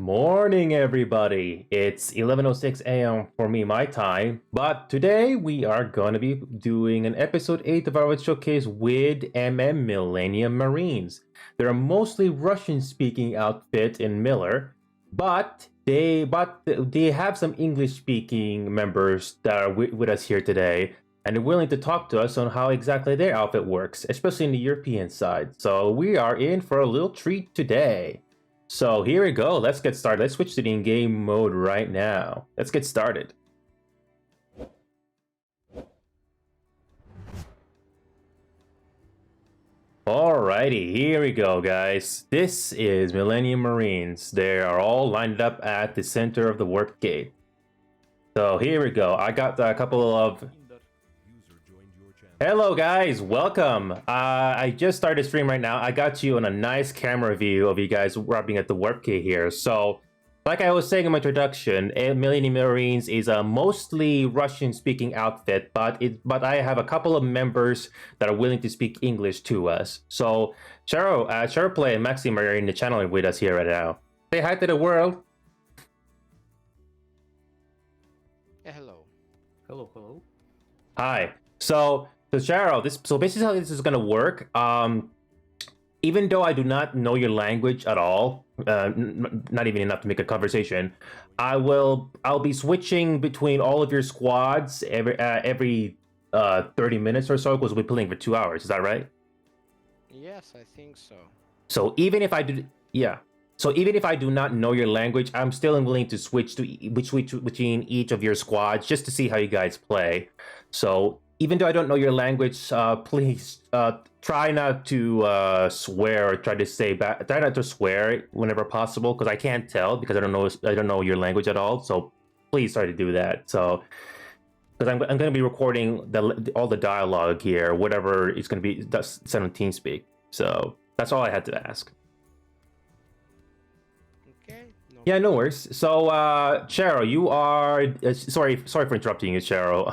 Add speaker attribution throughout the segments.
Speaker 1: morning, everybody. It's 11:06 a.m. for me, my time. But today we are going to be doing an episode 8 of our showcase with Millennium Marines. They're a mostly Russian-speaking outfit in Miller, but they have some English-speaking members that are with us here today, and they're willing to talk to us on how exactly their outfit works, especially in the European side. So we are in for a little treat today. So here we go. Let's get started. Let's switch to the in-game mode right now. Let's get started. Alrighty, here we go, guys. This is Millennium Marines. They are all lined up at the center of the warp gate. So here we go. I got a couple of... Hello, guys. Welcome. I just started stream right now. I got you on a nice camera view of you guys rubbing at the warp gate here. So, like I was saying in my introduction, Millennium Marines is a mostly Russian-speaking outfit, but I have a couple of members that are willing to speak English to us. So, Play and Maxim are in the channel with us here right now. Say hi to the world.
Speaker 2: Yeah, hello.
Speaker 3: Hello.
Speaker 1: Hi. So Charo, basically how this is gonna work. Even though I do not know your language at all, not even enough to make a conversation, I'll be switching between all of your squads every 30 minutes or so, because we'll be playing for 2 hours. Is that right?
Speaker 2: Yes, I think so.
Speaker 1: So even if I do, yeah. So even if I do not know your language, I'm still willing to switch between each of your squads just to see how you guys play. So even though I don't know your language, please try not to swear or try not to swear whenever possible, because I can't tell because I don't know your language at all. So please try to do that. So because I'm going to be recording all the dialogue here, whatever it's going to be sent on TeamSpeak. So that's all I had to ask.
Speaker 2: Okay.
Speaker 1: Yeah, no worries. So, Cheryl, you are sorry for interrupting you, Cheryl.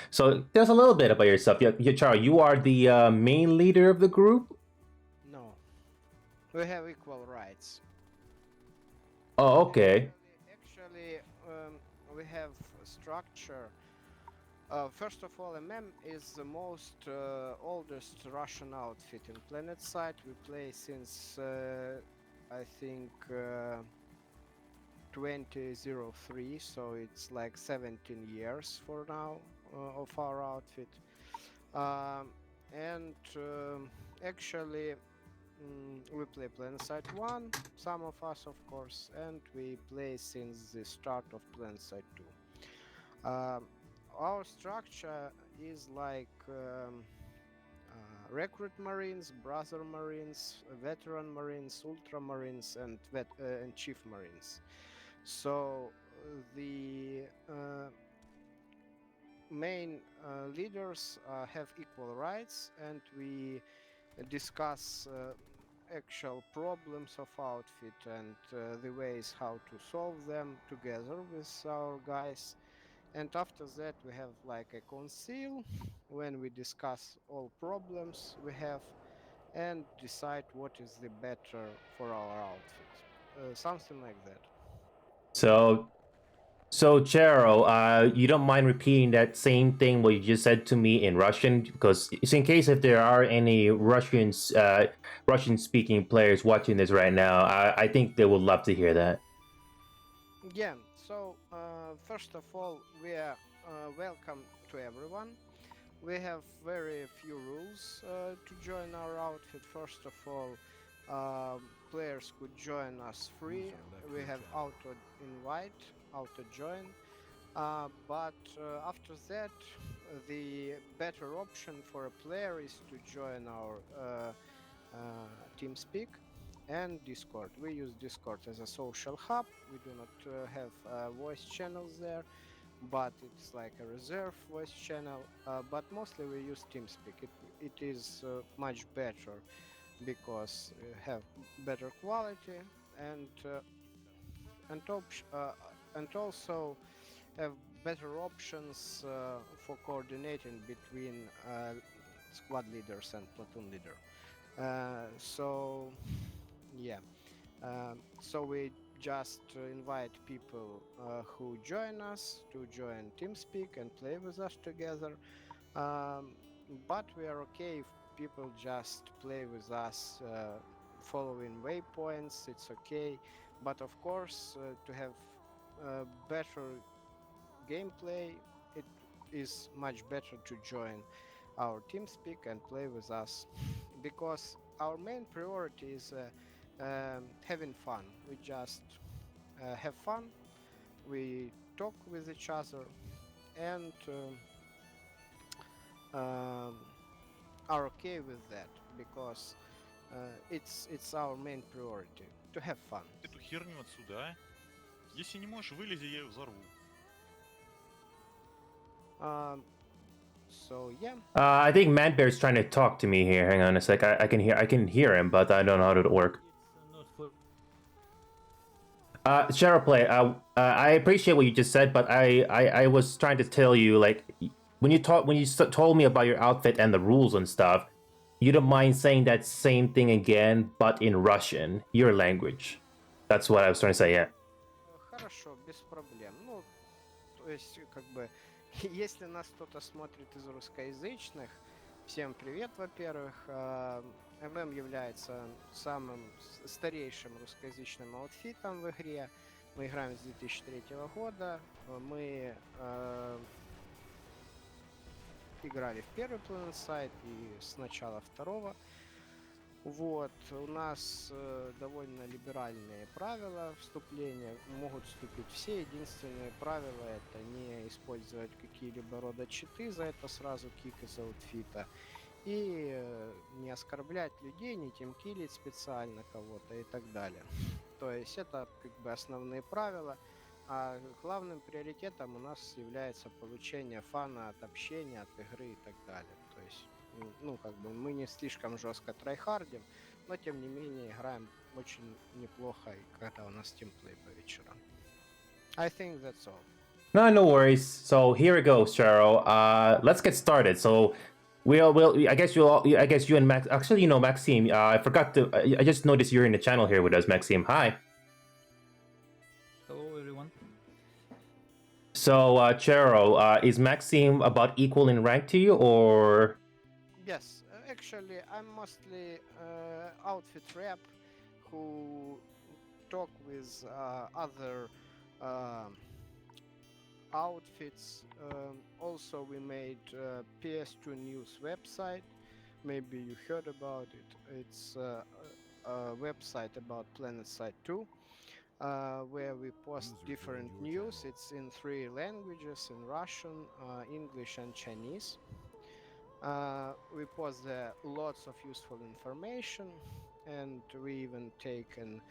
Speaker 1: So, tell us a little bit about yourself. Cheryl, you are the main leader of the group.
Speaker 2: No. We have equal rights.
Speaker 1: Oh, okay.
Speaker 2: Actually, we have a structure. First of all, is the most oldest Russian outfit in PlanetSide. We play since I think 2003, so it's like 17 years for now of our outfit. Actually, we play PlanetSide 1, some of us of course, and we play since the start of PlanetSide 2. Our structure is like recruit marines, brother marines, veteran marines, ultramarines, and chief marines. So the main leaders have equal rights, and we discuss actual problems of outfit and the ways how to solve them together with our guys. And after that we have like a council when we discuss all problems we have and decide what is the better for our outfit. Something like that.
Speaker 1: So, Cheryl, you don't mind repeating that same thing what you just said to me in Russian, because it's in case if there are any Russian-speaking players watching this right now, I think they would love to hear that.
Speaker 2: Yeah, so first of all, we are welcome to everyone. We have very few rules to join our outfit. First of all, players could join us free. We have auto invite, auto join. But after that, the better option for a player is to join our TeamSpeak and Discord. We use Discord as a social hub. We do not have voice channels there, but it's like a reserve voice channel. But mostly we use TeamSpeak. It is much better because have better quality and and also have better options for coordinating between squad leaders and platoon leader. So yeah, so we just invite people who join us to join TeamSpeak and play with us together. Um, but we are okay if people just play with us following waypoints, it's okay. But of course, to have better gameplay, it is much better to join our TeamSpeak and play with us because our main priority is having fun. We just have fun, we talk with each other, and um, are okay with that because it's our main priority to have fun.
Speaker 3: Эту херню отсюда, а? Если не можешь, вылези, я ее взорву.
Speaker 2: Um, so yeah,
Speaker 1: I think Manbear's trying to talk to me here. Hang on a sec. I can hear him, but I don't know how to work.
Speaker 4: It's not for.
Speaker 1: Sharaplay, I appreciate what you just said, but I was trying to tell you, like, when you told me about your outfit and the rules and stuff, you don't mind saying that same thing again, but in Russian, your language. That's what I was trying to say. Yeah.
Speaker 2: хорошо, без проблем. Ну, то есть, как бы, если нас кто-то смотрит из русскоязычных, всем привет, во-первых. ММ является самым старейшим русскоязычным аутфитом в игре. Мы играем с 2003 года. Мы играли в первый Planet Side и с начала второго. Вот, у нас довольно либеральные правила вступления, могут вступить все. Единственное правило — это не использовать какие-либо рода читы, за это сразу кик из аутфита, и не оскорблять людей, не тимкилить специально кого-то и так далее. То есть это как бы основные правила, а главным приоритетом у нас является получение фана от общения, от игры и так далее. То есть ну, как бы мы не слишком жестко трайхардим, но тем не менее играем очень неплохо, когда у нас тимплей по вечерам. I think that's all.
Speaker 1: No worries. So here it goes, Cheryl. Let's get started. So I guess you and Max. Actually, Maxime. I forgot to. I just noticed you're in the channel here with us, Maxime. Hi.
Speaker 4: Hello, everyone.
Speaker 1: So, Cheryl, is Maxime about equal in rank to you, or?
Speaker 2: Yes, actually, I'm mostly outfit rep who talk with other outfits. Also, we made PS2 News website. Maybe you heard about it. It's a website about PlanetSide 2, where we post different news. It's in 3 languages: in Russian, English, and Chinese. We post there lots of useful information, and we even take an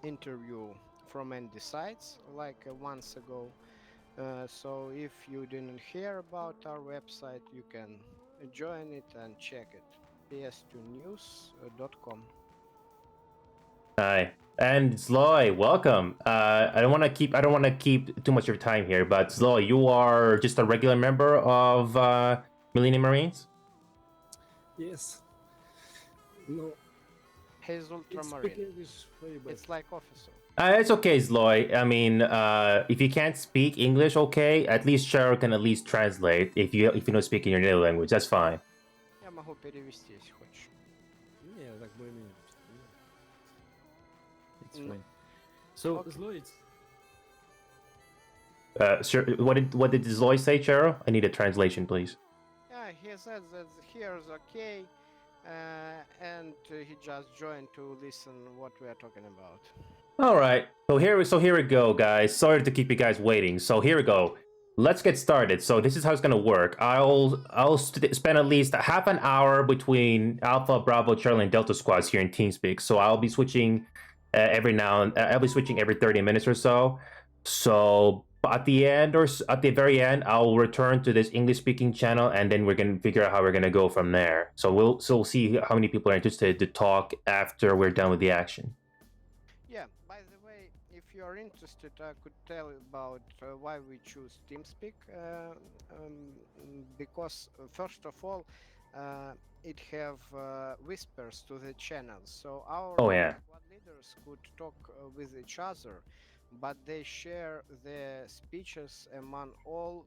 Speaker 2: interview from Andy Sites like once ago. So if you didn't hear about our website, you can join it and check it. ps2news.com.
Speaker 1: Hi. And Zloy, welcome. I don't want to keep too much of your time here, but Zloy, you are just a regular member of Millennium Marines?
Speaker 4: Yes. No,
Speaker 2: He's
Speaker 4: it's
Speaker 2: Ultramarine.
Speaker 4: speak English very bad.
Speaker 2: It's like officer.
Speaker 1: It's okay, Zloy. I mean, if you can't speak English, okay, at least Cheryl can at least translate if you don't speak in your native language. That's fine.
Speaker 2: Я могу перевести, если хочешь.
Speaker 4: Не, так более-менее. It's
Speaker 2: Mm.
Speaker 4: fine. So,
Speaker 2: Okay.
Speaker 4: Zlo, it's
Speaker 1: Sure. What did Zloy say, Cheryl? I need a translation, please.
Speaker 2: Yeah, he said that here's okay, and he just joined to listen what we are talking about.
Speaker 1: All right. So here we go, guys. Sorry to keep you guys waiting. So here we go. Let's get started. So this is how it's gonna work. I'll spend at least a half an hour between Alpha, Bravo, Charlie, and Delta squads here in TeamSpeak. So I'll be switching I'll be switching every 30 minutes or so. So at the end or at the very end, I'll return to this English-speaking channel, and then we're gonna figure out how we're gonna go from there. So we'll see how many people are interested to talk after we're done with the action.
Speaker 2: Yeah, by the way, if you are interested, I could tell you about why we choose TeamSpeak. Because, first of all, it have whispers to the channels, so our
Speaker 1: Oh, yeah.
Speaker 2: squad leaders could talk with each other, but they share the speeches among all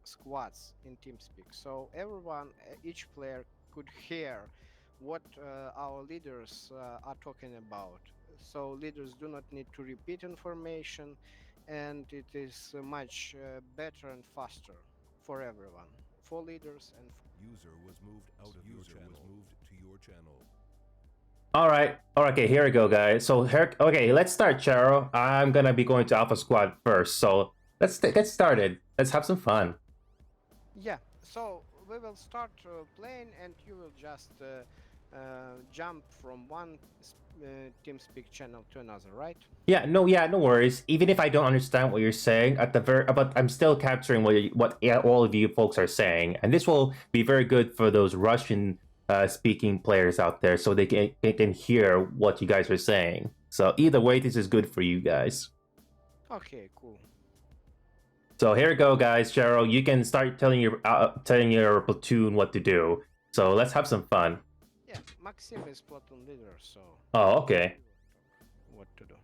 Speaker 2: squads in TeamSpeak. So everyone, each player could hear what our leaders are talking about. So leaders do not need to repeat information, and it is much better and faster for everyone, for leaders and
Speaker 5: User was moved out of your channel. Was moved to your channel.
Speaker 1: All right. Okay, here we go, guys. So here, okay, let's start, Charo. I'm gonna be going to Alpha Squad first. So let's get started. Let's have some fun.
Speaker 2: Yeah, so we will start playing, and you will just jump from one TeamSpeak channel to another, right?
Speaker 1: Yeah, no worries. Even if I don't understand what you're saying at the but I'm still capturing what all of you folks are saying, and this will be very good for those Russian speaking players out there, so they can hear what you guys are saying. So either way, this is good for you guys.
Speaker 2: Okay, cool.
Speaker 1: So here we go, guys. Cheryl, you can start telling your platoon what to do. So let's have some fun.
Speaker 2: Yeah, Maxim is platoon leader, so
Speaker 1: Oh, okay.
Speaker 2: what to do.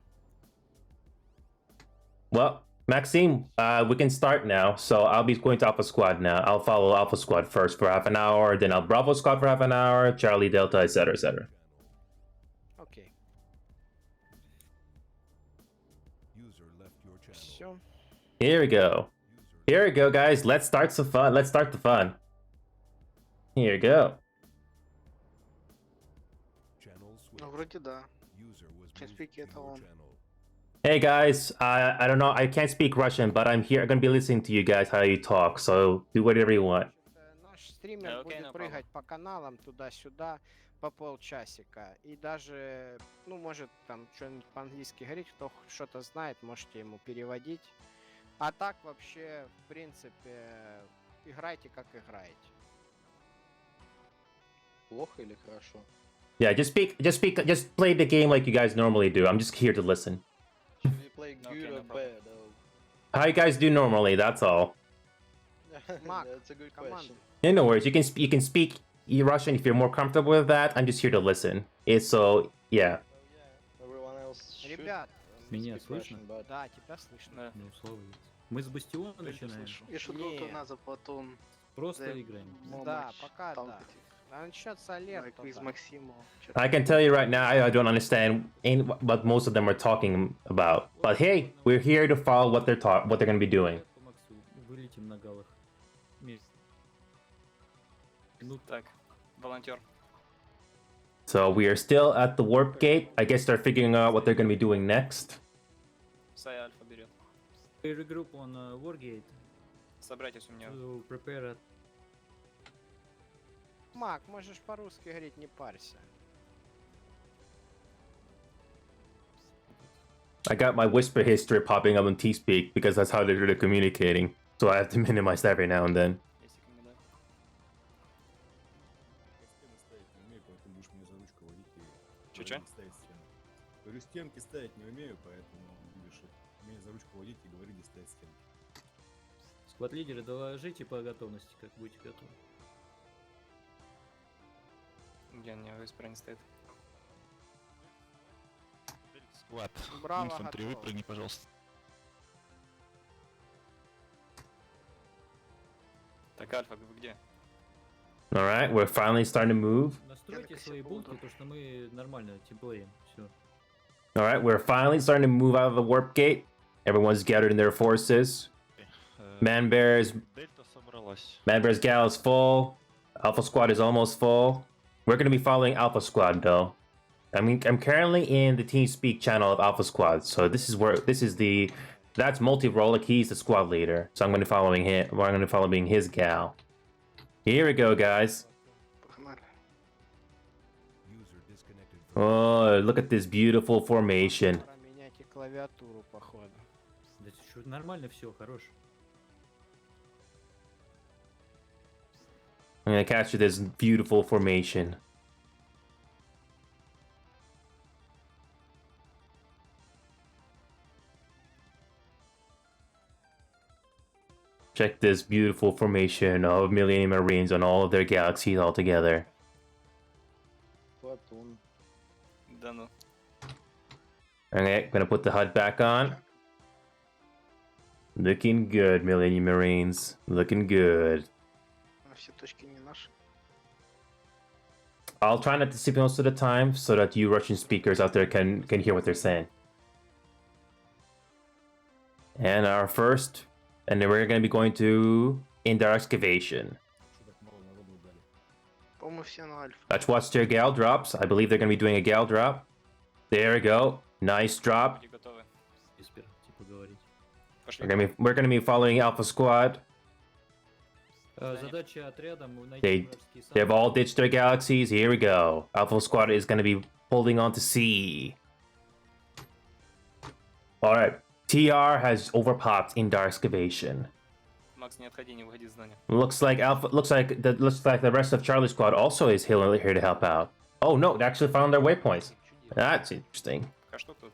Speaker 1: Well, Maxime, we can start now. So I'll be going to Alpha Squad now. I'll follow Alpha Squad first for half an hour, then I'll Bravo Squad for half an hour, Charlie Delta, etc., etc.
Speaker 2: Okay.
Speaker 5: User left your channel.
Speaker 2: Все.
Speaker 1: Here we go. Here we go, guys. Let's start some fun. Let's start the fun. Here we go.
Speaker 5: Channel switch.
Speaker 6: Ну, вроде да.
Speaker 5: User was
Speaker 6: Can't
Speaker 5: moved
Speaker 6: speak
Speaker 5: to
Speaker 6: it
Speaker 5: your
Speaker 6: alone.
Speaker 5: channel.
Speaker 1: Hey guys, I don't know. I can't speak Russian, but I'm here. I'm gonna be listening to you guys how you talk. So do whatever you want.
Speaker 2: Наш стример будет прыгать по каналам туда-сюда по полчасика. И даже, ну, может там что-нибудь по-английски говорить, кто что-то знает, можете ему переводить. А так вообще, в принципе, играйте как играете.
Speaker 6: Плохо или хорошо?
Speaker 1: Yeah, just play the game like you guys normally do. I'm just here to listen.
Speaker 6: Should we play
Speaker 3: Okay,
Speaker 6: good
Speaker 3: no
Speaker 6: or
Speaker 3: problem.
Speaker 6: bad?
Speaker 1: How you guys do normally? That's all.
Speaker 2: Mark,
Speaker 6: That's a good
Speaker 2: come on.
Speaker 6: question.
Speaker 1: Yeah, no worries. You can speak Russian if you're more comfortable with that. I'm just here to listen. It's so yeah.
Speaker 6: So yeah, everyone else should
Speaker 2: Ребят,
Speaker 4: Меня
Speaker 6: speak
Speaker 4: слышно?
Speaker 6: Russian, but
Speaker 2: да, тебя слышно.
Speaker 3: Да.
Speaker 4: Ну, слава богу. Мы с Бастиона
Speaker 3: Я тебя
Speaker 4: начинаем.
Speaker 3: слышу.
Speaker 6: you should go to
Speaker 2: Не.
Speaker 6: another platoon.
Speaker 4: Просто
Speaker 6: They
Speaker 4: играем.
Speaker 6: more
Speaker 2: Да,
Speaker 6: much
Speaker 2: пока да.
Speaker 6: talkative.
Speaker 2: А начнется алерт,
Speaker 6: Like
Speaker 2: то
Speaker 6: with
Speaker 2: да.
Speaker 6: Maximo.
Speaker 1: I can tell you right now, I don't understand what most of them are talking about. But hey, we're here to follow what they're gonna be doing.
Speaker 4: По Максу. Вылетим на галах. Минут
Speaker 7: Так, волонтер.
Speaker 1: So we are still at the warp gate. I guess they're figuring out what they're gonna be doing next.
Speaker 7: Сай Альфа берет.
Speaker 4: regroup on Wargate
Speaker 7: Собрайтесь у меня.
Speaker 4: to prepare.
Speaker 2: Мак, можешь по-русски говорить, не парься.
Speaker 1: I got my whisper history popping up on T-Speak because that's how they're communicating. So I have to minimize that every now and then.
Speaker 7: Если ко мне, да.
Speaker 8: Стены ставить не умею, поэтому будешь мне за ручку водить и
Speaker 7: Чё-чё?
Speaker 8: говорить, ставить стены. Говорю, стенки ставить не умею, поэтому будешь меня за ручку водить и говори, где ставить стенки.
Speaker 4: Сквад-лидеры, доложите по готовности, как будете готовы.
Speaker 7: Где у меня выспра не стоит.
Speaker 3: Склад.
Speaker 2: Браво,
Speaker 3: Инфантри,
Speaker 2: готово.
Speaker 3: выпрыгни, пожалуйста.
Speaker 7: Так, Альфа, вы где?
Speaker 1: All right, we're finally starting to move.
Speaker 4: Настройте
Speaker 6: на
Speaker 4: свои
Speaker 6: секунду.
Speaker 4: бункеры, потому что мы нормально тимплеем. Все.
Speaker 1: All right, we're finally starting to move out of the warp gate. Everyone's gathered in their forces. Man Bear's
Speaker 3: Дельта собралась.
Speaker 1: Gal is full. Alpha Squad is almost full. We're gonna be following Alpha Squad though. I mean, I'm currently in the TeamSpeak channel of Alpha Squad, so that's Multi-Rollick. He's the squad leader, so I'm gonna be following him. I'm gonna be following his gal. Here we go, guys.
Speaker 6: Погнали.
Speaker 5: User disconnected from
Speaker 1: Oh, look at this beautiful formation.
Speaker 2: Пора менять и клавиатуру, походу.
Speaker 4: Да что, нормально все, хорош.
Speaker 1: I'm gonna capture this beautiful formation. Check this beautiful formation of Millennium Marines on all of their galaxies all together.
Speaker 6: Platoon.
Speaker 7: Да ну.
Speaker 1: Okay, gonna put the HUD back on. Looking good, Millennium Marines. Looking good.
Speaker 6: А все точки не наши.
Speaker 1: I'll try not to speak most of the time so that you Russian speakers out there can hear what they're saying. And our first, and then we're gonna be going to Indar Excavation.
Speaker 8: Что так мало народу дали?
Speaker 6: По-моему, все на альфа.
Speaker 1: Let's watch their gal drops. I believe they're gonna be doing a gal drop. There we go. Nice drop.
Speaker 7: Люди готовы.
Speaker 4: Виспер, типа говорить.
Speaker 7: Пошли.
Speaker 1: We're gonna be following Alpha Squad.
Speaker 4: Задача отряда найти
Speaker 1: They-
Speaker 4: вражеские
Speaker 1: They've
Speaker 4: самолеты.
Speaker 1: all ditched their galaxies. Here we go. Alpha Squad is gonna be holding on to C. Alright. TR has overpopped Indar Excavation.
Speaker 7: Макс, не отходи, не выходи из здания.
Speaker 1: Looks like the rest of Charlie Squad also is here to help out. Oh no, they actually found their waypoints. That's interesting.
Speaker 7: А что тут?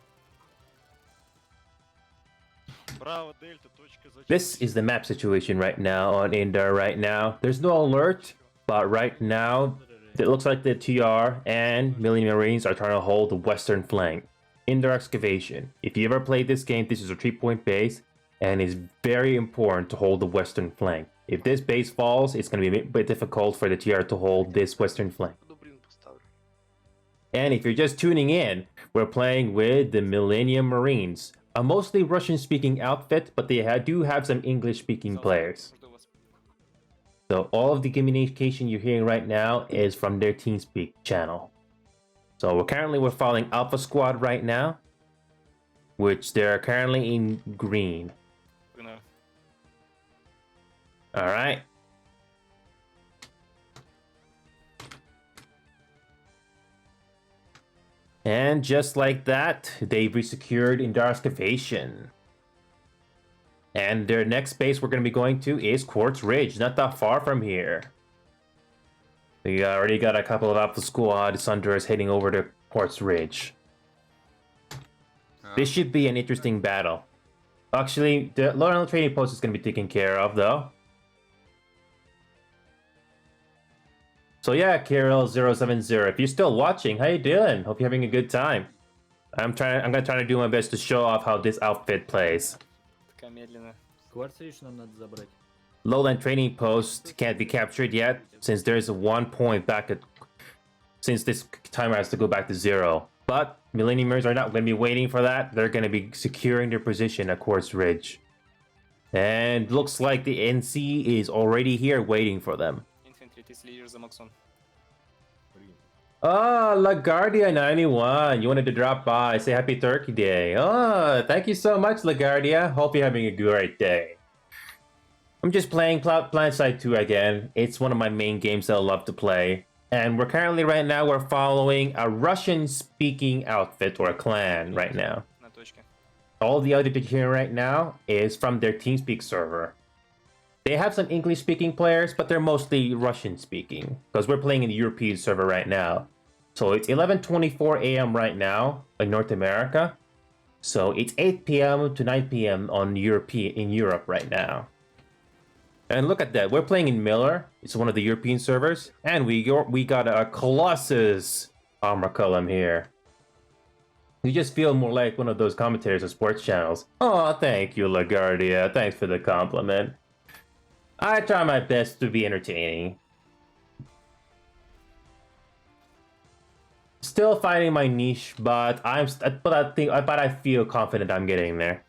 Speaker 3: Браво, Дельта, точка зачета.
Speaker 1: This is the map situation right now on Indar right now. There's no alert, but right now it looks like the TR and Millennium Marines are trying to hold the western flank. Indar Excavation. If you ever played this game, this is a 3-point base, and it's very important to hold the western flank. If this base falls, it's going to be a bit difficult for the TR to hold this western flank.
Speaker 6: Дублин поставлю.
Speaker 1: And if you're just tuning in, we're playing with the Millennium Marines, a mostly Russian-speaking outfit, but they do have some English-speaking players.
Speaker 7: Жду вас.
Speaker 1: So all of the communication you're hearing right now is from their TeamSpeak channel. So we're following Alpha Squad right now, which they're currently in green.
Speaker 7: Погнали.
Speaker 1: All right. And just like that, they've resecured Indar Excavation. And their next base we're going to be going to is Quartz Ridge, not that far from here. We already got a couple of Alpha Squad Sunderers heading over to Quartz Ridge. This should be an interesting battle. Actually, the Laurel Trading Post is going to be taken care of, though. So yeah, Kirill070, if you're still watching, how you doing? Hope you're having a good time. I'm gonna try to do my best to show off how this outfit plays.
Speaker 7: Такая медленная.
Speaker 4: Кварцевич нам надо забрать.
Speaker 1: Lowland Trading Post can't be captured yet, since there's a 1 point back at... Since this timer has to go back to 0. But Millenniumers are not going to be waiting for that. They're going to be securing their position at Quartz Ridge. And looks like the NC is already here waiting for them.
Speaker 7: Infantry, ты следишь за Максом.
Speaker 8: Блин.
Speaker 1: Oh, LaGuardia 91. You wanted to drop by, say happy Turkey Day. Oh, thank you so much, LaGuardia. Hope you're having a great day. I'm just playing Planetside 2 again. It's one of my main games that I love to play. And we're following a Russian-speaking outfit or a clan right now.
Speaker 7: На точке.
Speaker 1: All the other here right now is from their TeamSpeak server. They have some English-speaking players, but they're mostly Russian-speaking because we're playing in the European server right now. So it's 11:24 a.m. right now in North America. So it's 8 p.m. to 9 p.m. in Europe right now. And look at that, we're playing in Miller. It's one of the European servers, and we got a Colossus armor column here. You just feel more like one of those commentators of sports channels. Oh, thank you, LaGuardia. Thanks for the compliment. I try my best to be entertaining. Still finding my niche, but I feel confident I'm getting there.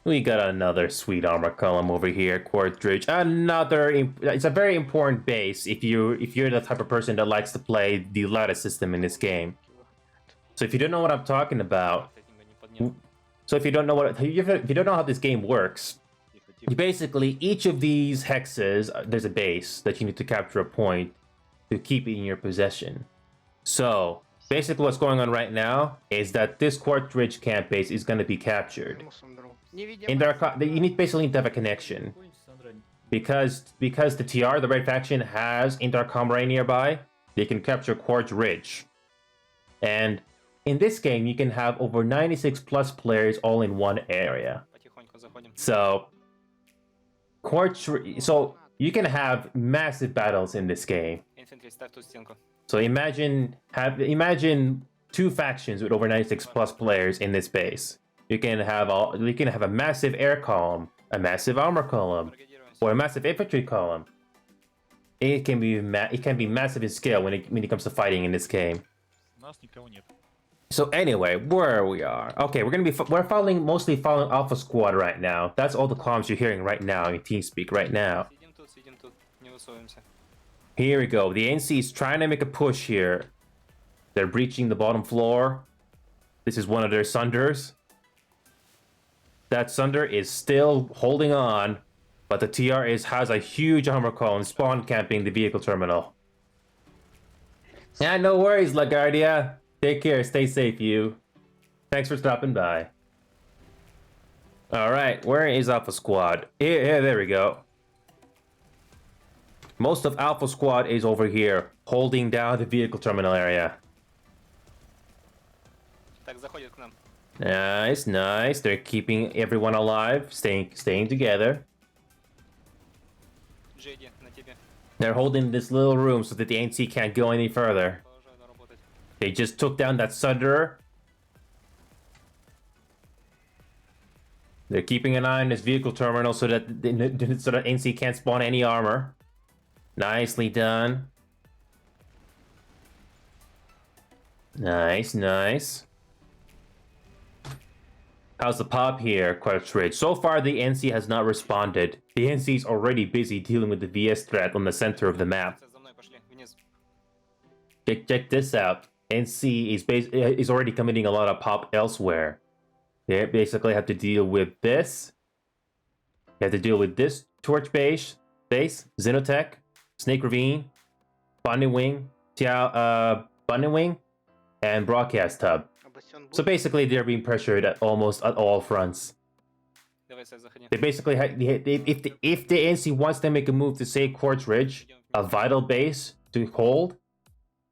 Speaker 1: We got another sweet armor column over here, Quartz Ridge. It's a very important base if you're the type of person that likes to play the lattice system in this game. So if you don't know what I'm talking about, so if you don't know how this game works, basically each of these hexes, there's a base that you need to capture a point to keep it in your possession. So basically what's going on right now is that this Quartz Ridge camp base is going to be captured. You need basically to have a connection. Because the TR, the Red Faction, has Indar Comrade nearby, they can capture Quartz Ridge. And in this game, you can have over 96 plus players all in one area.
Speaker 7: Потихоньку заходим.
Speaker 1: So So you can have massive battles in this game.
Speaker 7: Infantry, ставь ту стенку.
Speaker 1: So imagine two factions with over 96 plus players in this base. You can have a massive air column, a massive armor column,
Speaker 7: Бригадируемся.
Speaker 1: or a massive infantry column. It can be massive in scale when it comes to fighting in this game.
Speaker 3: У нас никого нет.
Speaker 1: So anyway, where we are. Okay, we're mostly following Alpha Squad right now. That's all the comms you're hearing right now in TeamSpeak right now.
Speaker 7: Сидим тут, не высовываемся.
Speaker 1: Here we go. The NC is trying to make a push here. They're breaching the bottom floor. This is one of their Sunders. That Sunder is still holding on, but the TR has a huge armor column spawn camping the vehicle terminal. Yeah, no worries, LaGuardia. Take care, stay safe, you. Thanks for stopping by. Alright, where is Alpha Squad? Here, there we go. Most of Alpha Squad is over here, holding down the vehicle terminal area.
Speaker 7: Так, заходит к нам.
Speaker 1: Nice, nice. They're keeping everyone alive, staying together.
Speaker 7: Джейди, на тебе.
Speaker 1: They're holding this little room so that the NC can't go any further.
Speaker 7: Продолжай доработать.
Speaker 1: They just took down that Sunderer. They're keeping an eye on this vehicle terminal so that NC can't spawn any armor. Nicely done. Nice, nice. How's the pop here, Quartridge? So far, the NC has not responded. The NC is already busy dealing with the VS threat on the center of the map.
Speaker 7: За мной пошли, вниз.
Speaker 1: Check this out. NC is already committing a lot of pop elsewhere. They basically have to deal with this. They have to deal with this Torch base, Xenotech, Snake Ravine, Bonding Wing, and Broadcast Hub.
Speaker 6: Бастион
Speaker 1: So
Speaker 6: будет?
Speaker 1: basically, they're being pressured at almost at all fronts.
Speaker 7: Давай, Сай, заходи.
Speaker 1: They basically if the NC wants to make a move to save Quartz Ridge, a vital base to hold,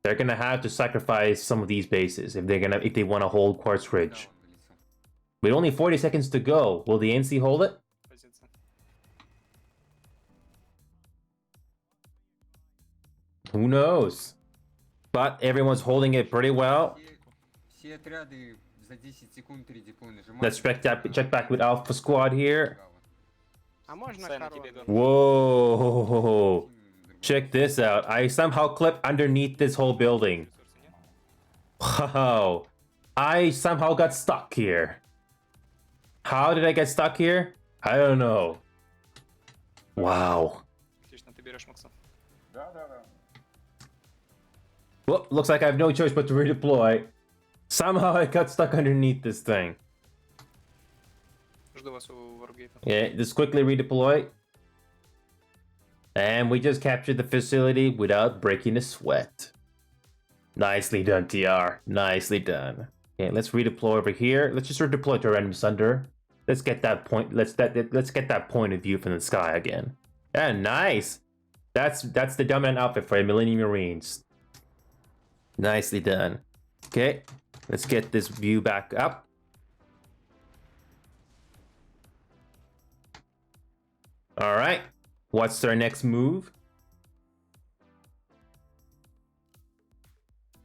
Speaker 1: they're gonna have to sacrifice some of these bases if they want to hold Quartz Ridge. With only 40 seconds to go, will the NC hold it?
Speaker 7: Позиция.
Speaker 1: Who knows? But everyone's holding it pretty well.
Speaker 9: Все отряды за 10 секунд 3 депо нажимают.
Speaker 1: Let's check back with Alpha Squad here.
Speaker 2: А можно
Speaker 7: Сай, на тебе,
Speaker 2: корону?
Speaker 1: Whoa! Check this out. I somehow clipped underneath this whole building.
Speaker 7: Ресурсы, нет?
Speaker 1: Wow. I somehow got stuck here. How did I get stuck here? I don't know. Wow.
Speaker 7: Отлично, ты берешь Макса.
Speaker 1: Well, looks like I have no choice but to redeploy. Somehow I got stuck underneath this thing.
Speaker 7: Жду вас у Варгейта.
Speaker 1: Yeah, just quickly redeploy. And we just captured the facility without breaking a sweat. Nicely done, TR. Nicely done. Okay, let's redeploy over here. Let's just redeploy to a random Sunder. Let's get that point. Let's get that point of view from the sky again. Yeah, nice. That's the dominant outfit for Millennium Marines. Nicely done. Okay, let's get this view back up. All right. What's our next move?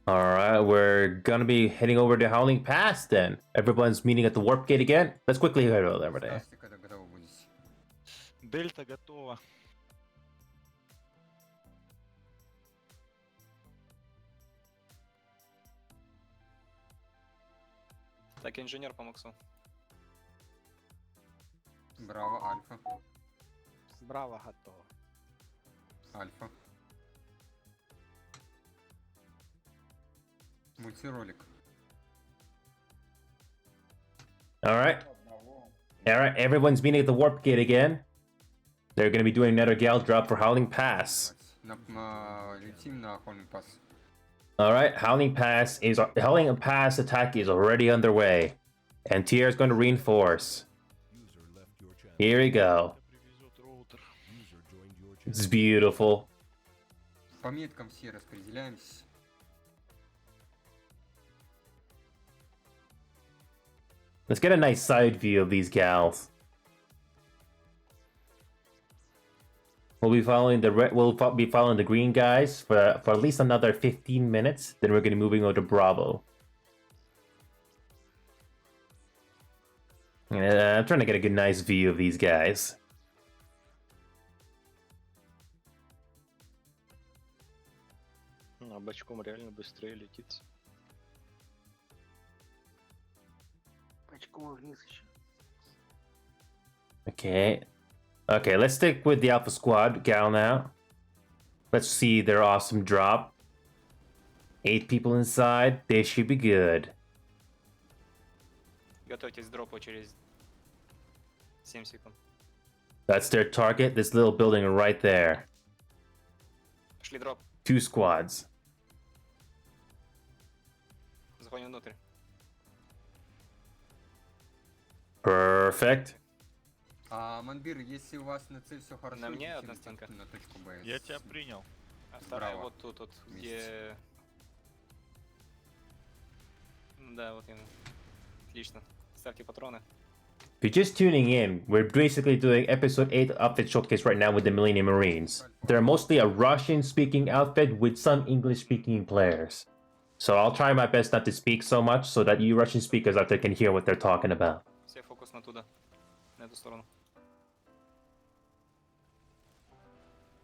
Speaker 1: All right, we're gonna be heading over to Howling Pass then. Everyone's meeting at the warp gate again. Let's quickly head over there.
Speaker 9: Ставьте, когда готовы будете.
Speaker 3: Дельта готова.
Speaker 7: Так, инженер по Максу.
Speaker 9: Браво, Альфа.
Speaker 2: Браво, готово.
Speaker 9: Альфа. Мультиролик.
Speaker 1: All right. All right, everyone's meeting at the warp gate again. They're gonna be doing another gal drop for Howling Pass.
Speaker 9: Летим на Холмин Пас.
Speaker 1: All right, Howling Pass attack is already underway, and TR is going to reinforce.
Speaker 5: User left your channel.
Speaker 1: Here we go.
Speaker 3: Привезет роутер.
Speaker 5: User joined your channel.
Speaker 1: It's beautiful.
Speaker 9: По меткам все распределяемся.
Speaker 1: Let's get a nice side view of these gals. We'll be following the be following the green guys for at least another 15 minutes. Then we're gonna be moving over to Bravo. I'm trying to get a good, nice view of these guys.
Speaker 6: А бочком реально быстрее летит. Бочком вниз еще.
Speaker 1: Okay, let's stick with the Alpha Squad gal now. Let's see their awesome drop. 8 people inside. They should be good.
Speaker 7: Готовьтесь к дропу через 7 секунд.
Speaker 1: That's their target. This little building right there.
Speaker 7: Пошли дроп.
Speaker 1: 2 squads.
Speaker 7: Заходим внутрь.
Speaker 1: Perfect.
Speaker 9: Манбир, если у вас на цель все хорошо,
Speaker 7: На мне
Speaker 9: идите
Speaker 7: одна стенка.
Speaker 9: на точку Б.
Speaker 3: Я тебя принял.
Speaker 7: А вторая
Speaker 9: Браво.
Speaker 7: вот тут, вот,
Speaker 9: Вместе.
Speaker 7: где... Да, вот именно. Отлично. Ставьте патроны.
Speaker 1: If you're just tuning in, we're basically doing episode 8 outfit showcase right now with the Millennium Marines. They're mostly a Russian-speaking outfit with some English-speaking players. So I'll try my best not to speak so much so that you Russian speakers out there can hear what they're talking about.
Speaker 7: Все, фокус на туда. На эту сторону.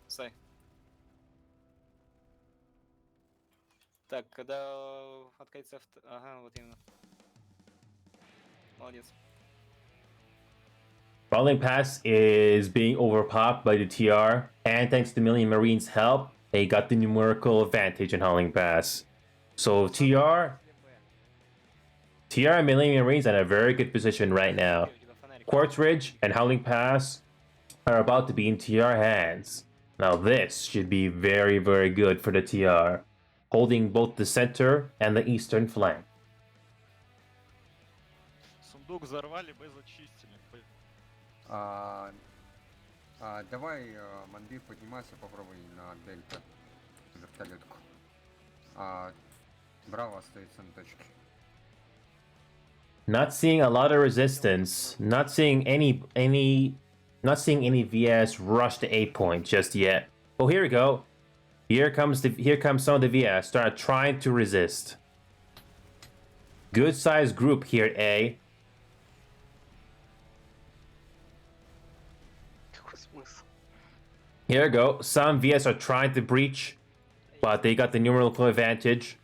Speaker 7: Сай. Так, когда откатится Ага, вот именно. Молодец.
Speaker 1: Falling Pass is being overpopped by the TR, and thanks to Millennium Marines' help, they got the numerical advantage in Howling Pass. So TR and Millennium Marines are in a very good position right now.
Speaker 7: У тебя фонарик.
Speaker 1: Quartz Ridge and Howling Pass are about to be in TR hands. Now this should be very, very good for the TR, holding both the center and the eastern flank.
Speaker 3: Сундук взорвали, Б зачистили.
Speaker 9: Давай, Манбир, поднимайся, попробуй на дельта вертолетку. Браво остается на точке.
Speaker 1: Not seeing a lot of resistance. Not seeing any VS rush to 8 point just yet. Oh, here we go. Here comes some of the VS. Start trying to resist. Good sized group here at A.
Speaker 6: Какой смысл?
Speaker 1: Here we go. Some VS are trying to breach, but they got the numerical advantage.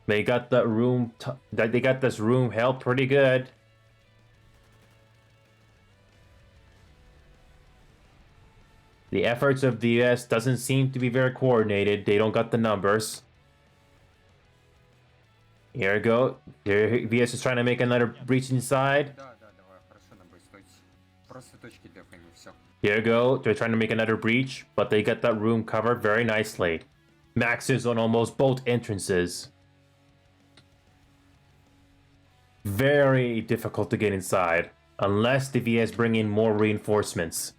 Speaker 1: They got that room. They got this room held pretty good. The efforts of the US doesn't seem to be very coordinated. They don't got the numbers. Here we go. Here, VS is trying to make another breach inside.
Speaker 9: Да, давай, хорошо, на Б стойте. Просто точки дефаем и все.
Speaker 1: Here we go. They're trying to make another breach, but they got that room covered very nicely. Maxes on almost both entrances. Very difficult to get inside, unless the VS bring in more reinforcements.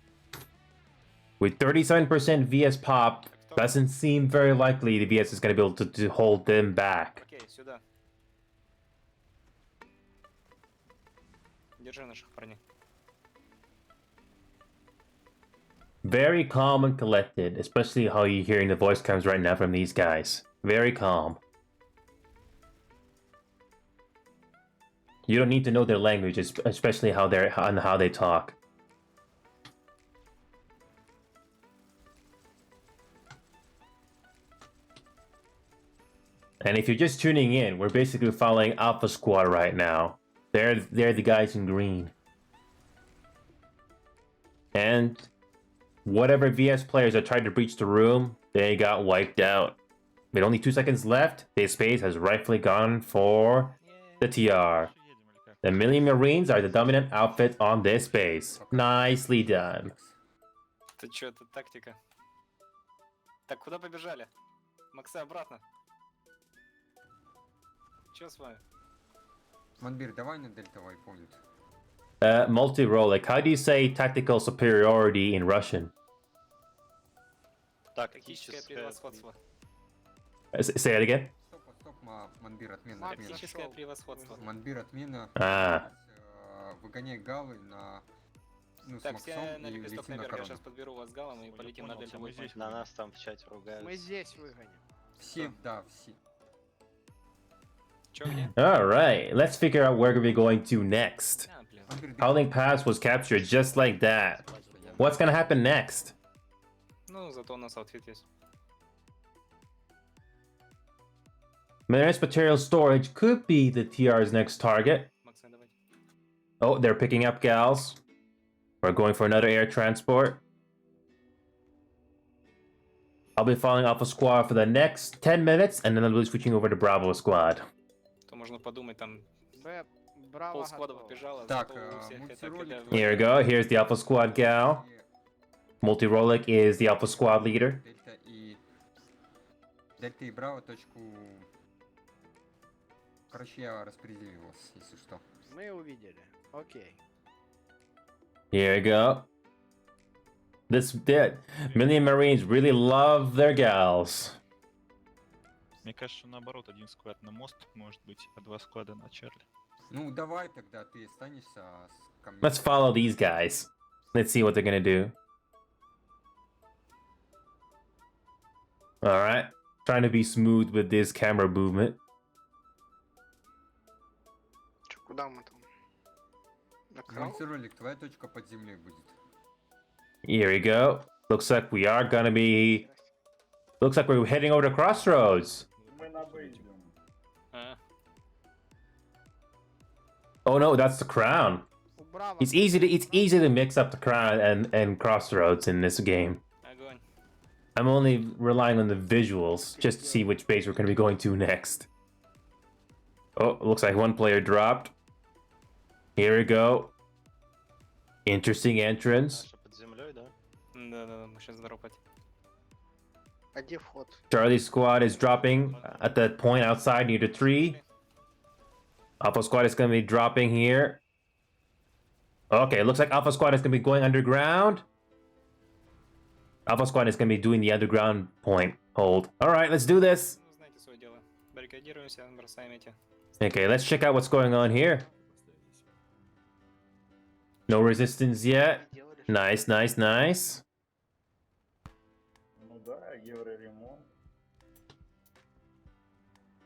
Speaker 1: With 37% VS pop, doesn't seem very likely the VS is going to be able to hold them back.
Speaker 7: Окей, сюда. Держи наших парней.
Speaker 1: Very calm and collected, especially how you're hearing the voice comes right now from these guys. Very calm. You don't need to know their language, especially how they talk. And if you're just tuning in, we're basically following Alpha Squad right now. They're the guys in green. And whatever VS players are trying to breach the room, they got wiped out. With only 2 seconds left, this space has rightfully gone for the TR.
Speaker 3: Едем или как?
Speaker 1: The Millennium Marines are the dominant outfit on this base. Nicely done.
Speaker 7: Ты чё, это тактика? Так, куда побежали? Макса, обратно. Чё с вами?
Speaker 9: Манбир, давай на дельта вайпоинт.
Speaker 1: Multi-role, like how do you say tactical superiority in Russian?
Speaker 7: Тактическое превосходство.
Speaker 1: Say it again?
Speaker 9: Стоп, Манбир, отмена.
Speaker 7: Тактическое превосходство.
Speaker 9: Манбир, отмена.
Speaker 1: Ah.
Speaker 9: Выгоняй галы на ну, с
Speaker 7: Так, все
Speaker 9: Максом
Speaker 7: на
Speaker 9: и
Speaker 7: лепесток
Speaker 9: летим на
Speaker 7: наверх, я
Speaker 9: корону.
Speaker 7: сейчас подберу вас с галом и
Speaker 3: Я
Speaker 7: полетим
Speaker 3: понял,
Speaker 7: на дельту.
Speaker 3: мы
Speaker 7: будет
Speaker 3: здесь.
Speaker 7: мой.
Speaker 6: На нас там в чате
Speaker 2: Мы
Speaker 6: ругаются.
Speaker 2: здесь выгоним.
Speaker 9: Все, да, все.
Speaker 7: Чё, где?
Speaker 1: All right, let's figure out where we're going to next.
Speaker 7: А, блин.
Speaker 1: Howling Pass was captured just like that. What's gonna happen next?
Speaker 7: Ну, зато у нас аутфит есть.
Speaker 1: Minerals material storage could be the TR's next target.
Speaker 7: Максим, давай.
Speaker 1: Oh, they're picking up gals. We're going for another air transport. I'll be following Alpha Squad for the next 10 minutes, and then I'll be switching over to Bravo Squad.
Speaker 7: То можно подумать, там
Speaker 2: Б, браво,
Speaker 7: пол сквада
Speaker 2: готово.
Speaker 7: побежало,
Speaker 9: Так,
Speaker 7: зато у всех это
Speaker 9: мультиролик
Speaker 7: когда
Speaker 9: твой.
Speaker 1: Here we go. Here's the Alpha Squad gal. Multi-Rolic is the Alpha Squad leader.
Speaker 9: Дельта и Браво точку... Короче, я распределил вас, если что.
Speaker 2: Мы увидели. Окей.
Speaker 1: Here we go. Millennium Marines really love their gals.
Speaker 3: Мне кажется, наоборот, один склад на мост, может быть, а два склада на Чарли.
Speaker 9: Ну, давай тогда ты останешься ко мне.
Speaker 1: Let's follow these guys. Let's see what they're gonna do. Alright. Trying to be smooth with this camera movement.
Speaker 6: Чё, куда мы там? На крау?
Speaker 9: Мультиролик, твоя точка под землей будет.
Speaker 1: Here we go. Looks like we are gonna be... Looks like we're heading over to Crossroads.
Speaker 7: А,
Speaker 1: Oh no, that's the Crown.
Speaker 2: У Браво.
Speaker 1: It's easy to mix up the Crown and Crossroads in this game.
Speaker 7: огонь.
Speaker 1: I'm only relying on the visuals just to see which base we're going to be going to next. Oh, looks like one player dropped. Here we go. Interesting entrance.
Speaker 6: Наша под землей, да?
Speaker 7: Да-да-да, мы сейчас дропать.
Speaker 6: А где вход?
Speaker 1: Charlie's squad is dropping at that point outside near the tree. Alpha squad is going to be dropping here. Okay, looks like Alpha squad is going to be going underground. Alpha squad is going to be doing the underground point hold. All right, let's do this.
Speaker 7: Ну, знаете свое дело. Баррикадируемся, бросаем эти.
Speaker 1: Okay, let's check out what's going on here. No resistance yet.
Speaker 6: Делали?
Speaker 1: Nice, nice, nice.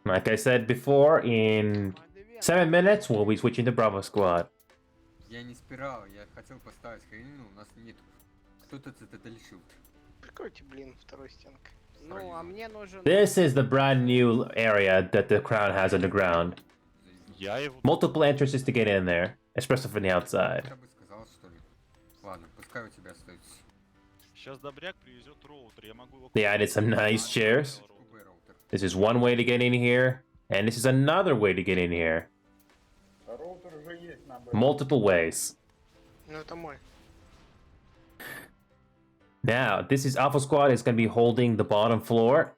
Speaker 1: Like I said before, in 7 minutes, we'll be switching to Bravo Squad.
Speaker 9: Я не спирал, я хотел поставить хрень, но у нас нет. Кто-то цитадель шилд.
Speaker 6: Прикройте, блин, второй стенкой.
Speaker 2: Ну, а мне нужен...
Speaker 1: This is the brand new area that the Crown has underground.
Speaker 3: Я его...
Speaker 1: Multiple entrances to get in there, especially from the outside.
Speaker 9: Я бы сказал, что ли. Ладно, пускай у тебя остается.
Speaker 3: Сейчас Добряк привезет роутер, я могу его...
Speaker 1: They added some nice chairs.
Speaker 9: УБ роутер.
Speaker 1: This is one way to get in here, and this is another way to get in here. Multiple ways.
Speaker 6: Ну, это мой.
Speaker 1: Now, this is Alpha Squad is going to be holding the bottom floor.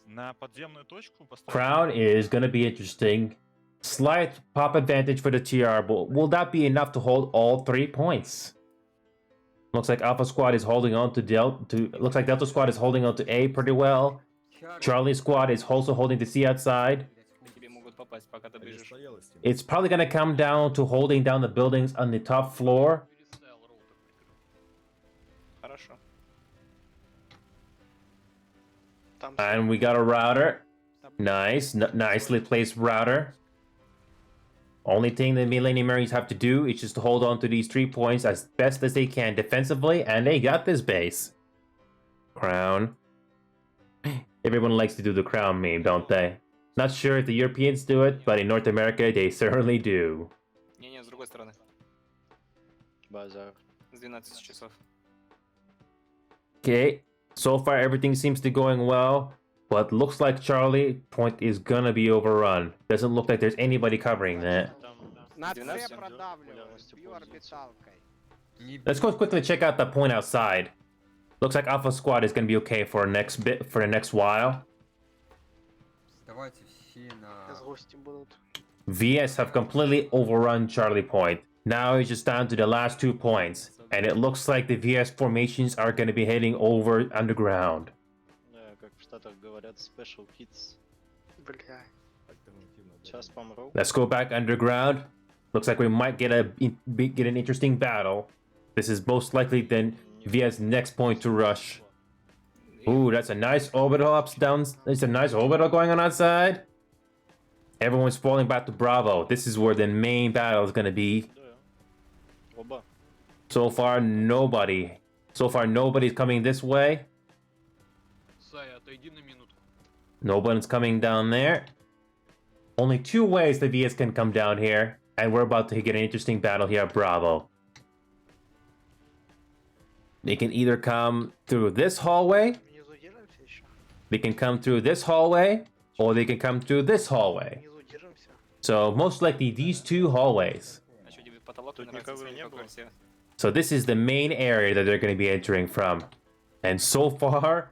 Speaker 3: На подземную точку поставить?
Speaker 1: Crown is going to be interesting. Slight pop advantage for the TR, but will that be enough to hold all 3 points? Looks like Alpha Squad is holding on to looks like Delta Squad is holding on to A pretty well. Charlie Squad is also holding the C outside.
Speaker 7: Тебе могут попасть, пока ты бежишь.
Speaker 1: It's probably going to come down to holding down the buildings on the top floor.
Speaker 7: Хорошо.
Speaker 6: Там
Speaker 1: And we got a router. Nice, nicely placed router. Only thing the Millennium Marines have to do is just hold on to these 3 points as best as they can defensively, and they got this base. Crown. Everyone likes to do the crown meme, don't they? Not sure if the Europeans do it, but in North America, they certainly do.
Speaker 7: Не-не, с другой стороны.
Speaker 6: базар.
Speaker 7: С 12 часов.
Speaker 1: Okay, so far everything seems to be going well, but looks like Charlie point is gonna be overrun. Doesn't look like there's anybody covering that.
Speaker 6: Там
Speaker 2: На С
Speaker 7: 12?
Speaker 2: продавливают, бью орбиталкой.
Speaker 9: Не
Speaker 1: Let's go quickly check out the point outside. Looks like Alpha Squad is gonna be okay for the next while.
Speaker 9: Давайте все на...
Speaker 6: сейчас гости будут.
Speaker 1: VS have completely overrun Charlie Point. Now it's just down to the last 2 points, and it looks like the VS formations are gonna be heading over underground.
Speaker 6: Да, как в Штатах говорят, special hits. Бля, сейчас помру.
Speaker 1: Let's go back underground. Looks like we might get an interesting battle. This is most likely then VS next point to rush. Ooh, that's a nice orbital ups down. It's a nice orbital going on outside. Everyone's falling back to Bravo. This is where the main battle is gonna be.
Speaker 6: Да. Оба.
Speaker 1: So far, nobody. So far, nobody's coming this way.
Speaker 4: Сая, отойди на минутку.
Speaker 1: Nobody's coming down there. Only two ways the VS can come down here, and we're about to get an interesting battle here at Bravo. They can either come through this hallway,
Speaker 6: Внизу держимся еще.
Speaker 1: they can come through this hallway, or they can come through this hallway.
Speaker 6: Внизу держимся.
Speaker 1: So most likely these two hallways.
Speaker 7: А что тебе потолок
Speaker 6: Тут
Speaker 7: не нравится?
Speaker 6: никого
Speaker 7: Смотри,
Speaker 6: не
Speaker 7: какой
Speaker 6: было.
Speaker 7: красивый.
Speaker 1: So this is the main area that they're going to be entering from. And so far,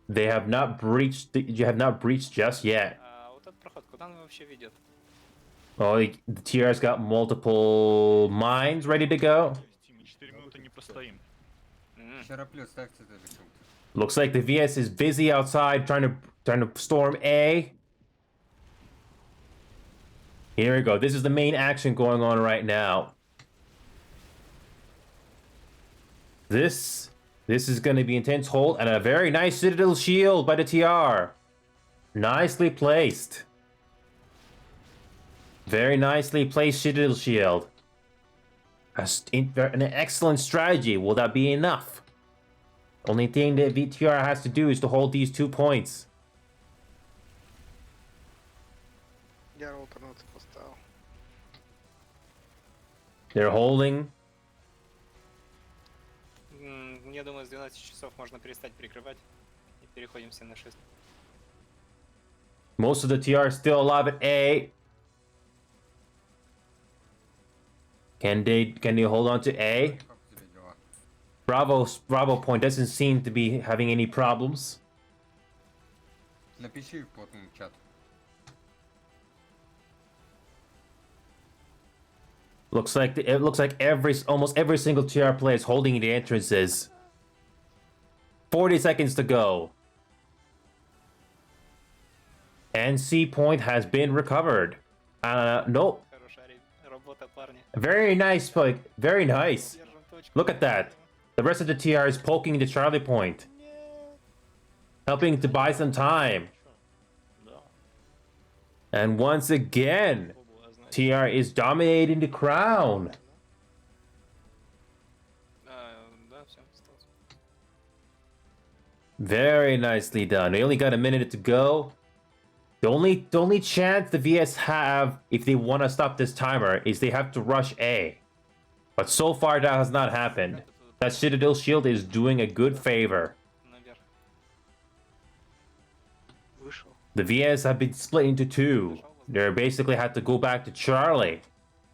Speaker 1: they have not breached. You have not breached just yet.
Speaker 7: А вот этот проход, куда он вообще ведет?
Speaker 1: Oh, the TR's got multiple mines ready to go.
Speaker 3: 4 минуты не простоим.
Speaker 9: Чероплет, ставьте цитадель.
Speaker 1: Looks like the VS is busy outside trying to storm A. Here we go. This is the main action going on right now. This is going to be intense hold and a very nice Citadel shield by the TR. Nicely placed. Very nicely placed Citadel shield. An excellent strategy. Will that be enough? Only thing that VTR has to do is to hold these 2 points.
Speaker 6: Я роутер на это поставил.
Speaker 1: They're holding.
Speaker 7: Я думаю, с 12 часов можно перестать прикрывать. И переходим все на 6.
Speaker 1: Most of the TR is still alive at A. Can they hold on to A?
Speaker 9: Как у тебя дела?
Speaker 1: Bravo point doesn't seem to be having any problems.
Speaker 9: Напиши в плотный чат.
Speaker 1: Looks like almost every single TR player is holding the entrances. 40 seconds to go. And C point has been recovered. Nope.
Speaker 7: Хорошая работа, парни.
Speaker 1: Very nice, very nice.
Speaker 7: Держим точку.
Speaker 1: Look at that. The rest of the TR is poking the Charlie point. Helping to buy some time.
Speaker 6: Да.
Speaker 1: And once again, TR is dominating the crown.
Speaker 7: Да, все, осталось.
Speaker 1: Very nicely done. They only got a minute to go. The only chance the VS have if they want to stop this timer is they have to rush A. But so far that has not happened. That Citadel shield is doing a good favor.
Speaker 7: Наверх.
Speaker 6: Вышел.
Speaker 1: The VS have been split into two. They basically had to go back to Charlie.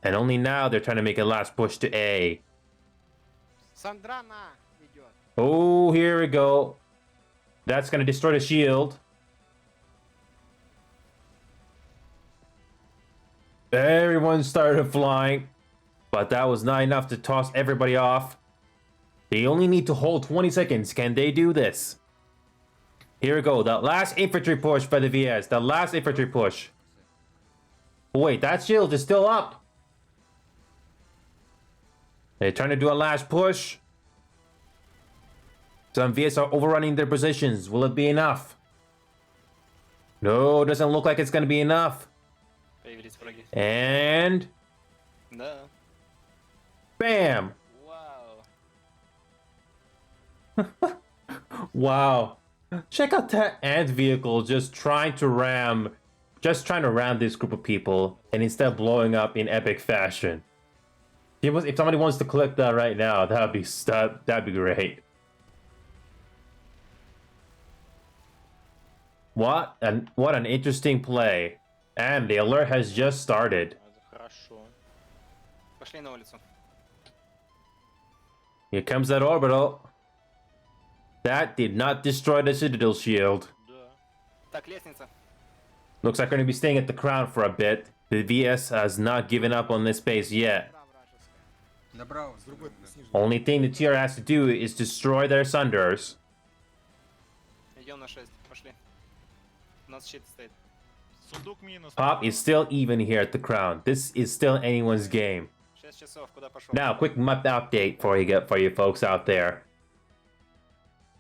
Speaker 1: And only now they're trying to make a last push to A.
Speaker 2: Сандрана идет.
Speaker 1: Oh, here we go. That's gonna destroy the shield. Everyone started flying, but that was not enough to toss everybody off. They only need to hold 20 seconds. Can they do this? Here we go. The last infantry push by the VS. The last infantry push. Oh, wait, that shield is still up. They're trying to do a last push. Some VS are overrunning their positions. Will it be enough? No, doesn't look like it's going to be enough.
Speaker 7: Появились враги.
Speaker 1: And
Speaker 7: Да.
Speaker 1: bam!
Speaker 7: Вау.
Speaker 1: Wow. Check out that ant vehicle just trying to ram this group of people and instead blowing up in epic fashion. If somebody wants to click that right now, that'd be great. What an interesting play. And the alert has just started.
Speaker 6: Это хорошо.
Speaker 7: Пошли на улицу.
Speaker 1: Here comes that orbital. That did not destroy the Citadel shield.
Speaker 6: Да.
Speaker 7: Так, лестница.
Speaker 1: Looks like we're going to be staying at the crown for a bit. The VS has not given up on this base yet.
Speaker 2: Да, вражеская.
Speaker 9: Добрал.
Speaker 8: С другой снижу.
Speaker 1: Only thing the TR has to do is destroy their Sunders.
Speaker 7: Идем на 6. Пошли. У нас щит стоит.
Speaker 3: Сундук минус.
Speaker 1: Pop is still even here at the crown. This is still anyone's game.
Speaker 7: 6 6 часов, куда пошел?
Speaker 1: Now, quick map update for you folks out there.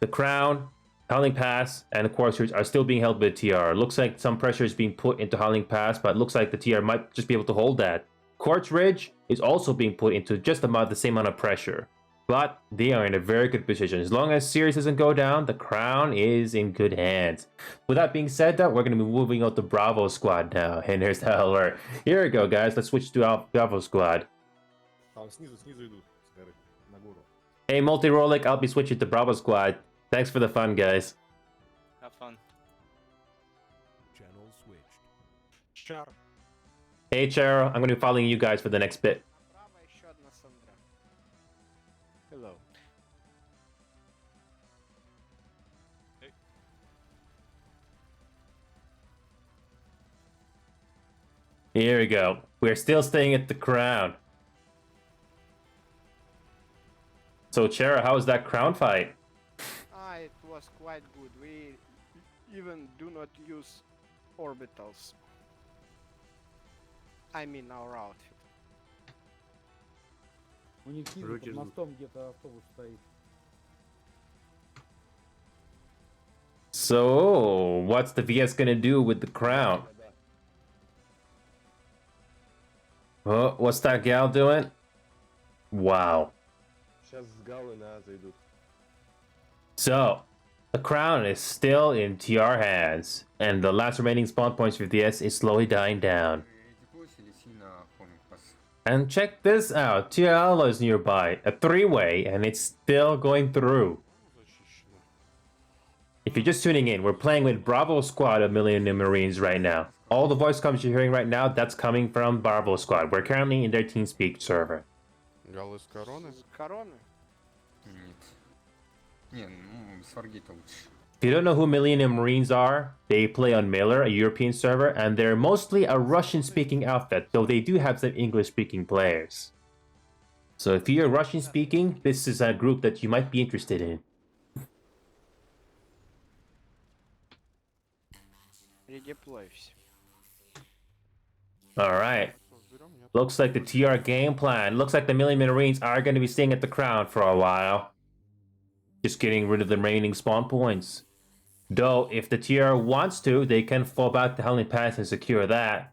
Speaker 1: The Crown, Howling Pass, and the Quartz Ridge are still being held by the TR. Looks like some pressure is being put into Howling Pass, but it looks like the TR might just be able to hold that. Quartz Ridge is also being put into just about the same amount of pressure. But they are in a very good position. As long as Sirius doesn't go down, the Crown is in good hands. With that being said, we're going to be moving out to Bravo Squad now. And here's the alert. Here we go, guys. Let's switch to Bravo Squad.
Speaker 8: Там снизу идут, с горы, на гору.
Speaker 1: Hey, Multi-Rolic, I'll be switching to Bravo Squad. Thanks for the fun, guys.
Speaker 7: Have fun.
Speaker 5: Channel switched.
Speaker 3: Чар.
Speaker 1: Hey, Charo, I'm going to be following you guys for the next bit.
Speaker 2: Направо еще одна Сандра. Hello.
Speaker 1: Here we go. We're still staying at the Crown. So, Chara, how was that Crown fight?
Speaker 2: It was quite good. We even do not use orbitals. I mean our outfit.
Speaker 4: У них снизу
Speaker 9: Руки
Speaker 4: под
Speaker 9: ждут.
Speaker 4: мостом где-то автобус стоит.
Speaker 1: So, what's the VS gonna do with the Crown? Oh, what's that gal doing? Wow.
Speaker 8: Сейчас с Галы на А зайдут.
Speaker 1: So, the Crown is still in TR hands, and the last remaining spawn points for VS is slowly dying down.
Speaker 9: Дебосили сильно Howling Pass.
Speaker 1: And check this out, TR is nearby, a three-way, and it's still going through. If you're just tuning in, we're playing with Bravo Squad of Millennium Marines right now. All the voice comms you're hearing right now, that's coming from Bravo Squad. We're currently in their TeamSpeak server.
Speaker 8: Галы с короны?
Speaker 2: С короны?
Speaker 9: Нет. Не, ну, с Варгейта лучше.
Speaker 1: If you don't know who Millennium Marines are, they play on Miller, a European server, and they're mostly a Russian-speaking outfit, though they do have some English-speaking players. So if you're Russian-speaking, this is a group that you might be interested in.
Speaker 2: Редеплой все.
Speaker 1: Alright. Looks like the TR game plan. Looks like the Millennium Marines are going to be staying at the Crown for a while. Just getting rid of the remaining spawn points. Though, if the TR wants to, they can fall back to Howling Pass and secure that.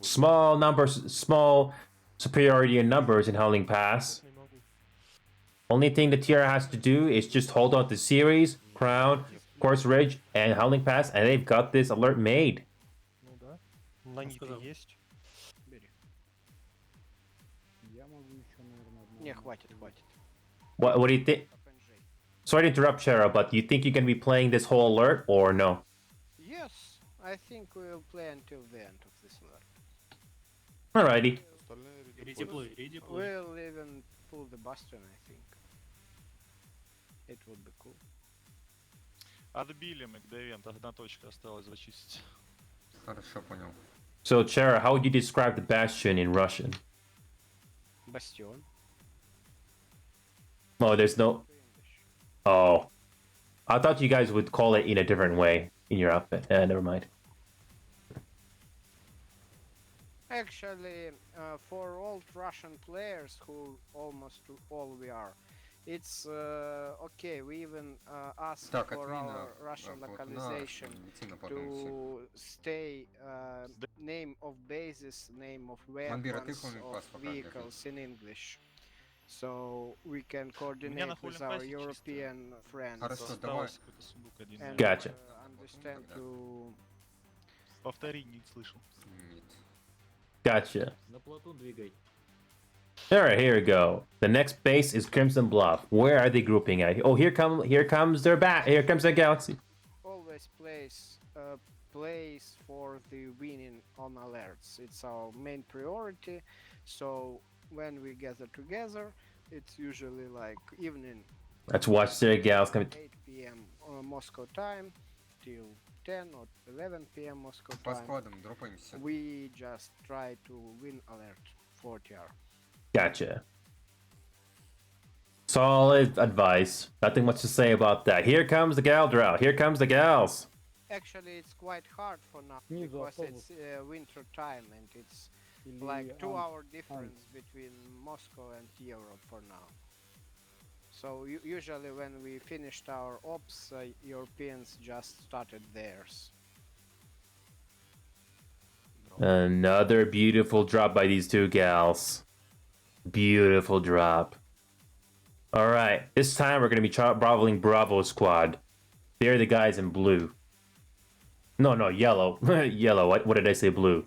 Speaker 1: Small superiority in numbers in Howling Pass. Only thing the TR has to do is just hold on to Series, Crown, Quartz Ridge, and Howling Pass, and they've got this alert made.
Speaker 3: Ну да. Ланька есть.
Speaker 2: Бери.
Speaker 4: Я могу еще, наверное, одну.
Speaker 2: Не, хватит, хватит.
Speaker 1: What do you think?
Speaker 2: FNJ.
Speaker 1: Sorry to interrupt, Shara, but do you think you can be playing this whole alert, or no?
Speaker 2: Yes, I think we will play until the end of this alert.
Speaker 1: Alrighty.
Speaker 2: We'll even pull the Bastion, I think. It would be cool.
Speaker 3: Отбили мы КДВН, одна точка осталась зачистить.
Speaker 9: Хорошо, понял.
Speaker 1: So, Chara, how would you describe the Bastion in Russian?
Speaker 2: Bastion.
Speaker 1: Oh, there's no... Oh. I thought you guys would call it in a different way in your outfit. Never mind.
Speaker 2: Actually, for old Russian players, who almost all we are, it's okay. We even ask
Speaker 9: Так,
Speaker 2: for
Speaker 9: отмена
Speaker 2: our Russian
Speaker 9: вот на
Speaker 2: localization
Speaker 9: идти на потом
Speaker 2: to stay name of bases, name of
Speaker 9: Мамбир, а ты
Speaker 2: weapons,
Speaker 9: Howling
Speaker 2: of
Speaker 9: Pass пока
Speaker 2: vehicles in English, so we can coordinate
Speaker 3: на
Speaker 2: with
Speaker 3: Howling
Speaker 2: our
Speaker 3: Pass чисто
Speaker 2: European friends
Speaker 9: Хорошо, давай.
Speaker 3: Осталось какой-то сундук один.
Speaker 2: and
Speaker 1: Gotcha.
Speaker 2: Understand to
Speaker 3: Повтори, не слышал.
Speaker 9: Нет.
Speaker 1: Gotcha.
Speaker 4: На плоту двигай.
Speaker 1: Alright, here we go. The next base is Crimson Bluff. Where are they grouping at? Oh, here comes their bat. Here comes their galaxy.
Speaker 2: always plays for the winning on alerts. It's our main priority. So when we gather together, it's usually like evening,
Speaker 1: Let's watch their gals come.
Speaker 2: 8 p.m. Moscow time till 10 or 11 p.m. Moscow
Speaker 9: По
Speaker 2: time.
Speaker 9: складам дропаемся.
Speaker 2: We just try to win alert 40R.
Speaker 1: Gotcha. Solid advice. Nothing much to say about that. Here comes the gal drought. Here comes the gals.
Speaker 2: Actually, it's quite hard for now
Speaker 4: Снизу
Speaker 2: because
Speaker 4: автобус.
Speaker 2: it's winter time and it's like 2 hour difference between Moscow and Europe for now. So usually when we finished our ops, Europeans just started theirs.
Speaker 1: Another beautiful drop by these two gals. Beautiful drop. Alright, this time we're going to be bravoing Bravo Squad. They're the guys in blue. No, yellow. Yellow. What did I say? Blue.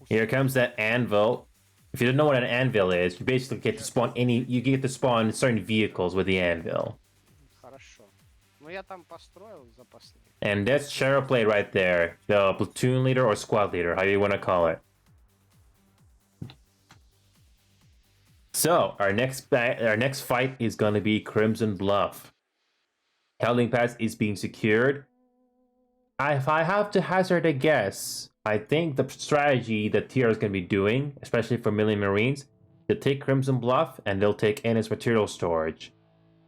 Speaker 1: Here comes that anvil. If you don't know what an anvil is, you basically get to spawn certain vehicles with the anvil.
Speaker 2: Хорошо. Ну я там построил запасные.
Speaker 1: And that's Cheryl play right there. The platoon leader or squad leader, how you want to call it. So, our next fight is going to be Crimson Bluff. Howling Pass is being secured. If I have to hazard a guess, I think the strategy that TR is going to be doing, especially for Millennium Marines, they'll take Crimson Bluff and they'll take Ennis material storage.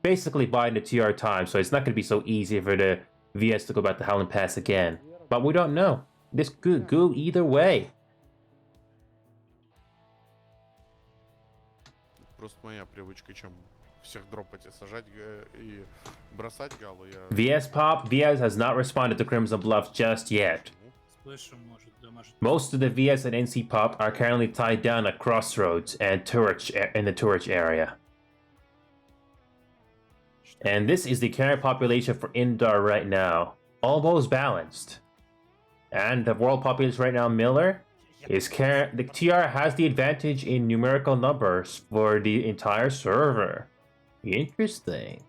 Speaker 1: Basically buying the TR time, so it's not going to be so easy for the VS to go back to Howling Pass again. But we don't know. This could go either way.
Speaker 10: Просто моя привычка, чем всех дропать и сажать и бросать галу, я...
Speaker 1: VS has not responded to Crimson Bluff just yet. Most of the VS and NC Pop are currently tied down at Crossroads and in the Turret area. And this is the current population for Indar right now. Almost balanced. And the world population right now, Miller, the TR has the advantage in numerical numbers for the entire server. Interesting.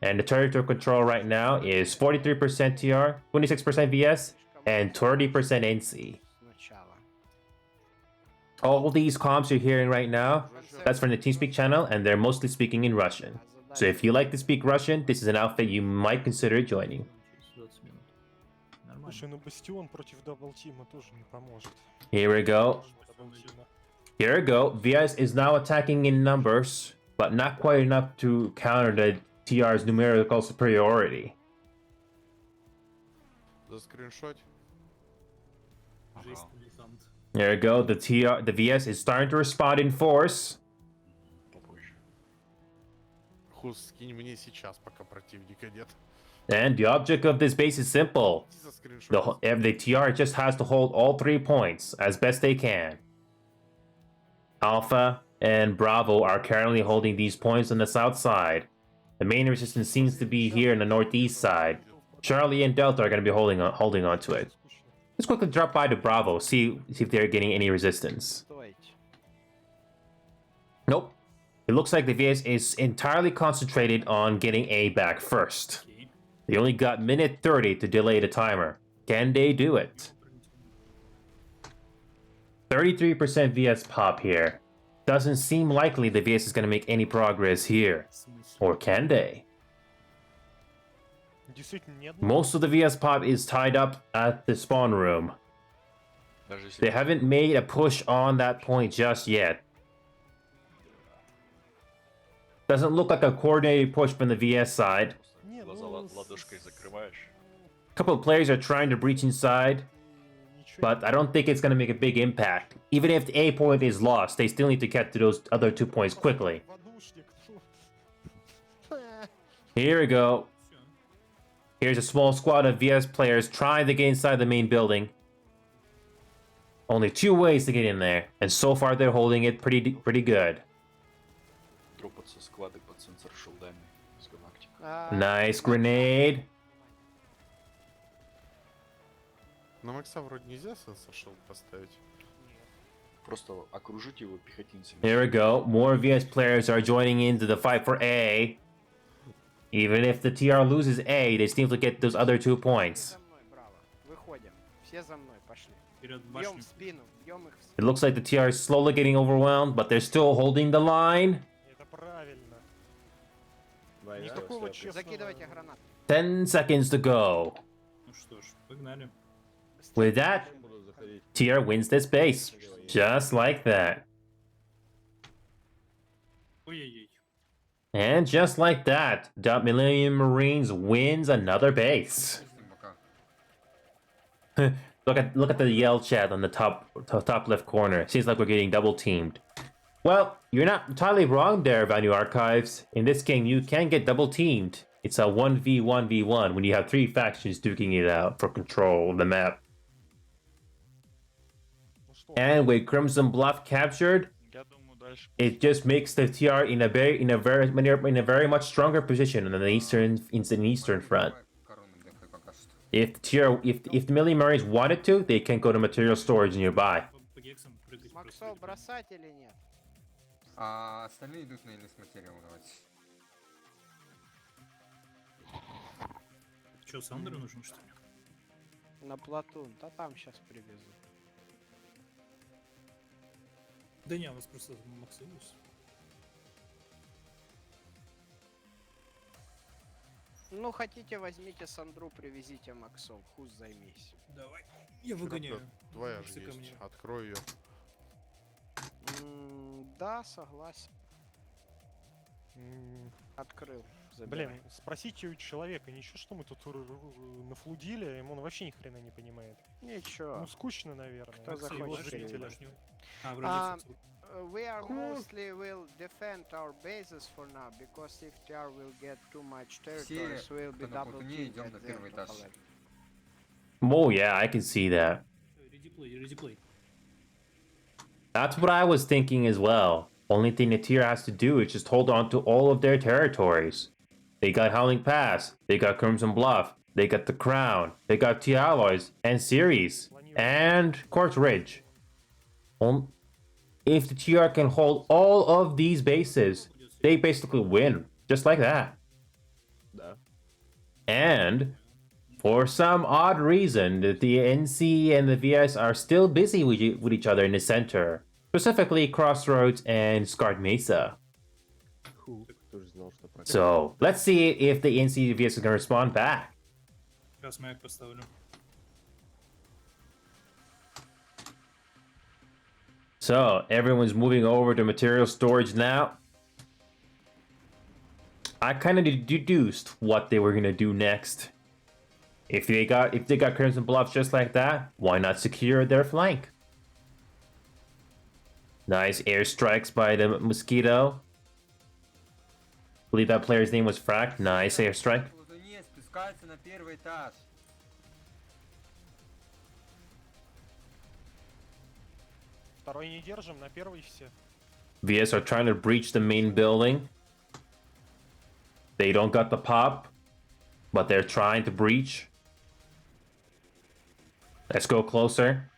Speaker 1: And the territory control right now is 43% TR, 26% VS, and 30% NC. All these comms you're hearing right now, that's from the TeamSpeak channel, and they're mostly speaking in Russian. So if you like to speak Russian, this is an outfit you might consider joining. Here we go. Here we go. VS is now attacking in numbers, but not quite enough to counter the TR's numerical superiority. There we go. The VS is starting to respond in force. And the object of this base is simple. The TR just has to hold all 3 points as best they can. Alpha and Bravo are currently holding these points on the south side. The main resistance seems to be here in the northeast side. Charlie and Delta are going to be holding on to it. Let's quickly drop by to Bravo, see if they're getting any resistance. Nope. It looks like the VS is entirely concentrated on getting A back first. They only got minute 30 to delay the timer. Can they do it? 33% VS pop here. Doesn't seem likely the VS is going to make any progress here. Or can they? Most of the VS pop is tied up at the spawn room. They haven't made a push on that point just yet. Doesn't look like a coordinated push from the VS side. A couple of players are trying to breach inside, but I don't think it's going to make a big impact. Even if the A point is lost, they still need to get to those other 2 points quickly. Here we go. Here's a small squad of VS players trying to get inside the main building. Only 2 ways to get in there, and so far they're holding it pretty good. Nice grenade.
Speaker 10: На Макса вроде нельзя сенсор шилд поставить.
Speaker 6: Просто окружить его пехотинцами.
Speaker 1: Here we go. More VS players are joining into the fight for A. Even if the TR loses A, they still get those other 2 points. It looks like the TR is slowly getting overwhelmed, but they're still holding the line. 10 seconds to go. With that, TR wins this base. Just like that. And just like that, Millennium Marines wins another base. The Look at the yell chat on the top left corner. Seems like we're getting double teamed. Well, you're not entirely wrong there, Vanu Archives. In this game, you can get double teamed. It's a 1v1v1 when you have 3 factions duking it out for control of the map. And with Crimson Bluff captured,
Speaker 3: Я думаю, дальше...
Speaker 1: it just makes the TR in a very much stronger position in the eastern front.
Speaker 9: Корону дефай пока что.
Speaker 1: If the Millennium Marines wanted to, they can go to material storage nearby.
Speaker 4: По гексам прыгать просто.
Speaker 2: Максов бросать или нет?
Speaker 9: А остальные идут на Illness Material, давайте.
Speaker 4: Че, Сандеры нужен, что ли?
Speaker 2: На Платун. Да там сейчас привезу.
Speaker 4: Да не, у вас просто Максимус.
Speaker 2: Ну, хотите, возьмите Сандру, привезите Максов. Хуй займись.
Speaker 4: Давай. Я выгоняю.
Speaker 10: Твоя же
Speaker 4: Максы ко
Speaker 10: есть.
Speaker 4: мне.
Speaker 10: Открой ее.
Speaker 2: Да, согласен. Открыл. Забирай.
Speaker 11: Блин, спросите у человека, ничего, что мы тут нафлудили, ему он вообще ни хрена не понимает.
Speaker 2: Ничего.
Speaker 11: Ну, скучно, наверное.
Speaker 2: Кто
Speaker 11: Максы
Speaker 2: захочет,
Speaker 11: его
Speaker 2: переводит.
Speaker 11: зрители.
Speaker 4: А,
Speaker 2: Um,
Speaker 4: вроде
Speaker 2: we are mostly will defend our bases for now, because if TR will get too much territories, we'll be
Speaker 9: кто на
Speaker 2: double
Speaker 9: Платуне,
Speaker 2: teamed
Speaker 9: идем
Speaker 2: at
Speaker 9: на
Speaker 2: the
Speaker 9: первый
Speaker 2: end of
Speaker 9: этаж.
Speaker 2: the level.
Speaker 1: Oh yeah, I can see that.
Speaker 4: Редиплей.
Speaker 1: That's what I was thinking as well. Only thing the tier has to do is just hold on to all of their territories. They got Howling Pass, they got Crimson Bluff, they got the Crown, they got T Alloys and Ceres, and Quartz Ridge. If the TR can hold all of these bases, they basically win, just like that. And for some odd reason, the NC and the VS are still busy with each other in the center, specifically Crossroads and Scarred Mesa. So let's see if the NC VS is going to respond back.
Speaker 4: Сейчас маяк поставлю.
Speaker 1: So everyone's moving over to material storage now. I kind of deduced what they were gonna do next. If they got Crimson Bluffs just like that, why not secure their flank? Nice airstrikes by the Mosquito. Believe that player's name was Frack. Nice airstrike.
Speaker 9: Платуне спускаются на первый этаж.
Speaker 11: Второй не держим, на первый все.
Speaker 1: VS are trying to breach the main building. They don't got the pop, but they're trying to breach. Let's go closer.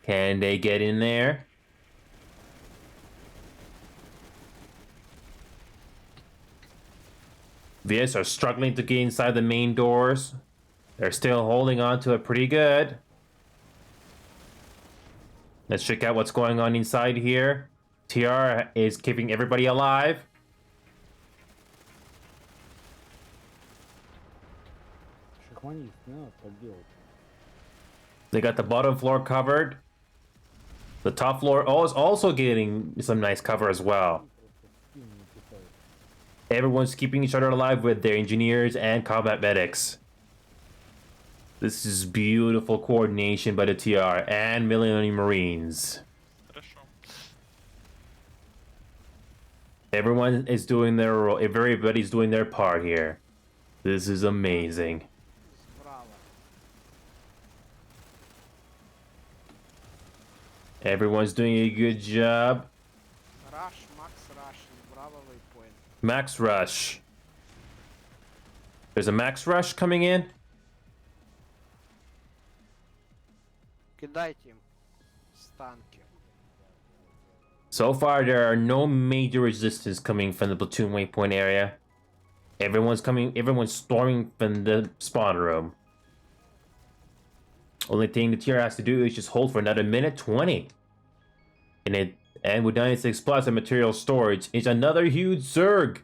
Speaker 1: Can they get in there? VS are struggling to get inside the main doors. They're still holding on to it pretty good. Let's check out what's going on inside here. TR is keeping everybody alive. They got the bottom floor covered. The top floor is also getting some nice cover as well. Everyone's keeping each other alive with their engineers and combat medics. This is beautiful coordination by the TR and Millennium Marines.
Speaker 3: Хорошо.
Speaker 1: Everyone is doing their role. Everybody's doing their part here. This is amazing.
Speaker 2: Справа.
Speaker 1: Everyone's doing a good job.
Speaker 2: Rush, Max Rush, Bravo waypoint.
Speaker 1: Max Rush. There's a Max Rush coming in.
Speaker 2: Кидайте им станки.
Speaker 1: So far, there are no major resistance coming from the platoon waypoint area. Everyone's storming from the spawn room. Only thing the tier has to do is just hold for another minute 20. And with 96 plus and material storage, it's another huge Zerg.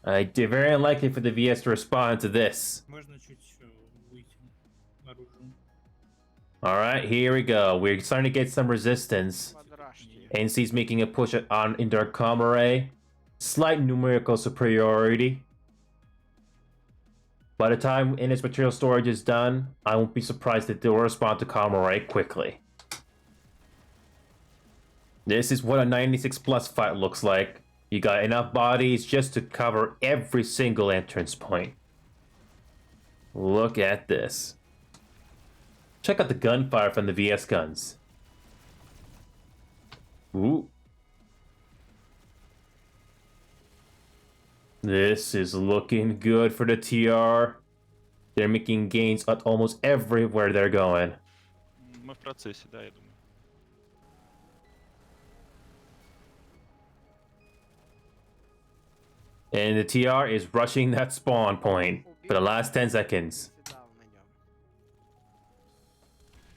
Speaker 1: Very unlikely for the VS to respond to this.
Speaker 4: Можно чуть выйти наружу.
Speaker 1: Alright, here we go. We're starting to get some resistance.
Speaker 2: Подрашьте.
Speaker 1: NC's making a push on into our comm array. Slight numerical superiority. By the time Innis material storage is done, I won't be surprised if they'll respond to Comrade quickly. This is what a 96 plus fight looks like. You got enough bodies just to cover every single entrance point. Look at this. Check out the gunfire from the VS guns. Ooh. This is looking good for the TR. They're making gains at almost everywhere they're going.
Speaker 3: Мы в процессе, да, я думаю.
Speaker 1: And the TR is rushing that spawn point for the last 10 seconds.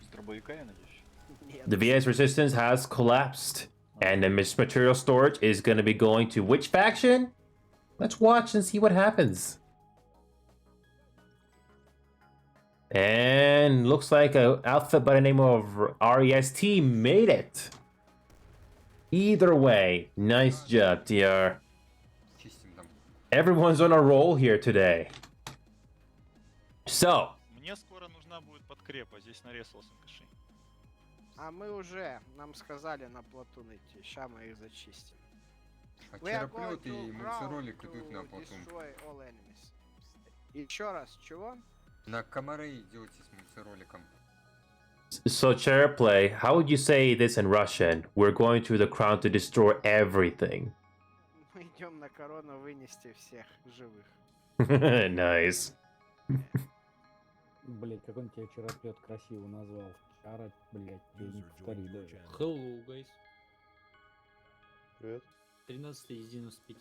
Speaker 6: С дробовика, я надеюсь?
Speaker 1: The VS resistance has collapsed. And the material storage is going to be going to which faction? Let's watch and see what happens. And looks like an outfit by the name of REST made it. Either way, nice job, TR.
Speaker 9: Чистим там.
Speaker 1: Everyone's on a roll here today. So,
Speaker 3: Мне скоро нужна будет подкрепа, здесь нарезался кашей.
Speaker 2: А мы уже, нам сказали на плотун идти, ща мы их зачистим.
Speaker 9: А
Speaker 2: We are going
Speaker 9: чероплеты
Speaker 2: to
Speaker 9: и
Speaker 2: ground
Speaker 9: мульцеролик идут на
Speaker 2: to
Speaker 9: платун.
Speaker 2: destroy all enemies. Еще раз, чего?
Speaker 9: На комары идете с мульцероликом.
Speaker 1: so chair play, how would you say this in Russian? We're going to the crown to destroy everything.
Speaker 2: Мы идем на корону вынести всех живых.
Speaker 1: Nice.
Speaker 4: Блять, как он тебя чероплет красиво назвал. Чара, блять, я не
Speaker 5: User
Speaker 4: повторю
Speaker 5: joined your
Speaker 4: даже.
Speaker 5: channel.
Speaker 4: Hello, guys.
Speaker 6: Привет.
Speaker 4: 13 из 95.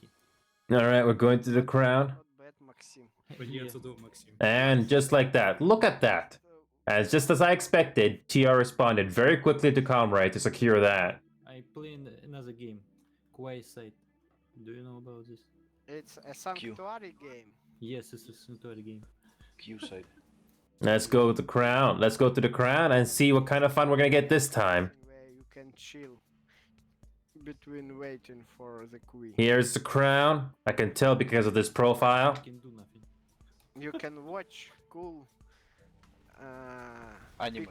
Speaker 1: Alright, we're going to the crown.
Speaker 2: Not bad, Максим.
Speaker 1: And just like that, look at that. As just as I expected, TR responded very quickly to Comrade to secure that.
Speaker 4: I play another game. Quiet Side. Do you know about this?
Speaker 2: It's a sanctuary game.
Speaker 4: Yes, it's a sanctuary game.
Speaker 6: Q side.
Speaker 1: Let's go to the crown. Let's go to the crown and see what kind of fun we're gonna get this time.
Speaker 2: Where you can chill between waiting for the queen.
Speaker 1: Here's the crown. I can tell because of this profile.
Speaker 4: I can do nothing.
Speaker 2: You can watch cool
Speaker 6: Аниме.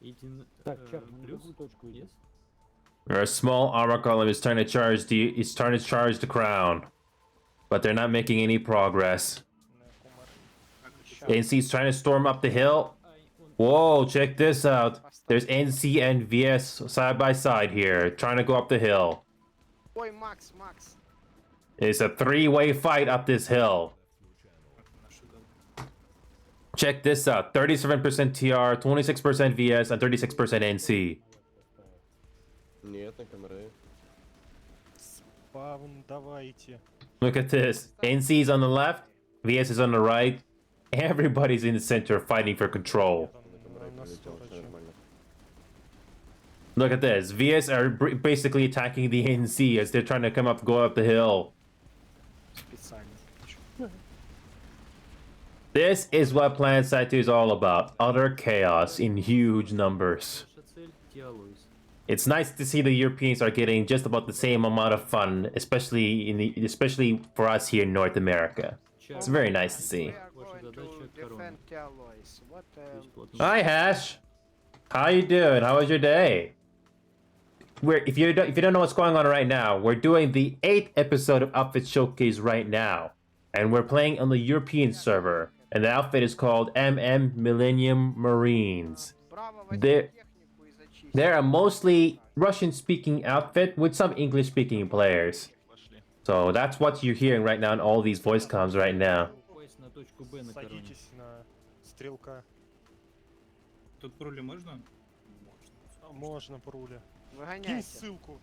Speaker 4: Eating
Speaker 5: Так,
Speaker 4: плюс?
Speaker 5: другую точку
Speaker 4: Yes.
Speaker 1: A small armor column is trying to charge the crown, but they're not making any progress. NC is trying to storm up the hill. Whoa, check this out. There's NC and VS side by side here, trying to go up the hill.
Speaker 2: Ой, Макс, Макс.
Speaker 1: It's a three-way fight up this hill. Check this out. 37% TR, 26% VS, and 36% NC.
Speaker 6: Нет, на камеры.
Speaker 11: Спавн, давайте.
Speaker 1: Look at this. NC is on the left, VS is on the right. Everybody's in the center fighting for control.
Speaker 11: На стороже.
Speaker 1: Look at this. VS are basically attacking the NC as they're trying to go up the hill.
Speaker 2: Специально.
Speaker 1: This is what Planet Side 2 is all about. Utter chaos in huge numbers.
Speaker 4: Наша цель Диалоис.
Speaker 1: It's nice to see the Europeans are getting just about the same amount of fun, especially for us here in North America. It's very nice to see.
Speaker 2: We are going to defend Tealois. What
Speaker 1: Hi Hash, how you doing? How was your day? If you don't know what's going on right now, we're doing the 8th episode of Outfit Showcase right now, and we're playing on the European server, and the outfit is called Millennium Marines.
Speaker 2: Браво,
Speaker 1: There-
Speaker 2: возьми технику и зачисти.
Speaker 1: They're a mostly Russian-speaking outfit with some English-speaking players.
Speaker 3: Пошли.
Speaker 1: So that's what you're hearing right now in all these voice comms right now.
Speaker 4: Поезд на точку Б на короне.
Speaker 11: Садитесь на стрелка.
Speaker 12: Тут пароли можно?
Speaker 11: Можно по руле. Кинь
Speaker 2: Выгоняйте.
Speaker 11: ссылку.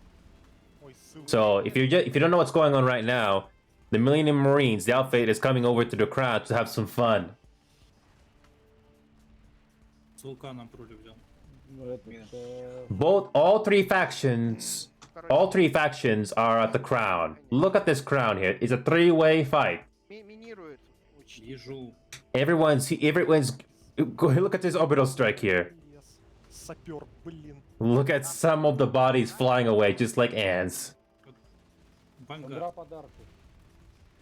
Speaker 11: Ой, ссылку.
Speaker 1: So if you don't know what's going on right now, the Millennium Marines, the outfit, is coming over to the crowd to have some fun.
Speaker 12: С вулканом пароли взял.
Speaker 1: All three factions are at the crown. Look at this crown here. It's a three-way fight.
Speaker 2: Минируют. Учти.
Speaker 12: Вижу.
Speaker 1: Everyone's look at this orbital strike here.
Speaker 11: Сапер, блин.
Speaker 1: Look at some of the bodies flying away just like ants.
Speaker 12: Вангард.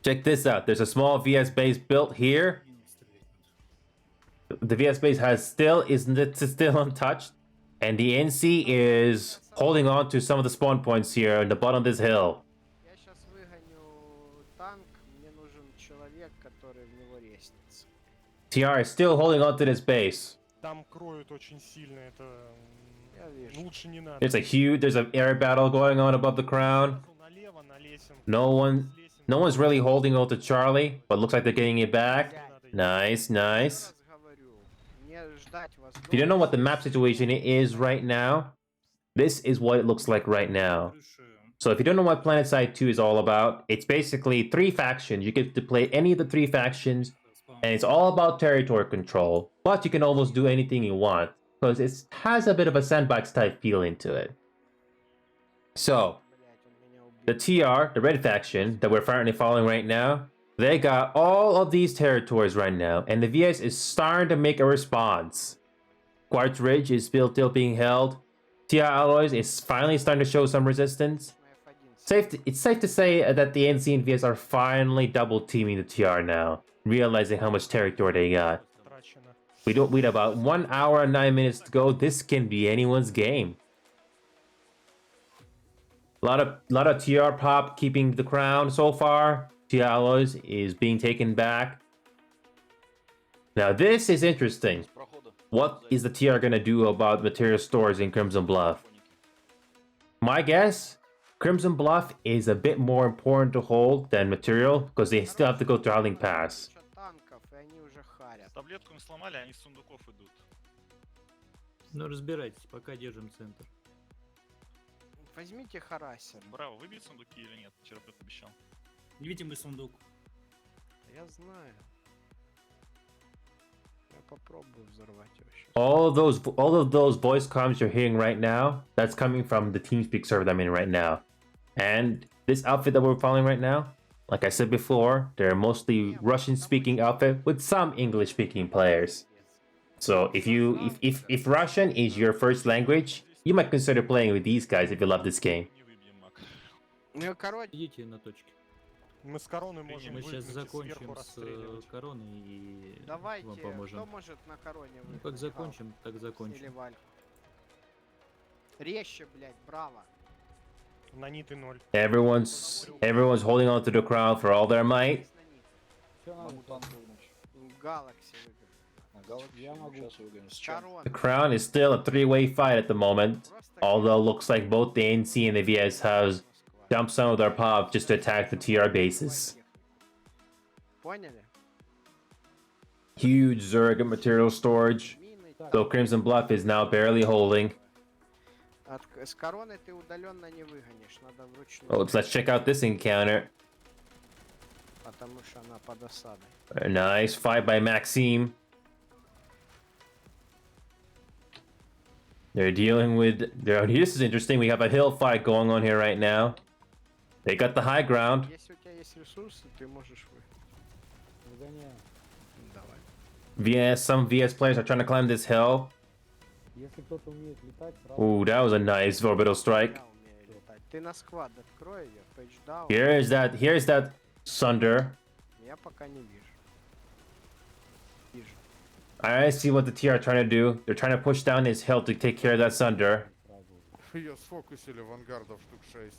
Speaker 1: Check this out. There's a small VS base built here. The VS base is still untouched, and the NC is holding on to some of the spawn points here on the bottom of this hill.
Speaker 2: Я сейчас выгоню танк, мне нужен человек, который в него резнится.
Speaker 1: TR is still holding on to this base.
Speaker 11: Там кроют очень сильно, это
Speaker 2: Я вижу.
Speaker 11: лучше не надо.
Speaker 1: There's an air battle going on above the crown.
Speaker 11: Налево, на лесенку.
Speaker 1: No one's really holding on to Charlie, but looks like they're getting it back. Nice, nice.
Speaker 2: Раз говорю, не ждать вас
Speaker 1: If you don't know what the
Speaker 2: дома.
Speaker 1: map situation is right now, this is what it looks like right now. So if you don't know what PlanetSide 2 is all about, it's basically 3 factions. You get to play any of the 3 factions, and it's all about territory control. But you can almost do anything you want, because it has a bit of a sandbox type feeling to it. So,
Speaker 2: Блядь, он меня убил.
Speaker 1: the TR, the red faction that we're currently following right now, they got all of these territories right now, and the VS is starting to make a response. Quartz Ridge is still being held. TR Alloys is finally starting to show some resistance. It's safe to say that the NC and VS are finally double teaming the TR now, realizing how much territory they got.
Speaker 11: Трачено.
Speaker 1: We have about 1 hour and 9 minutes to go. This can be anyone's game. A lot of TR pop keeping the crown so far. TR Alloys is being taken back. Now this is interesting. What is the TR gonna do about material stores in Crimson Bluff? My guess, Crimson Bluff is a bit more important to hold than material because they still have to go to Howling Pass.
Speaker 2: Куча танков, и они уже харят.
Speaker 3: Таблетку им сломали, они с сундуков идут.
Speaker 4: Ну, разбирайтесь, пока держим центр.
Speaker 2: Возьмите харасер.
Speaker 3: Браво, выбить сундуки или нет? Вчера кто-то обещал.
Speaker 12: Невидимый сундук.
Speaker 2: Я знаю. Я попробую взорвать его сейчас.
Speaker 1: All of those voice comms you're hearing right now, that's coming from the TeamSpeak server that I'm in right now. And this outfit that we're following right now, like I said before, they're mostly Russian-speaking outfit with some English-speaking players. So if Russian is your first language, you might consider playing with these guys if you love this game.
Speaker 3: Не выбьем маг.
Speaker 2: Ну, короче,
Speaker 4: Идите на точке.
Speaker 11: Мы с короны можем
Speaker 4: Мы сейчас
Speaker 11: выгнуть и
Speaker 4: закончим
Speaker 11: сверху
Speaker 4: с
Speaker 11: расстреливать.
Speaker 4: короной и вам
Speaker 2: давайте, кто
Speaker 4: поможем.
Speaker 2: может на короне
Speaker 4: Ну,
Speaker 2: выиграть?
Speaker 4: как закончим, так
Speaker 2: Или
Speaker 4: закончим.
Speaker 2: Вальку? Резче, блядь, браво.
Speaker 11: Наниты 0.
Speaker 1: Everyone's holding on to the crown for all their might.
Speaker 6: Могу танк выгнать.
Speaker 2: Галакси выиграть.
Speaker 6: Я могу. Сейчас выгоню. С чем?
Speaker 2: Корона.
Speaker 1: The crown is still a 3-way fight at the moment, although looks like both the NC and the VS have dumped some of their pop just to attack the TR bases.
Speaker 2: Поняли?
Speaker 1: Huge Zerg material storage,
Speaker 2: Мины.
Speaker 1: though Crimson Bluff is now barely holding.
Speaker 2: С короны ты удаленно не выгонишь, надо вручную.
Speaker 1: Oh, let's check out this encounter.
Speaker 2: Потому что она под осадой.
Speaker 1: A nice fight by Maxime. They're dealing with... This is interesting. We have a hill fight going on here right now. They got the high ground.
Speaker 2: Если у тебя есть ресурсы, ты можешь выгонять. Давай.
Speaker 1: Some VS players are trying to climb this hill. Ooh, that was a nice orbital strike.
Speaker 2: Я умею летать. Ты на сквад открой ее, пейдж даун.
Speaker 1: Here's that Sunder.
Speaker 2: Я пока не вижу. Вижу.
Speaker 1: I see what the TR are trying to do. They're trying to push down his hill to take care of that Sunder.
Speaker 10: Ее сфокусили вангардов штук 6.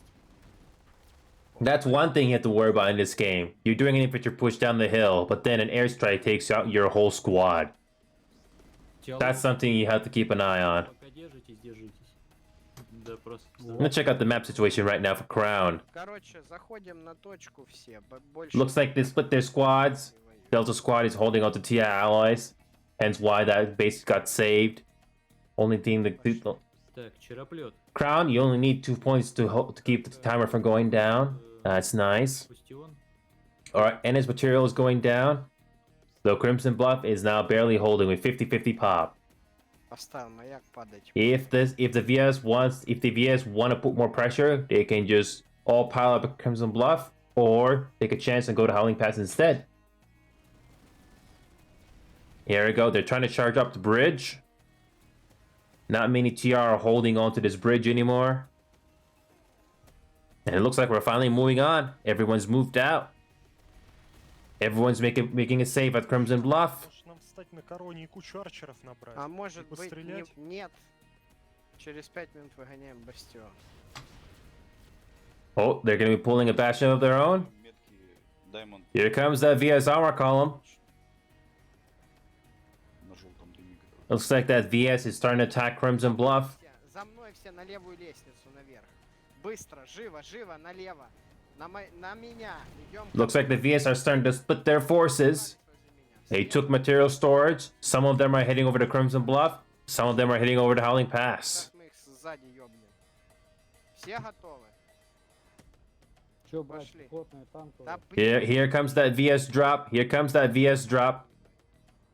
Speaker 1: That's one thing you have to worry about in this game. You're doing an infantry push down the hill, but then an airstrike takes out your whole squad. That's something you have to keep an eye on.
Speaker 4: Пока держитесь, держитесь. Да, просто...
Speaker 1: I'm gonna check out the map situation right now for Crown.
Speaker 2: Короче, заходим на точку все. Больше...
Speaker 1: Looks like they split their squads. Delta squad is holding on to TI allies, hence why that base got saved. Only thing that
Speaker 4: Так, чероплет.
Speaker 1: Crown, you only need 2 points to keep the timer from going down. That's nice.
Speaker 4: Бастион.
Speaker 1: All right, and his material is going down. Though Crimson Bluff is now barely holding with 50-50 pop.
Speaker 2: Поставил маяк падать.
Speaker 1: If the VS want to put more pressure, they can just all pile up at Crimson Bluff, or take a chance and go to Howling Pass instead. Here we go. They're trying to charge up the bridge. Not many TR are holding on to this bridge anymore. And it looks like we're finally moving on. Everyone's moved out. Everyone's making a save at Crimson Bluff.
Speaker 11: Может нам встать на короне и кучу арчеров набрать?
Speaker 2: А
Speaker 11: И
Speaker 2: может быть,
Speaker 11: пострелять?
Speaker 2: нет. Через 5 минут выгоняем бастион.
Speaker 1: Oh, they're going to be pulling a bastion of their own. Here comes that VS armor column. Looks like that VS is starting to attack Crimson Bluff.
Speaker 2: За мной все на левую лестницу наверх. Быстро, живо, живо, налево. На меня. Идем.
Speaker 1: Looks like the VS are starting to split their forces. They took material storage. Some of them are heading over to Crimson Bluff. Some of them are heading over to Howling Pass.
Speaker 2: Как мы их сзади ёбнем. Все готовы?
Speaker 4: Чё, брать,
Speaker 2: Пошли.
Speaker 4: плотные танковые?
Speaker 2: Да, блин.
Speaker 1: Here comes that VS drop. Here comes that VS drop.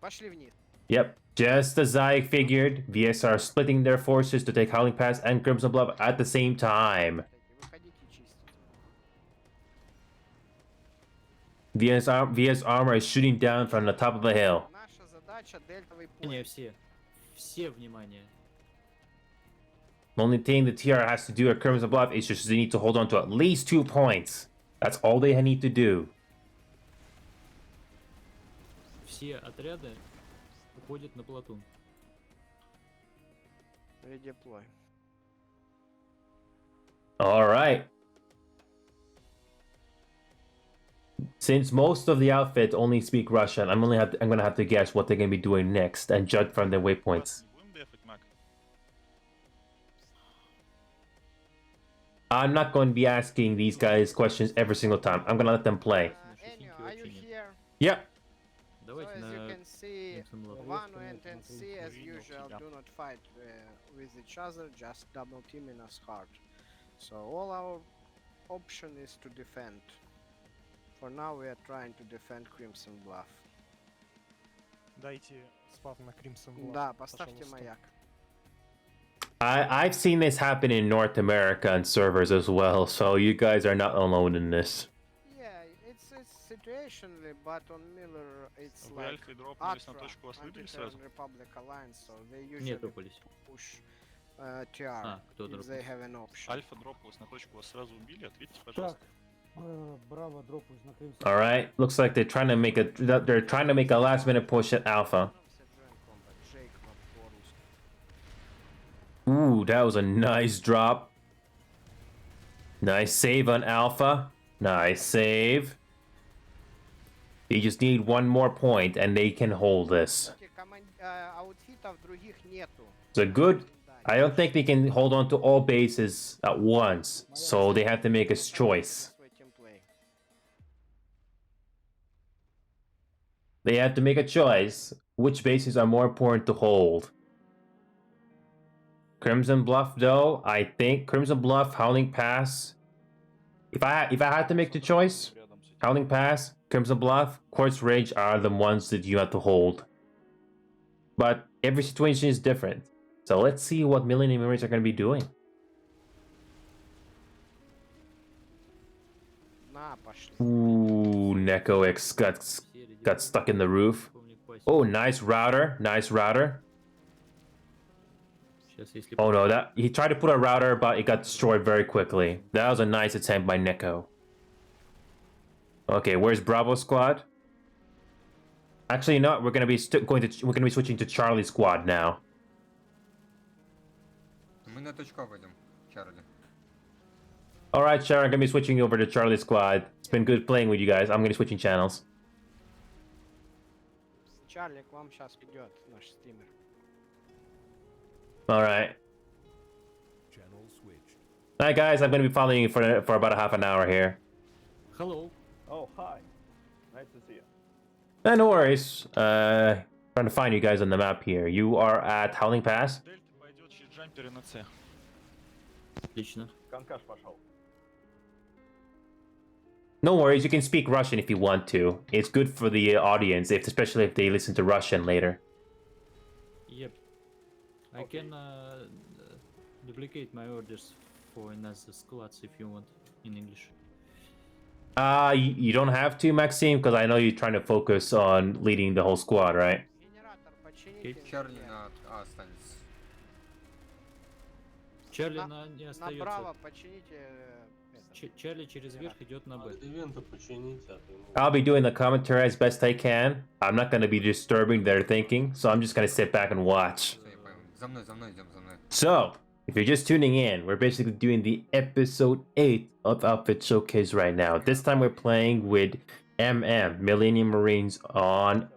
Speaker 2: Пошли вниз.
Speaker 1: Yep. Just as I figured, VS are splitting their forces to take Howling Pass and Crimson Bluff at the same time.
Speaker 2: Выходите чистить.
Speaker 1: VS armor is shooting down from the top of the hill.
Speaker 2: Наша задача дельтовый
Speaker 4: Не,
Speaker 2: путь.
Speaker 4: все. Все, внимание.
Speaker 1: The only thing the TR has to do at Crimson Bluff is just they need to hold on to at least 2 points. That's all they need to do.
Speaker 4: Все отряды уходят на плотун.
Speaker 2: Редеплой.
Speaker 1: All right. Since most of the outfit only speak Russian, I'm gonna have to guess what they're gonna be doing next and judge from their waypoints.
Speaker 3: Не будем дефать, маг?
Speaker 1: I'm not going to be asking these guys questions every single time. I'm gonna let them play.
Speaker 2: Enio, are you here?
Speaker 1: Yep.
Speaker 2: So
Speaker 4: Давайте
Speaker 2: as you
Speaker 4: на
Speaker 2: can see,
Speaker 4: Crimson Bluff.
Speaker 2: Vanu and NC as usual do not fight with each other, just double teaming us hard. So all our option is to defend. For now we are trying to defend Crimson Bluff.
Speaker 11: Дайте спав на Crimson Bluff.
Speaker 2: Да, поставьте
Speaker 11: пожалуйста.
Speaker 2: маяк.
Speaker 1: I've seen this happen in North America on servers as well, so you guys are not alone in this.
Speaker 2: Yeah, it's situationally, but on Miller it's
Speaker 3: Вы
Speaker 2: like
Speaker 3: альфой дропнулись на
Speaker 2: Atra,
Speaker 3: точку, вас выбили сразу?
Speaker 2: Anti-Terran Republic Alliance, so they usually
Speaker 4: Нет, тропались.
Speaker 2: push TR
Speaker 4: А, кто
Speaker 2: if they
Speaker 4: дропнулся?
Speaker 2: have an option.
Speaker 3: Альфа дропнулась на точку, вас сразу убили? Ответьте, пожалуйста.
Speaker 4: Браво, дропаюсь на Crimson.
Speaker 1: All right. Looks like they're trying to make a last minute push at Alpha. Ooh, that was a nice drop. Nice save on Alpha. Nice save. They just need one more point and they can hold this.
Speaker 2: Аутфитов других нету.
Speaker 1: So good. I don't think they can hold on to all bases at once, so they have to make a choice.
Speaker 2: Свой темплей.
Speaker 1: They have to make a choice. Which bases are more important to hold? Crimson Bluff, though, I think Crimson Bluff, Howling Pass. If I had to make the choice, Howling Pass, Crimson Bluff, Quartz Ridge are the ones that you have to hold. But every situation is different. So let's see what Millennium members are going to be doing.
Speaker 2: На, пошли.
Speaker 1: Ooh, Neko X got stuck in the roof. Oh, nice router. Nice router.
Speaker 4: Сейчас, если...
Speaker 1: Oh no, that he tried to put a router, but it got destroyed very quickly. That was a nice attempt by Neko. Okay, where's Bravo Squad? Actually, no, we're gonna be switching to Charlie Squad now.
Speaker 9: Мы на точку пойдем, Чарли.
Speaker 1: All right, Sharon, I'm gonna be switching over to Charlie Squad. It's been good playing with you guys. I'm gonna be switching channels.
Speaker 2: Чарли, к вам сейчас идет наш стример.
Speaker 1: All right.
Speaker 5: Channel switched.
Speaker 1: All right, guys, I'm gonna be following you for about a half an hour here.
Speaker 4: Hello.
Speaker 13: Oh, hi. Nice to see you.
Speaker 1: No worries. Trying to find you guys on the map here. You are at Howling Pass.
Speaker 3: Дельта пойдет через джамперы на С.
Speaker 4: Отлично.
Speaker 13: Конкаш пошел.
Speaker 1: No worries, you can speak Russian if you want to. It's good for the audience, especially if they listen to Russian later.
Speaker 4: Yep. I
Speaker 13: Okay.
Speaker 4: can duplicate my orders for another squads if you want in English.
Speaker 1: You don't have to, Maxime, because I know you're trying to focus on leading the whole squad, right?
Speaker 2: Генератор почините.
Speaker 9: Чарли на А останется.
Speaker 4: Чарли не
Speaker 2: На
Speaker 4: остается.
Speaker 2: браво почините.
Speaker 4: Чарли через верх идет на Б.
Speaker 1: I'll be doing the commentary as best I can. I'm not going to be disturbing their thinking, so I'm just going to sit back and watch.
Speaker 9: Всё, я понял. За мной идем, за мной.
Speaker 1: So, if you're just tuning in, we're basically doing the episode 8 of Outfit Showcase right now. This time we're playing with Millennium Marines on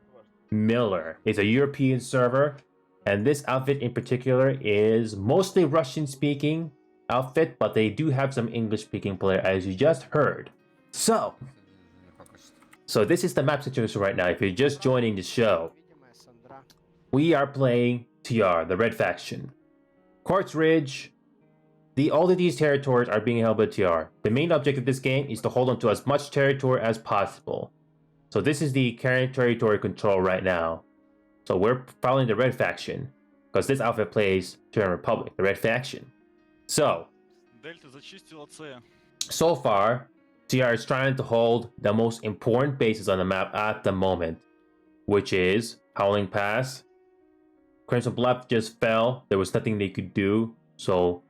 Speaker 1: Miller. It's a European server, and this outfit in particular is mostly Russian-speaking outfit, but they do have some English-speaking player, as you just heard. So this is the map situation right now. If you're just joining the show, we are playing TR, the Red Faction. Quartz Ridge, all of these territories are being held by TR. The main objective of this game is to hold on to as much territory as possible. So this is the current territory control right now. So we're following the Red Faction, because this outfit plays Terran Republic, the Red Faction. So far, TR is trying to hold the most important bases on the map at the moment, which is Howling Pass. Crimson Bluff just fell. There was nothing they could do. So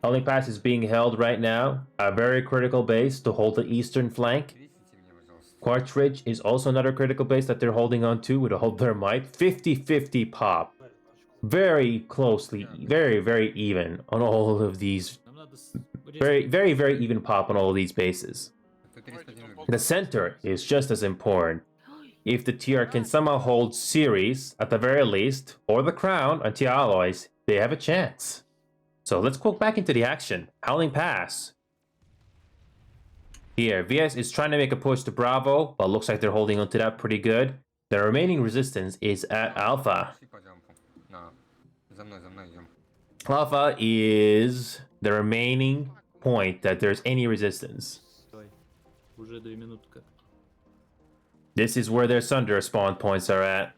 Speaker 1: Howling Pass is being held right now. A very critical base to hold the eastern flank. Quartz Ridge is also another critical base that they're holding on to with all their might. 50-50 pop. Very closely, very even on all of these. Very even pop on all of these bases. The center is just as important. If the TR can somehow hold Series, at the very least, or the Crown on TR Alloys, they have a chance. So let's go back into the action. Howling Pass. Here, VS is trying to make a push to Bravo, but looks like they're holding onto that pretty good. The remaining resistance is at Alpha.
Speaker 9: За мной идем.
Speaker 1: Alpha is the remaining point that there's any resistance.
Speaker 4: Уже 2 минуты как.
Speaker 1: This is where their Sunder spawn points are at.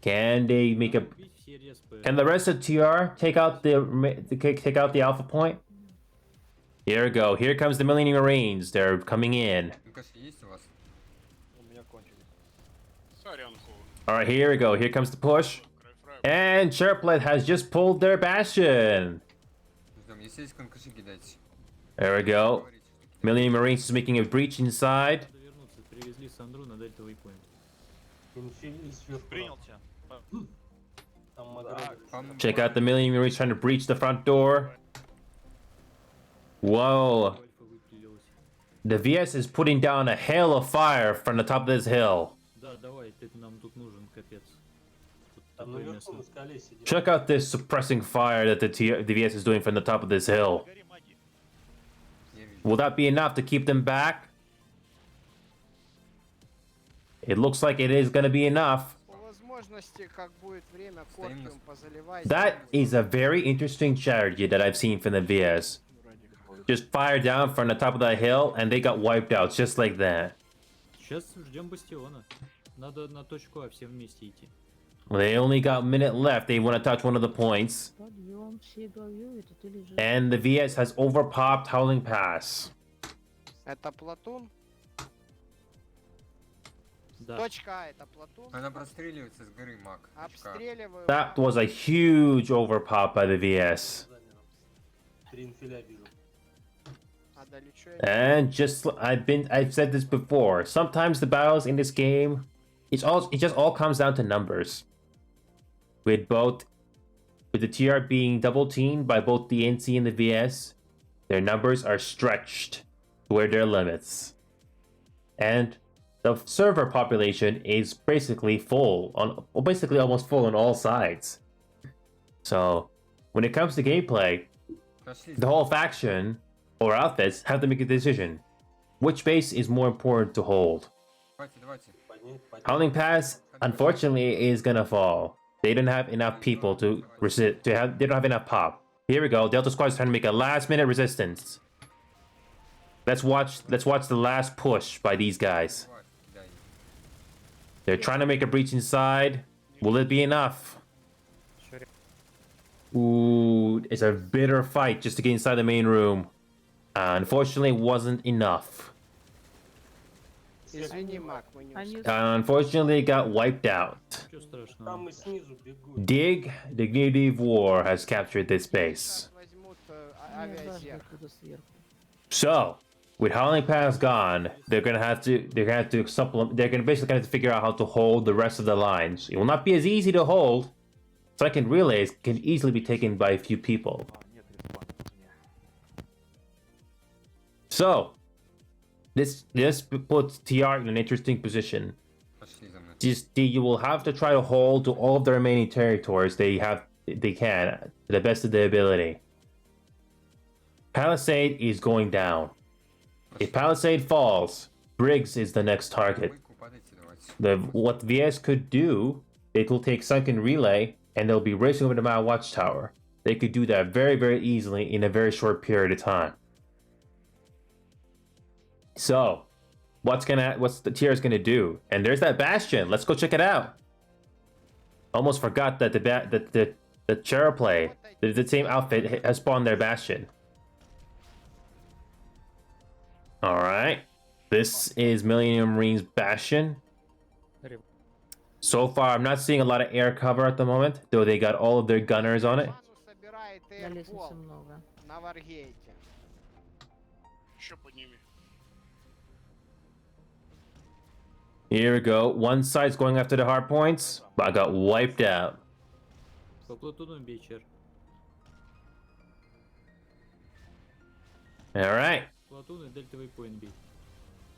Speaker 1: Can they make a? Can the rest of TR take out the Alpha point? Here we go. Here comes the Millennium Marines. They're coming in. All right, here we go. Here comes the push. And Sharplet has just pulled their Bastion. There we go. Millennium Marines is making a breach inside.
Speaker 4: Привезли Сандру на дельтовый point.
Speaker 1: Check out the Millennium Marines trying to breach the front door. Whoa. The VS is putting down a hail of fire from the top of this hill.
Speaker 4: Да, давай, ты нам тут нужен, капец. Такое место.
Speaker 1: Check out this suppressing fire that the VS is doing from the top of this hill. Will that be enough to keep them back? It looks like it is going to be enough. That is a very interesting strategy that I've seen from the VS. Just fire down from the top of that hill and they got wiped out just like that.
Speaker 4: Сейчас ждем бастиона. Надо на точку А всем вместе идти.
Speaker 1: They only got a minute left. They want to touch one of the points. And the VS has overpopped Howling Pass.
Speaker 2: Это Платун.
Speaker 4: Да.
Speaker 2: Точка А, это Платун.
Speaker 9: Она простреливается с горы, маг.
Speaker 2: Обстреливаю.
Speaker 1: That was a huge overpop by the VS. And just I've said this before. Sometimes the battles in this game, it just all comes down to numbers. With the TR being double teamed by both the NC and the VS, their numbers are stretched to their limits. And the server population is basically basically almost full on all sides. So when it comes to gameplay, the whole faction or outfits have to make a decision. Which base is more important to hold? Howling Pass, unfortunately, is gonna fall. They don't have enough people to resist. They don't have enough pop. Here we go. Delta Squad is trying to make a last-minute resistance. Let's watch the last push by these guys. They're trying to make a breach inside. Will it be enough? Ooh, it's a bitter fight just to get inside the main room. Unfortunately, it wasn't enough.
Speaker 2: Извини, Мак, мы не
Speaker 14: Они
Speaker 2: успели.
Speaker 1: Unfortunately, it got wiped out.
Speaker 4: Ничего страшного.
Speaker 1: Dig, Dignity of War, has captured this base.
Speaker 2: Сейчас возьмут
Speaker 14: не зажгут
Speaker 2: авиазерх.
Speaker 14: туда сверху.
Speaker 1: So, with Howling Pass gone, they're gonna have to supplement. They're gonna basically have to figure out how to hold the rest of the lines. It will not be as easy to hold. Second relays can easily be taken by a few people. So, this puts TR in an interesting position.
Speaker 9: Пошли за мной.
Speaker 1: You will have to try to hold to all of the remaining territories they can to the best of their ability. Palisade is going down. If Palisade falls, Briggs is the next target.
Speaker 9: Бойку падайте, давайте.
Speaker 1: What VS could do, it will take Sunken Relay and they'll be racing over the Mao Watchtower. They could do that very, very easily in a very short period of time. So, what's the TR's gonna do? And there's that Bastion. Let's go check it out. Almost forgot that the Chara play, the same outfit has spawned their Bastion. All right, this is Millennium Marine's Bastion. So far, I'm not seeing a lot of air cover at the moment, though they got all of their gunners on it.
Speaker 2: Ману собирает
Speaker 14: На лестнице
Speaker 2: Airpol
Speaker 14: много.
Speaker 2: на Варгейте.
Speaker 10: Еще подними.
Speaker 1: Here we go. One side's going after the hard points, but I got wiped out.
Speaker 4: По Платону бей, чер.
Speaker 1: All right.
Speaker 4: Платон и дельтовый поинт бей.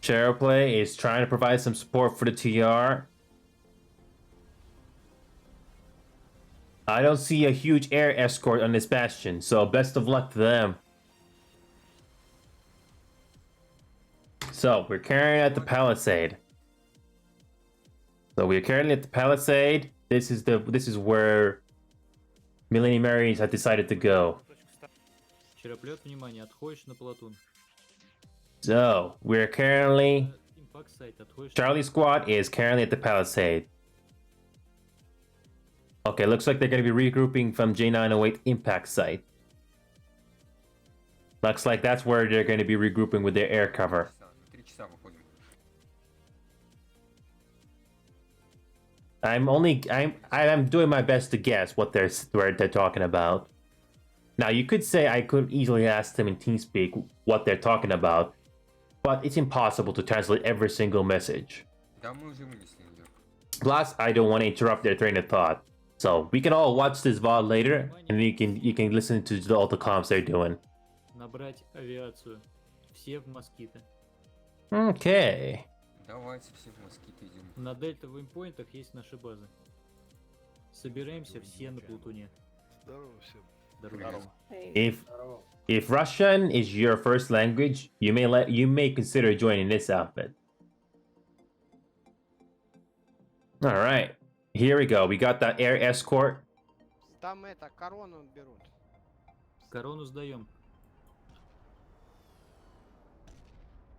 Speaker 1: Play is trying to provide some support for the TR. I don't see a huge air escort on this Bastion, so best of luck to them. So, we're carrying at the Palisade. This is where Millennium Marines have decided to go.
Speaker 4: Чероплет, внимание, отходишь на Платон.
Speaker 1: So, we're currently...
Speaker 4: Импакт сайт, отходишь.
Speaker 1: Charlie Squad is currently at the Palisade. Okay, looks like they're going to be regrouping from J908 Impact Site. Looks like that's where they're going to be regrouping with their air cover.
Speaker 9: 3 часа выходим.
Speaker 1: I'm doing my best to guess what they're talking about. Now, you could say I could easily ask them in TeamSpeak what they're talking about, but it's impossible to translate every single message.
Speaker 9: Да, мы уже вынесли ее.
Speaker 1: Plus, I don't want to interrupt their train of thought. So we can all watch this VOD later, and you can listen to all the comms they're doing.
Speaker 4: Набрать авиацию. Все в москиты.
Speaker 1: Okay.
Speaker 9: Давайте все в москиты идем.
Speaker 4: На дельтовых поинтах есть наши базы. Собираемся все на Плутоне.
Speaker 8: Здорово всем.
Speaker 4: Здорово.
Speaker 1: If Russian is your first language, you may consider joining this outfit. All right, here we go. We got that air escort.
Speaker 2: Там это, корону берут.
Speaker 4: Корону сдаем.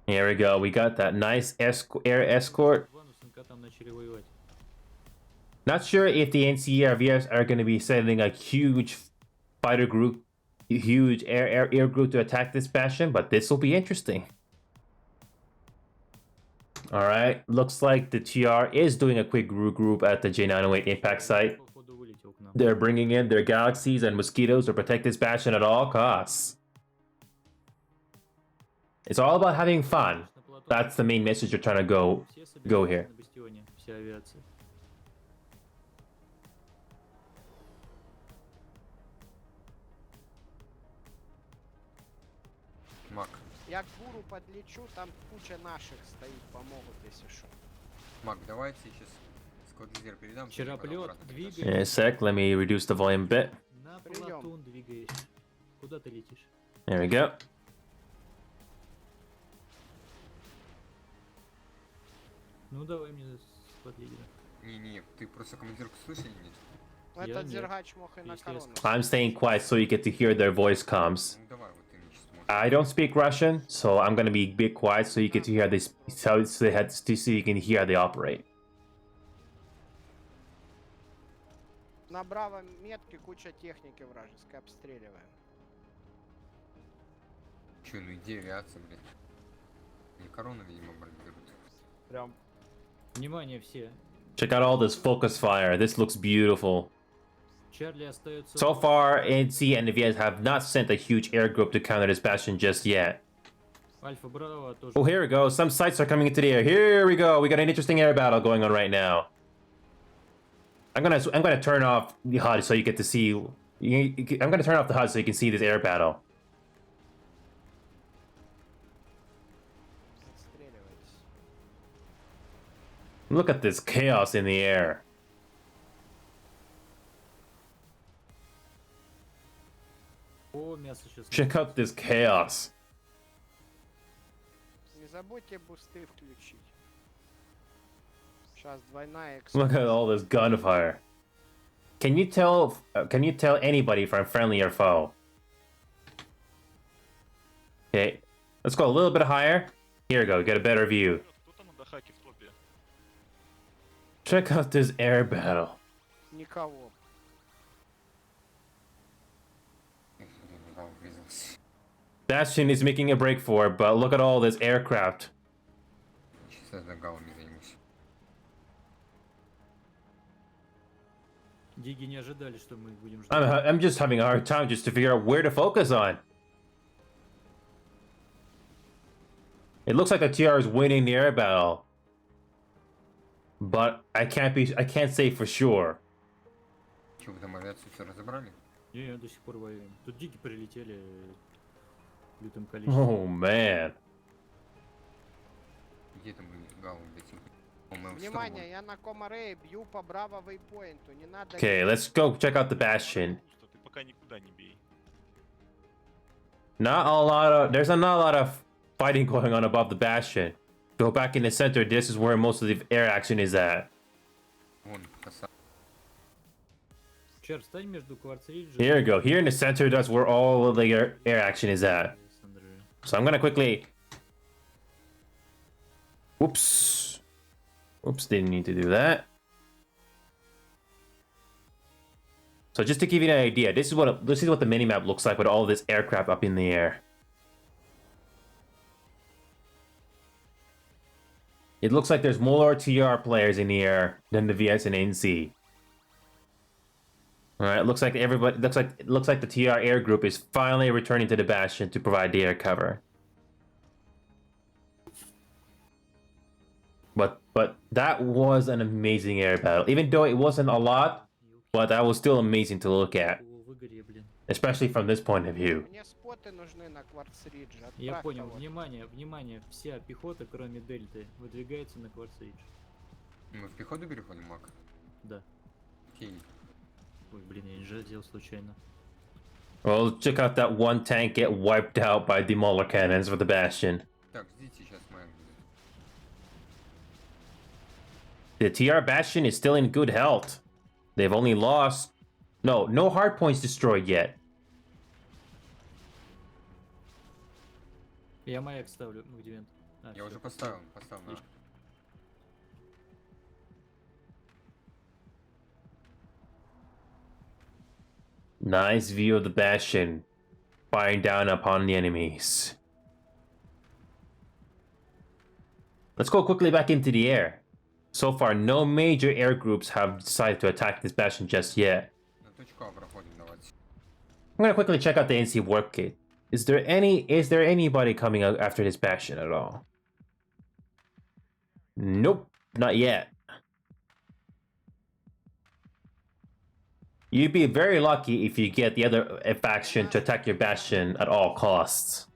Speaker 1: Here we go. We got that nice air escort.
Speaker 4: Два Нусенка там начали воевать.
Speaker 1: Not sure if the NCRVS are going to be sending a huge fighter group, huge air group to attack this Bastion, but this will be interesting. All right, looks like the TR is doing a quick regroup at the J908 impact site.
Speaker 4: Походу вылетел к нам.
Speaker 1: They're bringing in their galaxies and mosquitoes to protect this Bastion at all costs. It's all about having fun. That's the main message you're trying to go here.
Speaker 4: На бастионе, вся авиация.
Speaker 9: Мак.
Speaker 2: Я к буру подлечу, там куча наших стоит, помогут, если что.
Speaker 9: Мак, давайте сейчас сквад-лидер передам.
Speaker 4: Чероплет,
Speaker 1: In a
Speaker 4: двигаешься.
Speaker 1: sec, let me reduce the volume a bit.
Speaker 4: На Платон двигаешься. Куда ты летишь?
Speaker 1: There we go.
Speaker 4: Ну давай мне сквад-лидера.
Speaker 9: Не, ты просто командирку слышал или нет?
Speaker 2: Этот
Speaker 4: нет.
Speaker 2: зергач мог и на корону.
Speaker 1: I'm staying quiet so you get to hear their voice comms.
Speaker 9: Ну давай, вот ты мне сейчас можешь.
Speaker 1: I don't speak Russian, so I'm gonna be a bit quiet so you get to hear this, so you can hear how they operate.
Speaker 2: На браво метке куча техники вражеской, обстреливаем.
Speaker 9: Че, ну иди авиация, блядь. Не корону, видимо, брать берут.
Speaker 13: Прям
Speaker 4: Внимание все.
Speaker 1: Check out all this focus fire. This looks beautiful.
Speaker 4: Чарли остается...
Speaker 1: So far, NC and the VS have not sent a huge air group to counter this bastion just yet.
Speaker 4: Альфа Браво тоже.
Speaker 1: Oh, here we go. Some sites are coming into the air. Here we go. We got an interesting air battle going on right now. I'm gonna turn off the HUD so you get to see. I'm gonna turn off the HUD so you can see this air battle.
Speaker 2: Отстреливайтесь.
Speaker 1: Look at this chaos in the air.
Speaker 4: О, мясо сейчас.
Speaker 1: Check out this chaos.
Speaker 2: Не забудьте бусты включить. Сейчас двойная
Speaker 1: Look at all this gunfire. Can you tell anybody if I'm friendly or foe? Okay, let's go a little bit higher. Here we go, get a better view.
Speaker 3: Кто-то на дахаке в топе.
Speaker 1: Check out this air battle.
Speaker 2: Никого.
Speaker 9: Гал врезался.
Speaker 1: Bastion is making a break for it, but look at all this aircraft.
Speaker 9: Сейчас я галами займусь.
Speaker 4: Диги не ожидали, что мы их будем ждать.
Speaker 1: I'm just having a hard time just to figure out where to focus on. It looks like the TR is winning the air battle, but I can't say for sure.
Speaker 9: Че, вы там авиацию все разобрали?
Speaker 4: Не, до сих пор воюем. Тут диги прилетели лютым количеством.
Speaker 1: Oh man.
Speaker 9: Где там были галы до сих пор? По-моему, в
Speaker 2: Внимание,
Speaker 9: штурму.
Speaker 2: я на Комаре бью по Браво вейпоинту. Не надо...
Speaker 1: Okay, let's go check out the Bastion.
Speaker 3: Пусто, ты пока никуда не бей.
Speaker 1: There's not a lot of fighting going on above the Bastion. Go back in the center, this is where most of the air action is at.
Speaker 9: Вон, коса.
Speaker 4: Чар, встань между Кварцриджем.
Speaker 1: Here we go. Here in the center, that's where all of the air action is at. So I'm gonna quickly... Whoops. Oops, didn't need to do that. So just to give you an idea, this is what the minimap looks like with all this aircraft up in the air. It looks like there's more TR players in the air than the VS and NC. All right, looks like the TR air group is finally returning to the Bastion to provide the air cover. But that was an amazing air battle. Even though it wasn't a lot, but that was still amazing to look at. Especially from this point of view.
Speaker 2: Мне споты нужны на Кварцридже.
Speaker 4: Я
Speaker 2: Отправь
Speaker 4: понял.
Speaker 2: кого-то.
Speaker 4: Внимание, внимание. Вся пехота, кроме Дельты, выдвигается на Кварцридж.
Speaker 9: Мы в пехоту переходим, Мак?
Speaker 4: Да.
Speaker 9: Окей.
Speaker 4: Ой, блин, я не задел случайно.
Speaker 1: Well, check out that one tank get wiped out by the Mauler cannons for the Bastion.
Speaker 9: Так, ждите, сейчас мы...
Speaker 1: The TR Bastion is still in good health. They've only lost... No hard points destroyed yet.
Speaker 4: Я маяк ставлю, где он? А,
Speaker 9: Я
Speaker 4: всё.
Speaker 9: уже поставил, на.
Speaker 1: Nice view of the Bastion. Firing down upon the enemies. Let's go quickly back into the air. So far, no major air groups have decided to attack this Bastion just yet.
Speaker 9: На точку А проходим, давайте.
Speaker 1: I'm gonna quickly check out the NC warp kit. Is there anybody coming out after this Bastion at all? Nope, not yet. You'd be very lucky if you get the other faction to attack your Bastion at all costs.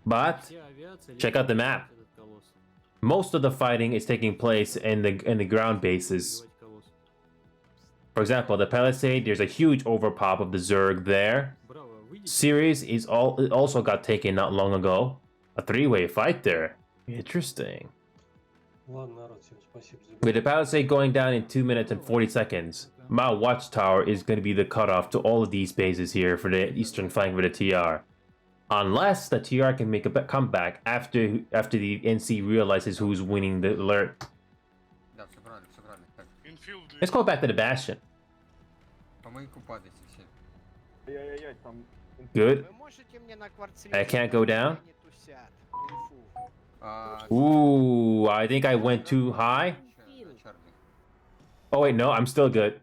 Speaker 1: But
Speaker 4: Вся авиация
Speaker 1: check out the map.
Speaker 4: летит этот колосс.
Speaker 1: Most of the fighting is taking place in the ground bases.
Speaker 4: Убивать колосс.
Speaker 1: For example, the Palisade, there's a huge overpop of the Zerg there.
Speaker 4: Браво, выйдите.
Speaker 1: Series is also got taken not long ago. A three-way fight there. Interesting. With the Palisade going down in 2 minutes and 40 seconds, Mao Watchtower is going to be the cutoff to all of these bases here for the eastern flank of the TR. Unless the TR can make a comeback after the NC realizes who's winning the alert.
Speaker 9: Да, все правильно, все правильно. Так,
Speaker 1: Let's go back to the Bastion.
Speaker 9: по маяку падайте все.
Speaker 13: Ай-яй-яй, там...
Speaker 1: Good.
Speaker 2: Вы можете мне на Кварцридже...
Speaker 1: I can't go down?
Speaker 2: Они тусят. Инфу.
Speaker 1: Ooh, I think I went too high. Oh wait, no, I'm still good.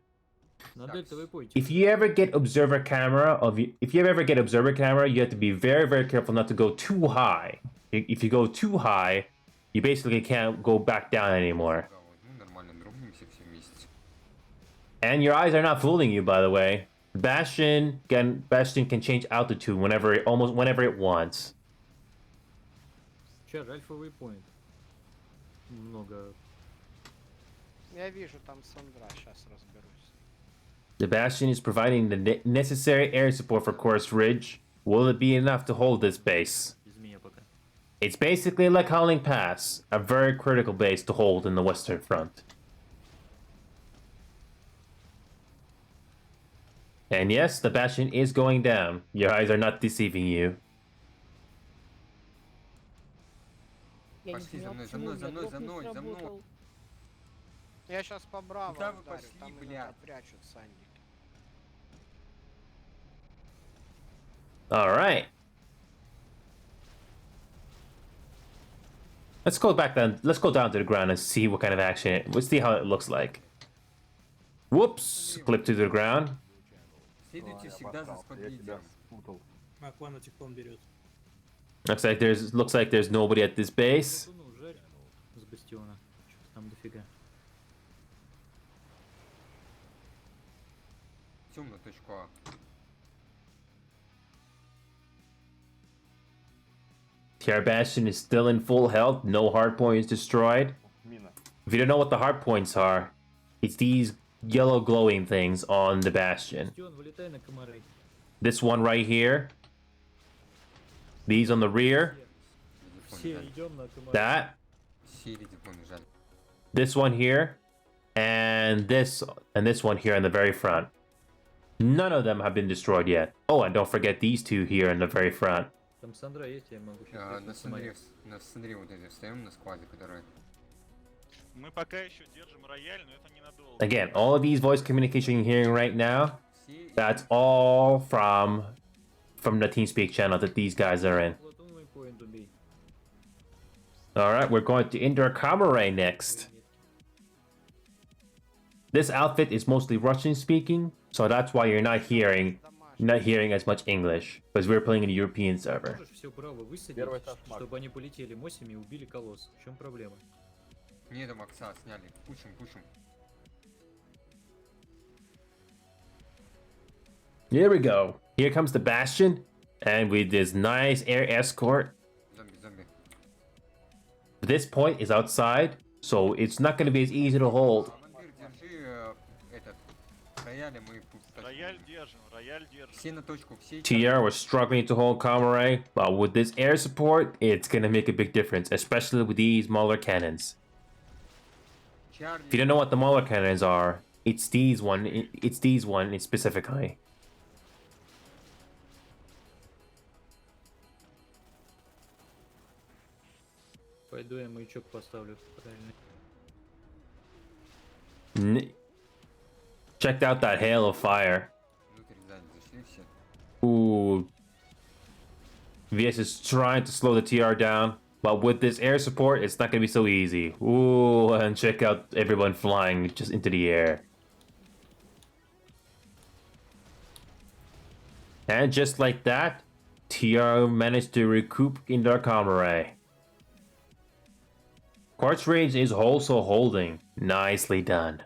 Speaker 4: На дельта вы пойте.
Speaker 1: If you ever get observer camera if you ever get observer camera, you have to be very, very careful not to go too high. If you go too high, you basically can't go back down anymore.
Speaker 9: Ну, нормально, дропнемся все вместе.
Speaker 1: And your eyes are not fooling you, by the way. Bastion can change altitude almost whenever it wants.
Speaker 4: Чар, альфовый поинт. Много.
Speaker 2: Я вижу там Сандра, сейчас разберусь.
Speaker 1: The Bastion is providing the necessary air support for Chorus Ridge. Will it be enough to hold this base?
Speaker 4: Без меня пока.
Speaker 1: It's basically like Howling Pass, a very critical base to hold in the Western Front. And yes, the Bastion is going down. Your eyes are not deceiving you.
Speaker 9: Пошли за мной, за мной, за мной, за мной, за мной.
Speaker 2: Я сейчас по браво
Speaker 9: Куда вы
Speaker 2: ударю,
Speaker 9: пошли,
Speaker 2: там
Speaker 9: бля?
Speaker 2: иногда прячут сандики.
Speaker 1: All right. Let's go back down. Let's go down to the ground and see what kind of action. Let's see how it looks like. Whoops! Clip to the ground.
Speaker 9: Следуйте всегда за сподлидером.
Speaker 12: Аквана тихом берет.
Speaker 1: Looks like there's nobody at this base.
Speaker 4: Ну, жарь с бастиона. Что-то там дофига.
Speaker 9: Тем на точку А.
Speaker 1: TR Bastion is still in full health. No hard point is destroyed.
Speaker 13: Мина.
Speaker 1: If you don't know what the hard points are, it's these yellow glowing things on the Bastion.
Speaker 4: Бастион, вылетай на комары.
Speaker 1: This one right here. These on the rear.
Speaker 4: Все идем на комары.
Speaker 1: That.
Speaker 9: Все редиконы жаль.
Speaker 1: This one here. And this one here in the very front. None of them have been destroyed yet. Oh, and don't forget these two here in the very front.
Speaker 4: Там Сандра есть, я могу сейчас
Speaker 9: На Сандре вот эти встаем на скваде, которые...
Speaker 3: Мы пока еще держим рояль, но это ненадолго.
Speaker 1: Again, all of these voice communication you're hearing right now, that's all from the TeamSpeak channel that these guys are in.
Speaker 4: Платоновый поинт убей.
Speaker 1: Alright, we're going to Indoor Camera next. This outfit is mostly Russian speaking, so that's why you're not hearing as much English, because we're playing in a European server.
Speaker 4: Можешь все право высадить,
Speaker 13: Первый этаж маг.
Speaker 4: чтобы они полетели мосями и убили колосс. В чем проблема?
Speaker 9: Не, до Макса сняли. Пушим, пушим.
Speaker 1: Here we go. Here comes the Bastion, and with this nice air escort.
Speaker 9: Зомби, зомби.
Speaker 1: This point is outside, so it's not going to be as easy to hold.
Speaker 9: Вампир, держи этот... Рояль, мы...
Speaker 3: Рояль держим, рояль держим.
Speaker 9: Все на точку, все...
Speaker 1: TR was struggling to hold Comrade, but with this air support, it's going to make a big difference, especially with these Mauler cannons.
Speaker 9: Чарли.
Speaker 1: If you don't know what the Mauler cannons are, it's these one specifically.
Speaker 4: Пойду я маячок поставлю. Правильно.
Speaker 1: Checked out that hail of fire.
Speaker 9: Внутрь сзади зашли все.
Speaker 1: Ooh. VS is trying to slow the TR down, but with this air support, it's not going to be so easy. Ooh, and check out everyone flying just into the air. And just like that, TR managed to recoup Indoor Comrade. Quartz Rage is also holding. Nicely done.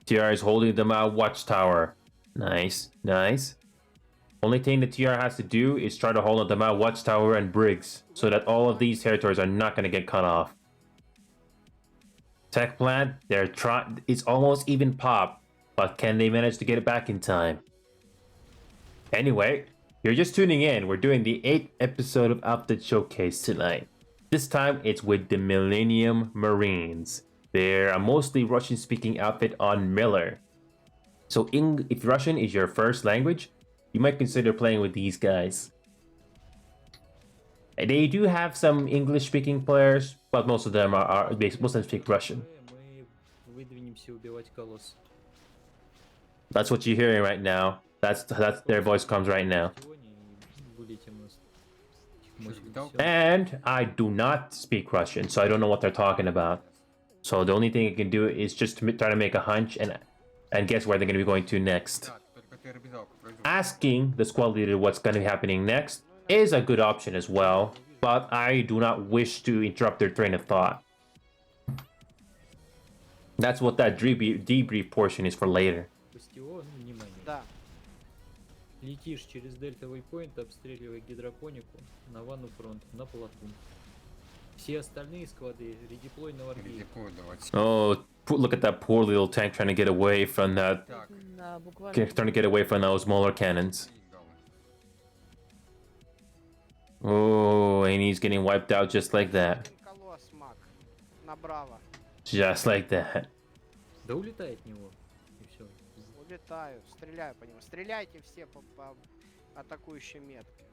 Speaker 1: TR is holding the Mount Watchtower. Nice, nice. Only thing the TR has to do is try to hold on the Mount Watchtower and Briggs, so that all of these territories are not going to get cut off. Tech plant, they're trying. It's almost even pop, but can they manage to get it back in time? Anyway, you're just tuning in. We're doing the 8th episode of Outfit Showcase tonight. This time it's with the Millennium Marines. They're a mostly Russian-speaking outfit on Miller. So if Russian is your first language, you might consider playing with these guys. They do have some English-speaking players, but most of them speak Russian.
Speaker 4: Мы выдвинемся убивать колосс.
Speaker 1: That's what you're hearing right now. That's their voice comes right now.
Speaker 4: Вылетим нас.
Speaker 1: And I do not speak Russian, so I don't know what they're talking about. So the only thing I can do is just to try to make a hunch and guess where they're going to be going to next. Asking the squad leader what's going to be happening next is a good option as well, but I do not wish to interrupt their train of thought. That's what that debrief portion is for later.
Speaker 4: Бастион, внимание.
Speaker 2: Да.
Speaker 4: Летишь через дельта вейпоинт, обстреливай гидропонику на ванну фронт, на плоту. Все остальные склады редеплой на варгейт.
Speaker 1: Oh, look at that poor little tank trying to get away from that. Trying to get away from those smaller cannons. Oh, and he's getting wiped out just like that.
Speaker 2: Колосс, маг. Направо.
Speaker 1: Just like that.
Speaker 4: Да улетай от него. И все.
Speaker 2: Улетаю. Стреляю по нему. Стреляйте все по атакующей метке.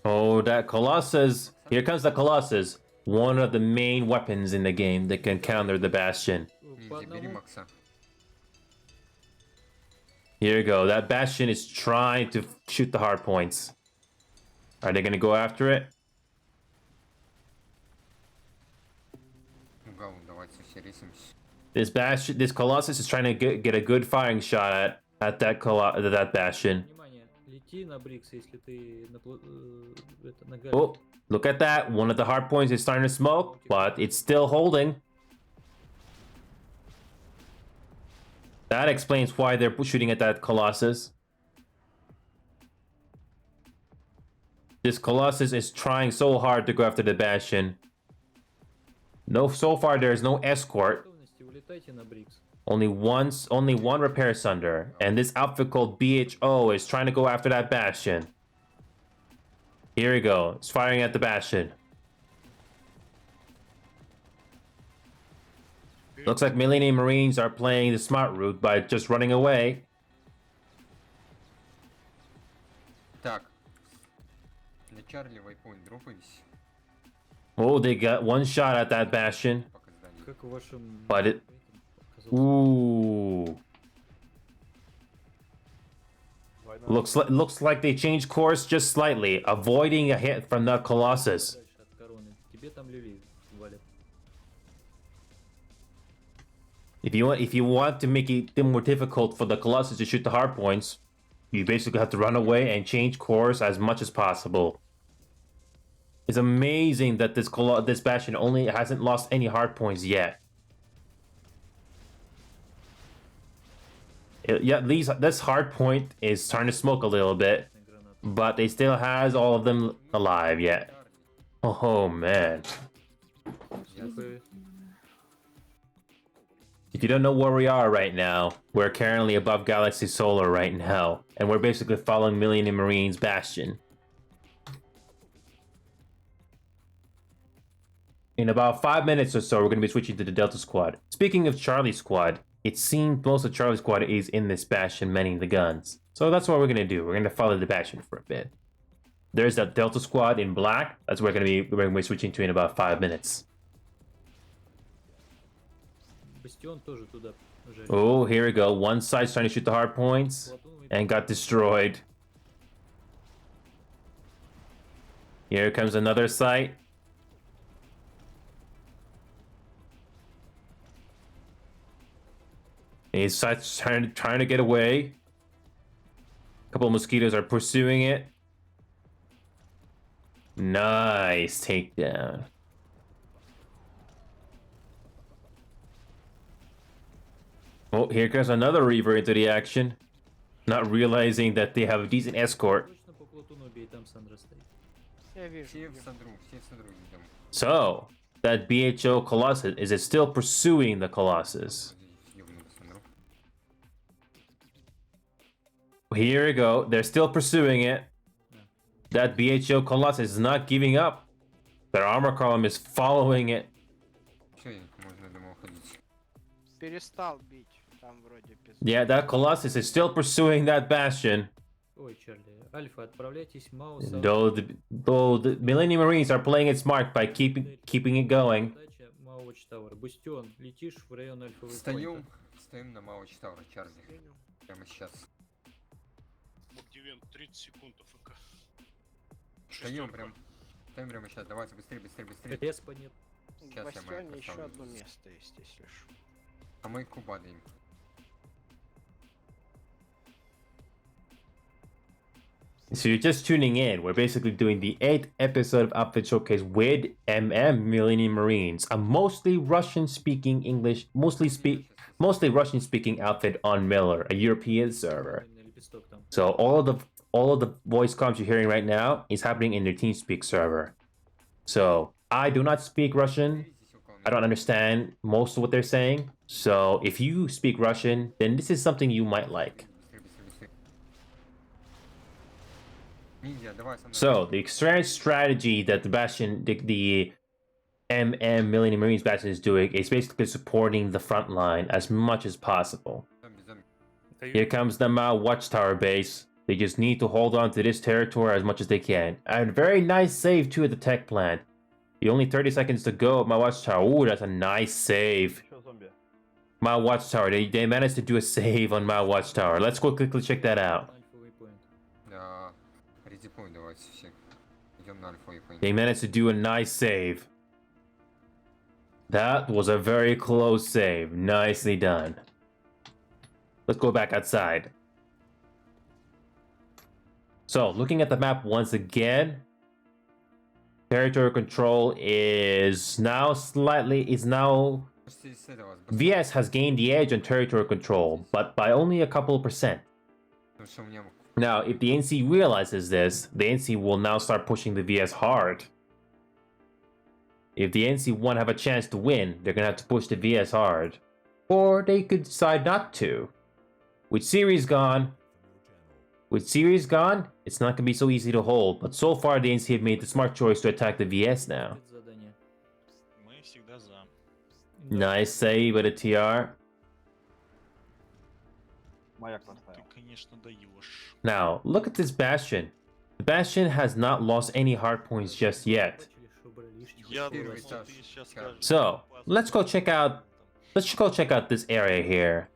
Speaker 1: Oh, that Colossus. Here comes the Colossus. One of the main weapons in the game that can counter the Bastion. Here you go. That Bastion is trying to shoot the hard points. Are they going to go after it? This Bastion, this Colossus is trying to get a good firing shot at that Bastion. Oh, look at that. One of the hard points is starting to smoke, but it's still holding. That explains why they're shooting at that Colossus. This Colossus is trying so hard to go after the Bastion. No, so far there is no escort. Only one repair sunder, and this outfit called BHO is trying to go after that Bastion. Here we go. It's firing at the Bastion. Looks like Millennium Marines are playing the smart route by just running away. Oh, they got one shot at that Bastion. But it... Ooh. Looks like they changed course just slightly, avoiding a hit from the Colossus. If you want to make it more difficult for the Colossus to shoot the hard points, you basically have to run away and change course as much as possible. It's amazing that this Bastion only hasn't lost any hard points yet. Yeah, this hard point is starting to smoke a little bit, but they still has all of them alive yet. Oh man. If you don't know where we are right now, we're currently above Galaxy Solar right now, and we're basically following Millennium Marines Bastion. In about 5 minutes or so, we're going to be switching to the Delta Squad. Speaking of Charlie Squad, it seems most of Charlie Squad is in this Bastion manning the guns. So that's what we're going to do. We're going to follow the Bastion for a bit. There's that Delta Squad in black. That's what we're going to be switching to in about 5 minutes. Oh, here we go. One side's trying to shoot the hard points and got destroyed. Here comes another site. He's trying to get away. A couple of mosquitoes are pursuing it. Nice takedown. Oh, here comes another Reaver into the action. Not realizing that they have a decent escort. So, that BHO Colossus, is it still pursuing the Colossus? Here we go. They're still pursuing it. That BHO Colossus is not giving up. Their armor column is following it.
Speaker 2: Перестал бить. Там вроде без...
Speaker 1: Yeah, that Colossus is still pursuing that Bastion. Though the Millennium Marines are playing it smart by keeping it going.
Speaker 9: Стоим на Мауч Тауэр, Чарли. Прямо сейчас. Стоим прям Ставим прямо сейчас, давайте быстрее, быстрее, быстрее.
Speaker 4: Респа нет.
Speaker 2: В
Speaker 9: Сейчас я маяк
Speaker 2: бастионе еще
Speaker 9: поставлю.
Speaker 2: одно место есть, если что.
Speaker 9: А мы кубадаем.
Speaker 1: So you're just tuning in. We're basically doing the 8th episode of Outfit Showcase with Millennium Marines, a mostly Russian-speaking English, mostly Russian-speaking outfit on Miller, a European server. So all of the voice comms you're hearing right now is happening in their TeamSpeak server. So I do not speak Russian. I don't understand most of what they're saying. So if you speak Russian, then this is something you might like.
Speaker 9: Быстрее, быстрее, быстрее. Ниндзя, давай со мной.
Speaker 1: So the strategy that the Bastion, the Millennium Marines Bastion is doing is basically supporting the front line as much as possible.
Speaker 9: Зомби, зомби.
Speaker 1: Here comes the Mao Watchtower base. They just need to hold on to this territory as much as they can. And very nice save too at the tech plant. The only 30 seconds to go at my Watchtower. Ooh, that's a nice save.
Speaker 13: Еще зомби.
Speaker 1: My Watchtower. They managed to do a save on my Watchtower. Let's go quickly check that out.
Speaker 4: Альфовый поинт.
Speaker 9: Да. Редипой давайте все. Идем на альфа и поинт.
Speaker 1: They managed to do a nice save. That was a very close save. Nicely done. Let's go back outside. So, looking at the map once again, territory control is now
Speaker 9: Почти с этого,
Speaker 1: VS has gained the edge on territory control, but by only a couple of percent.
Speaker 9: потому что у меня
Speaker 1: Now, if the NC realizes this, the NC will now start pushing the VS hard. If the NC want to have a chance to win, they're gonna have to push the VS hard. Or they could decide not to. With series gone, it's not gonna be so easy to hold, but so far the NC have made the smart choice to attack the VS now.
Speaker 4: Задание.
Speaker 3: Мы всегда за.
Speaker 1: Nice save by the TR.
Speaker 13: Маяк
Speaker 3: Ты,
Speaker 13: поставил.
Speaker 3: конечно, даешь.
Speaker 1: Now, look at this Bastion. The Bastion has not lost any hard points just yet.
Speaker 4: Бачили, що брали лишніх.
Speaker 3: Я
Speaker 9: Первый
Speaker 3: думал,
Speaker 9: этаж.
Speaker 3: ты сейчас
Speaker 9: Каждый.
Speaker 3: скажешь.
Speaker 1: So, let's go check out this area here.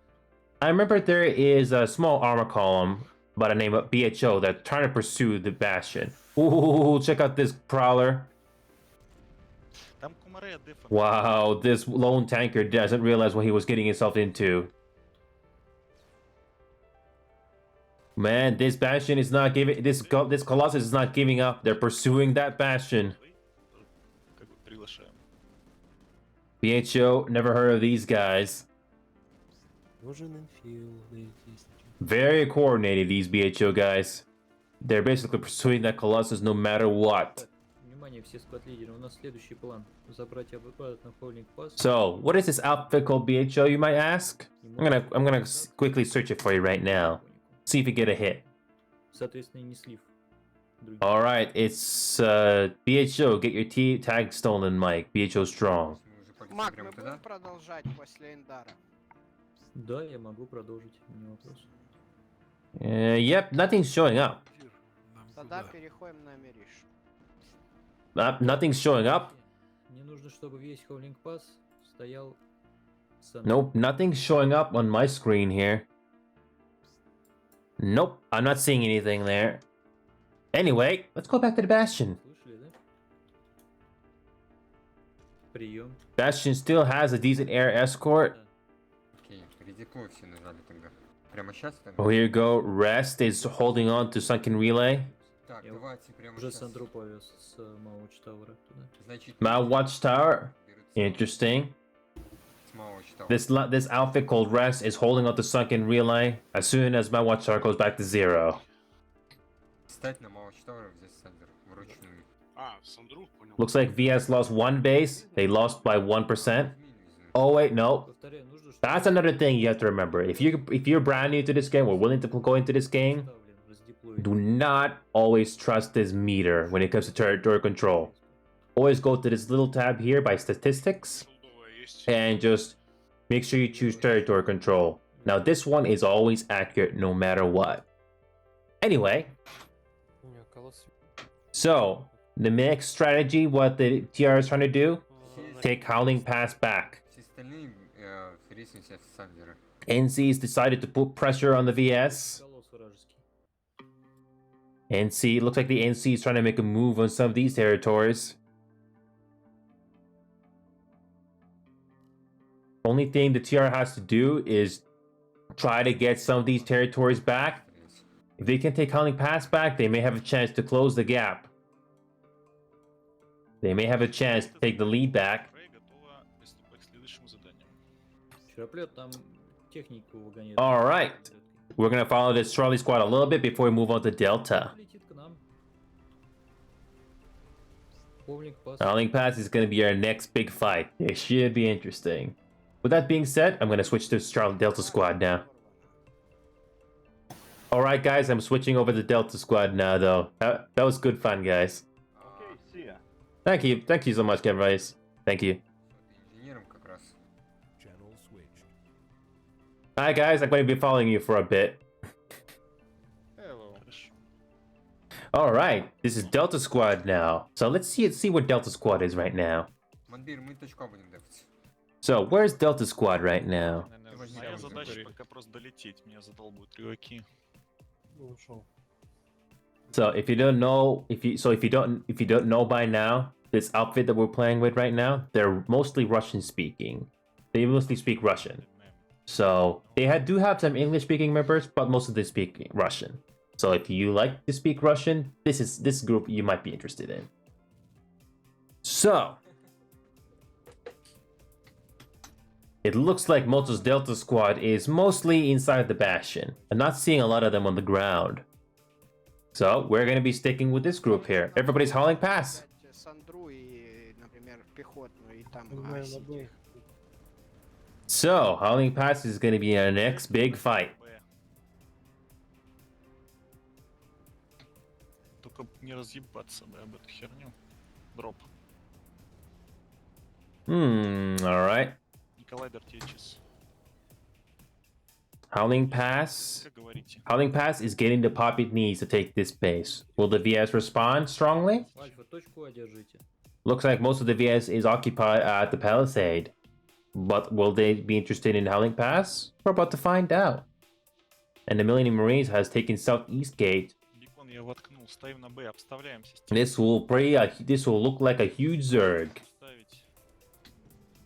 Speaker 1: I remember there is a small armor column by the name of BHO that's trying to pursue the Bastion. Ooh, check out this prowler.
Speaker 3: Там Кумаре дефа.
Speaker 1: Wow, this lone tanker doesn't realize what he was getting himself into. Man, this Bastion is not giving this Colossus is not giving up. They're pursuing that Bastion.
Speaker 3: Как бы приглашаем.
Speaker 1: BHO, never heard of these guys. Very coordinated, these BHO guys. They're basically pursuing that Colossus no matter what.
Speaker 4: Внимание, все склад-лидеры. У нас следующий план. Забрать обратно Холлинг Пасс.
Speaker 1: So, what is this outfit called BHO, you might ask? I'm gonna quickly search it for you right now. See if you get a hit.
Speaker 4: Соответственно, и не слив. Другие.
Speaker 1: Alright, it's BHO, get your tag stolen, Mike. BHO strong.
Speaker 9: мы уже полетим
Speaker 2: Мак,
Speaker 9: прямо
Speaker 2: мы
Speaker 9: туда.
Speaker 2: будем продолжать после Эндара?
Speaker 4: Да, я могу продолжить. Не вопрос.
Speaker 1: Yep, nothing's showing up.
Speaker 2: Тогда переходим на Мериш.
Speaker 1: Nothing's showing up.
Speaker 4: Мне нужно, чтобы весь Холлинг Пасс стоял...
Speaker 1: Nope, nothing's showing up on my screen here. Nope, I'm not seeing anything there. Anyway, let's go back to the Bastion.
Speaker 4: Слышали, да? Прием.
Speaker 1: Bastion still has a decent air escort.
Speaker 9: Окей, редиплой все нажали тогда. Прямо сейчас там?
Speaker 1: Oh, here you go. Rest is holding on to sunken relay.
Speaker 9: Так,
Speaker 4: Я
Speaker 9: давайте прямо
Speaker 4: Уже
Speaker 9: сейчас.
Speaker 4: Сандру повез с Мауч Тауэра туда.
Speaker 9: Значит,
Speaker 1: Mount Watchtower.
Speaker 9: берут
Speaker 1: Interesting.
Speaker 9: с малого читал.
Speaker 1: This outfit called Rest is holding on to sunken relay as soon as my Watchtower goes back to 0.
Speaker 9: Встать на малого читала, взять Сандер вручную.
Speaker 10: А, Сандру, понял.
Speaker 1: Looks like VS lost one base. They lost by 1%. Oh wait, no.
Speaker 4: Повторяю, нужно, чтобы
Speaker 1: That's another thing you have to remember. If you're brand new to this game or willing to go into this game,
Speaker 4: поставлен, раздеплоен.
Speaker 1: do not always trust this meter when it comes to territory control. Always go to this little tab here by statistics
Speaker 10: Солдовая есть.
Speaker 1: and just make sure you choose territory control. Now this one is always accurate no matter what. Anyway, so the next strategy, what the TR is trying to do, take Howling Pass back.
Speaker 9: Все остальные рейсимся в Сандера.
Speaker 1: NC's decided to put pressure on the VS.
Speaker 4: Колосс вражеский.
Speaker 1: NC, looks like the NC is trying to make a move on some of these territories. Only thing the TR has to do is try to get some of these territories back. If they can take Howling Pass back, they may have a chance to close the gap. They may have a chance to take the lead back.
Speaker 4: Чероплет там технику выгоняет.
Speaker 1: All right. We're going to follow this Charlie squad a little bit before we move on to Delta.
Speaker 4: Летит к нам. Полник пас.
Speaker 1: Howling Pass is going to be our next big fight. It should be interesting. With that being said, I'm going to switch to Charlie Delta squad now. All right, guys, I'm switching over to Delta squad now, though. That was good fun, guys.
Speaker 13: Okay, see ya.
Speaker 1: Thank you so much, guys. Thank you.
Speaker 9: Инженером как раз.
Speaker 5: Channel switched.
Speaker 1: Hi, guys. I'm going to be following you for a bit.
Speaker 3: Hello.
Speaker 1: All right, this is Delta squad now. So let's see what Delta squad is right now.
Speaker 9: Манбир, мы точку будем дефать.
Speaker 1: So where's Delta squad right now?
Speaker 3: Моя задача пока просто долететь, меня задолбают рюаки.
Speaker 1: So if you don't know, if you don't know by now, this outfit that we're playing with right now, they're mostly Russian speaking. They mostly speak Russian. So they do have some English speaking members, but most of them speak Russian. So if you like to speak Russian, this group you might be interested in. So it looks like Moto's Delta squad is mostly inside the Bastion. I'm not seeing a lot of them on the ground. So we're going to be sticking with this group here. Everybody's hauling pass. So hauling pass is going to be our next big fight.
Speaker 3: Только не разъебаться, да, об эту херню. Дроп.
Speaker 1: All right.
Speaker 3: Коллайдер течес.
Speaker 1: Howling Pass.
Speaker 3: Как говорите?
Speaker 1: Howling Pass is getting the pop it needs to take this base. Will the VS respond strongly?
Speaker 4: Альфа, точку одержите.
Speaker 1: Looks like most of the VS is occupied at the Palisade. But will they be interested in Howling Pass? We're about to find out. And the Millennium Marines has taken Southeast Gate.
Speaker 3: Бекон я воткнул. Ставим на Б, обставляемся.
Speaker 1: This will look like a huge Zerg.
Speaker 3: Ставить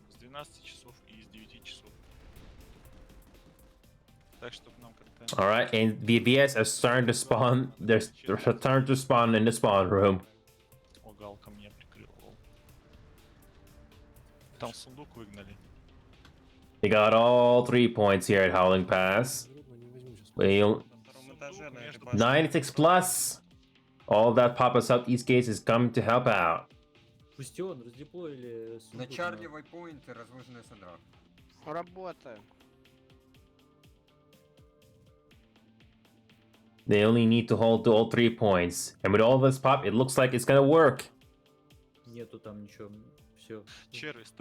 Speaker 3: с 12 часов и с 9 часов. Так, чтобы нам как-то...
Speaker 1: Alright, and the VS are starting to spawn. They're starting to spawn in the spawn room.
Speaker 3: О, галка меня прикрыл. Там сундук выгнали.
Speaker 1: They got all 3 points here at Howling Pass. 96 plus. All that Papa Southeast Gates is coming to help out.
Speaker 4: Бастион раздеплоили.
Speaker 9: На Чарли вайпоинты разложенная Сандра.
Speaker 2: Работаем.
Speaker 1: They only need to hold all 3 points. And with all this pop, it looks like it's gonna work.
Speaker 4: Нету там ничего. Все.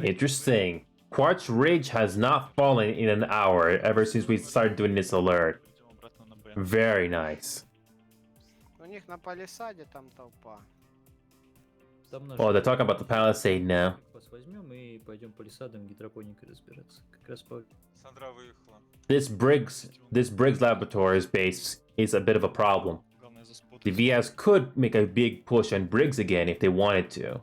Speaker 1: Interesting. Quartz Ridge has not fallen in an hour ever since we started doing this alert. Very nice.
Speaker 2: У них на палисаде там толпа.
Speaker 4: Там наш
Speaker 1: Oh, they're talking about the Palisade now.
Speaker 4: пас возьмем и пойдем палисадом гидропоникой разбираться. Как раз по...
Speaker 3: Сандра выехала.
Speaker 1: This Briggs Laboratories base is a bit of a problem. The VS could make a big push on Briggs again if they wanted to.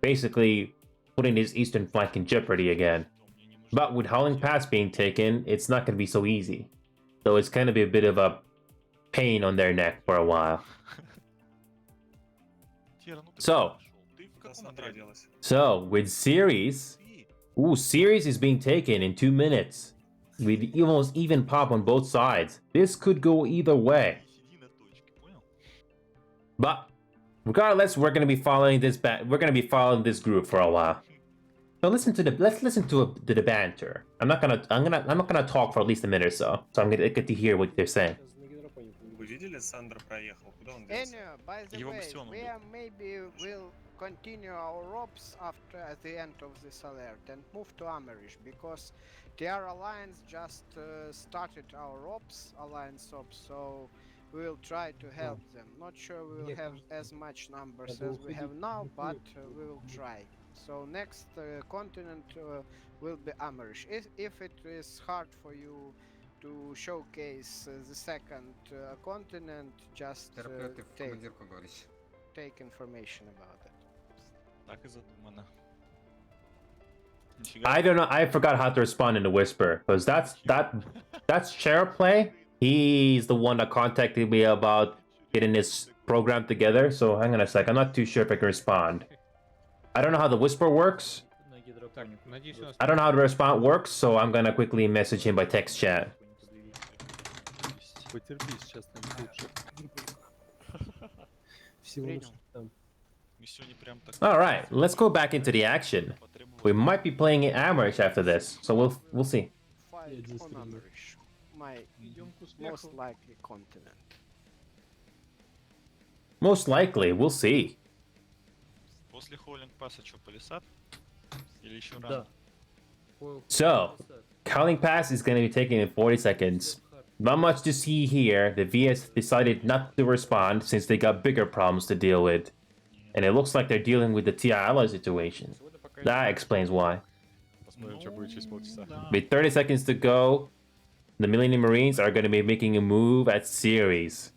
Speaker 1: Basically, putting his eastern flank in jeopardy again. But with Howling Pass being taken, it's not going to be so easy. So it's going to be a bit of a pain on their neck for a while. So with Series, Series is being taken in 2 minutes. With almost even pop on both sides. This could go either way. But regardless, we're gonna be following this group for a while. So let's listen to the banter. I'm not gonna talk for at least a minute or so. So I'm gonna get to hear what they're saying.
Speaker 11: Вы видели, Сандра проехал? Куда он
Speaker 2: Anyway, by the way, we maybe will continue our ropes after the end of this alert and move to Amerish because TR Alliance just started our Alliance ops, so we will try to help them. Not sure we will have as much numbers as we have now, but we will try. So next continent will be Amerish. If it is hard for you to showcase the second continent, just
Speaker 9: Терапевт, ты в
Speaker 2: take
Speaker 9: командирку говоришь.
Speaker 2: information about it.
Speaker 3: Так и задумано. Нифига.
Speaker 1: I don't know. I forgot how to respond in the whisper because that's share play. He's the one that contacted me about getting this program together. So hang on a sec. I'm not too sure if I can respond. I don't know how the whisper works.
Speaker 4: На гидропонику.
Speaker 12: Надеюсь, у нас
Speaker 1: I don't know how the response works, so I'm gonna quickly message him by text chat.
Speaker 8: Потерпи, сейчас станет лучше. Всего
Speaker 2: Принял.
Speaker 8: лучше там.
Speaker 3: Миссионе прям так.
Speaker 1: All right, let's go back into the action. We might be playing in Amherst after this, so we'll see.
Speaker 2: Fight
Speaker 8: Я здесь
Speaker 2: on
Speaker 8: стреляю.
Speaker 2: Amerish, my
Speaker 11: Идем к
Speaker 2: most
Speaker 11: успеху.
Speaker 2: likely continent.
Speaker 1: Most likely, we'll see.
Speaker 3: После Холлинг пасса что, палисад? Или еще
Speaker 4: Да.
Speaker 3: рано?
Speaker 1: So, Calling Pass is gonna be taken in 40 seconds. Not much to see here. The VS decided not to respond since they got bigger problems to deal with. And it looks like they're dealing with the TI ally situation. That explains why.
Speaker 8: Посмотрим, что будет через полчаса.
Speaker 1: With 30 seconds to go, the Millennium Marines are going to be making a move at Ceres.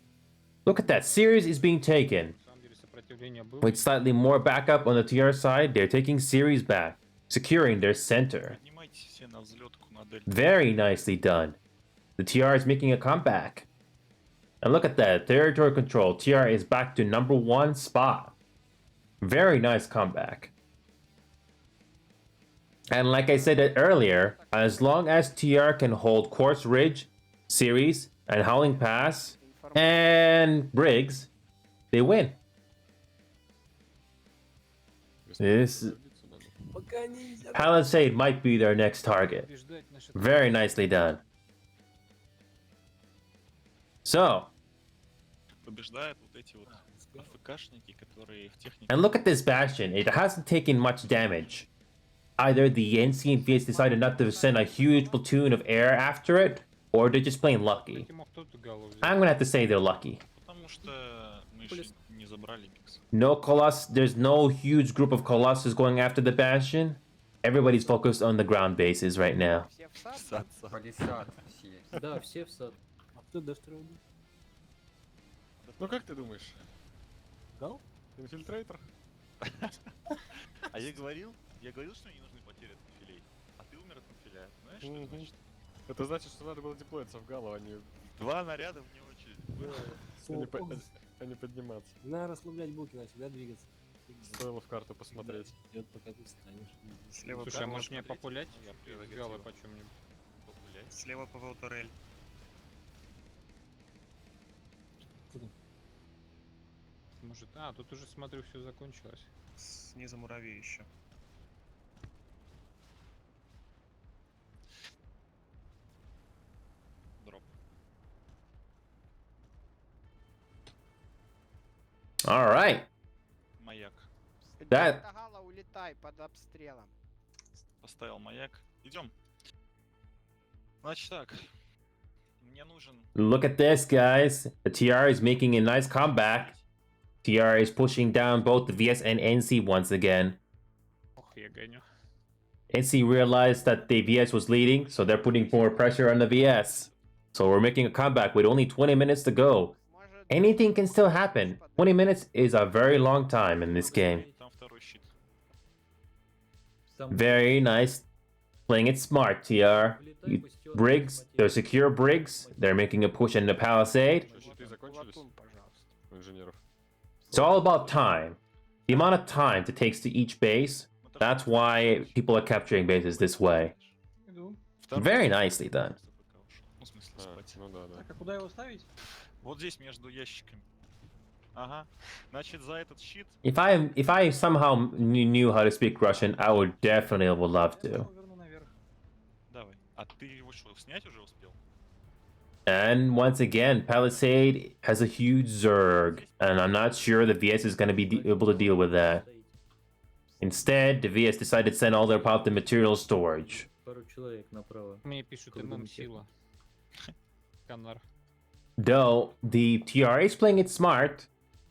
Speaker 1: Look at that, Ceres is being taken.
Speaker 11: На самом деле сопротивление было.
Speaker 1: With slightly more backup on the TR side, they're taking Ceres back, securing their center.
Speaker 3: Поднимайтесь все на взлетку на дельту.
Speaker 1: Very nicely done. The TR is making a comeback. And look at that, territory control. TR is back to #1 spot. Very nice comeback. And like I said earlier, as long as TR can hold Quartz Ridge, Ceres, and Howling Pass, and Briggs, they win. This
Speaker 8: Пока нельзя.
Speaker 1: Palisade might be their next target.
Speaker 11: Побеждать наши
Speaker 1: Very nicely done. So,
Speaker 3: Побеждают вот эти вот АФКшники, которые в технике.
Speaker 1: and look at this Bastion. It hasn't taken much damage. Either the NC and VS decided not to send a huge platoon of air after it, or they're just plain lucky.
Speaker 11: мог кто-то голову взять.
Speaker 1: I'm gonna have to say they're lucky.
Speaker 3: Потому что мы еще не забрали микс.
Speaker 1: No Colossus, there's no huge group of Colossus going after the Bastion. Everybody's focused on the ground bases right now.
Speaker 2: Все в сад, да?
Speaker 9: Палисад все.
Speaker 4: Да, все в сад.
Speaker 8: А кто достроил?
Speaker 10: Ну как ты думаешь?
Speaker 8: Гал?
Speaker 10: Инфильтрейтор?
Speaker 3: А я говорил, что мне не нужны потери от конфилей. А ты умер от конфиля. Знаешь, что это значит?
Speaker 10: Это значит, что надо было деплоиться в Галу, а не,
Speaker 3: Два наряда вне очереди.
Speaker 10: а не подниматься.
Speaker 8: На расслаблять буки, надо всегда двигаться.
Speaker 10: Стоило в карту посмотреть.
Speaker 8: Идет, пока ты встанешь.
Speaker 3: Слева
Speaker 11: Слушай, а может мне популять?
Speaker 3: Я
Speaker 11: Галы почем мне?
Speaker 3: популять.
Speaker 7: Слева ПВО турель.
Speaker 11: Может, тут уже смотрю, все закончилось.
Speaker 7: Снизу муравей еще.
Speaker 3: Дроп.
Speaker 1: All right.
Speaker 3: Маяк.
Speaker 1: That-
Speaker 2: Гала, улетай под обстрелом.
Speaker 3: Поставил маяк. Идем. Значит так. Мне нужен...
Speaker 1: Look at this, guys. The TR is making a nice comeback. TR is pushing down both the VS and NC once again.
Speaker 11: Ох, я гоню.
Speaker 1: NC realized that the VS was leading, so they're putting more pressure on the VS. So we're making a comeback with only 20 minutes to go.
Speaker 2: Может,
Speaker 1: Anything can still happen. 20 minutes is a very long time in this game.
Speaker 3: Там второй щит.
Speaker 4: Сам
Speaker 1: Very nice. Playing it smart, TR. You, Briggs, they're secure Briggs. They're making a push in the palisade.
Speaker 10: Что, щиты закончились
Speaker 2: Платун, пожалуйста.
Speaker 10: у инженеров?
Speaker 1: It's all about time. The amount of time it takes to each base. That's why people are capturing bases this way.
Speaker 11: Иду.
Speaker 1: Very nicely done.
Speaker 3: Ну, в смысле,
Speaker 10: А,
Speaker 3: спать.
Speaker 10: ну да, да.
Speaker 11: Так, а куда его ставить?
Speaker 3: Вот здесь между ящиками. Ага. Значит, за этот щит...
Speaker 1: If I somehow knew how to speak Russian, I would definitely would love to.
Speaker 11: Верну наверх.
Speaker 3: Давай. А ты его что, снять уже успел?
Speaker 1: And once again, Palisade has a huge Zerg, and I'm not sure the VS is going to be able to deal with that. Instead, the VS decided to send all their pop to material storage.
Speaker 4: пару человек направо.
Speaker 11: Мне пишут ММ сила. Канар.
Speaker 1: Though the TR is playing it smart,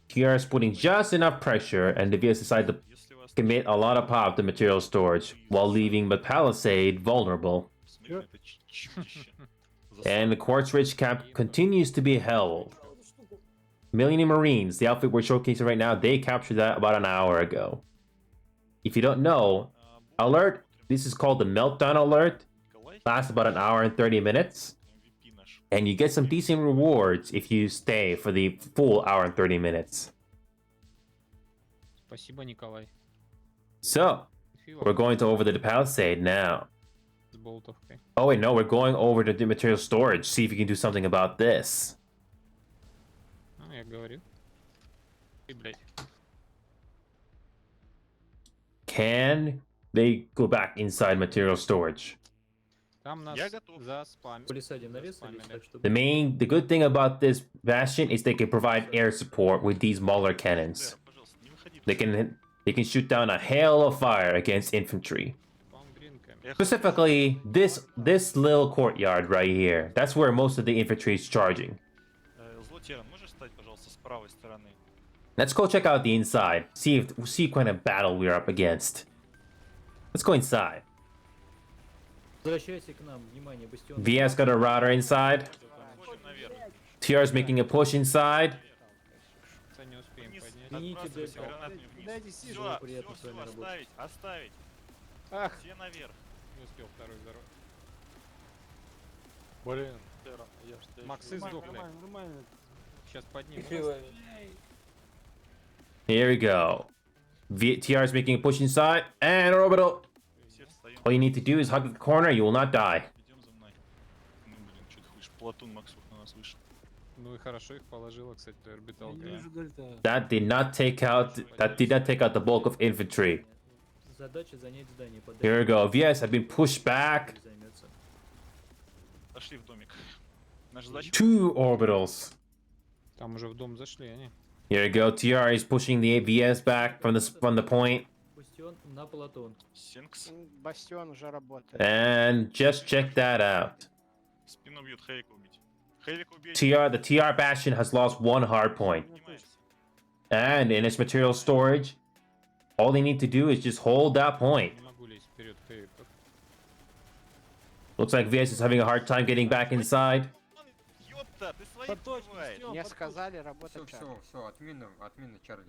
Speaker 1: TR is putting just enough pressure, and the VS decided to
Speaker 3: Если вас...
Speaker 1: commit a lot of pop to material storage while leaving the Palisade vulnerable.
Speaker 3: Смотри, это чудище.
Speaker 1: And the Quartz Ridge camp continues to be held. Millennium Marines, the outfit we're showcasing right now, they captured that about an hour ago. If you don't know, alert, this is called the Meltdown Alert. Lasts about an hour and 30 minutes. And you get some decent rewards if you stay for the full hour and 30 minutes.
Speaker 4: Спасибо, Николай.
Speaker 1: So, we're going to over the Palisade now.
Speaker 4: С болтовкой.
Speaker 1: Oh wait, no, we're going over to the material storage. See if you can do something about this.
Speaker 4: Ну, я говорю. И, блядь.
Speaker 1: Can they go back inside material storage?
Speaker 4: Там нас
Speaker 3: Я готов.
Speaker 4: заспамили. Полисаде нарезались, так что...
Speaker 1: The good thing about this bastion is they can provide air support with these Mauler cannons.
Speaker 3: Пожалуйста, не выходи.
Speaker 1: They can shoot down a hail of fire against infantry. Specifically, this little courtyard right here. That's where most of the infantry is charging.
Speaker 3: Злотеран, можешь встать, пожалуйста, с правой стороны?
Speaker 1: Let's go check out the inside. See what kind of battle we're up against. Let's go inside.
Speaker 4: Возвращайся к нам, внимание, бастион.
Speaker 1: VS got a router inside.
Speaker 3: Ходим наверх.
Speaker 1: TR's making a push inside.
Speaker 4: Не успеем
Speaker 3: Вниз,
Speaker 4: поднять.
Speaker 3: отбрасывайся гранатами вниз.
Speaker 2: Дайте
Speaker 3: Все,
Speaker 2: сижу,
Speaker 4: приятно с вами работать.
Speaker 3: оставить, оставить.
Speaker 2: Ах,
Speaker 3: Все наверх.
Speaker 4: Не успел второй здоров.
Speaker 10: Блин, я ж тебя
Speaker 4: Максы сдохли. Сейчас поднимем.
Speaker 1: Here we go. TR's making a push inside. And orbital.
Speaker 3: Все встаем.
Speaker 1: All you need to do is hug the corner. You will not die.
Speaker 3: Идем за мной. Ну, блин, что ты хочешь? Платун Максух на нас вышел.
Speaker 4: Ну и хорошо их положила, кстати, орбиталка.
Speaker 1: That did not take out the bulk of infantry.
Speaker 4: Задача занять здание.
Speaker 1: Here we go. VS have been pushed back.
Speaker 3: Пошли в домик. Наша задача...
Speaker 1: 2 orbitals.
Speaker 4: Там уже в дом зашли они.
Speaker 1: Here we go. TR is pushing the VS back from the point.
Speaker 4: Бастион на Платон.
Speaker 3: Синкс.
Speaker 2: бастион уже работает.
Speaker 1: And just check that out.
Speaker 3: Спину бьют, Хейвика убить. Хейвика убить.
Speaker 1: The TR Bastion has lost 1 hard point.
Speaker 3: Поднимаешься.
Speaker 1: And in its material storage, all they need to do is just hold that point.
Speaker 4: Не могу лезть вперед, Хейвиков.
Speaker 1: Looks like VS is having a hard time getting back inside.
Speaker 3: Ёпта, ты своих убиваешь.
Speaker 2: Мне сказали
Speaker 9: Все,
Speaker 2: работать
Speaker 9: все,
Speaker 2: Чарли.
Speaker 9: все, отмена Чарли.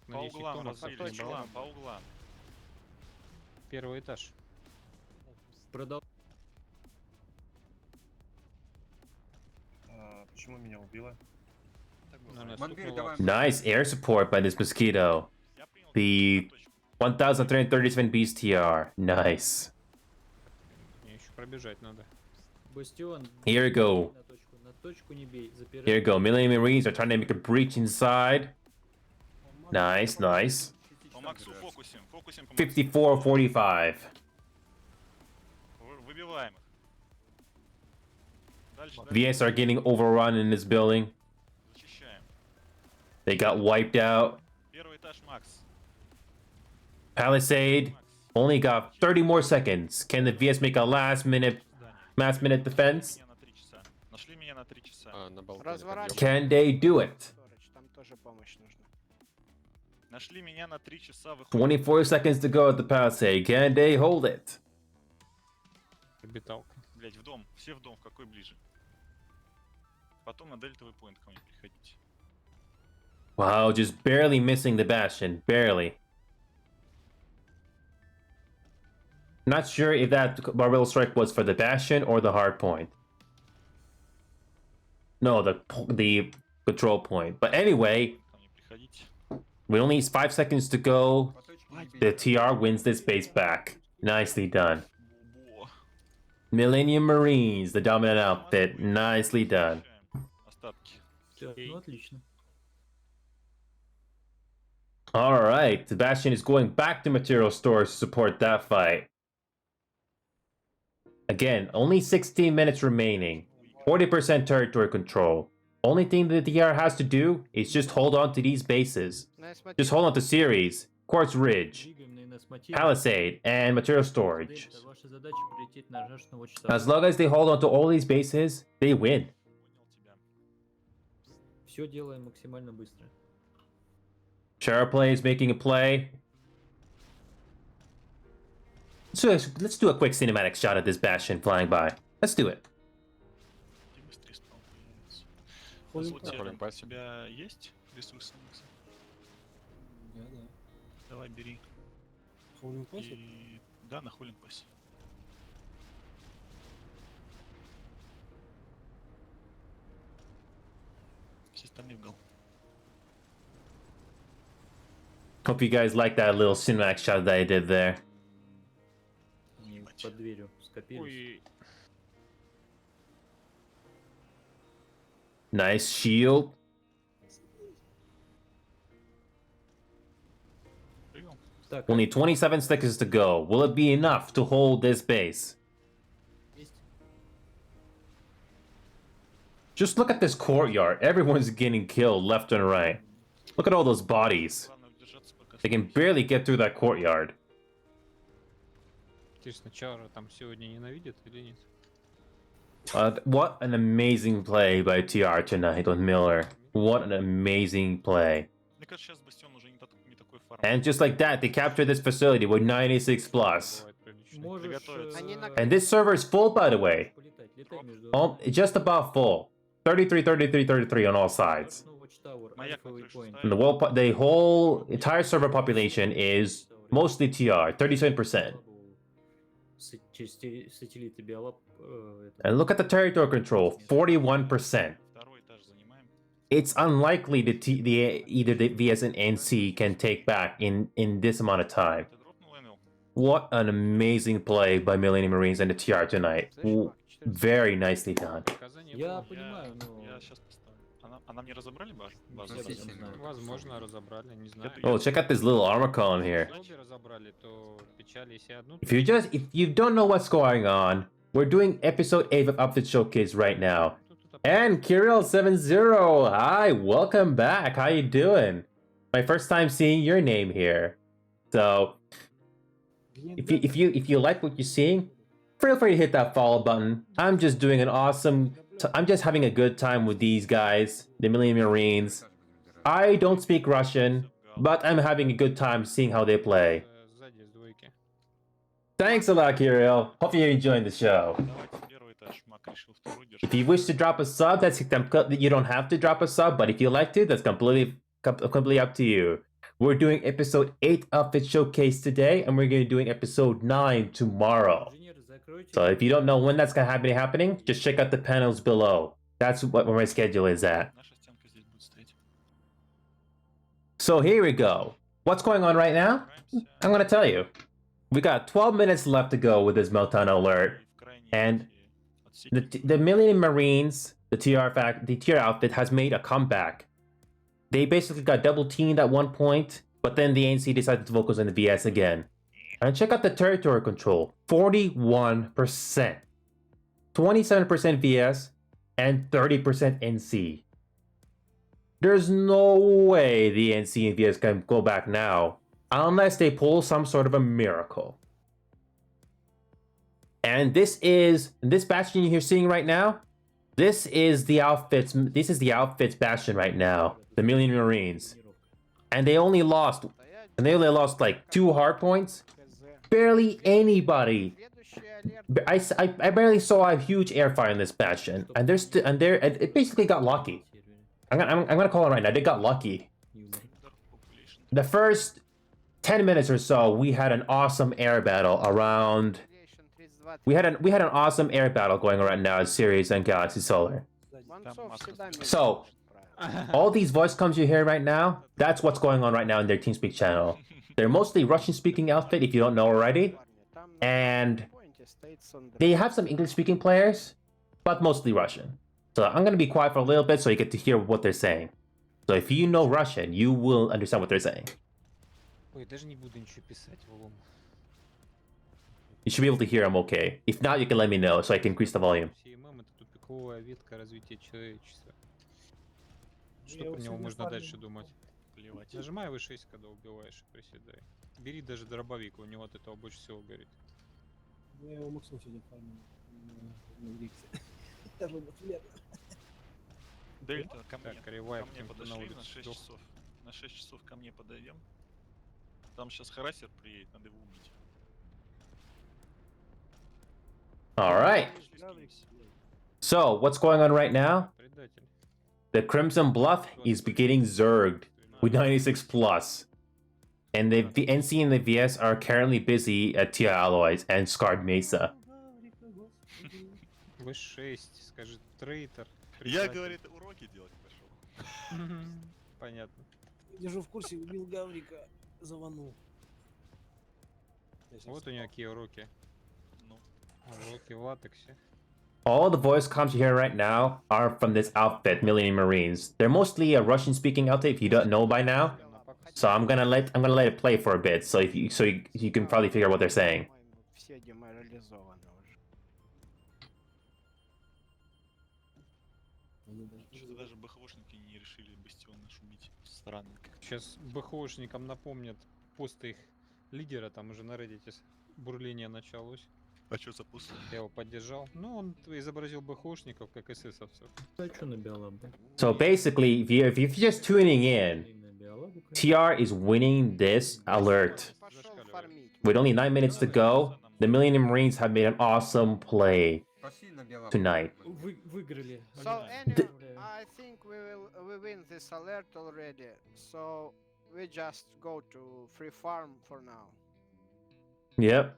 Speaker 3: По
Speaker 4: Надеюсь,
Speaker 3: углам,
Speaker 4: никто нас
Speaker 3: Василий,
Speaker 4: не
Speaker 3: по
Speaker 4: сбил.
Speaker 3: углам, по углам.
Speaker 4: Первый этаж. Продал.
Speaker 11: Почему меня убило?
Speaker 9: Манбир, давай.
Speaker 1: Nice air support by this mosquito.
Speaker 3: Я принял
Speaker 1: The
Speaker 3: точку.
Speaker 1: 1337 Beast TR. Nice.
Speaker 4: Мне еще пробежать надо. Бастион.
Speaker 1: Here we go.
Speaker 4: На точку не бей. Запирай.
Speaker 1: Here we go. Millennium Marines are trying to make a breach inside. Nice, nice.
Speaker 3: По Максу фокусим, фокусим по Максу.
Speaker 1: 54-45.
Speaker 3: Выбиваем их. Дальше,
Speaker 1: VS are getting overrun in this building.
Speaker 3: Зачищаем.
Speaker 1: They got wiped out.
Speaker 3: Первый этаж, Макс.
Speaker 1: Palisade only got 30 more seconds. Can the VS make a last minute defense?
Speaker 3: Меня на 3 часа. Нашли меня на 3 часа.
Speaker 10: на балконе.
Speaker 2: Разворачивай.
Speaker 1: Can they do it?
Speaker 2: Там тоже помощь нужна.
Speaker 3: Нашли меня на 3 часа. Выходим.
Speaker 1: 24 seconds to go at the Palisade. Can they hold it?
Speaker 4: Орбиталка.
Speaker 3: Блять, в дом. Все в дом. В какой ближе? Потом на дельтовый поинт ко мне приходите.
Speaker 1: Wow, just barely missing the Bastion. Barely. Not sure if that Barbell Strike was for the Bastion or the hard point. No, the control point. But anyway,
Speaker 3: Ко мне приходите.
Speaker 1: with only 5 seconds to go,
Speaker 9: По точке не бей.
Speaker 1: the TR wins this base back. Nicely done.
Speaker 3: Бо.
Speaker 1: Millennium Marines, the dominant outfit. Nicely done.
Speaker 3: Остатки.
Speaker 4: Так, ну отлично.
Speaker 1: Alright, the Bastion is going back to material stores to support that fight. Again, only 16 minutes remaining. 40% territory control. Only thing the TR has to do is just hold on to these bases.
Speaker 2: Ну, я смотрю,
Speaker 1: Just hold on to Ceres, Quartz Ridge,
Speaker 4: Двигаем на нас материю.
Speaker 1: Palisade, and material storage.
Speaker 4: Дельта, ваша задача прилететь на жаждного часа.
Speaker 1: As long as they hold on to all these bases, they win.
Speaker 3: Понял тебя.
Speaker 4: Все делаем максимально быстро.
Speaker 1: Play is making a play. So let's do a quick cinematic shot of this Bastion flying by. Let's do it.
Speaker 3: И быстрее спал появится.
Speaker 12: Холлинг
Speaker 3: Злотерин,
Speaker 10: пассе.
Speaker 3: у тебя есть ресурсы? Макса?
Speaker 12: Да, да.
Speaker 3: Давай, бери.
Speaker 12: Холлинг пассе?
Speaker 3: И... Да, на холлинг пассе. Все остальные в гол.
Speaker 1: Hope you guys like that little cinematic shot that I did there.
Speaker 4: Они под дверью скопились.
Speaker 11: Ой,
Speaker 1: Nice shield.
Speaker 3: Прием.
Speaker 4: Так,
Speaker 1: Only 27 seconds to go. Will it be enough to hold this base?
Speaker 4: есть.
Speaker 1: Just look at this courtyard. Everyone's getting killed left and right. Look at all those bodies.
Speaker 3: Главное удержаться, пока
Speaker 1: They can barely get through that courtyard.
Speaker 11: интересно, Чара там сегодня ненавидит или нет?
Speaker 1: What an amazing play by TR tonight on Miller. What an amazing play.
Speaker 3: Мне кажется, сейчас Бастион уже не такой фарм.
Speaker 1: And just like that, they captured this facility with 96 plus.
Speaker 11: Бывает прилично.
Speaker 4: Можешь...
Speaker 3: Приготовиться.
Speaker 2: Они на-
Speaker 1: And this server is full, by the way.
Speaker 4: Полетать, летай между...
Speaker 1: Just about full. 33, 33, 33 on all sides.
Speaker 4: North Watchtower,
Speaker 3: Маяк на
Speaker 4: альфовый
Speaker 3: крышу
Speaker 4: point.
Speaker 1: And the whole entire server population is mostly TR, 37%.
Speaker 4: Через сателлиты Биолаб...
Speaker 1: And look at the territory control, 41%.
Speaker 3: Второй этаж занимаем.
Speaker 1: It's unlikely that either the VS and NC can take back in this amount of time.
Speaker 3: Ты дропнул Энел?
Speaker 1: What an amazing play by Millennium Marines and the TR tonight. Very nicely done.
Speaker 11: Показания
Speaker 4: Я
Speaker 11: было.
Speaker 4: понимаю, но...
Speaker 3: Я сейчас поставлю. Она мне разобрали базу?
Speaker 4: Я
Speaker 3: Базу?
Speaker 4: не знаю.
Speaker 11: Возможно, разобрали, не знаю.
Speaker 1: Oh, check out this little armor column here.
Speaker 11: Если обе разобрали, то печали, если одну...
Speaker 1: If you don't know what's going on, we're doing episode 8 of Update Showcase right now. And Kirill70, hi, welcome back. How you doing? My first time seeing your name here. So, if you like what you're seeing, feel free to hit that follow button. I'm just doing I'm just having a good time with these guys, the Millennium Marines. I don't speak Russian, but I'm having a good time seeing how they play.
Speaker 11: Сзади с двойки.
Speaker 1: Thanks a lot, Kirill. Hope you're enjoying the show.
Speaker 3: Давайте первый этаж. Мак решил второй держать.
Speaker 1: If you wish to drop a sub, you don't have to drop a sub, but if you like to, that's completely up to you. We're doing episode 8 of the showcase today, and we're going to be doing episode 9 tomorrow.
Speaker 4: Инженеры, закройте.
Speaker 1: So if you don't know when that's going to be happening, just check out the panels below. That's where my schedule is at.
Speaker 3: Наша стенка здесь будет стоять.
Speaker 1: So here we go. What's going on right now? I'm going to tell you. We got 12 minutes left to go with this meltdown alert. And the Millennium Marines, the TR outfit has made a comeback. They basically got double teamed at one point, but then the ANC decided to focus on the VS again. And check out the territory control, 41%. 27% VS and 30% NC. There's no way the NC and VS can go back now, unless they pull some sort of a miracle. And this bastion you're seeing right now. This is the outfits bastion right now. The Millennium Marines, and they only lost like 2 hard points. Barely anybody. I barely saw a huge air fire in this bastion, and it basically got lucky. I'm gonna call it right now. They got lucky. The first 10 minutes or so, we had an awesome air battle around. We had an awesome air battle going on right now at Sirius and Galaxy Solar. So, all these voice comms you hear right now, that's what's going on right now in their TeamSpeak channel. They're mostly Russian-speaking outfit, if you don't know already. And they have some English-speaking players, but mostly Russian. So I'm going to be quiet for a little bit so you get to hear what they're saying. So if you know Russian, you will understand what they're saying.
Speaker 11: Ой, даже не буду ничего писать, Волом.
Speaker 1: You should be able to hear them okay. If not, you can let me know so I can increase the volume.
Speaker 11: CMM это тупиковая ветка развития человечества. Что про него можно дальше думать?
Speaker 3: Плевать.
Speaker 11: Нажимай V6, когда убиваешь, и приседай. Бери даже дробовик, у него от этого больше всего горит.
Speaker 12: Я его максимум сегодня фармил на Гриксе.
Speaker 3: Дельта, ко мне.
Speaker 11: Так, кривая
Speaker 3: Ко мне
Speaker 11: потом на
Speaker 3: подошли
Speaker 11: улицу
Speaker 3: на 6
Speaker 11: сдох.
Speaker 3: часов. На 6 часов ко мне подойдем. Там сейчас харассер приедет, надо его убить.
Speaker 1: All right.
Speaker 3: Скинь
Speaker 1: So, what's going on right now?
Speaker 4: Предатель.
Speaker 1: The Crimson Bluff is getting zerged with 96 plus. And the NC and the VS are currently busy at Tia Alloys and Scarred Mesa.
Speaker 4: В6, скажет трейтер.
Speaker 3: Я, говорит, уроки делать пошел.
Speaker 4: Понятно.
Speaker 12: Держу в курсе, убил Гаврика, заванул.
Speaker 4: Вот у него какие уроки.
Speaker 3: Ну.
Speaker 4: Уроки в латексе.
Speaker 1: All the voice comms you hear right now are from this outfit, Millennium Marines. They're mostly a Russian-speaking outfit, if you don't know by now. So I'm gonna let it play for a bit, so you can probably figure out what they're saying.
Speaker 2: Все деморализованы уже.
Speaker 3: Что-то даже БХВшники не решили бастионно шумить. Странно.
Speaker 4: Сейчас БХОшникам напомнят посты их лидера, там уже на Reddit бурление началось.
Speaker 3: А что за пост?
Speaker 4: Я его поддержал. Ну, он изобразил БХОшников как эсэсовцев.
Speaker 1: So basically, if you're just tuning in, TR is winning this alert.
Speaker 2: Пошел фармить.
Speaker 1: With only 9 minutes to go, the Millennium Marines have made an awesome play
Speaker 9: Пошли на белом.
Speaker 1: tonight.
Speaker 4: Выиграли.
Speaker 2: So anyway, I think we win this alert already. So we just go to free farm for now.
Speaker 1: Yep.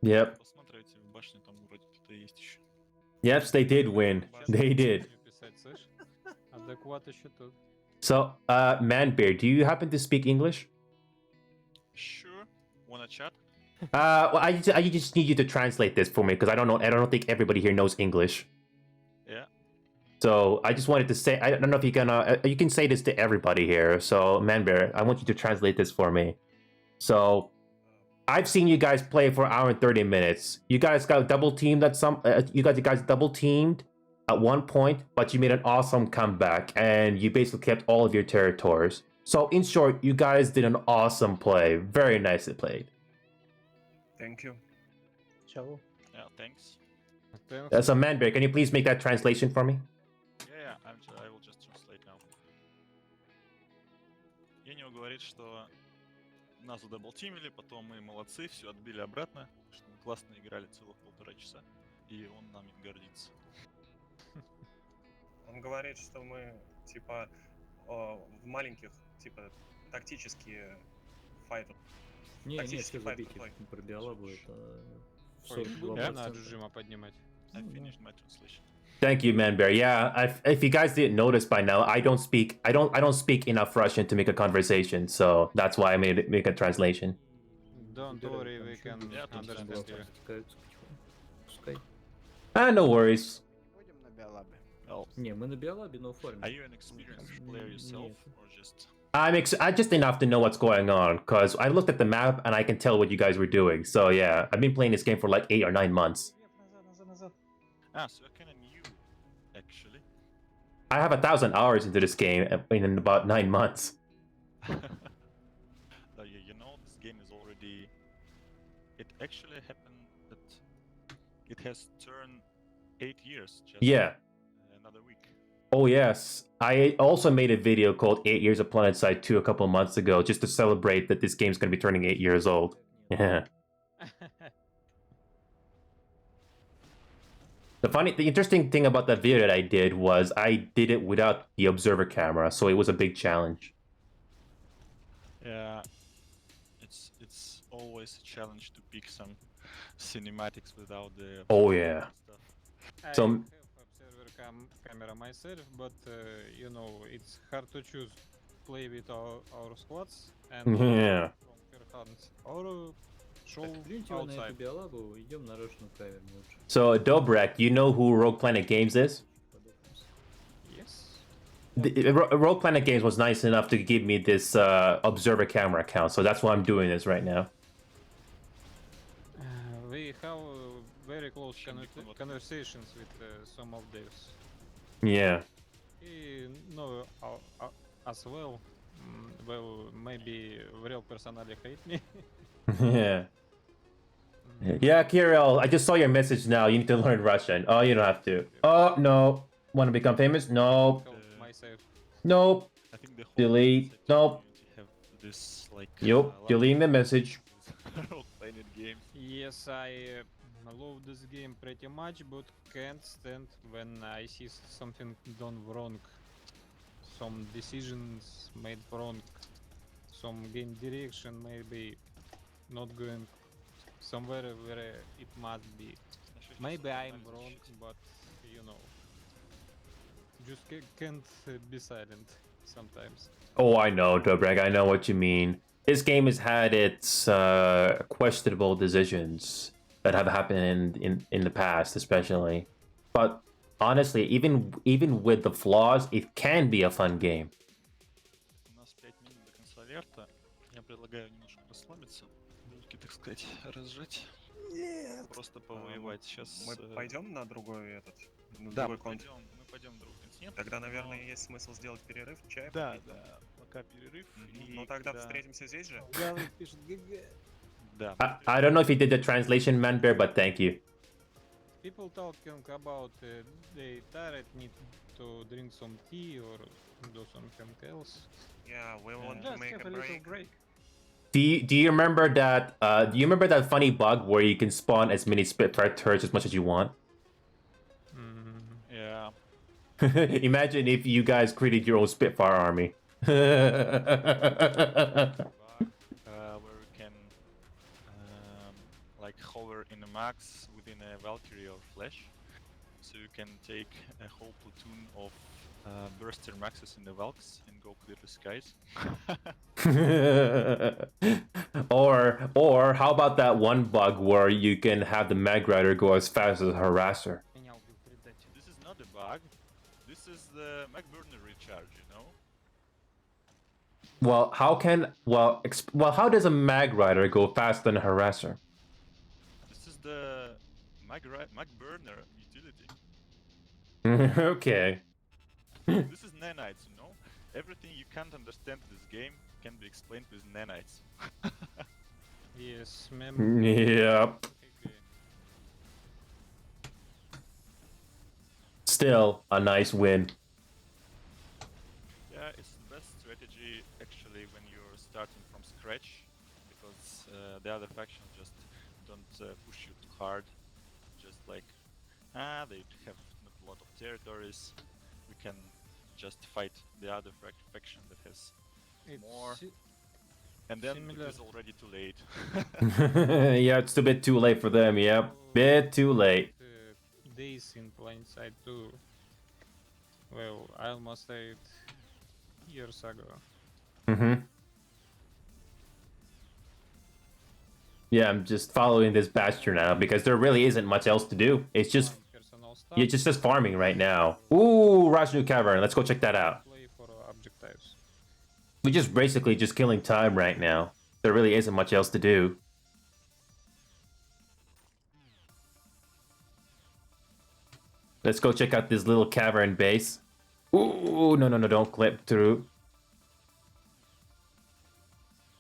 Speaker 1: Yep.
Speaker 3: Посмотрите, в башне там вроде кто-то есть еще.
Speaker 1: Yes, they did win. They did.
Speaker 4: Адекват еще тут.
Speaker 1: So, Manbear, do you happen to speak English?
Speaker 3: Sure. Wanna chat?
Speaker 1: Well, I just need you to translate this for me because I don't think everybody here knows English.
Speaker 3: Yeah.
Speaker 1: So I just wanted to say, I don't know if you can say this to everybody here. So Manbear, I want you to translate this for me. So I've seen you guys play for an hour and 30 minutes. You guys got double teamed at you guys double teamed at one point, but you made an awesome comeback and you basically kept all of your territories. So in short, you guys did an awesome play. Very nicely played.
Speaker 13: Thank you.
Speaker 12: Чего?
Speaker 3: Yeah, thanks.
Speaker 1: So Manbear, can you please make that translation for me?
Speaker 3: Yeah, I will just translate now. Енио говорит, что нас задаблтимили, потом мы молодцы, все отбили обратно, что мы классно играли целых 1,5 часа, и он нами гордится.
Speaker 13: Он говорит, что мы, типа, в маленьких, типа, тактические файты.
Speaker 4: Не,
Speaker 13: Тактический
Speaker 4: все
Speaker 13: файт
Speaker 4: забейте
Speaker 13: крутой.
Speaker 4: про биолабу, это...
Speaker 3: Ой,
Speaker 4: не надо режима поднимать.
Speaker 3: I finished my translation.
Speaker 1: Thank you, Manbear. Yeah, if you guys didn't notice by now, I don't speak enough Russian to make a conversation, so that's why I make a translation.
Speaker 4: Don't worry, we can understand you.
Speaker 1: No worries.
Speaker 2: Будем на биолабе.
Speaker 3: Well,
Speaker 4: Не, мы на биолабе, но форме.
Speaker 3: are you an experienced player yourself, or just...
Speaker 1: I'm just enough to know what's going on, because I looked at the map and I can tell what you guys were doing. So yeah, I've been playing this game for like 8 or 9 months.
Speaker 3: Ah, so you're kinda new, actually.
Speaker 1: I have 1,000 hours into this game in about 9 months.
Speaker 3: Yeah, you know, this game is already... It actually happened that it has turned 8 years just
Speaker 1: Yeah.
Speaker 3: Another week.
Speaker 1: Oh yes. I also made a video called 8 Years of PlanetSide 2 a couple of months ago, just to celebrate that this game's going to be turning 8 years old. Yeah. The interesting thing about that video that I did was I did it without the observer camera, so it was a big challenge.
Speaker 3: Yeah, it's always a challenge to pick some cinematics without the...
Speaker 1: Oh yeah.
Speaker 4: I
Speaker 1: So-
Speaker 4: have observer camera myself, but you know, it's hard to choose play with our squads and
Speaker 1: Yeah.
Speaker 4: from her hands or show
Speaker 12: Клюньте его на эту
Speaker 4: outside.
Speaker 12: биолабу, идем на Russian каверну лучше.
Speaker 1: So Dobrek, you know who Rogue Planet Games is?
Speaker 4: Yes.
Speaker 1: Rogue Planet Games was nice enough to give me this observer camera account, so that's why I'm doing this right now.
Speaker 4: We have very close conversations with some of these.
Speaker 1: Yeah.
Speaker 4: He know as well. Well, maybe real personally hate me.
Speaker 1: Yeah. Yeah, Kirill, I just saw your message now. You need to learn Russian. Oh, you don't have to. Oh, no. Want to become famous? Nope.
Speaker 4: Help myself.
Speaker 1: Nope.
Speaker 3: I think the whole
Speaker 1: Delete. Nope.
Speaker 3: community have this, like...
Speaker 1: Yup. Deleting the message.
Speaker 3: Role-playing games.
Speaker 4: Yes, I
Speaker 14: I love this game pretty much, but can't stand when I see something done wrong. Some decisions made wrong. Some game direction maybe not going somewhere where it must be. Maybe I'm wrong, but you know, just can't be silent sometimes.
Speaker 1: Oh, I know, Dobreg. I know what you mean. This game has had its questionable decisions that have happened in the past, especially. But honestly, even with the flaws, it can be a fun game.
Speaker 3: У нас 5 минут до конца верта. Я предлагаю немножко расслабиться, руки, так сказать, разжать.
Speaker 13: Нет.
Speaker 3: Просто повоевать сейчас.
Speaker 13: Мы пойдем на другой этот. На
Speaker 3: Да,
Speaker 13: другой
Speaker 3: мы
Speaker 13: конт.
Speaker 3: пойдем в другой континент.
Speaker 13: Тогда, наверное, есть смысл сделать перерыв, чай
Speaker 3: Да,
Speaker 13: попить.
Speaker 3: да. Пока перерыв. И
Speaker 13: Ну тогда
Speaker 3: когда-
Speaker 13: встретимся здесь же.
Speaker 14: Галый пишет ГГ.
Speaker 3: Да.
Speaker 1: I don't know if you did the translation, Manbear, but thank you.
Speaker 14: People talking about they tired, need to drink some tea or do something else.
Speaker 13: Yeah, we want to
Speaker 14: Just
Speaker 13: make
Speaker 14: have
Speaker 13: a
Speaker 14: a little
Speaker 13: break.
Speaker 14: break.
Speaker 1: Do you remember that? Do you remember that funny bug where you can spawn as many Spitfire turrets as much as you want?
Speaker 3: Yeah.
Speaker 1: Imagine if you guys created your own Spitfire army.
Speaker 3: Where you can like hover in a max within a Valkyrie or Flash, so you can take a whole platoon of burster maxes in the Valks and go clear the skies.
Speaker 1: or how about that one bug where you can have the Mag Rider go as fast as a Harasser?
Speaker 3: This is not a bug. This is the MacBurner recharge, you know.
Speaker 1: Well, how does a Mag Rider go faster than a Harasser?
Speaker 3: This is the MacBurner utility.
Speaker 1: Okay.
Speaker 3: This is nanites, you know. Everything you can't understand in this game can be explained with nanites.
Speaker 14: Yes, ma'am.
Speaker 1: Yep. Still a nice win.
Speaker 3: Yeah, it's the best strategy actually when you're starting from scratch, because the other faction just don't push you too hard. Just like, they have not a lot of territories. We can just fight the other faction that has more. And then it is already too late.
Speaker 1: Yeah, it's a bit too late for them. Yep, bit too late.
Speaker 14: Days in plain sight too. Well, I almost said years ago.
Speaker 1: Yeah, I'm just following this Bastion now because there really isn't much else to do. It's just farming right now. Ooh, Rajnu Cavern. Let's go check that out.
Speaker 14: Play for objectives.
Speaker 1: We're just basically just killing time right now. There really isn't much else to do. Let's go check out this little cavern base. Ooh, no, don't clip through.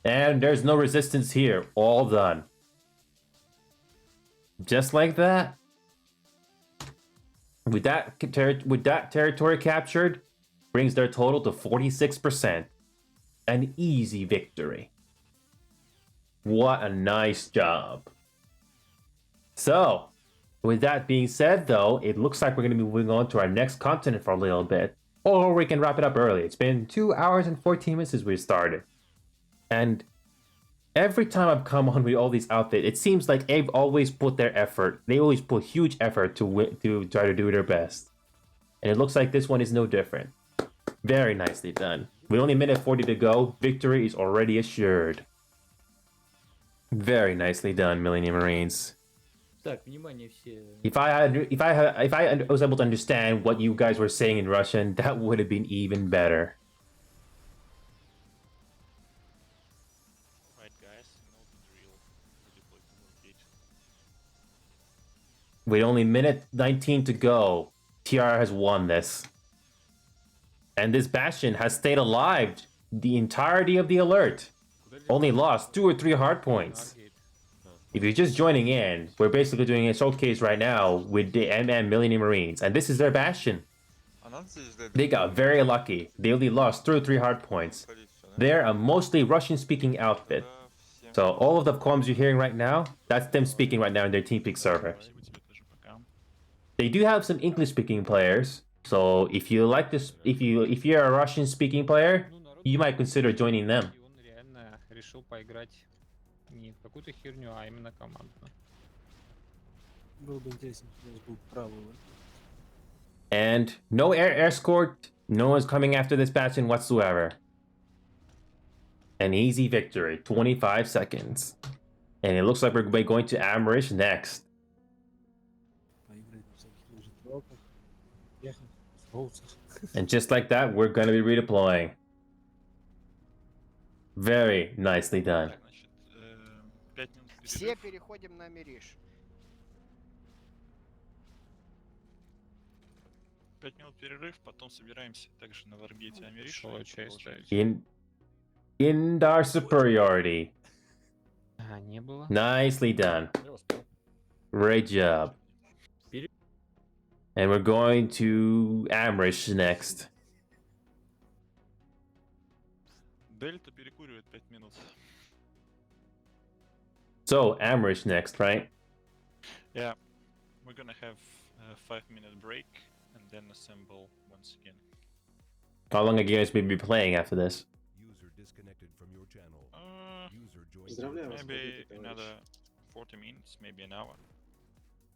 Speaker 1: And there's no resistance here. All done. Just like that. With that territory captured, brings their total to 46%. An easy victory. What a nice job. So, with that being said, though, it looks like we're going to be moving on to our next continent for a little bit. Or we can wrap it up early. It's been 2 hours and 14 minutes since we started. And every time I've come on with all these outfits, it seems like they've always put their effort. They always put huge effort to try to do their best. And it looks like this one is no different. Very nicely done. With only a minute 40 to go, victory is already assured. Very nicely done, Millennium Marines.
Speaker 4: Так, внимание все.
Speaker 1: If I was able to understand what you guys were saying in Russian, that would have been even better.
Speaker 3: Right, guys, you know the drill. We deploy to Northgate.
Speaker 1: With only minute 19 to go, TR has won this. And this Bastion has stayed alive the entirety of the alert. Only lost 2 or 3 hard points. If you're just joining in, we're basically doing a showcase right now with the MM Millennium Marines, and this is their Bastion. They got very lucky. They only lost 2 or 3 hard points. They're a mostly Russian-speaking outfit. So all of the comms you're hearing right now, that's them speaking right now in their TeamSpeak server.
Speaker 3: Спасибо тебе тоже, пока.
Speaker 1: They do have some English-speaking players. So if you like this, if you're a Russian-speaking player,
Speaker 14: Ну, народ
Speaker 1: you might consider joining them.
Speaker 14: и он реально решил поиграть не в какую-то херню, а именно командно.
Speaker 12: Было бы интересно, если у нас был правый.
Speaker 1: And no air escort, no one's coming after this bastion whatsoever. An easy victory, 25 seconds. And it looks like we're going to Amrish next.
Speaker 12: Поиграть на всяких лыжных дропах, ехать в роуцах.
Speaker 1: And just like that, we're going to be redeploying. Very nicely done.
Speaker 3: Так, значит, 5 минут
Speaker 2: Все
Speaker 3: перерыв.
Speaker 2: переходим на Мириш.
Speaker 3: 5 минут перерыв, потом собираемся также на Варгейте Америша.
Speaker 14: Шел часть ставить.
Speaker 1: In our superiority.
Speaker 14: А, не было.
Speaker 1: Nicely done.
Speaker 8: Я вас понял.
Speaker 1: Great job. And we're going to Amrish next.
Speaker 3: Дельта перекуривает 5 минут.
Speaker 1: So, Amrish next, right?
Speaker 3: Yeah, we're gonna have a 5-minute break and then assemble once again.
Speaker 1: How long are you guys be playing after this?
Speaker 5: User disconnected from your channel. User joined.
Speaker 12: Поздравляю вас,
Speaker 3: Maybe
Speaker 12: победа,
Speaker 3: another 40 minutes, maybe an hour.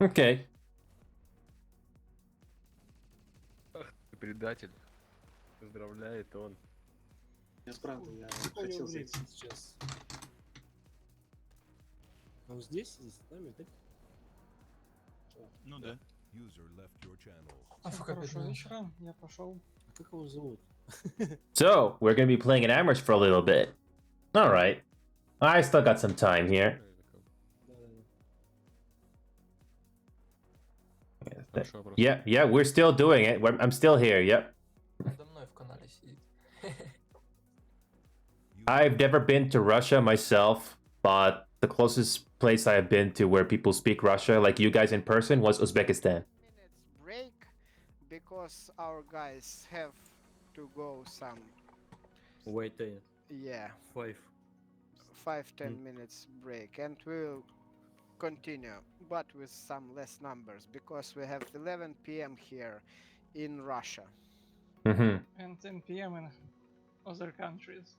Speaker 1: Okay.
Speaker 9: Предатель. Поздравляет он.
Speaker 12: Я правда, я хотел зайти сейчас. Он здесь, с нами, да?
Speaker 3: Ну да.
Speaker 5: User left your channel.
Speaker 12: Хорошего вечера, я пошел. А как его зовут?
Speaker 1: So, we're going to be playing in Amrish for a little bit. Alright. I still got some time here. Yeah, we're still doing it. I'm still here, yep. I've never been to Russia myself, but the closest place I've been to where people speak Russia, like you guys in person, was Uzbekistan.
Speaker 2: Minutes break because our guys have to go some,
Speaker 4: Wait,
Speaker 2: yeah,
Speaker 4: 5.
Speaker 2: 5-10 minutes break, and we'll continue, but with some less numbers because we have 11 p.m. here in Russia.
Speaker 1: Mm-hmm.
Speaker 12: And 10 p.m. in other countries.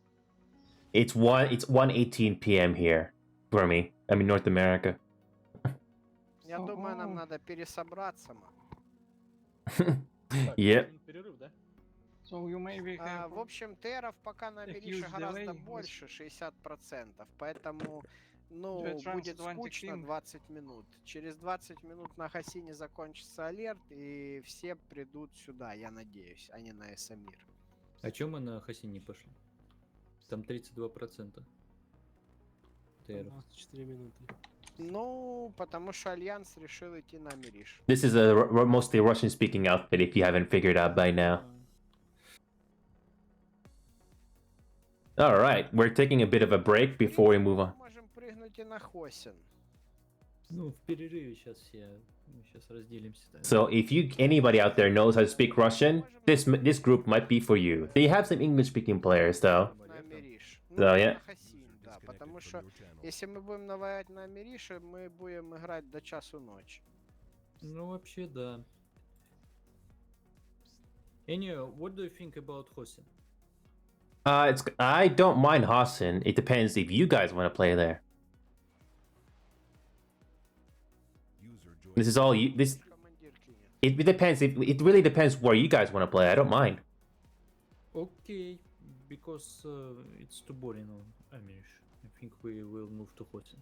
Speaker 1: It's 1:18 p.m. here for me. I mean North America.
Speaker 2: Я думаю, нам надо пересобраться.
Speaker 1: Yep.
Speaker 4: Перерыв, да?
Speaker 12: So you maybe have...
Speaker 2: В общем, теров пока на Мерише гораздо больше, 60%, поэтому, ну, будет скучно 20 минут. Через 20 минут на Хасине закончится алерт, и все придут сюда, я надеюсь, а не на Эсамир.
Speaker 4: А чё мы на Хасин не пошли? Там 32%. ТР.
Speaker 12: 24 минуты.
Speaker 2: Ну, потому что Альянс решил идти на Мериш.
Speaker 1: This is a mostly Russian-speaking outfit, if you haven't figured out by now. All right, we're taking a bit of a break before we move on.
Speaker 2: Можем прыгнуть и на Хосин.
Speaker 4: Ну, в перерыве сейчас мы сейчас разделимся.
Speaker 1: So if anybody out there knows how to speak Russian, this group might be for you. They have some English-speaking players though.
Speaker 2: На Мериш.
Speaker 1: So yeah.
Speaker 2: На Хасин, да, потому что если мы будем наваять на Мерише, мы будем играть до часу ночи.
Speaker 4: Ну, вообще, да. Anyway, what do you think about Hosin?
Speaker 1: I don't mind Hassan. It depends if you guys want to play there. This is all you. This. It depends. It really depends where you guys want to play. I don't mind.
Speaker 4: Okay, because it's too boring on Amirish. I think we will move to Hosin.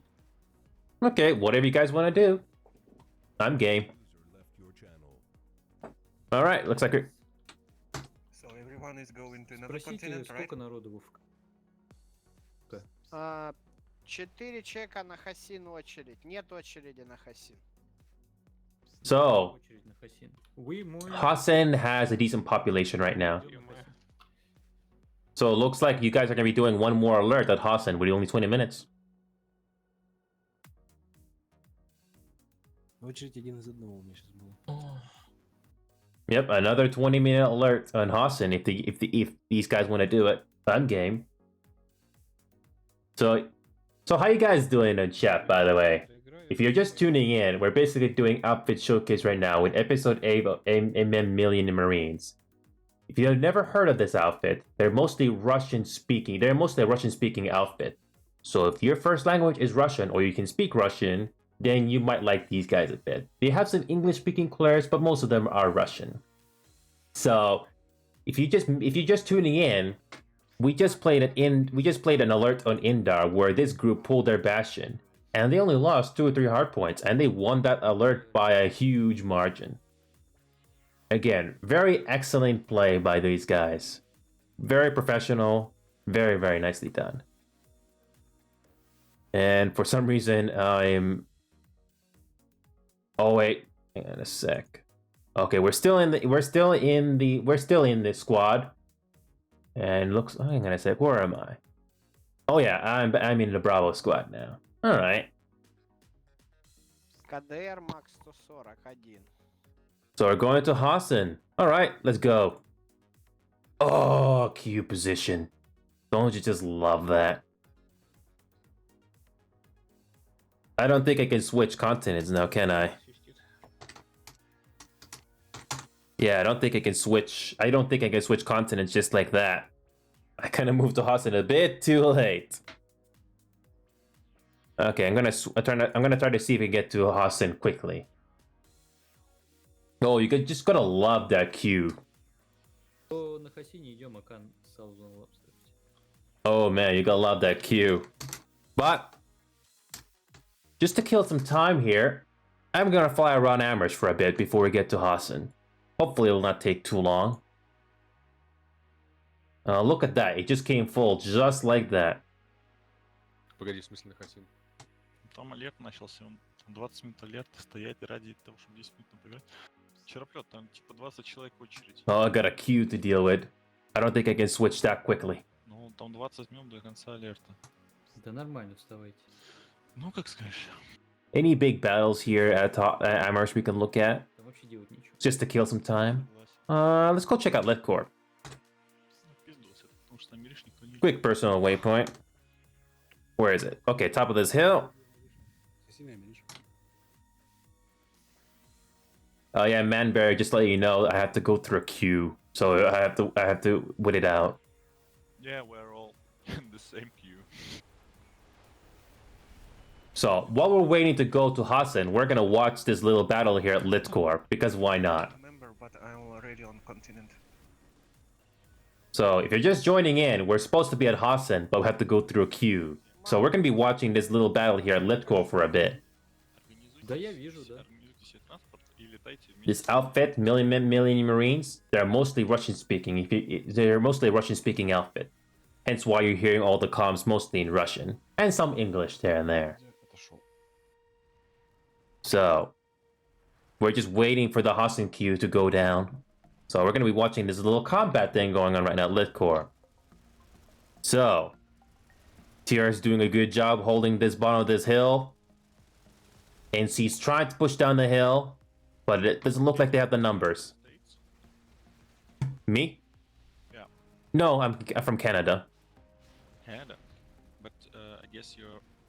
Speaker 1: Okay, whatever you guys want to do. I'm game. All right, looks like we're.
Speaker 13: So everyone is going to another
Speaker 4: Спросите,
Speaker 13: continent, right?
Speaker 4: сколько народу в ФК?
Speaker 2: 4 человека на Хасин очередь. Нет очереди на Хасин.
Speaker 1: So,
Speaker 4: Очередь на Хасин. We more...
Speaker 1: Hassan has a decent population right now. So it looks like you guys are going to be doing one more alert at Hassan with only 20 minutes.
Speaker 12: Очередь один из одного у меня сейчас была.
Speaker 1: Yep, another 20-minute alert on Hassan if these guys want to do it. I'm game. So So how you guys doing in chat, by the way? If you're just tuning in, we're basically doing outfit showcase right now with episode 8 of Millennium Marines. If you have never heard of this outfit, they're mostly Russian speaking. They're mostly a Russian speaking outfit. So if your first language is Russian or you can speak Russian, then you might like these guys a bit. They have some English speaking players, but most of them are Russian. So if you're just tuning in, we just played an alert on Indar where this group pulled their bastion, and they only lost 2 or 3 hard points, and they won that alert by a huge margin. Again, very excellent play by these guys. Very professional, very, very nicely done. And for some reason, I'm... Oh wait, hang on a sec. Okay, we're still in the squad. And looks, oh, hang on a sec, where am I? Oh yeah, I'm in the Bravo squad now. All right.
Speaker 2: КДР Max 141.
Speaker 1: So we're going to Hassan. All right, let's go. Oh, Q position. Don't you just love that? I don't think I can switch continents now, can I? Yeah, I don't think I can switch. I don't think I can switch continents just like that. I kind of moved to Hassan a bit too late. Okay, I'm gonna try to see if we can get to Hassan quickly. Oh, just gotta love that Q.
Speaker 4: На Хасине идем, Акан Саузон.
Speaker 1: Oh man, you gotta love that Q. But just to kill some time here, I'm gonna fly around Amherst for a bit before we get to Hassan. Hopefully it will not take too long. Look at that, it just came full, just like that.
Speaker 10: Погоди, в смысле на Хасин?
Speaker 3: Там алерт начался, он 20 минут алерта стоять ради того, чтобы 10 минут набегать. Чероплет, там типа 20 человек в очередь.
Speaker 1: Oh, I got a queue to deal with. I don't think I can switch that quickly.
Speaker 3: Ну, там 20 минут до конца алерта.
Speaker 4: Да нормально, вставайте.
Speaker 3: Ну, как скажешь.
Speaker 1: Any big battles here at Amherst we can look at?
Speaker 4: Там вообще делать нечего.
Speaker 1: Just to kill some time? Let's go check out Litcorp. Quick personal waypoint. Where is it? Okay, top of this hill. Oh yeah, Manberry, just to let you know, I have to go through a queue. So I have to wait it out.
Speaker 3: Yeah, we're all in the same queue.
Speaker 1: So while we're waiting to go to Hassan, we're gonna watch this little battle here at Litcorp, because why not?
Speaker 13: But I'm already on continent.
Speaker 1: So if you're just joining in, we're supposed to be at Hassan, but we have to go through a queue. So we're gonna be watching this little battle here at Litcorp for a bit.
Speaker 4: Да я вижу, да.
Speaker 1: This outfit, Millennium Marines, they're mostly Russian speaking. They're mostly a Russian speaking outfit. Hence why you're hearing all the comms mostly in Russian. And some English there and there. So, we're just waiting for the Hassan queue to go down. So we're going to be watching this little combat thing going on right now at Litcorp. So, TR is doing a good job holding this bottom of this hill. NC's trying to push down the hill, but it doesn't look like they have the numbers. Me?
Speaker 3: Yeah.
Speaker 1: No, I'm from Canada.
Speaker 3: Canada? But I guess you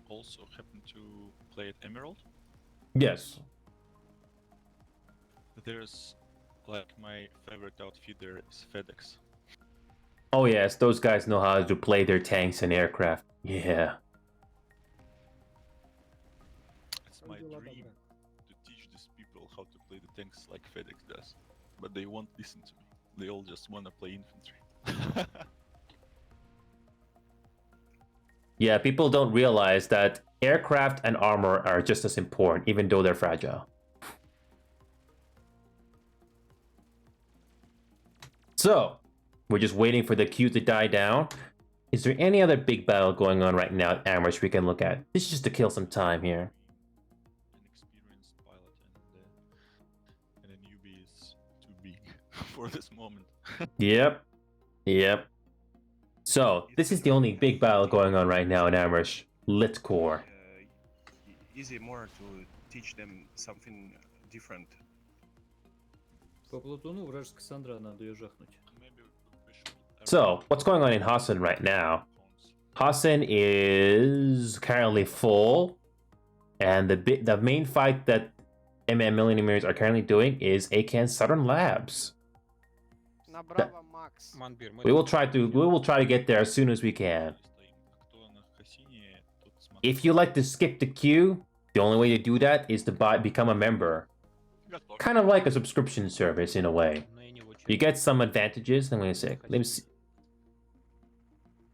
Speaker 3: also happen to play at Emerald?
Speaker 1: Yes.
Speaker 3: There's, like, my favorite outfit there is FedEx.
Speaker 1: Oh yes, those guys know how to play their tanks and aircraft. Yeah.
Speaker 3: It's my dream to teach these people how to play the tanks like FedEx does. But they won't listen to me. They all just wanna play infantry.
Speaker 1: Yeah, people don't realize that aircraft and armor are just as important, even though they're fragile. So, we're just waiting for the queue to die down. Is there any other big battle going on right now at Amherst we can look at? This is just to kill some time here.
Speaker 3: An experienced pilot and a newbie is too big for this moment.
Speaker 1: Yep. So, this is the only big battle going on right now in Amherst. Litcorp.
Speaker 13: Easy more to teach them something different.
Speaker 4: По Платону вражеская Сандра, надо ее жахнуть.
Speaker 1: So, what's going on in Hassan right now? Hassan is currently full, and the main fight that Millennium Marines are currently doing is Akan Southern Labs.
Speaker 2: Направо, Макс.
Speaker 1: We will try to get there as soon as we can. If you like to skip the queue, the only way to do that is to become a member. Kind of like a subscription service in a way. You get some advantages. Let me see.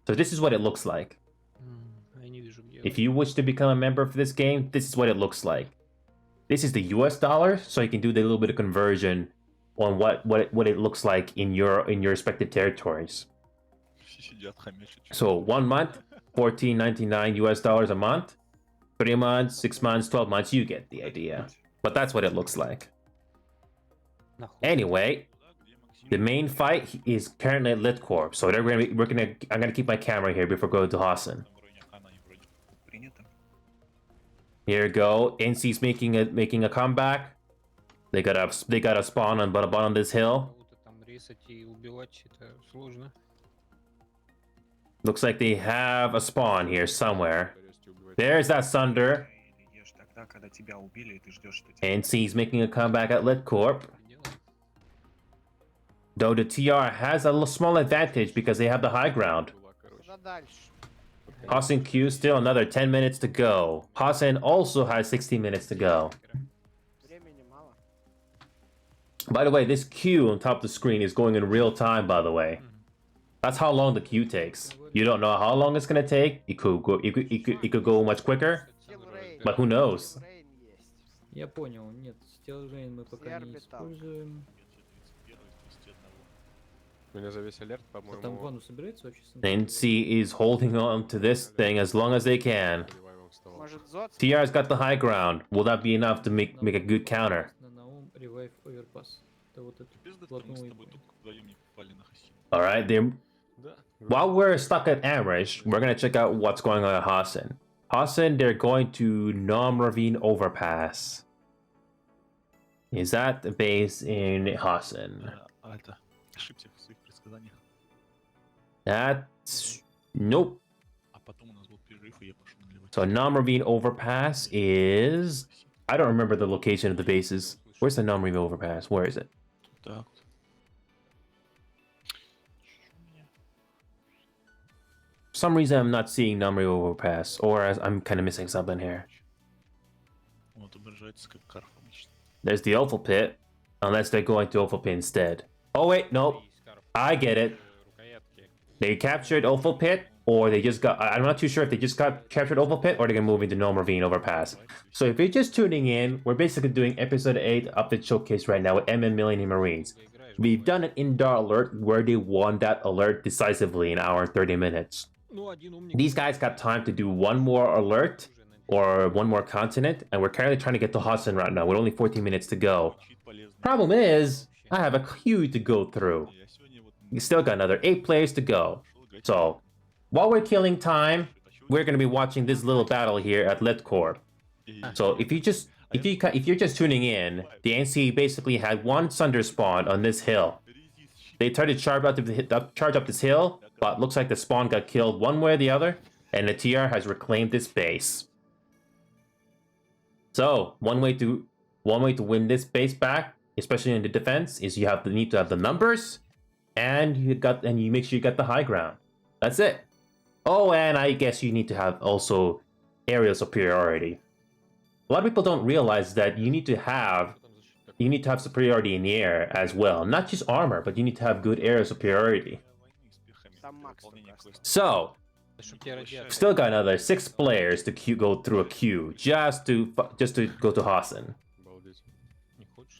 Speaker 1: So this is what it looks like. If you wish to become a member for this game, this is what it looks like. This is the US dollar, so you can do the little bit of conversion on what it looks like in your respective territories. So 1 month, $14.99 US dollars a month. 3 months, 6 months, 12 months, you get the idea. But that's what it looks like. Anyway, the main fight is currently at Lit Corp. So I'm gonna keep my camera here before going to Hassan. Here we go. NC's making a comeback. They got a spawn on bottom this hill. Looks like they have a spawn here somewhere. There's that Sunder. NC's making a comeback at Lit Corp. Though the TR has a small advantage because they have the high ground. Hassan Q still another 10 minutes to go. Hassan also has 16 minutes to go. By the way, this queue on top of the screen is going in real time, by the way. That's how long the queue takes. You don't know how long it's gonna take. It could go much quicker. But who knows?
Speaker 4: Я понял, нет, Steel Rain мы пока не используем. Там ванну собирается вообще?
Speaker 1: NC is holding on to this thing as long as they can. TR's got the high ground. Will that be enough to make a good counter? Alright, while we're stuck at Amrish, we're gonna check out what's going on at Hassan. Hassan, they're going to Nom Ravine Overpass. Is that the base in Hassan? That's... Nope. So Nom Ravine Overpass is... I don't remember the location of the bases. Where's the Nom Ravine Overpass? Where is it? For some reason I'm not seeing Nom Ravine Overpass, or I'm kind of missing something here. There's the Opal Pit, unless they're going to Opal Pit instead. Oh wait, nope. I get it. They captured Opal Pit, or they just got... I'm not too sure if they just got captured Opal Pit, or they're gonna move into Nom Ravine Overpass. So if you're just tuning in, we're basically doing episode 8 of the showcase right now with Millennium Marines. We've done an indoor alert where they won that alert decisively in an hour and 30 minutes. These guys got time to do one more alert, or one more continent, and we're currently trying to get to Hassan right now with only 14 minutes to go. Problem is, I have a queue to go through. We still got another 8 players to go. So, while we're killing time, we're gonna be watching this little battle here at Lit Corp. So if you're just tuning in, the NC basically had one Sunder spawn on this hill. They tried to charge up this hill, but looks like the spawn got killed one way or the other, and the TR has reclaimed this base. So one way to win this base back, especially in the defense, is you need to have the numbers, and you make sure you got the high ground. That's it. Oh, and I guess you need to have also aerial superiority. A lot of people don't realize that you need to have superiority in the air as well. Not just armor, but you need to have good aerial superiority. So, still got another 6 players to go through a queue just to go to Hassan.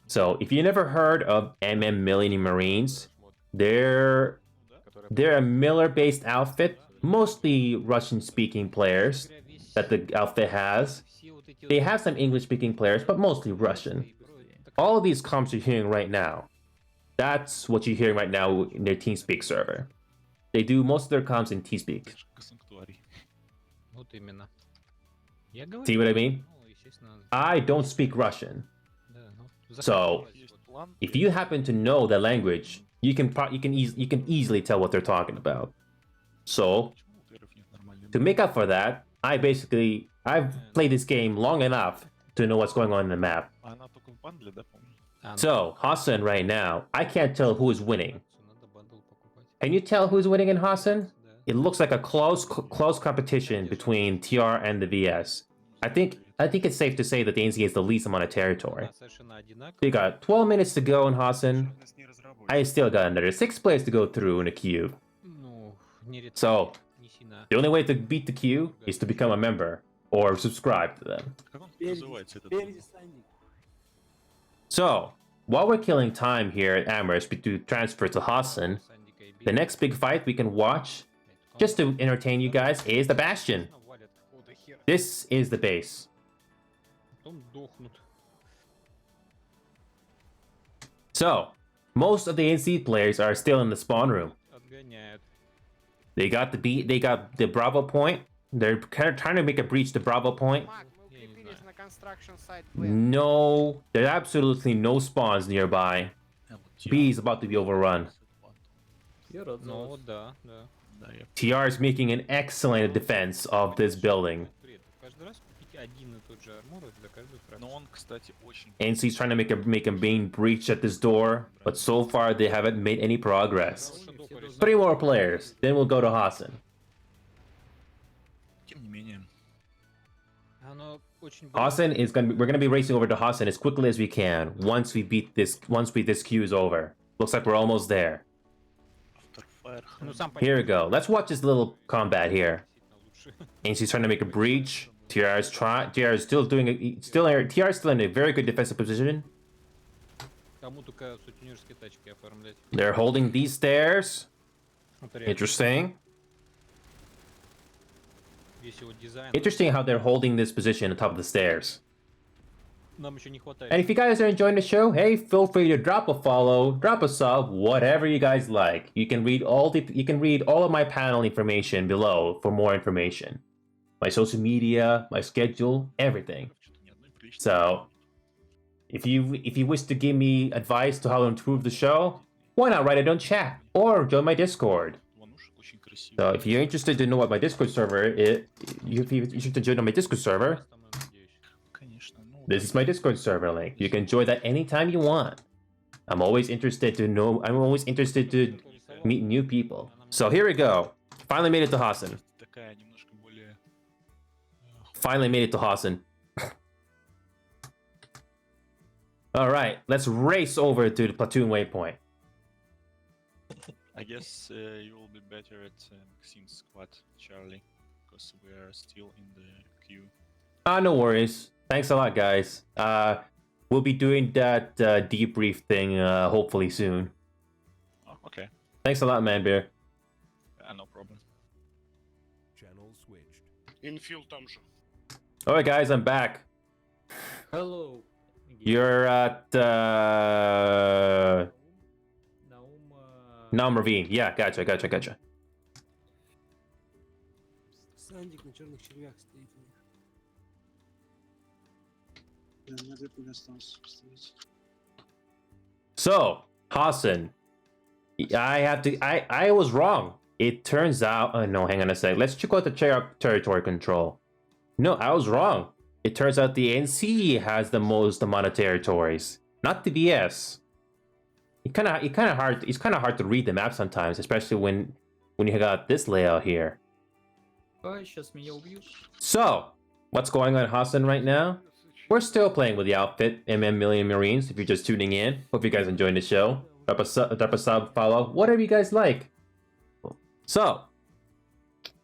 Speaker 1: So, if you never heard of Millennium Marines, they're a Miller-based outfit, mostly Russian-speaking players that the outfit has. They have some English-speaking players, but mostly Russian. All of these comps you're hearing right now, that's what you're hearing right now in their TeamSpeak server. They do most of their comps in TeamSpeak. See what I mean? I don't speak Russian. So, if you happen to know the language, you can easily tell what they're talking about. So, to make up for that, I've played this game long enough to know what's going on in the map.
Speaker 3: Она только в бандле, да, помню?
Speaker 1: So, Hassan right now, I can't tell who is winning. Can you tell who's winning in Hassan? It looks like a close competition between TR and the VS. I think it's safe to say that the NC has the least amount of territory. We got 12 minutes to go in Hassan. I still got another 6 players to go through in a queue. So, the only way to beat the queue is to become a member or subscribe to them.
Speaker 3: Как он называется этот дом?
Speaker 1: So, while we're killing time here at Amherst to transfer to Hassan, the next big fight we can watch, just to entertain you guys, is the Bastion. This is the base. So, most of the NC players are still in the spawn room. They got the Bravo point. They're kind of trying to make a breach to Bravo point.
Speaker 2: Mark, мы укрепились на construction site B.
Speaker 1: No, there's absolutely no spawns nearby. B is about to be overrun.
Speaker 14: Ну да, да.
Speaker 1: TR is making an excellent defense of this building.
Speaker 14: Каждый раз купить один и тот же армор для каждой фракции.
Speaker 3: Но он, кстати, очень...
Speaker 1: NC's trying to make a main breach at this door, but so far they haven't made any progress. 3 more players, then we'll go to Hassan.
Speaker 3: Тем не менее.
Speaker 14: Оно очень
Speaker 1: Hassan is we're gonna be racing over to Hassan as quickly as we can once this queue is over. Looks like we're almost there.
Speaker 14: Ну, сам
Speaker 1: Here we go. Let's watch this little combat here. NC's trying to make a breach. TR is still doing TR is still in a very good defensive position.
Speaker 14: Кому только сутенерские тачки оформлять.
Speaker 1: They're holding these stairs. Interesting.
Speaker 14: Весь его дизайн.
Speaker 1: Interesting how they're holding this position on top of the stairs.
Speaker 14: Нам еще не хватает.
Speaker 1: And if you guys are enjoying the show, hey, feel free to drop a follow, drop a sub, whatever you guys like. You can read all of my panel information below for more information. My social media, my schedule, everything. So, if you wish to give me advice to how to improve the show, why not write it on chat or join my Discord. So if you're interested to know what my Discord server is, you should join my Discord server. This is my Discord server link. You can join that anytime you want. I'm always interested to meet new people. So here we go. Finally made it to Hassan. Finally made it to Hassan. Alright, let's race over to the platoon waypoint.
Speaker 3: I guess you will be better at Maxime's squad, Charlie, because we are still in the queue.
Speaker 1: No worries. Thanks a lot, guys. We'll be doing that debrief thing hopefully soon.
Speaker 3: Oh, okay.
Speaker 1: Thanks a lot, man, bear.
Speaker 3: No problem.
Speaker 5: Channel switched.
Speaker 10: Инфил там же.
Speaker 1: Alright, guys, I'm back.
Speaker 4: Hello.
Speaker 1: You're at Naum Ravine. Yeah, gotcha.
Speaker 12: Сандик на черных червях стоит.
Speaker 1: So, Hassan, I was wrong. It turns out, no, hang on a sec. Let's check out the territory control. No, I was wrong. It turns out the NC has the most amount of territories, not the VS. It's kind of hard to read the map sometimes, especially when you got this layout here.
Speaker 4: Сейчас меня убьют.
Speaker 1: So, what's going on in Hassan right now? We're still playing with the outfit, Millennium Marines, if you're just tuning in. Hope you guys enjoying the show. Drop a sub, follow, whatever you guys like. So,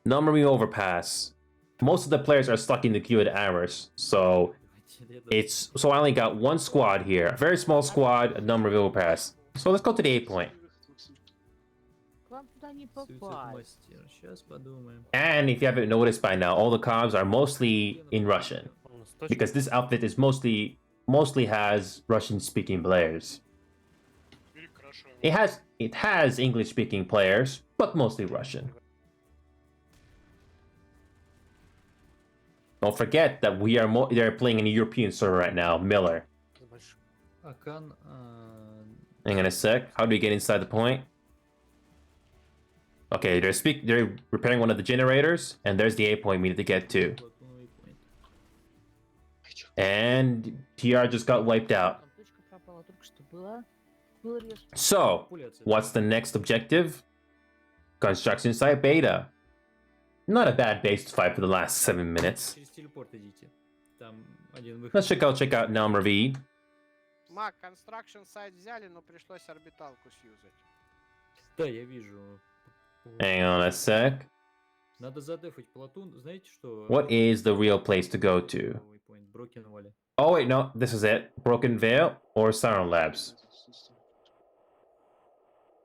Speaker 1: Marine Overpass. Most of the players are stuck in the queue at Amherst, so I only got one squad here. A very small squad, a Marine Overpass. So let's go to the 8 point. And if you haven't noticed by now, all the comms are mostly in Russian. Because this outfit is mostly has Russian-speaking players. It has English-speaking players, but mostly Russian. Don't forget that they're playing in a European server right now, Miller. Hang on a sec. How do we get inside the point? Okay, they're repairing one of the generators, and there's the A point we need to get to.
Speaker 4: Платуновый point.
Speaker 1: And TR just got wiped out.
Speaker 15: Там точка пропала, только что была. Был резко.
Speaker 1: So, what's the next objective? Construction site beta. Not a bad base to fight for the last 7 minutes.
Speaker 4: Через телепорт идите. Там один выход.
Speaker 1: Let's check out Nelm Ravine.
Speaker 2: Мак, construction site взяли, но пришлось орбиталку сьюзать.
Speaker 4: Да, я вижу.
Speaker 1: Hang on a sec.
Speaker 4: Надо задефать Платун. Знаете что?
Speaker 1: What is the real place to go to?
Speaker 4: Новый point. Broken Valley.
Speaker 1: Oh wait, no, this is it. Broken Veil or Siren Labs?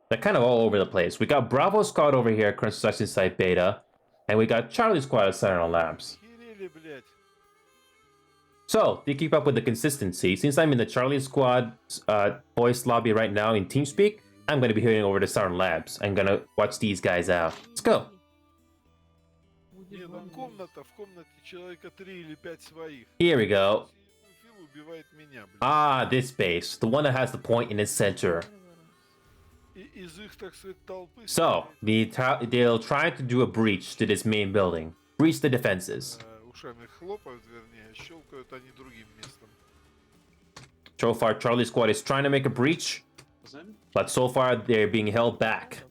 Speaker 1: They're kind of all over the place. We got Bravo Squad over here at Construction Site Beta, and we got Charlie Squad at Siren Labs. So, to keep up with the consistency, since I'm in the Charlie Squad voice lobby right now in TeamSpeak, I'm going to be heading over to Siren Labs. I'm going to watch these guys out. Let's go.
Speaker 15: Будет главное.
Speaker 10: в комнате человека 3 или 5 своих.
Speaker 1: Here we go.
Speaker 10: Фил убивает меня, блин.
Speaker 1: Ah, this base. The one that has the point in its center.
Speaker 10: Из их, так сказать, толпы...
Speaker 1: So, they'll try to do a breach to this main building. Breach the defenses.
Speaker 10: Ушами хлопают, вернее, щелкают они другим местом.
Speaker 1: So far, Charlie Squad is trying to make a breach, but so far they're being held back.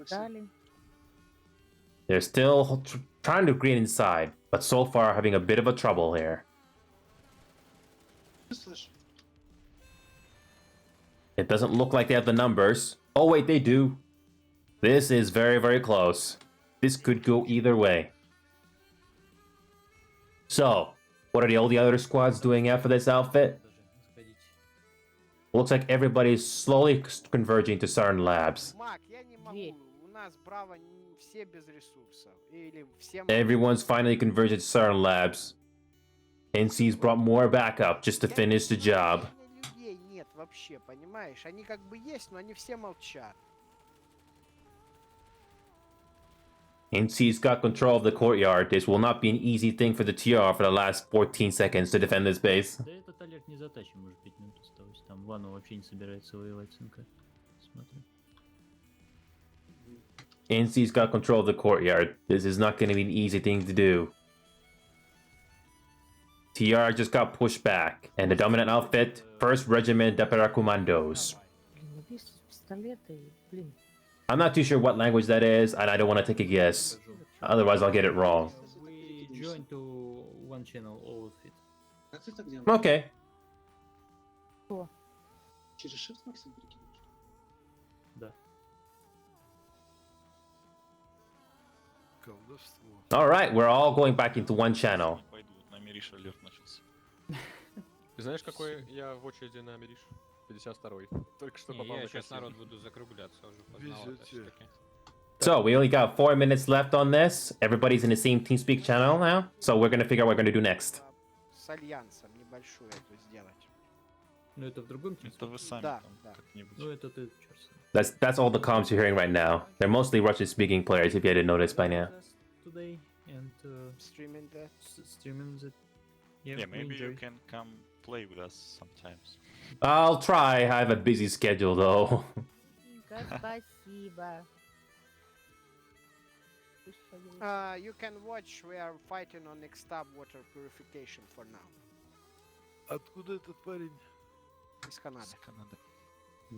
Speaker 15: Дали.
Speaker 1: They're still trying to get inside, but so far having a bit of a trouble here. It doesn't look like they have the numbers. Oh wait, they do. This is very, very close. This could go either way. So, what are all the other squads doing after this outfit? Looks like everybody's slowly converging to Siren Labs.
Speaker 2: Мак, я не могу. У нас Браво все без ресурсов. Или всем...
Speaker 1: Everyone's finally converged to Siren Labs. NC's brought more backup just to finish the job.
Speaker 2: Людей нет вообще, понимаешь? Они как бы есть, но они все молчат.
Speaker 1: NC's got control of the courtyard. This will not be an easy thing for the TR for the last 14 seconds to defend this base.
Speaker 4: Да этот Олег не затащим, уже 5 минут осталось. Там Вану вообще не собирается воевать, сынка. Смотри.
Speaker 1: NC's got control of the courtyard. This is not going to be an easy thing to do. TR just got pushed back, and the dominant outfit, 1st Regiment de Paracommandos.
Speaker 15: Блин, есть пистолеты, блин.
Speaker 1: I'm not too sure what language that is, and I don't want to take a guess. Otherwise, I'll get it wrong.
Speaker 4: We join to one channel, all of it.
Speaker 1: Okay.
Speaker 15: Кто?
Speaker 4: Да.
Speaker 10: Колдовство.
Speaker 1: Alright, we're all going back into one channel.
Speaker 3: Не пойду, вот на Мириша алерт начался.
Speaker 16: Ты знаешь, какой я в очереди на Мериш? 52-й. Только что попал
Speaker 14: Я
Speaker 16: на
Speaker 14: сейчас
Speaker 16: кассиру.
Speaker 14: народ буду закругляться уже поздновато всё-таки.
Speaker 1: So, we only got 4 minutes left on this. Everybody's in the same TeamSpeak channel now. So, we're gonna figure out what we're gonna do next.
Speaker 2: С альянсом небольшую эту сделать.
Speaker 4: Ну это в другом
Speaker 3: Это вы сами
Speaker 2: Да,
Speaker 3: там
Speaker 2: да.
Speaker 3: как-нибудь.
Speaker 4: Ну это ты черт.
Speaker 1: That's all the comms you're hearing right now. They're mostly Russian-speaking players, if you hadn't noticed by now.
Speaker 4: Today and
Speaker 2: Streaming that.
Speaker 4: streaming that.
Speaker 3: Yeah, maybe you
Speaker 4: enjoy.
Speaker 3: can come play with us sometimes.
Speaker 1: I'll try. I have a busy schedule, though.
Speaker 15: Спасибо.
Speaker 2: You can watch. We are fighting on X-Tab water purification for now.
Speaker 10: Откуда этот парень?
Speaker 2: Из Канады.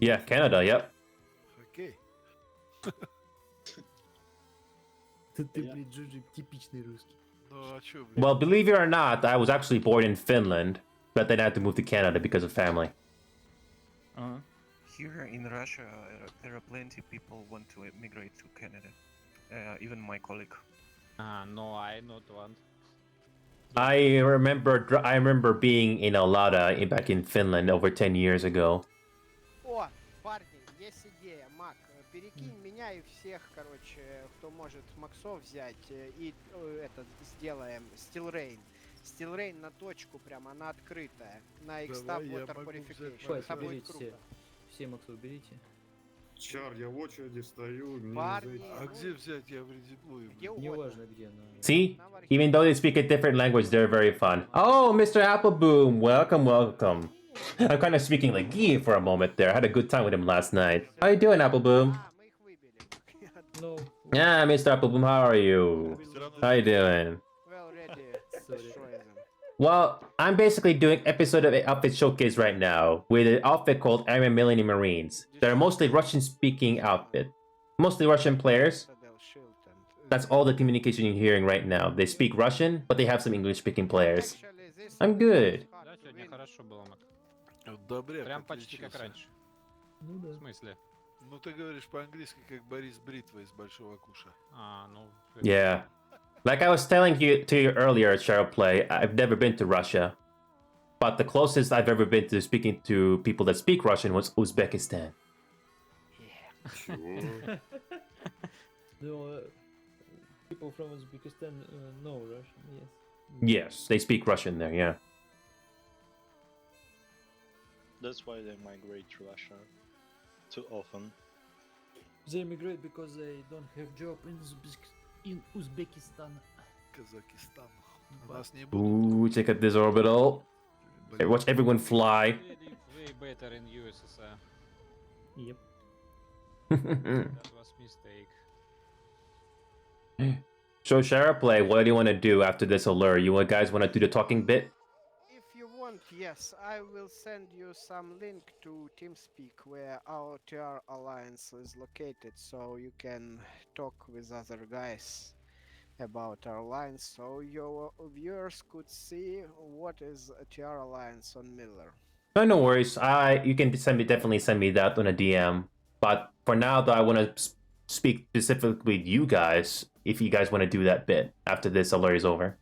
Speaker 1: Yeah, Canada, yep.
Speaker 10: Окей.
Speaker 4: Ты, блин, Джуджи, типичный русский.
Speaker 10: Ну а чё, блин?
Speaker 1: Well, believe it or not, I was actually born in Finland, but then I had to move to Canada because of family.
Speaker 13: Here in Russia, there are plenty of people want to migrate to Canada. Even my colleague.
Speaker 14: No, I not want.
Speaker 1: I remember being in Alada back in Finland over 10 years ago.
Speaker 2: О, парни, есть идея, Мак. Перекинь меня и всех, короче, кто может Максов взять, и этот сделаем Steel Rain. Steel Rain на точку прям, она открытая. На X-Tab
Speaker 10: Давай, я
Speaker 2: water
Speaker 10: могу
Speaker 2: purification.
Speaker 10: взять
Speaker 2: Это будет
Speaker 4: Берите
Speaker 2: круто.
Speaker 4: все Максов берите.
Speaker 8: Чар, я в очереди стою, мне не
Speaker 2: Парни,
Speaker 8: зайти.
Speaker 10: А где взять? Я в Редиблуе.
Speaker 2: где угодно.
Speaker 4: Неважно где, но...
Speaker 1: See? Even though they speak a different language, they're very fun. Oh, Mr. Appleboom, welcome, welcome. I'm kind of speaking like Guy for a moment there. I had a good time with him last night. How you doing, Appleboom?
Speaker 2: А, мы их выбили.
Speaker 4: No.
Speaker 1: Yeah, Mr. Boom, how are you? How you doing?
Speaker 2: Well, ready. Destroy them.
Speaker 1: Well, I'm basically doing episode of Outfit Showcase right now with an outfit called Iron Millennium Marines. They're mostly Russian-speaking outfit. Mostly Russian players. That's all the communication you're hearing right now. They speak Russian, but they have some English-speaking players. I'm good.
Speaker 14: Да, сегодня хорошо было, Мак.
Speaker 17: Добряк,
Speaker 14: Прям почти как
Speaker 17: отличился.
Speaker 14: раньше.
Speaker 4: Ну да.
Speaker 14: В смысле?
Speaker 17: Ну ты говоришь по-английски, как Борис Бритва из Большого Куша.
Speaker 14: А, ну...
Speaker 1: Yeah. Like I was telling you earlier, Cheryl Play, I've never been to Russia. But the closest I've ever been to speaking to people that speak Russian was Uzbekistan.
Speaker 4: No, people from Uzbekistan know Russian, yes.
Speaker 1: Yes, they speak Russian there, yeah.
Speaker 6: That's why they migrate to Russia too often.
Speaker 4: They migrate because they don't have job in Uzbekistan.
Speaker 17: Казахстан. У нас не будут.
Speaker 1: Ooh, check out this orbital. Hey, watch everyone fly.
Speaker 14: Way better in USSR.
Speaker 4: Yep.
Speaker 14: That was mistake.
Speaker 1: So, Shara Play, what do you want to do after this alert? You guys want to do the talking bit?
Speaker 2: If you want, yes, I will send you some link to TeamSpeak where our TR Alliance is located, so you can talk with other guys about our alliance, so your viewers could see what is a TR Alliance on Miller.
Speaker 1: No worries. You can definitely send me that on a DM. But for now, though, I want to speak specifically with you guys. If you guys want to do that bit after this alert is over.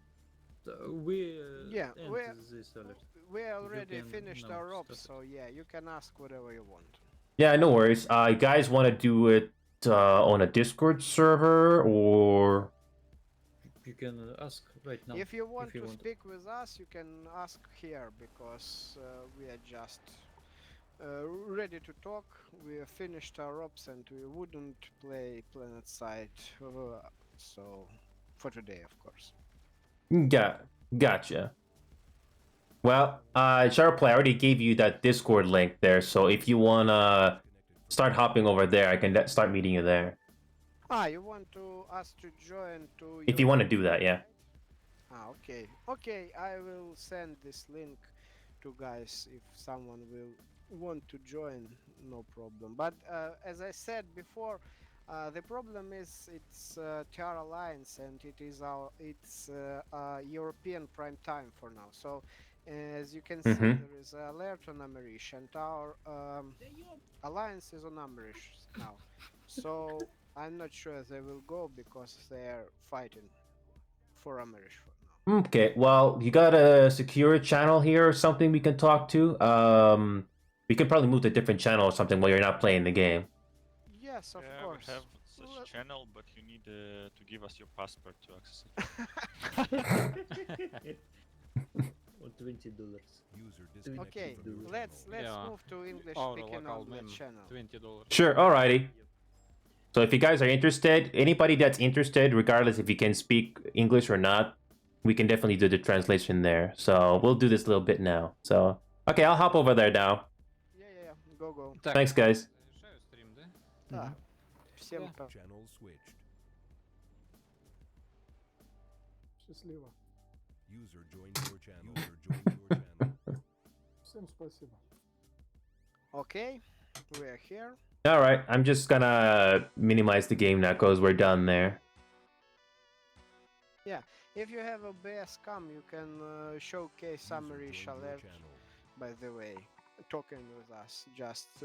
Speaker 4: We
Speaker 2: we already finished
Speaker 4: now
Speaker 2: our ops,
Speaker 4: stop
Speaker 2: so yeah, you can ask whatever you want.
Speaker 1: Yeah, no worries. You guys want to do it on a Discord server or?
Speaker 4: You can ask right now.
Speaker 2: If you want to speak with us, you can ask here because we are just ready to talk. We finished our ops and we wouldn't play Planet Side, so for today, of course.
Speaker 1: Gotcha. Well, Sharplay, I already gave you that Discord link there, so if you wanna start hopping over there, I can start meeting you there.
Speaker 2: Ah, you want to us to join to?
Speaker 1: If you want to do that, yeah.
Speaker 2: Ah, okay. Okay, I will send this link to guys if someone will want to join, no problem. But as I said before, the problem is it's TR Alliance and it's European prime time for now. So as you can see, there is an alert on Amerish and our alliance is on Amerish now. So I'm not sure they will go because they're fighting for Amerish for now.
Speaker 1: Okay, well, you got a secure channel here or something we can talk to? We can probably move to a different channel or something while you're not playing the game.
Speaker 2: Yes, of course.
Speaker 3: We have such channel, but you need to give us your passport to access it.
Speaker 4: Or $20.
Speaker 2: Okay, let's move to English speaking on the channel.
Speaker 14: $20.
Speaker 1: Sure, alrighty. So if you guys are interested, anybody that's interested, regardless if you can speak English or not, we can definitely do the translation there. So we'll do this a little bit now. So, okay, I'll hop over there now.
Speaker 2: Yeah, go.
Speaker 1: Thanks, guys.
Speaker 2: Да. Всем
Speaker 5: Channel switched.
Speaker 11: Счастливо.
Speaker 5: User joined your channel. User joined your channel.
Speaker 11: Всем спасибо.
Speaker 2: Okay, we are here.
Speaker 1: Alright, I'm just gonna minimize the game now because we're done there.
Speaker 2: Yeah, if you have a BS cam, you can showcase summary alert, by the way, talking with us, just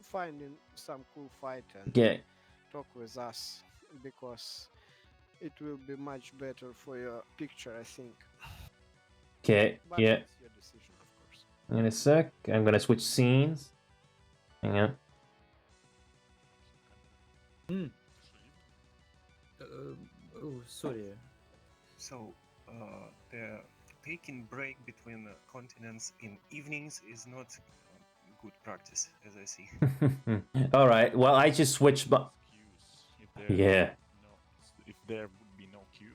Speaker 2: finding some cool fight and talk with us, because it will be much better for your picture, I think.
Speaker 1: Okay,
Speaker 2: But
Speaker 1: yeah.
Speaker 2: it's your decision, of course.
Speaker 1: In a sec, I'm gonna switch scenes. Hang on.
Speaker 4: Oh, sorry.
Speaker 13: So, the taking break between continents in evenings is not good practice, as I see.
Speaker 1: Alright, well, I just switched. Yeah.
Speaker 3: If there would be no queue,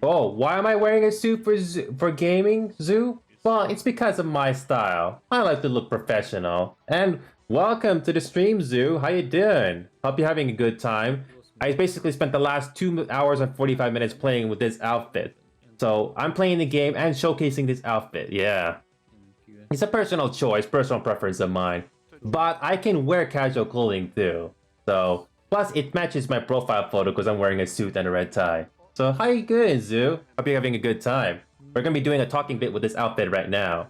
Speaker 1: Oh, why am I wearing a suit for gaming, Zoo? Well, it's because of my style. I like to look professional. And Welcome to the stream, Zoo. How you doing? Hope you're having a good time. I basically spent the last 2 hours and 45 minutes playing with this outfit. So I'm playing the game and showcasing this outfit. Yeah. It's a personal choice, personal preference of mine. But I can wear casual clothing too. So, plus it matches my profile photo because I'm wearing a suit and a red tie. So how you doing, Zoo? Hope you're having a good time. We're gonna be doing a talking bit with this outfit right now.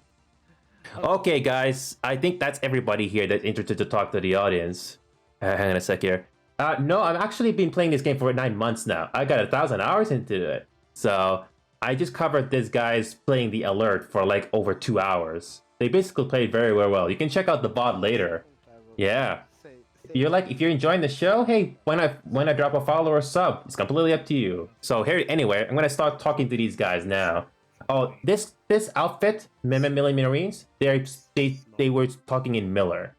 Speaker 1: Okay, guys, I think that's everybody here that's interested to talk to the audience. Hang on a sec here. No, I've actually been playing this game for 9 months now. I got 1,000 hours into it. So I just covered this guy's playing the alert for like over 2 hours. They basically played very well. You can check out the VOD later. Yeah. If you're enjoying the show, hey, why not drop a follow or sub? It's completely up to you. So here, anyway, I'm gonna start talking to these guys now. Oh, this outfit, Millennium Marines, they were talking in Miller.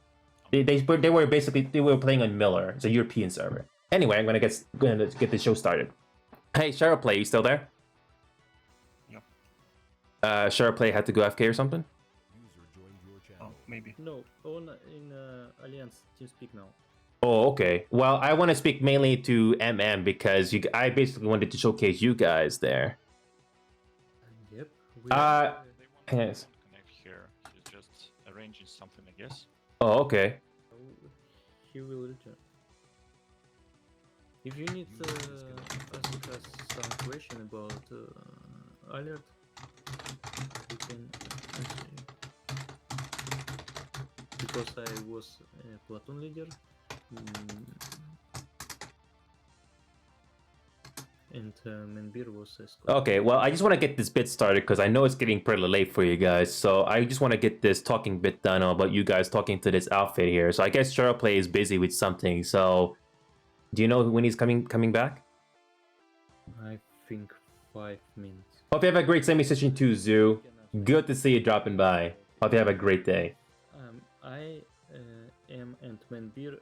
Speaker 1: They were playing on Miller. It's a European server. Anyway, I'm gonna get the show started. Hey, Shadowplay, you still there?
Speaker 13: Yep.
Speaker 1: Shadowplay had to go AFK or something?
Speaker 13: Oh, maybe.
Speaker 4: No, in Alliance TeamSpeak now.
Speaker 1: Oh, okay. Well, I want to speak mainly to MM because I basically wanted to showcase you guys there.
Speaker 4: Yep.
Speaker 1: Yes.
Speaker 3: Connect here. He's just arranging something, I guess.
Speaker 1: Oh, okay.
Speaker 4: He will return. If you need ask us some question about alert, we can answer you. Because I was a platoon leader, and Menbir was a squad.
Speaker 1: Okay, well, I just want to get this bit started because I know it's getting pretty late for you guys. So I just want to get this talking bit done about you guys talking to this outfit here. So I guess Shadowplay is busy with something. So do you know when he's coming back?
Speaker 4: I think 5 minutes.
Speaker 1: Hope you have a great semi-session too, Zoo. Good to see you dropping by. Hope you have a great day.
Speaker 4: I am and Menbir.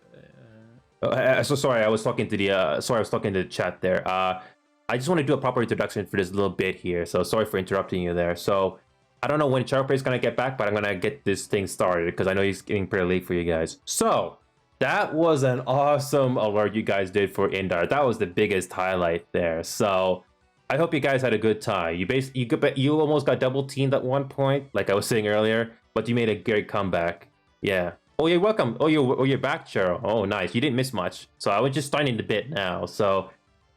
Speaker 1: So sorry, I was talking to the chat there. I just want to do a proper introduction for this little bit here. So sorry for interrupting you there. So I don't know when Shadowplay is gonna get back, but I'm gonna get this thing started because I know he's getting pretty late for you guys. So that was an awesome alert you guys did for Indar. That was the biggest highlight there. So I hope you guys had a good time. You almost got double teamed at one point, like I was saying earlier, but you made a great comeback. Yeah. Oh, you're welcome. Oh, you're back, Cheryl. Oh, nice. You didn't miss much. So I was just starting the bit now. So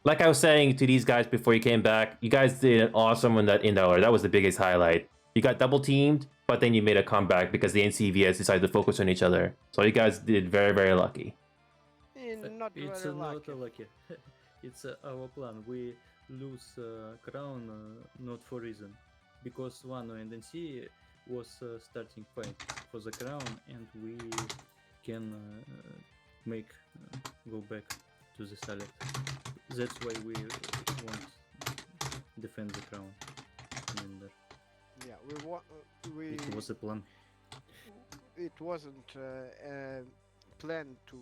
Speaker 1: like I was saying to these guys before you came back, you guys did an awesome on that Indar. That was the biggest highlight. You got double teamed, but then you made a comeback because the NCVS decided to focus on each other. So you guys did very lucky.
Speaker 2: Not
Speaker 4: It's
Speaker 2: very
Speaker 4: not
Speaker 2: lucky.
Speaker 4: lucky. It's our plan. We lose crown not for reason, because one NC was starting fight for the crown, and we can make go back to the select. That's why we want defend the crown.
Speaker 2: Yeah,
Speaker 4: It was a plan.
Speaker 2: It wasn't a plan to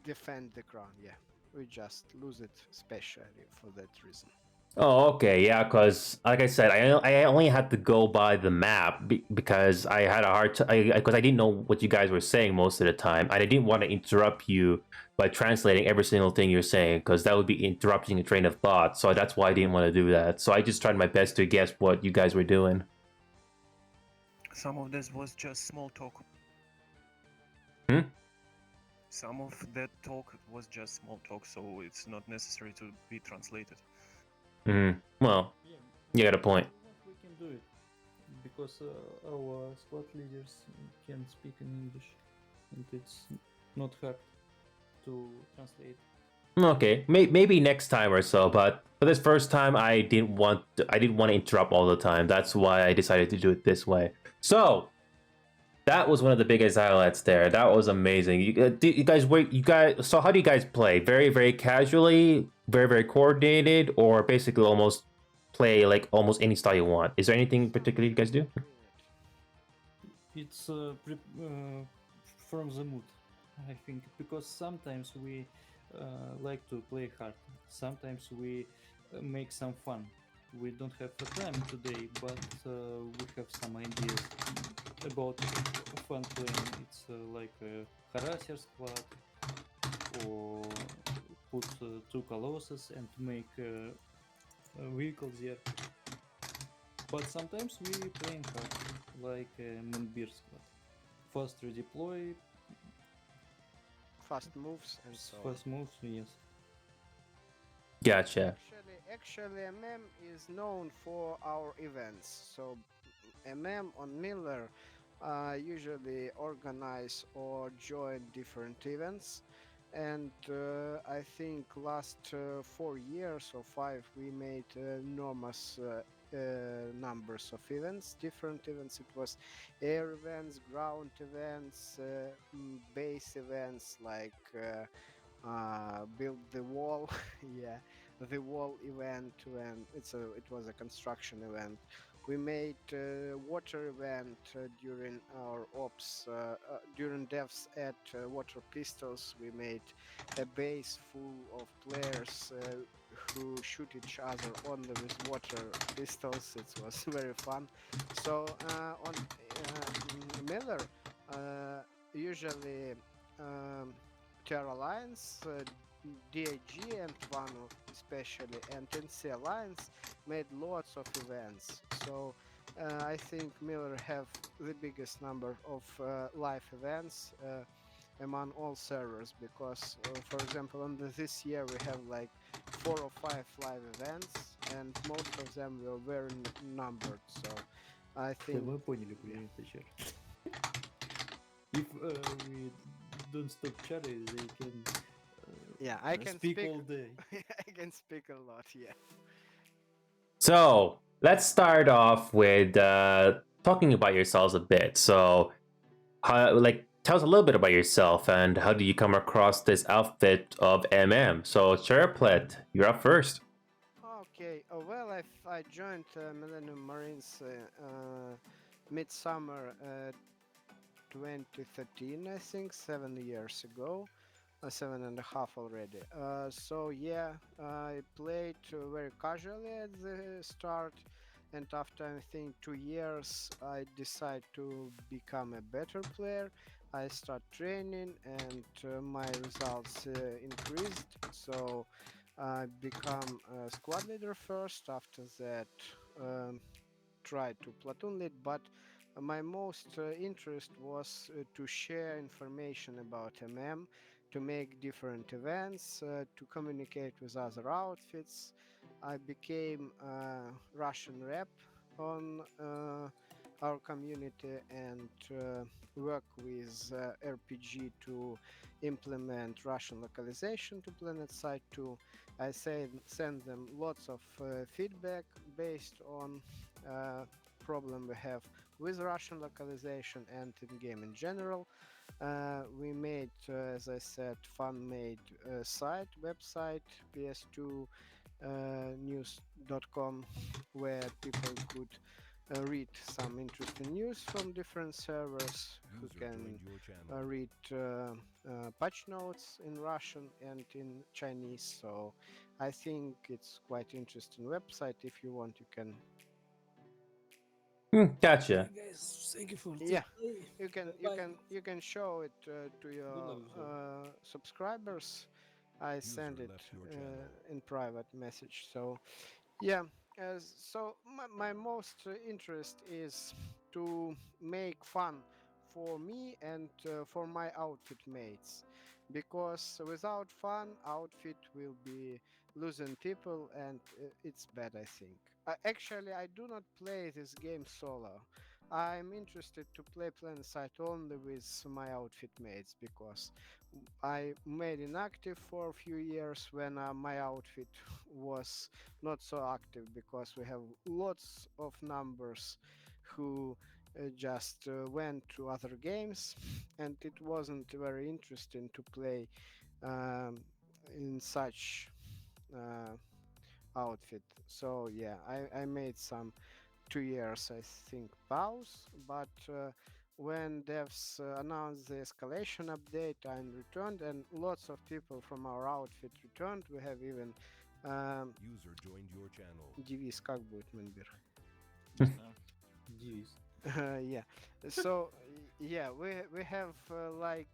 Speaker 2: defend the crown. Yeah, we just lose it specially for that reason.
Speaker 1: Oh, okay, yeah, because like I said, I only had to go by the map because I had a hard time, because I didn't know what you guys were saying most of the time, and I didn't want to interrupt you by translating every single thing you're saying, because that would be interrupting a train of thought, so that's why I didn't want to do that. So I just tried my best to guess what you guys were doing.
Speaker 13: Some of this was just small talk. Some of that talk was just small talk, so it's not necessary to be translated.
Speaker 1: Well, you got a point.
Speaker 4: We can do it because our squad leaders can speak in English, and it's not hard to translate.
Speaker 1: Okay, maybe next time or so, but for this first time, I didn't want to interrupt all the time. That's why I decided to do it this way. So that was one of the biggest highlights there. That was amazing. You guys. So how do you guys play? Very casually, very coordinated, or basically almost play like almost any style you want? Is there anything particular you guys do?
Speaker 4: It's from the mood, I think, because sometimes we like to play hard. Sometimes we make some fun. We don't have the time today, but we have some ideas about fun playing. It's like a harasser squad, or put two colossus and make vehicles there. But sometimes we playing hard, like Manbir squad. Fast redeploy,
Speaker 2: Fast moves and so on.
Speaker 4: fast moves, yes.
Speaker 1: Gotcha.
Speaker 2: Actually, MM is known for our events. So MM on Miller usually organize or join different events. And I think last 4 years or 5 we made enormous numbers of events, different events. It was air events, ground events, base events like build the wall. Yeah, the wall event when it was a construction event. We made water event during our ops during devs at water pistols. We made a base full of players who shoot each other only with water pistols. It was very fun. So on Miller usually Terra Alliance, DIG and Vanu especially, and NC Alliance made lots of events. So I think Miller have the biggest number of live events among all servers because, for example, on this year we have like 4 or 5 live events, and most of them were very numbered. So I think.
Speaker 4: Мы поняли, Чар. If we don't stop Charlie, they can.
Speaker 2: Yeah, I can
Speaker 4: speak all day.
Speaker 2: I can speak a lot. Yeah.
Speaker 1: So let's start off with talking about yourselves a bit. So, tell us a little bit about yourself and how did you come across this outfit of MM? So, Sherplet, you're up first.
Speaker 2: Okay. Well, I joined Millennium Marines midsummer 2013, I think, 7 years ago. 7.5 already. So yeah, I played very casually at the start, and after I think 2 years, I decided to become a better player. I start training, and my results increased. So I become a squad leader first. After that, tried to platoon lead, but my most interest was to share information about MM, to make different events, to communicate with other outfits. I became a Russian rep on our community and work with RPG to implement Russian localization to PlanetSide 2. I send them lots of feedback based on problem we have with Russian localization and in game in general. We made, as I said, fan-made website, ps2 news.com, where people could read some interesting news from different servers, who can read patch notes in Russian and in Chinese. So I think it's quite interesting website. If you want, you can.
Speaker 1: Gotcha.
Speaker 12: Hey guys, thank you for
Speaker 2: Yeah,
Speaker 12: the
Speaker 2: you can show it to your subscribers. I send it in private message. So yeah, so my most interest is to make fun for me and for my outfit mates, because without fun, outfit will be losing people, and it's bad, I think. Actually, I do not play this game solo. I'm interested to play PlanetSide only with my outfit mates, because I made inactive for a few years when my outfit was not so active, because we have lots of numbers who just went to other games, and it wasn't very interesting to play in such outfit. So yeah, I made some 2 years, I think, pause, but when devs announced the escalation update, I returned, and lots of people from our outfit returned. We have even
Speaker 5: User joined your channel.
Speaker 2: девиз, как будет, Манбир?
Speaker 4: Девиз.
Speaker 2: Yeah. So yeah, we have like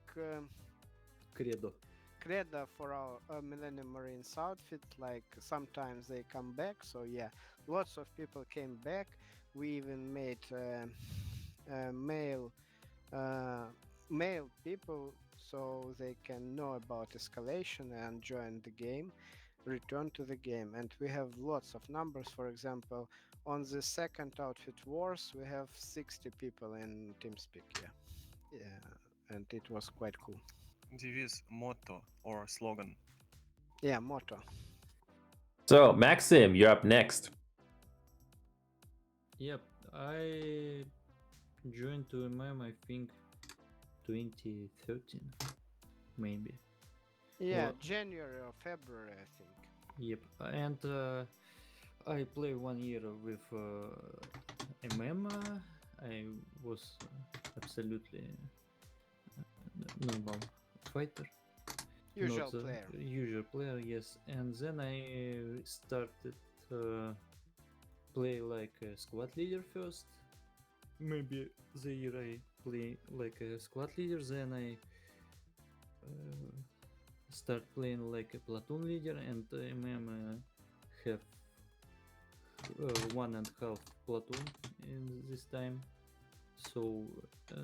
Speaker 4: Credo.
Speaker 2: credo for our Millennium Marines outfit. Like sometimes they come back. So yeah, lots of people came back. We even made male uh, male people so they can know about escalation and join the game, return to the game. And we have lots of numbers. For example, on the second outfit wars, we have 60 people in TeamSpeak. Yeah, and it was quite cool.
Speaker 13: Device, motto, or slogan.
Speaker 2: Yeah, motto.
Speaker 1: So, Maxim, you're up next.
Speaker 4: Yep, I joined to MM, I think 2013, maybe.
Speaker 2: Yeah,
Speaker 4: Well,
Speaker 2: January or February, I think.
Speaker 4: yep, and I play 1 year with MM. I was absolutely normal fighter.
Speaker 2: Usual
Speaker 4: Not
Speaker 2: player.
Speaker 4: usual player, yes. And then I started play like a squad leader first. Maybe the year I play like a squad leader, then I start playing like a platoon leader, and MM have 1.5 platoon in this time. So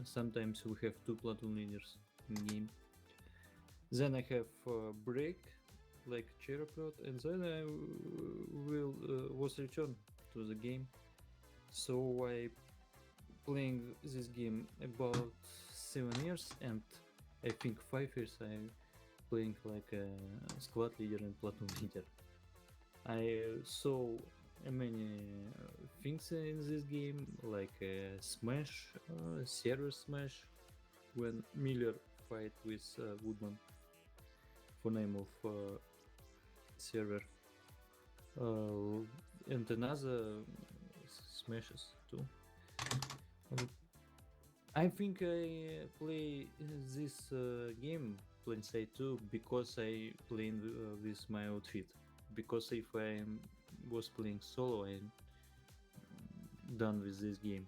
Speaker 4: sometimes we have 2 platoon leaders in game. Then I have break like Cherokee, and then I will was returned to the game. So I playing this game about 7 years, and I think 5 years I playing like a squad leader and platoon leader. I saw many things in this game, like Smash, server Smash, when Miller fight with Woodman for name of server, and another smashes too. I think I play this game Planeside 2 because I playing with my outfit. Because if I was playing solo, I'm done with this game.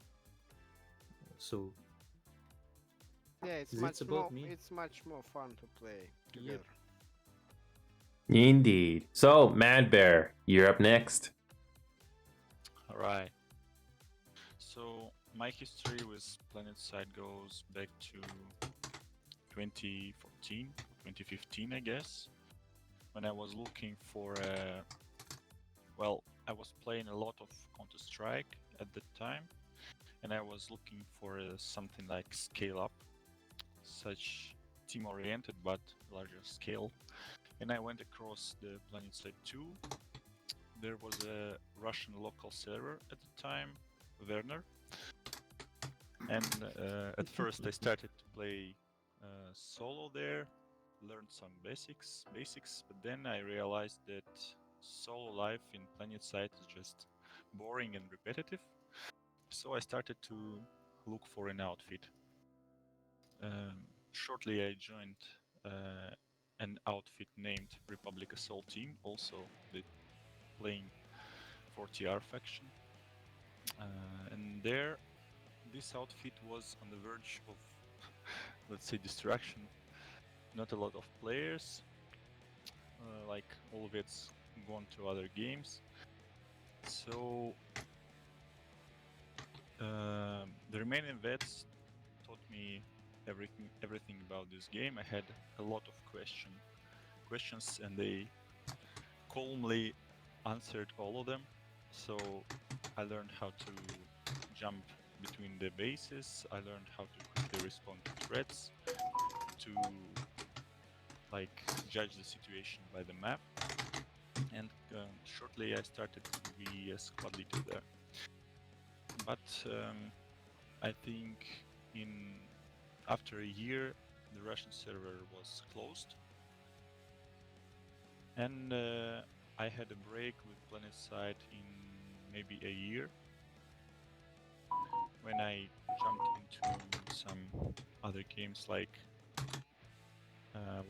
Speaker 4: So
Speaker 2: yeah, it's
Speaker 4: that's
Speaker 2: much more.
Speaker 4: about me.
Speaker 2: It's much more fun to play together.
Speaker 1: Indeed. So, Mad Bear, you're up next.
Speaker 3: All right. So my history with PlanetSide goes back to 2014, 2015, I guess, when I was looking for a. Well, I was playing a lot of Counter-Strike at that time, and I was looking for something like scale up, such team-oriented but larger scale. And I went across the PlanetSide 2. There was a Russian local server at the time, Werner. And at first I started to play solo there, learned some basics, but then I realized that solo life in PlanetSide is just boring and repetitive. So I started to look for an outfit. Shortly I joined an outfit named Republic Assault Team, also the playing 4TR faction. And there, this outfit was on the verge of, let's say, destruction. Not a lot of players, like all of it's gone to other games. So the remaining vets taught me everything about this game. I had a lot of questions, and they calmly answered all of them. So I learned how to jump between the bases. I learned how to quickly respond to threats, to like judge the situation by the map. And shortly I started to be a squad leader there. But I think after a year the Russian server was closed, and I had a break with PlanetSide in maybe a year, when I jumped into some other games like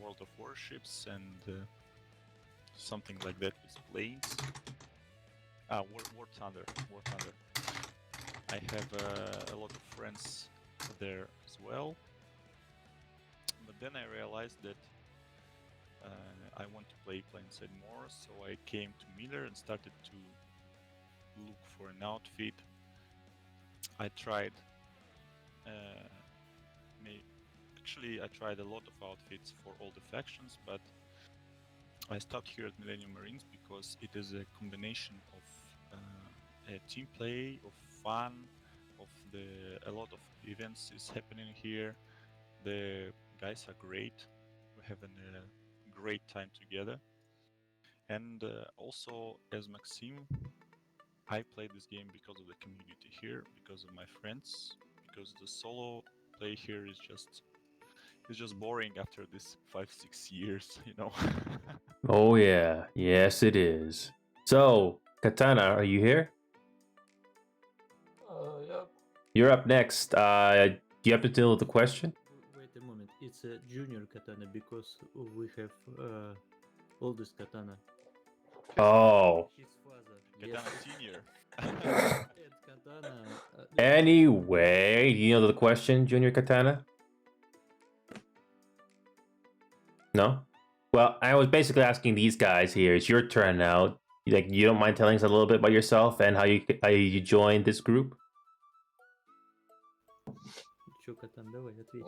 Speaker 3: World of Warships and something like that with planes. War Thunder. I have a lot of friends there as well. But then I realized that I want to play Plainside more, so I came to Miller and started to look for an outfit. I tried actually I tried a lot of outfits for all the factions, but I stopped here at Millennium Marines because it is a combination of a team play, of fun, of a lot of events is happening here. The guys are great. We're having a great time together. And also, as Maxime, I played this game because of the community here, because of my friends, because the solo play here is just boring after this 5-6 years, you know.
Speaker 1: Oh yeah, yes it is. So, Katana, are you here?
Speaker 4: Yeah.
Speaker 1: You're up next. Do you have to deal with the question?
Speaker 4: Wait a moment. It's a junior katana because we have oldest katana.
Speaker 1: Oh.
Speaker 4: His father.
Speaker 3: Katana Senior.
Speaker 4: And katana.
Speaker 1: Anyway, you know the question, Junior Katana? No? Well, I was basically asking these guys here. It's your turn now. Like, you don't mind telling us a little bit about yourself and how you joined this group?
Speaker 4: Чё, Катан, давай, ответь.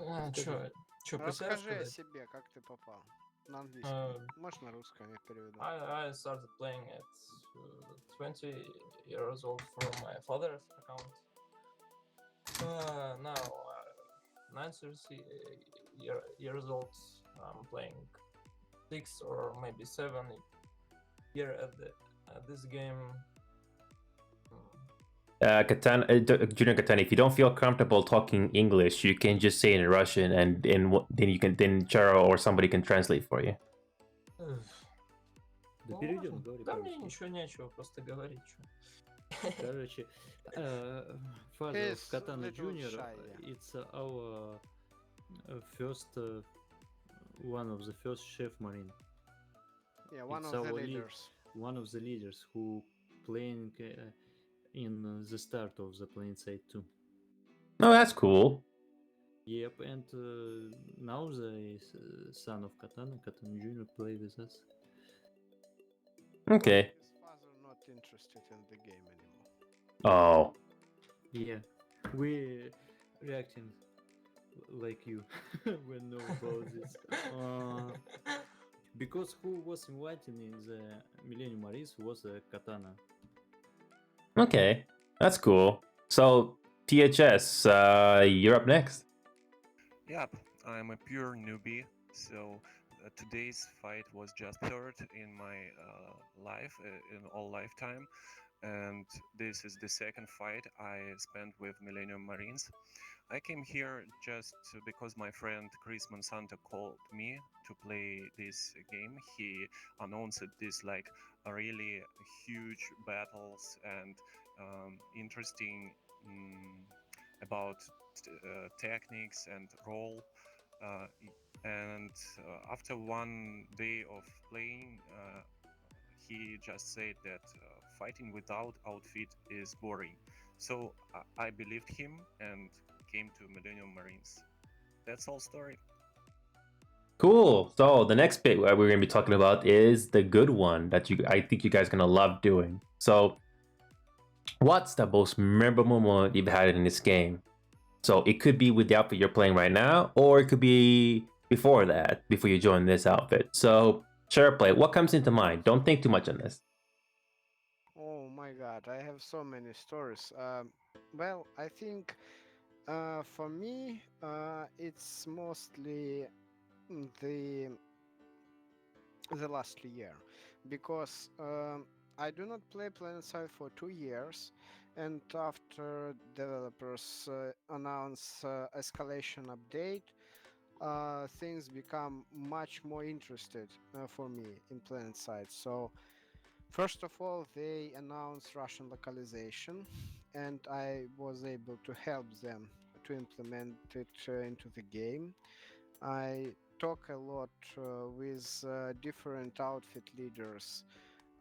Speaker 2: Расскажи о себе, как ты попал. На английском. Можешь на русском, я переведу.
Speaker 18: I started playing at 20 years old from my father's account. Now, 9 years old, I'm playing 6 or maybe 7 year at this game.
Speaker 1: Junior Katana, if you don't feel comfortable talking English, you can just say it in Russian, and then Charo or somebody can translate for you.
Speaker 4: Да перейдем, говори.
Speaker 18: Да мне ничего нечего, просто говорить.
Speaker 4: Короче, father of Katana Junior, it's our first, one of the first chef marine.
Speaker 2: Yeah, one
Speaker 4: it's
Speaker 2: of the
Speaker 4: our
Speaker 2: leaders.
Speaker 4: One of the leaders who playing in the start of the Plainside 2.
Speaker 1: Oh, that's cool.
Speaker 4: Yep, and now the son of Katana Junior, play with us.
Speaker 1: Okay.
Speaker 2: His father not interested in the game anymore.
Speaker 1: Oh.
Speaker 4: Yeah, we reacting like you when know about this. Because who was invited in the Millennium Marines was Katana.
Speaker 1: Okay, that's cool. So, THS, you're up next.
Speaker 13: Yep, I'm a pure newbie, so today's fight was just third in my life, in all lifetime, and this is the second fight I spent with Millennium Marines. I came here just because my friend Chris Monsanto called me to play this game. He announced this like a really huge battles and interesting about techniques and role. And after one day of playing, he just said that fighting without outfit is boring. So I believed him and came to Millennium Marines. That's all story.
Speaker 1: Cool. So the next bit we're going to be talking about is the good one that I think you guys are going to love doing. So what's the most memorable moment you've had in this game? So it could be with the outfit you're playing right now, or it could be before that, before you join this outfit. So SharePlay, what comes into mind? Don't think too much on this.
Speaker 2: Oh my god, I have so many stories. Well, I think for me, it's mostly the last year, because I do not play PlanetSide for 2 years, and after developers announce escalation update, things become much more interested for me in PlanetSide. So first of all, they announced Russian localization, and I was able to help them to implement it into the game. I talk a lot with different outfit leaders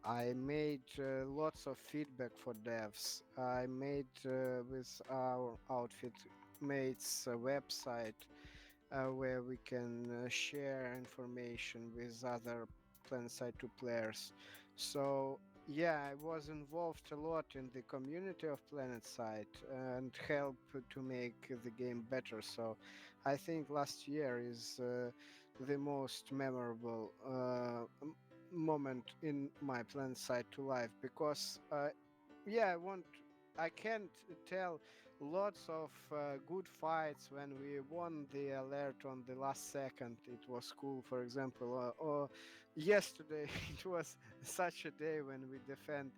Speaker 2: I made lots of feedback for devs. I made with our outfit mates a website where we can share information with other PlanetSide 2 players. So yeah, I was involved a lot in the community of PlanetSide and help to make the game better. So I think last year is the most memorable moment in my PlanetSide 2 life because yeah, I can't tell lots of good fights when we won the alert on the last second. It was cool, for example, or yesterday it was such a day when we defend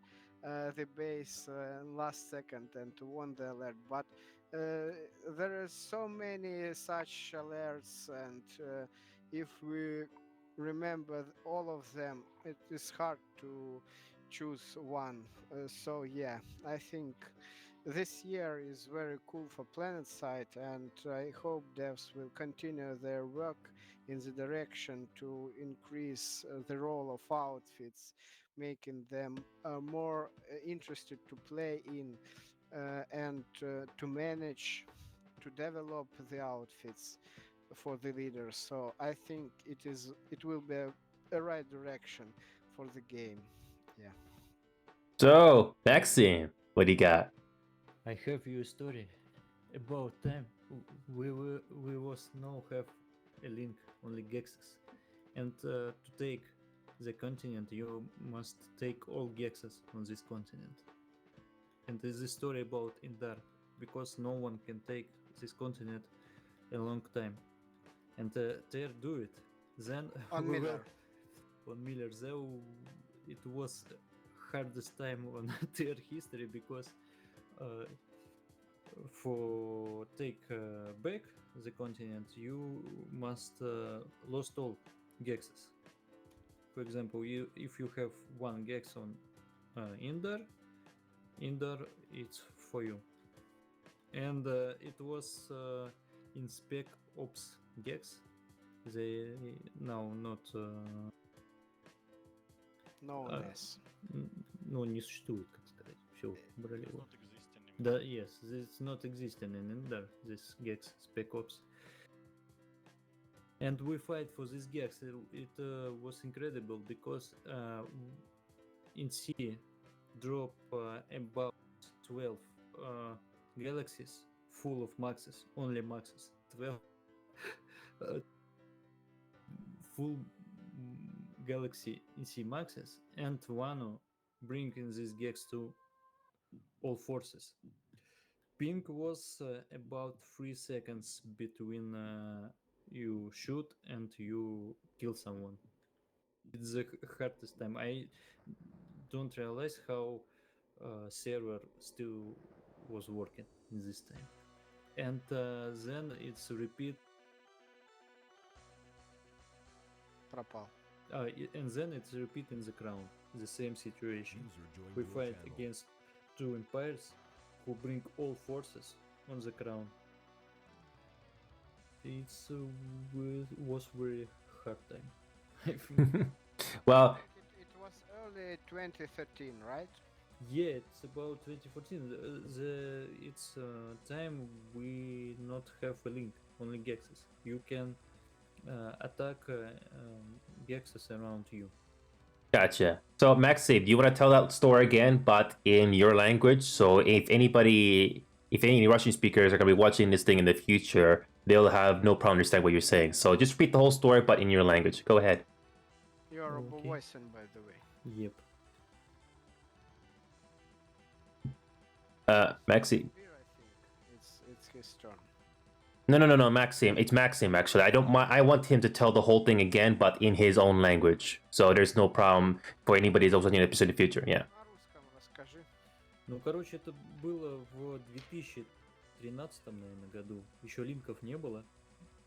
Speaker 2: the base last second and won the alert. But there are so many such alerts, and if we remember all of them, it is hard to choose one. So yeah, I think this year is very cool for PlanetSide, and I hope devs will continue their work in the direction to increase the role of outfits, making them more interested to play in and to manage, to develop the outfits for the leaders. So I think it will be a right direction for the game. Yeah.
Speaker 1: So, Maxime, what do you got?
Speaker 4: I have you a story about time. We was now have a link only Gexes, and to take the continent you must take all Gexes on this continent. And this is a story about Indar because no one can take this continent a long time, and they do it. Then
Speaker 2: On
Speaker 4: we
Speaker 2: Miller.
Speaker 4: were on Miller. Though it was hardest time on their history because for take back the continent you must lost all gexes. For example, if you have one gex on Indar it's for you. And it was in Spec Ops gex. They now not
Speaker 2: Knowness.
Speaker 4: ну, не существует, как сказать. Все, убрали его. Да, yes, it's not existing in Ender, this Gex Spec Ops. And we fight for this Gex. It was incredible because in C drop about 12 galaxies full of maxes, only maxes, 12 full galaxy in C maxes, and Wano bringing this Gex to all forces. Ping was about 3 seconds between you shoot and you kill someone. It's the hardest time. I don't realize how server still was working in this time. And then it's repeat.
Speaker 2: Пропал.
Speaker 4: And then it's repeat in the crown. The same situation. We fight against two empires who bring all forces on the crown. It's was very hard time, I think.
Speaker 1: Well,
Speaker 2: it was early 2013, right?
Speaker 4: Yeah, it's about 2014. It's time we not have a link, only gexes. You can attack gexes around you.
Speaker 1: Gotcha. So, Maxime, do you want to tell that story again, but in your language? So, if any Russian speakers are going to be watching this thing in the future, they'll have no problem understanding what you're saying. So, just repeat the whole story, but in your language. Go ahead.
Speaker 2: You're
Speaker 4: Okay.
Speaker 2: voicing, by the way.
Speaker 4: Yep.
Speaker 1: Maxime.
Speaker 2: It's his turn.
Speaker 1: No, Maxime. It's Maxime, actually. I want him to tell the whole thing again, but in his own language. So there's no problem for anybody who's watching the episode in the future. Yeah.
Speaker 4: Ну, короче, это было в 2013, наверное, году. Еще линков не было.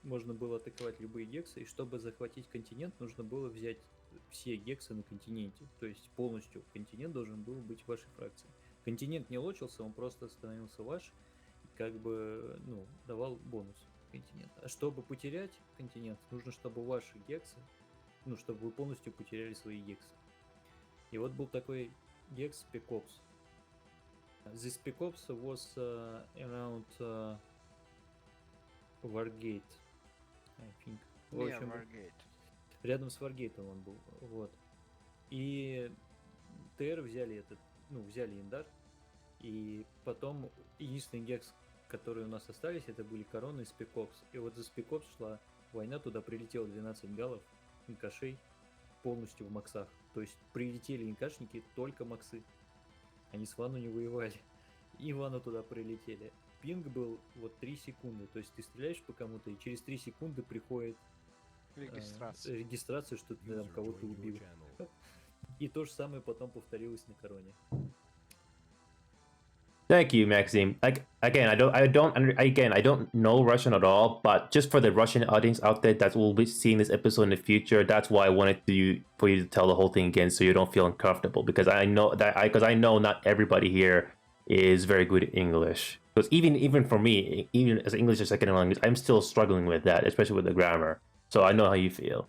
Speaker 4: Можно было атаковать любые гексы, и чтобы захватить континент, нужно было взять все гексы на континенте. То есть полностью континент должен был быть вашей фракцией. Континент не лочился, он просто становился ваш, и как бы, ну, давал бонус континент. А чтобы потерять континент, нужно, чтобы ваши гексы, ну, чтобы вы полностью потеряли свои гексы. И вот был такой гекс Spec Ops. This Spec Ops was around Wargate, I think. В
Speaker 2: Yeah,
Speaker 4: общем,
Speaker 2: Wargate.
Speaker 4: рядом с Wargate он был, вот. И ТР взяли этот, ну, взяли Индар, и потом единственный гекс, которые у нас остались, это были Короны и Spec Ops. И вот за Spec Ops шла война, туда прилетело 12 галов, инкашей, полностью в максах. То есть прилетели инкашники, только максы. Они с Вану не воевали. И Вану туда прилетели. Пинг был вот 3 секунды. То есть ты стреляешь по кому-то, и через 3 секунды приходит регистрация, что ты там кого-то убил. И то же самое потом повторилось на Короне.
Speaker 1: Thank you, Maxim. Like again, I don't know Russian at all, but just for the Russian audience out there that will be seeing this episode in the future, that's why I wanted for you to tell the whole thing again, so you don't feel uncomfortable. Because I know not everybody here is very good at English. Because even for me, even as English as second language, I'm still struggling with that, especially with the grammar. So I know how you feel.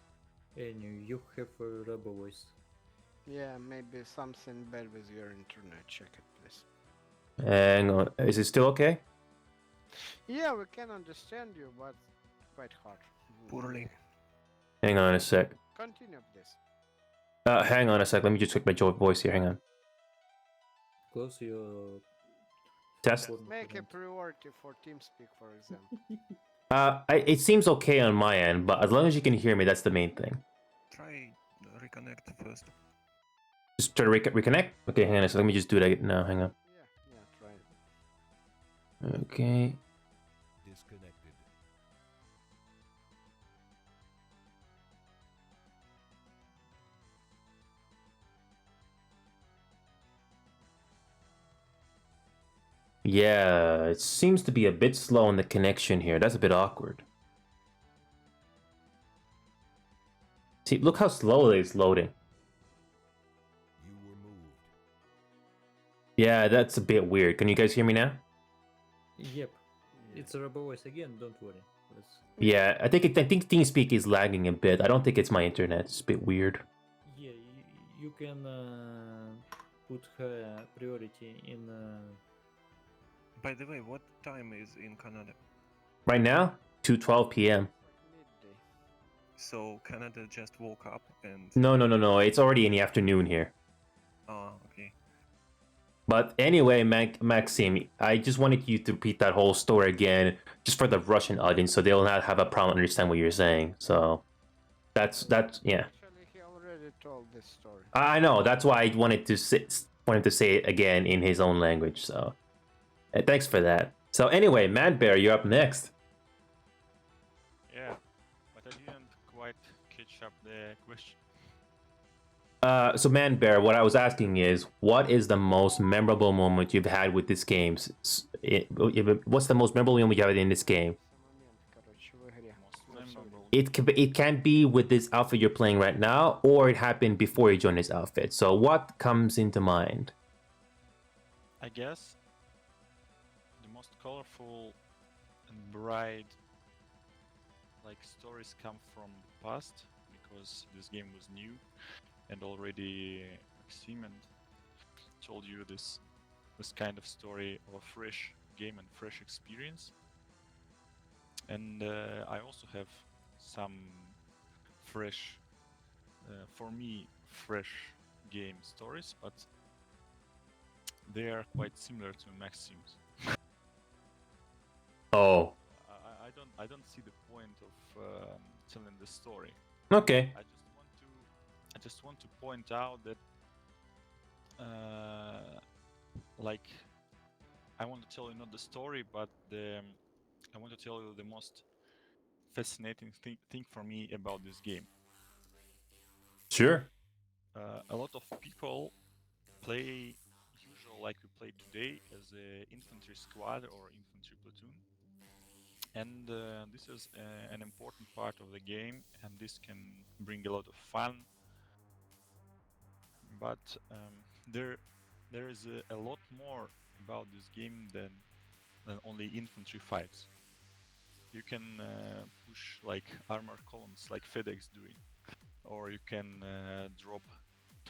Speaker 4: And you have a rubber voice.
Speaker 2: Yeah, maybe something bad with your internet. Check it, please.
Speaker 1: Hang on, is it still okay?
Speaker 2: Yeah, we can understand you, but quite hard.
Speaker 13: Poorly.
Speaker 1: Hang on a sec.
Speaker 2: Continue, please.
Speaker 1: Hang on a sec. Let me just check my voice here. Hang on.
Speaker 4: Close your
Speaker 1: test.
Speaker 2: Make a priority for TeamSpeak, for example.
Speaker 1: It seems okay on my end, but as long as you can hear me, that's the main thing.
Speaker 13: Try reconnect first.
Speaker 1: Just try to reconnect? Okay, hang on a second. Let me just do that now. Hang on.
Speaker 2: Yeah, try it.
Speaker 1: Okay.
Speaker 5: Disconnected.
Speaker 1: Yeah, it seems to be a bit slow in the connection here. That's a bit awkward. See, look how slowly it's loading.
Speaker 5: You were moved.
Speaker 1: Yeah, that's a bit weird. Can you guys hear me now?
Speaker 4: Yep. It's a rubber voice again, don't worry.
Speaker 1: Yeah, I think TeamSpeak is lagging a bit. I don't think it's my internet. It's a bit weird.
Speaker 4: Yeah, you can put her priority in.
Speaker 13: By the way, what time is in Canada?
Speaker 1: Right now, 2:12 p.m.
Speaker 13: So Canada just woke up and.
Speaker 1: No. It's already in the afternoon here.
Speaker 13: Oh, okay.
Speaker 1: But anyway, Maxim, I just wanted you to repeat that whole story again, just for the Russian audience, so they'll not have a problem understand what you're saying. So that's yeah.
Speaker 2: Actually, he already told this story.
Speaker 1: I know. That's why I wanted to say it again in his own language. So thanks for that. So anyway, Mad Bear, you're up next.
Speaker 3: Yeah, but I didn't quite catch up the question.
Speaker 1: So Man Bear, what I was asking is, what is the most memorable moment you've had with this game? What's the most memorable moment you had in this game? It can be with this outfit you're playing right now, or it happened before you joined this outfit. So what comes into mind?
Speaker 3: I guess the most colorful and bright stories come from the past, because this game was new. And already Maxim told you this kind of story of a fresh game and fresh experience. And I also have some fresh, for me, fresh game stories, but they are quite similar to Maxim's.
Speaker 1: Oh.
Speaker 3: I don't see the point of telling the story.
Speaker 1: Okay.
Speaker 3: I just want to point out that, I want to tell you not the story, but I want to tell you the most fascinating thing for me about this game.
Speaker 1: Sure.
Speaker 3: A lot of people play usual like we play today as a infantry squad or infantry platoon, and this is an important part of the game, and this can bring a lot of fun. But there is a lot more about this game than only infantry fights. You can push armor columns like FedEx doing, or you can drop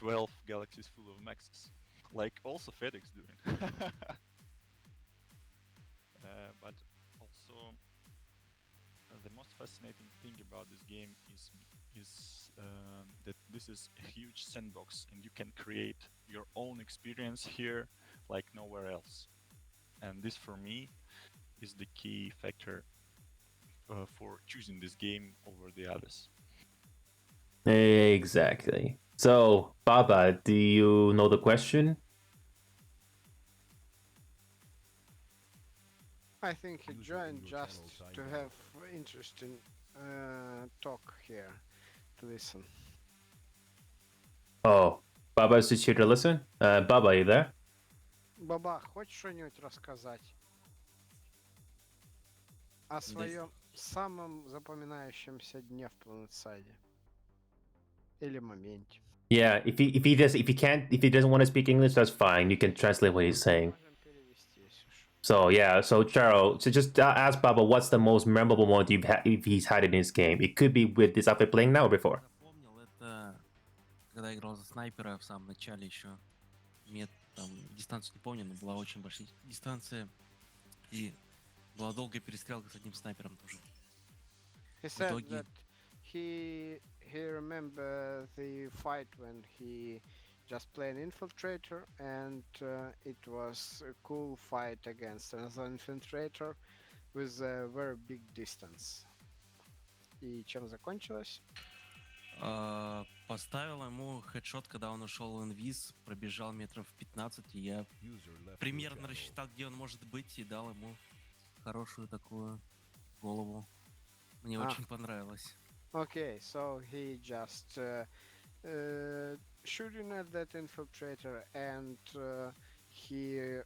Speaker 3: 12 galaxies full of maxes, like also FedEx doing. But also, the most fascinating thing about this game is that this is a huge sandbox, and you can create your own experience here, like nowhere else. And this, for me, is the key factor for choosing this game over the others.
Speaker 1: Exactly. So, Baba, do you know the question?
Speaker 2: I think he joined just to have interesting talk here to listen.
Speaker 1: Oh, Baba is just here to listen. Baba, are you there?
Speaker 2: Баба, хочешь что-нибудь рассказать о своем самом запоминающемся дне в Планетсайде? Или моменте?
Speaker 1: Yeah, if he doesn't want to speak English, that's fine. You can translate what he's saying. So yeah, so Charo, so just ask Baba what's the most memorable moment he's had in his game. It could be with this after playing now or before.
Speaker 12: Это когда играл за снайпера в самом начале еще. Там дистанцию не помню, но была очень большая дистанция. И была долгая перестрелка с одним снайпером тоже.
Speaker 2: He said that he remember the fight when he just played infiltrator, and it was a cool fight against another infiltrator with a very big distance. И чем закончилось?
Speaker 12: Поставил ему хедшот, когда он ушел в инвиз, пробежал метров 15, и я примерно рассчитал, где он может быть, и дал ему хорошую такую голову. Мне очень понравилось.
Speaker 2: Okay, so he just shooting at that infiltrator, and he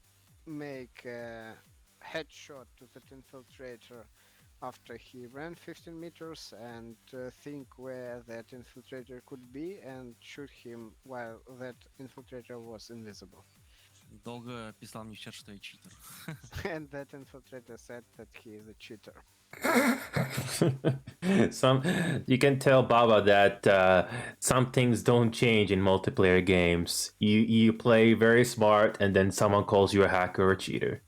Speaker 2: make a headshot to that infiltrator after he ran 15 meters and think where that infiltrator could be and shoot him while that infiltrator was invisible.
Speaker 12: Долго писал мне в чат, что я читер.
Speaker 2: And that infiltrator said that he is a cheater.
Speaker 1: You can tell Baba that some things don't change in multiplayer games. You play very smart, and then someone calls you a hacker or a cheater.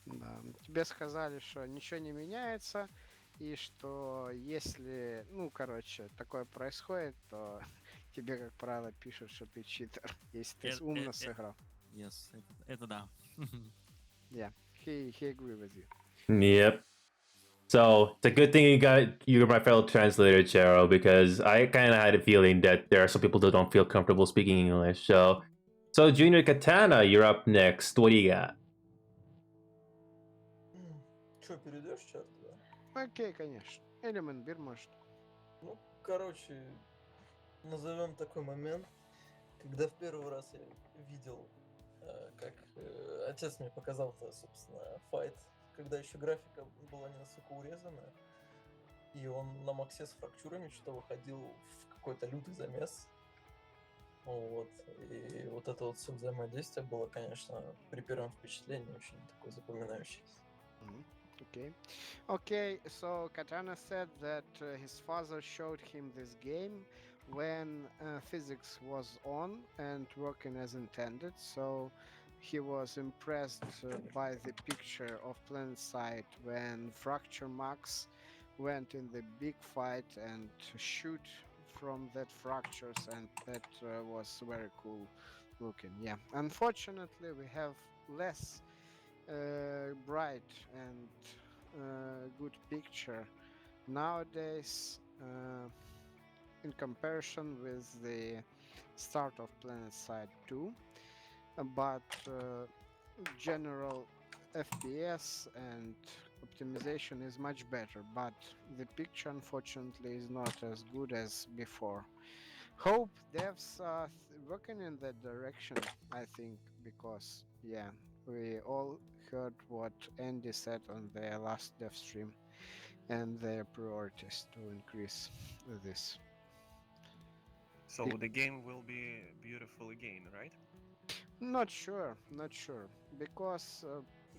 Speaker 2: Да. Тебе сказали, что ничего не меняется, и что если, такое происходит, то тебе, как правило, пишут, что ты читер, если ты умно сыграл.
Speaker 12: Yes, это да.
Speaker 2: Yeah, he agree with you.
Speaker 1: Yep. So it's a good thing you're my fellow translator, Charo, because I kind of had a feeling that there are some people that don't feel comfortable speaking English. So Junior Katana, you're up next. What do you got?
Speaker 18: Че, перейдешь чат?
Speaker 2: Окей, конечно. Или Манбир, может.
Speaker 18: Ну, короче, назовем такой момент, когда в первый раз я видел, как отец мне показал, собственно, файт, когда еще графика была не настолько урезанная, и он на максе с фрактурами что-то выходил в какой-то лютый замес. Вот. И вот это вот все взаимодействие было, конечно, при первом впечатлении очень такое запоминающееся.
Speaker 2: Okay, so Katana said that his father showed him this game when physics was on and working as intended, so he was impressed by the picture of PlanetSide when Fracture Max went in the big fight and shoot from that fractures, and that was very cool looking. Yeah, unfortunately we have less bright and good picture nowadays in comparison with the start of PlanetSide 2, but general FPS and optimization is much better, but the picture unfortunately is not as good as before. Hope devs are working in that direction, I think, because yeah, we all heard what Andy said on their last dev stream and their priorities to increase this.
Speaker 13: So the game will be beautiful again, right?
Speaker 2: Not sure, because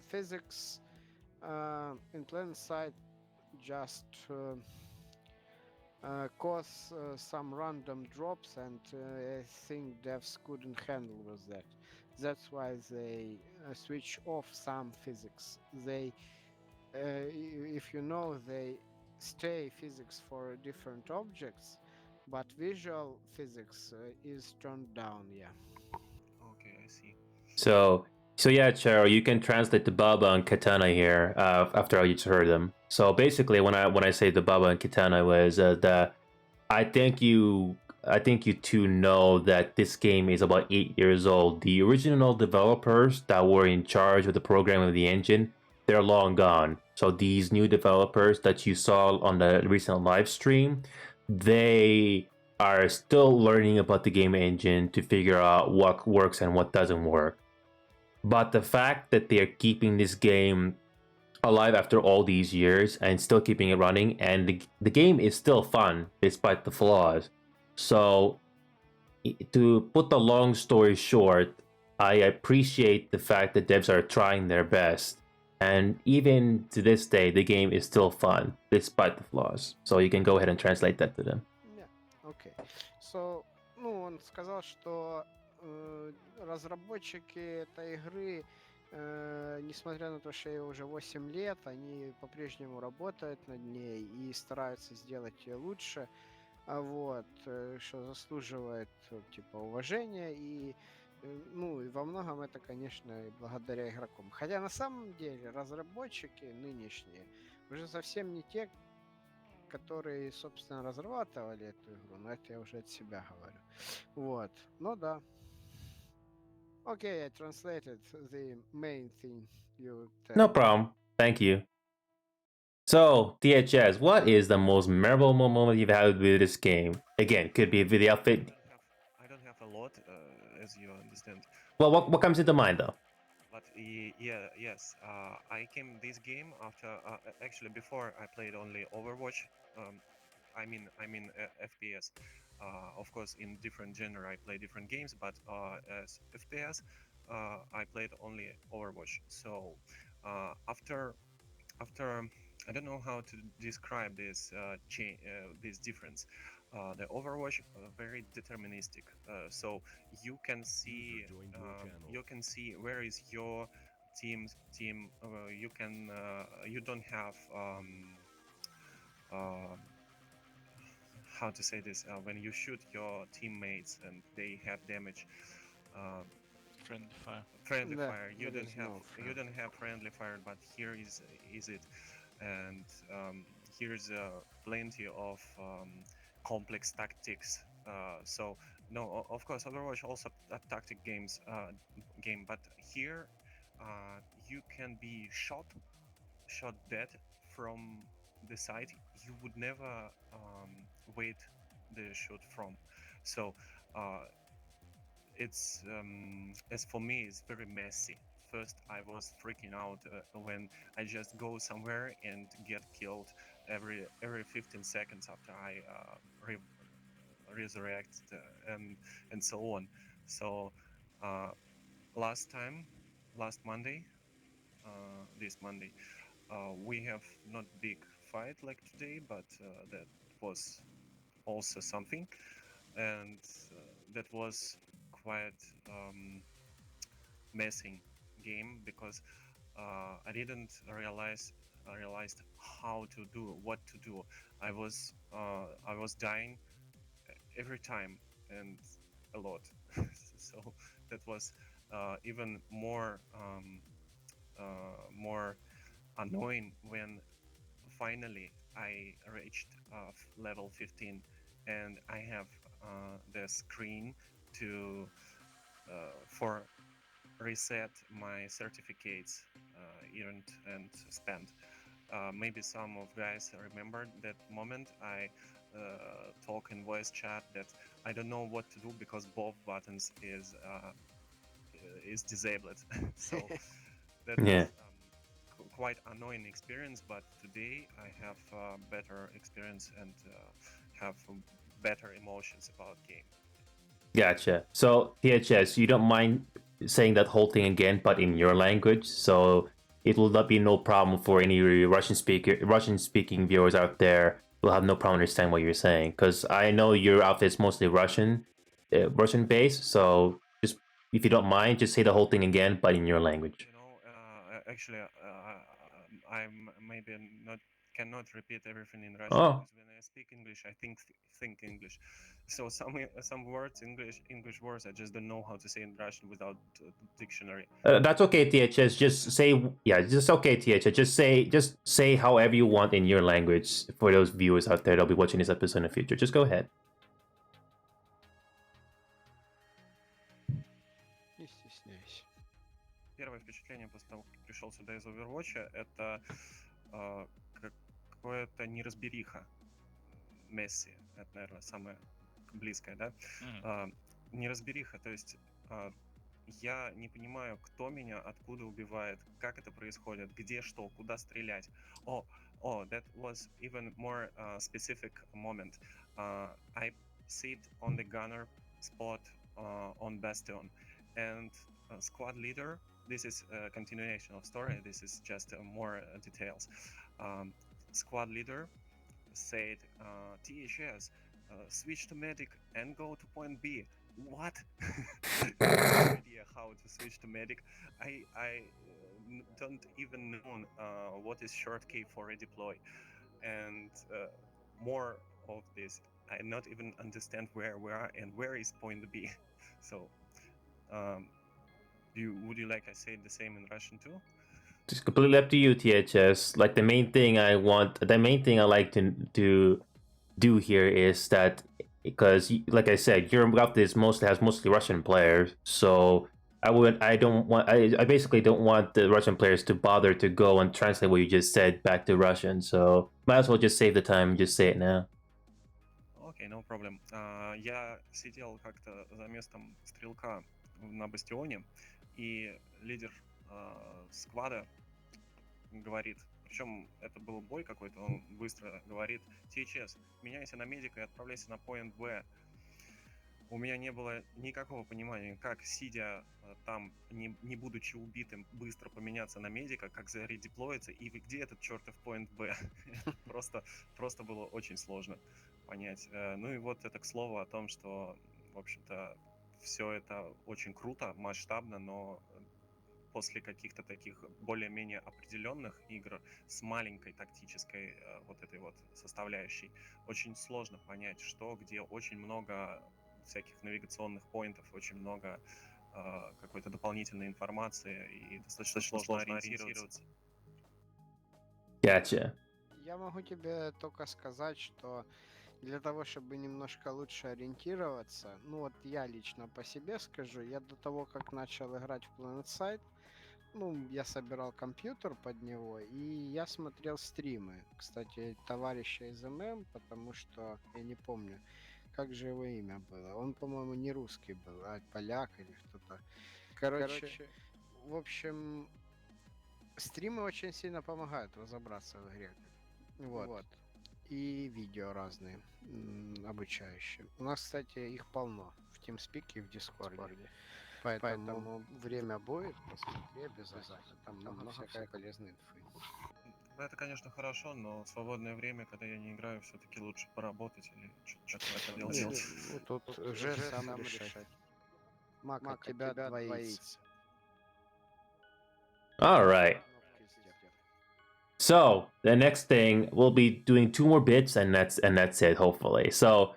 Speaker 2: physics in PlanetSide just cause some random drops, and I think devs couldn't handle with that. That's why they switch off some physics. If you know, they stay physics for different objects, but visual physics is turned down. Yeah.
Speaker 13: Okay, I see.
Speaker 1: So yeah, Cheryl, you can translate the Baba and Katana here after you just heard them. So basically, when I say the Baba and Katana was I think you two know that this game is about 8 years old. The original developers that were in charge of the programming of the engine, they're long gone. So these new developers that you saw on the recent live stream, they are still learning about the game engine to figure out what works and what doesn't work. But the fact that they're keeping this game alive after all these years and still keeping it running, and the game is still fun despite the flaws. So, to put the long story short, I appreciate the fact that devs are trying their best. And even to this day, the game is still fun despite the flaws. So you can go ahead and translate that to them.
Speaker 2: Yeah. Okay. So, ну, он сказал, что разработчики этой игры, несмотря на то, что ей уже 8 лет, они по-прежнему работают над ней и стараются сделать ее лучше, вот, что заслуживает типа уважения, и ну, и во многом это, конечно, и благодаря игрокам. Хотя на самом деле разработчики нынешние уже совсем не те, которые, собственно, разрабатывали эту игру, но это я уже от себя говорю. Вот. Ну да. Okay, I translated the main thing you tell.
Speaker 1: No problem. Thank you. So, THS, what is the most memorable moment you've had with this game? Again, could be with the outfit.
Speaker 13: I don't have a lot, as you understand.
Speaker 1: Well, what comes into mind though?
Speaker 13: But yes, I came this game after actually before I played only Overwatch. I mean FPS. Of course, in different genre I play different games, but as FPS, I played only Overwatch. So after I don't know how to describe this this difference. The Overwatch very deterministic, so you can see where is your team. You can you don't have how to say this when you shoot your teammates and they have damage.
Speaker 3: Friendly fire.
Speaker 13: Friendly
Speaker 2: Да,
Speaker 13: fire. You
Speaker 2: there
Speaker 13: don't
Speaker 2: is
Speaker 13: have
Speaker 2: no
Speaker 13: you don't have friendly fire, but here is it, and here's plenty of complex tactics. So no, of course, Overwatch also a tactic game, but here you can be shot dead from the side you would never wait the shot from. So it's as for me it's very messy. First I was freaking out when I just go somewhere and get killed every 15 seconds after I resurrect and so on. So last Monday, this Monday, we have not big fight like today, but that was also something, and that was quite messing game because I didn't realized how to do what to do. I was dying every time and a lot. So that was even more annoying when finally I reached level 15 and I have the screen to for reset my certificates earned and spent. Maybe some of guys remember that moment. I talk in voice chat that I don't know what to do because both buttons is disabled. So that
Speaker 1: Yeah.
Speaker 13: was quite annoying experience. But today I have better experience and have better emotions about game.
Speaker 1: Gotcha. So, THS, you don't mind saying that whole thing again, but in your language, so it will not be no problem for any Russian speaking viewers out there will have no problem understanding what you're saying. Because I know your outfit's mostly Russian, Russian based. So just if you don't mind, just say the whole thing again, but in your language.
Speaker 13: Actually, I maybe not cannot repeat everything in Russian
Speaker 1: Oh.
Speaker 13: because when I speak English, I think English. So some words English words I just don't know how to say in Russian without dictionary.
Speaker 1: That's okay, THS. Just say just okay, THS. Just say however you want in your language for those viewers out there that'll be watching this episode in the future. Just go ahead.
Speaker 2: Не стесняйся.
Speaker 13: Первое впечатление после того, как пришел сюда из Overwatch, это какое-то неразбериха. Месси, это, наверное, самое близкое, да? Неразбериха, то есть я не понимаю, кто меня, откуда убивает, как это происходит, где что, куда стрелять. That was even more specific moment. I sit on the gunner spot on Bastion, and squad leader. This is a continuation of story. This is just more details. Squad leader said, THS, switch to medic and go to point B. What? No idea how to switch to medic. I don't even know what is shortkey for redeploy. And more of this, I not even understand where we are and where is point B. So, would you like I say the same in Russian too?
Speaker 1: It's completely up to you, THS. Like the main thing I like to do here is that because, like I said, your outfit has mostly Russian players, so I basically don't want the Russian players to bother to go and translate what you just said back to Russian. So might as well just save the time and just say it now.
Speaker 13: Окей, no problem. Я сидел как-то за местом стрелка на бастионе, и лидер сквада говорит, причем это был бой какой-то, он быстро говорит, THS, меняйся на медика и отправляйся на point B. У меня не было никакого понимания, как, сидя там, не будучи убитым, быстро поменяться на медика, как заредеплоиться, и где этот чертов point B. Просто было очень сложно понять. Ну и вот это к слову о том, что, в общем-то, все это очень круто, масштабно, но после каких-то таких более-менее определенных игр с маленькой тактической вот этой вот составляющей очень сложно понять, что, где, очень много всяких навигационных поинтов, очень много какой-то дополнительной информации, и достаточно сложно ориентироваться.
Speaker 1: Gotcha.
Speaker 2: Я могу тебе только сказать, что для того, чтобы немножко лучше ориентироваться, ну вот я лично по себе скажу, я до того, как начал играть в PlanetSide, ну, я собирал компьютер под него, и я смотрел стримы, кстати, товарища из ММ, потому что, я не помню, как же его имя было, он, по-моему, не русский был, а поляк или кто-то. Короче, в общем, стримы очень сильно помогают разобраться в игре. Вот. И видео разные, обучающие. У нас, кстати, их полно в TeamSpeak и в Discord. Поэтому время будет, посмотри обязательно. Там много всякой полезной инфы.
Speaker 13: Это, конечно, хорошо, но в свободное время, когда я не играю, все-таки лучше поработать или что-то делать.
Speaker 2: Ну, тут уже сам решать. Мак, от тебя двоится.
Speaker 1: All right. So the next thing we'll be doing 2 more bits, and that's it. Hopefully, so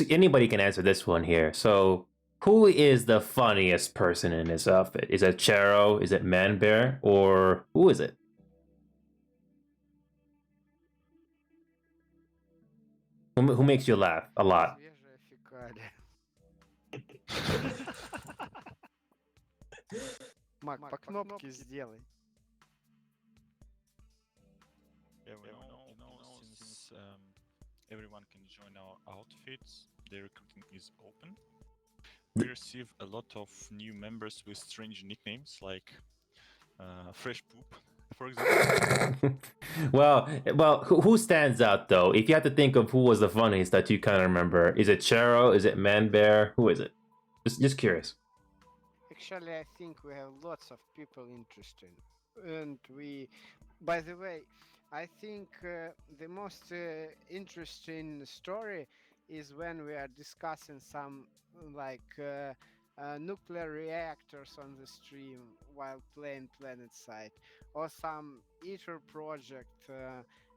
Speaker 1: anybody can answer this one here. So who is the funniest person in this outfit? Is it Charo? Is it Manbear? Or who is it? Who makes you laugh a lot?
Speaker 2: Мак, по кнопке сделай.
Speaker 3: Yeah, since everyone can join our outfits, the recruiting is open. We receive a lot of new members with strange nicknames like Fresh Poop, for example.
Speaker 1: well, who stands out though? If you had to think of who was the funniest that you kind of remember, is it Charo? Is it Manbear? Who is it? Just curious.
Speaker 2: Actually, I think we have lots of people interesting, and by the way, I think the most interesting story is when we are discussing some nuclear reactors on the stream while playing PlanetSide, or some ITER project,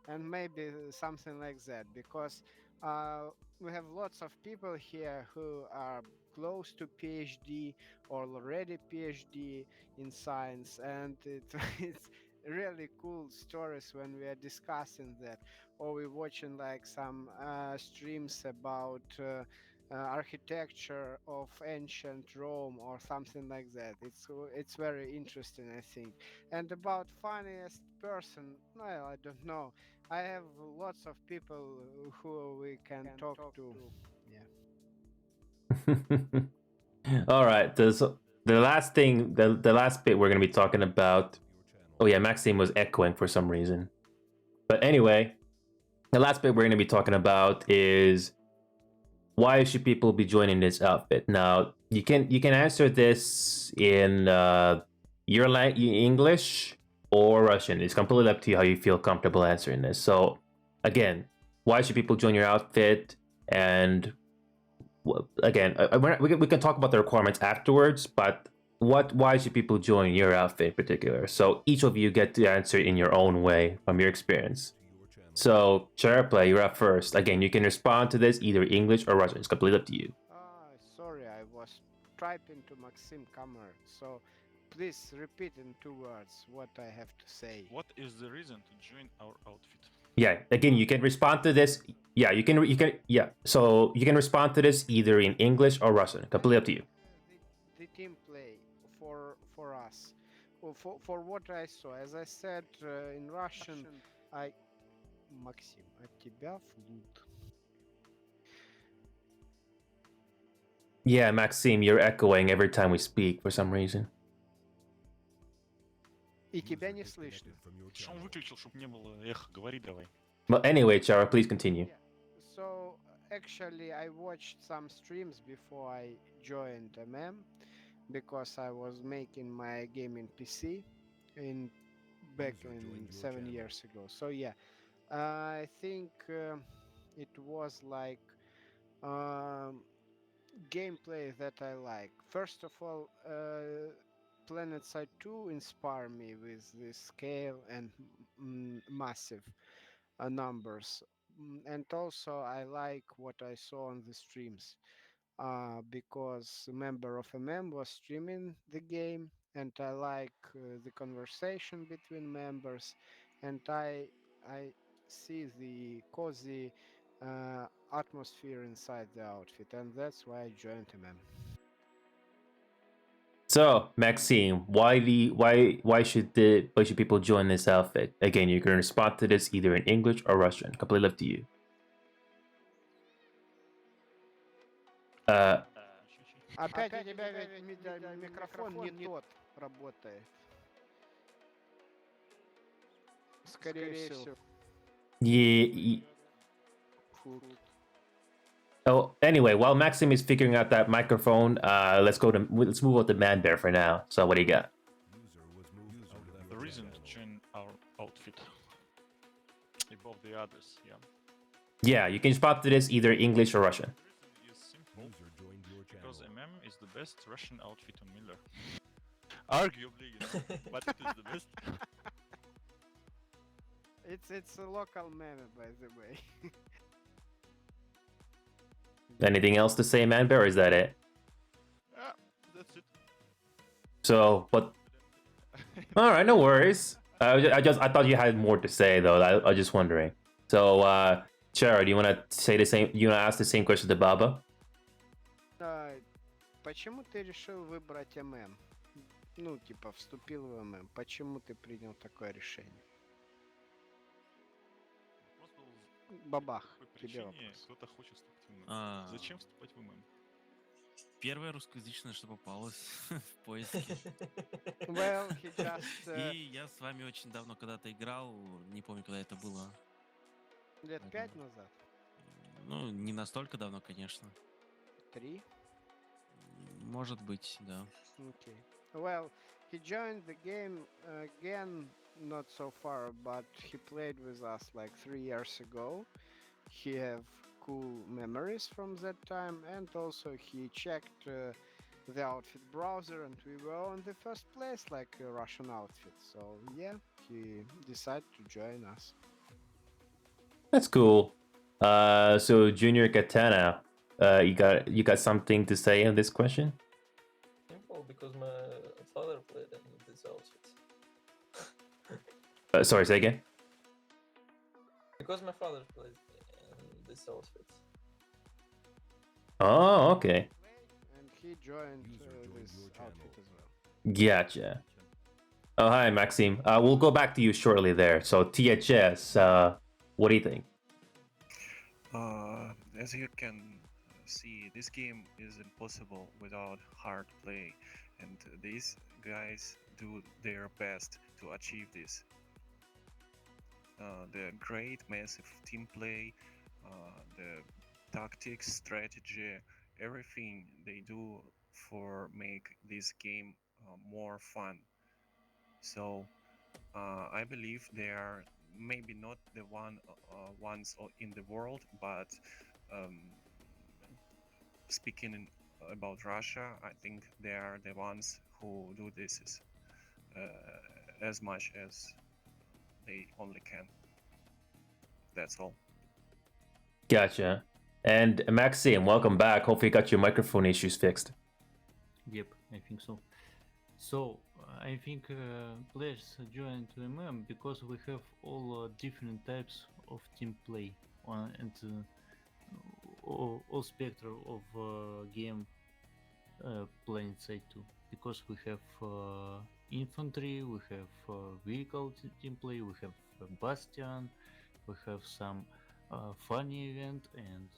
Speaker 2: and maybe something like that. Because uh, we have lots of people here who are close to PhD or already PhD in science, and it's really cool stories when we are discussing that, or we're watching like some streams about architecture of ancient Rome or something like that. It's very interesting, I think. And about funniest person, well, I don't know. I have lots of people who we can talk to. Yeah.
Speaker 1: All right. The last thing, the last bit we're going to be talking about. Oh yeah, Maxime was echoing for some reason. But anyway, the last bit we're going to be talking about is why should people be joining this outfit? Now, you can answer this in your English or Russian. It's completely up to you how you feel comfortable answering this. So, again, why should people join your outfit? And again, we can talk about the requirements afterwards, but why should people join your outfit in particular? So each of you get to answer in your own way from your experience. So, Play, you're up first. Again, you can respond to this either English or Russian. It's completely up to you.
Speaker 2: Sorry, I was typing to Maxim camera, so please repeat in 2 words what I have to say.
Speaker 3: What is the reason to join our outfit?
Speaker 1: Yeah, again, you can respond to this. Yeah, you can. Yeah, so you can respond to this either in English or Russian. Completely up to you.
Speaker 2: The team play for us, for what I saw. As I said in Russian, Максим, от тебя флут.
Speaker 1: Yeah, Maxime, you're echoing every time we speak for some reason.
Speaker 2: И тебя не слышно.
Speaker 3: Он выключил, чтобы не было эхо. Говори давай.
Speaker 1: Well, anyway, Chara, please continue.
Speaker 2: So actually, I watched some streams before I joined because I was making my gaming PC back in 7 years ago. So yeah, I think it was like gameplay that I like. First of all, PlanetSide 2 inspired me with the scale and massive numbers. And also I like what I saw on the streams because a member of was streaming the game, and I like the conversation between members, and I see the cozy atmosphere inside the outfit, and that's why I joined
Speaker 1: So, Maxime, why should people join this outfit? Again, you can respond to this either in English or Russian. Completely up to you.
Speaker 2: Опять у тебя микрофон не тот работает. Скорее всего.
Speaker 1: Oh, anyway, while Maxim is figuring out that microphone, let's move on to Man Bear for now. So, what do you got?
Speaker 3: The reason to join our outfit above the others, yeah.
Speaker 1: Yeah, you can respond to this either English or Russian.
Speaker 3: Is simple because is the best Russian outfit on Miller. Arguably, but it is the best.
Speaker 2: It's a local meme, by the way.
Speaker 1: Anything else to say, Man Bear, or is that it?
Speaker 3: Yeah, that's it.
Speaker 1: So, what? All right, no worries. I thought you had more to say though. I was just wondering. So, Chara, do you want to say the same? You want to ask the same question to Baba?
Speaker 2: Почему ты решил выбрать Ну, типа, вступил в Почему ты принял такое решение? Бабах, тебе вопрос.
Speaker 3: Кто-то хочет вступить в ММ. Зачем вступать в ММ?
Speaker 12: Первое русскоязычное, что попалось в поиске.
Speaker 2: Well, he just,
Speaker 12: И я с вами очень давно когда-то играл, не помню, когда это было.
Speaker 2: Лет 5 назад?
Speaker 12: Ну, не настолько давно, конечно.
Speaker 2: 3?
Speaker 12: Может быть, да.
Speaker 2: Okay. Well, he joined the game again not so far, but he played with us like 3 years ago. He have cool memories from that time, and also he checked the outfit browser, and we were on the first place like a Russian outfit. So yeah, he decided to join us.
Speaker 1: That's cool. So Junior Katana, you got something to say on this question?
Speaker 18: Simple, because my father played in this outfit.
Speaker 1: Sorry, say again.
Speaker 18: Because my father played in this outfit.
Speaker 1: Oh, okay.
Speaker 2: And he joined this outfit as well.
Speaker 1: Gotcha. Oh, hi, Maxime. We'll go back to you shortly there. So THS, what do you think?
Speaker 13: As you can see, this game is impossible without hard play, and these guys do their best to achieve this. The great massive team play, the tactics, strategy, everything they do for make this game more fun. So I believe they are maybe not the ones in the world, but speaking about Russia, I think they are the ones who do this as much as they only can. That's all.
Speaker 1: Gotcha. And Maxime, welcome back. Hopefully you got your microphone issues fixed.
Speaker 4: Yep, I think so. So I think players join to MM because we have all different types of team play and all spectrum of game playing side too. Because we have infantry, we have vehicle team play, we have bastion, we have some funny event and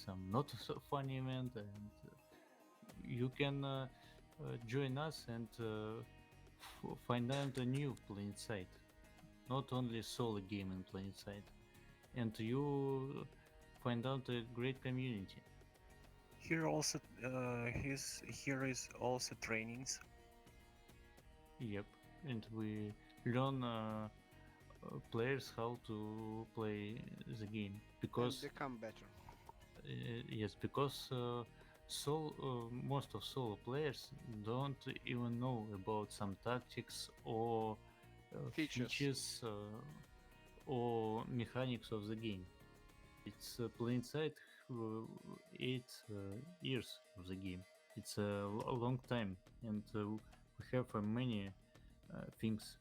Speaker 4: some not so funny event, and you can join us and find out a new playing site, not only solo game in playing site, and you find out a great community.
Speaker 13: Here also, here is also trainings.
Speaker 4: Yep, and we learn players how to play the game because
Speaker 2: and become better.
Speaker 4: Yes, because most of solo players don't even know about some tactics or features or mechanics of the game. It's playing side 8 years of the game. It's a long time, and we have many things.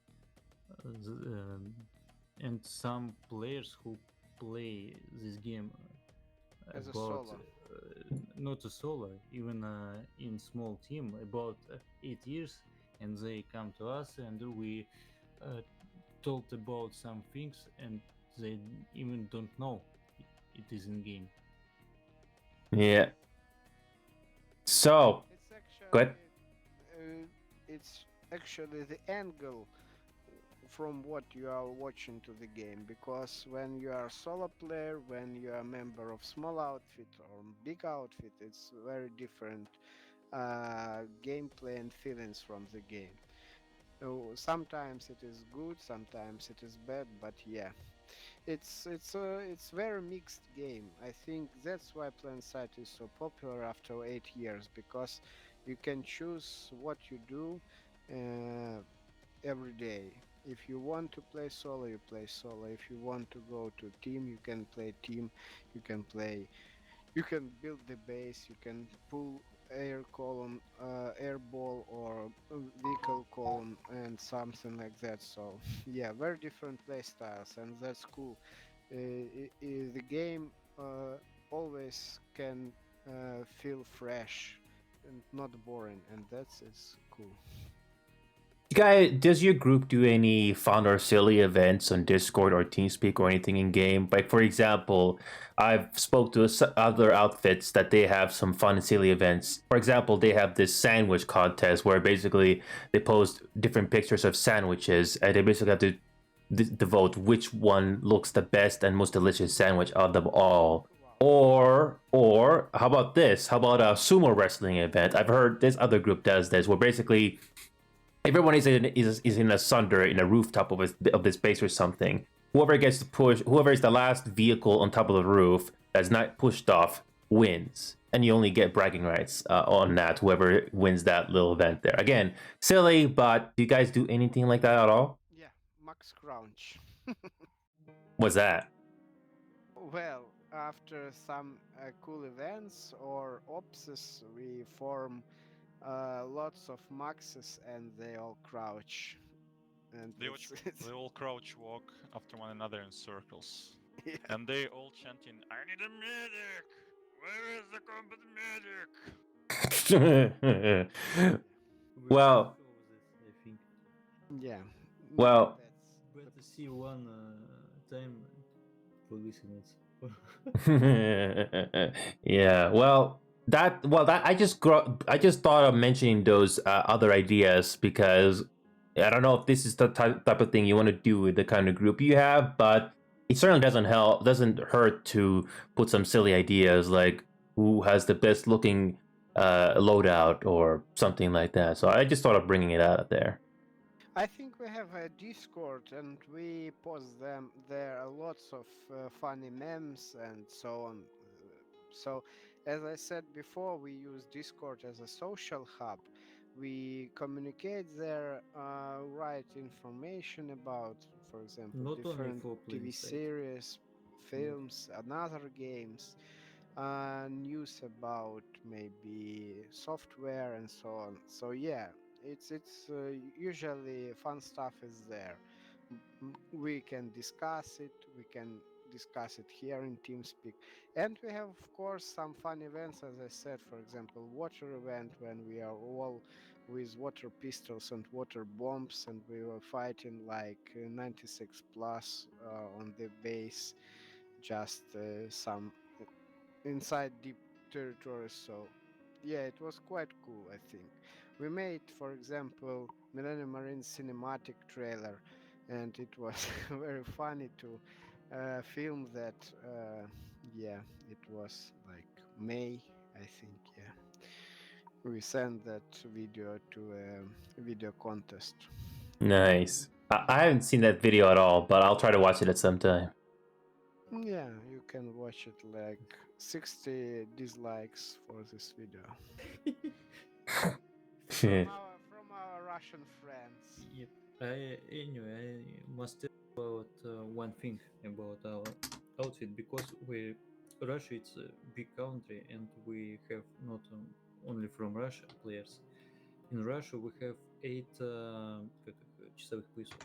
Speaker 4: And some players who play this game
Speaker 2: as a
Speaker 4: about
Speaker 2: solo.
Speaker 4: not a solo, even in small team, about 8 years, and they come to us and we talked about some things, and they even don't know it is in game.
Speaker 1: Yeah. So,
Speaker 2: it's actually,
Speaker 1: go ahead.
Speaker 2: It's actually the angle from what you are watching to the game, because when you are a solo player, when you are a member of small outfit or big outfit, it's very different gameplay and feelings from the game. Sometimes it is good, sometimes it is bad, but yeah, it's very mixed game. I think that's why PlanSite is so popular after 8 years, because you can choose what you do every day. If you want to play solo, you play solo. If you want to go to team, you can play team. You can play. You can build the base. You can pull air column, air ball, or vehicle column, and something like that. So yeah, very different play styles, and that's cool. The game always can feel fresh and not boring, and that's it's cool.
Speaker 1: Does your group do any fun or silly events on Discord or TeamSpeak or anything in game? Like, for example, I've spoke to other outfits that they have some fun and silly events. For example, they have this sandwich contest where basically they post different pictures of sandwiches, and they basically have to vote which one looks the best and most delicious sandwich out of them all. Or how about this? How about a sumo wrestling event? I've heard this other group does this, where basically everyone is in a sunder in a rooftop of this base or something. Whoever gets to push, whoever is the last vehicle on top of the roof that's not pushed off wins, and you only get bragging rights on that. Whoever wins that little event there. Again, silly, but do you guys do anything like that at all?
Speaker 2: Yeah, max crunch.
Speaker 1: What's that?
Speaker 2: Well, after some cool events or opses, we form lots of maxes and they all crouch. And
Speaker 3: They all crouch walk after one another in circles.
Speaker 2: Yeah.
Speaker 3: And they all chanting, I need a medic! Where is the combat medic?
Speaker 1: Well,
Speaker 4: I think.
Speaker 2: Yeah.
Speaker 1: well,
Speaker 4: Better see one time for listeners.
Speaker 1: yeah. Well, that I just thought of mentioning those other ideas because I don't know if this is the type of thing you want to do with the kind of group you have, but it certainly doesn't hurt to put some silly ideas like who has the best looking loadout or something like that. So I just thought of bringing it out there.
Speaker 2: I think we have a Discord and we post them there lots of funny memes and so on. So, as I said before, we use Discord as a social hub. We communicate there, write information about, for example,
Speaker 4: Not only
Speaker 2: different
Speaker 4: for
Speaker 2: TV
Speaker 4: playing side.
Speaker 2: series, films, and other games, news about maybe software and so on. So yeah, it's usually fun stuff is there. We can discuss it. We can discuss it here in TeamSpeak, and we have of course some fun events. As I said, for example, water event when we are all with water pistols and water bombs, and we were fighting like 96 plus on the base, just some inside deep territories. So yeah, it was quite cool. I think we made, for example, Millennium Marine cinematic trailer, and it was very funny to film that. Yeah, it was like May, I think. Yeah, we sent that video to a video contest.
Speaker 1: Nice. I haven't seen that video at all, but I'll try to watch it at some time.
Speaker 2: Yeah, you can watch it. Like 60 dislikes for this video. From our Russian friends.
Speaker 4: Yep. Anyway, I must tell about one thing about our outfit because Russia it's a big country and we have not only from Russia players. In Russia we have 8 часовых поясов.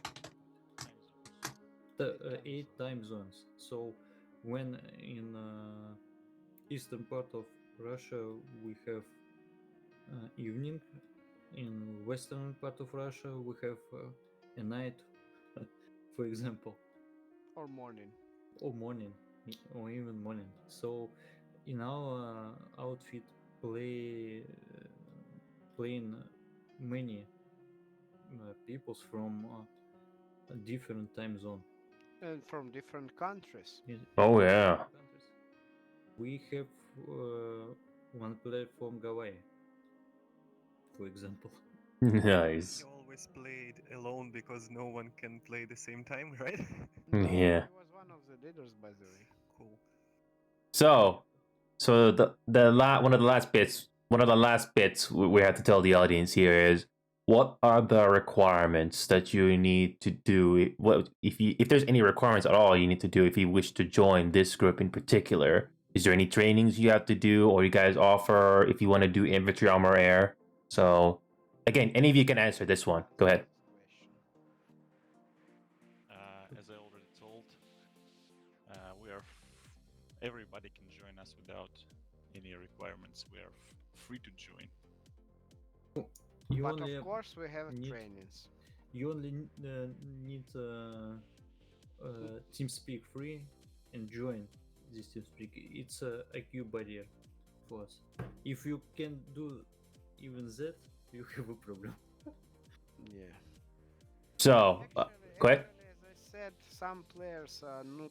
Speaker 4: 8 time zones. So when in eastern part of Russia we have evening, in western part of Russia we have a night, for example,
Speaker 2: or morning,
Speaker 4: or even morning. So in our outfit playing many peoples from different time zone
Speaker 2: and from different countries.
Speaker 1: Oh yeah.
Speaker 4: We have one player from Hawaii, for example.
Speaker 1: Nice.
Speaker 13: You always played alone because no one can play the same time, right?
Speaker 1: Yeah.
Speaker 2: He was one of the leaders, by the way.
Speaker 13: Cool.
Speaker 1: So one of the last bits we have to tell the audience here is what are the requirements that you need to do? What if there's any requirements at all you need to do if you wish to join this group in particular? Is there any trainings you have to do, or you guys offer if you want to do infantry, armor, air? So again, any of you can answer this one. Go ahead.
Speaker 3: As I already told, everybody can join us without any requirements. We are free to join.
Speaker 2: But of course, we have trainings.
Speaker 4: You only need TeamSpeak free and join this TeamSpeak. It's a IQ barrier for us. If you can do even that, you have a problem.
Speaker 2: Yeah.
Speaker 1: So, go ahead.
Speaker 2: As I said, some players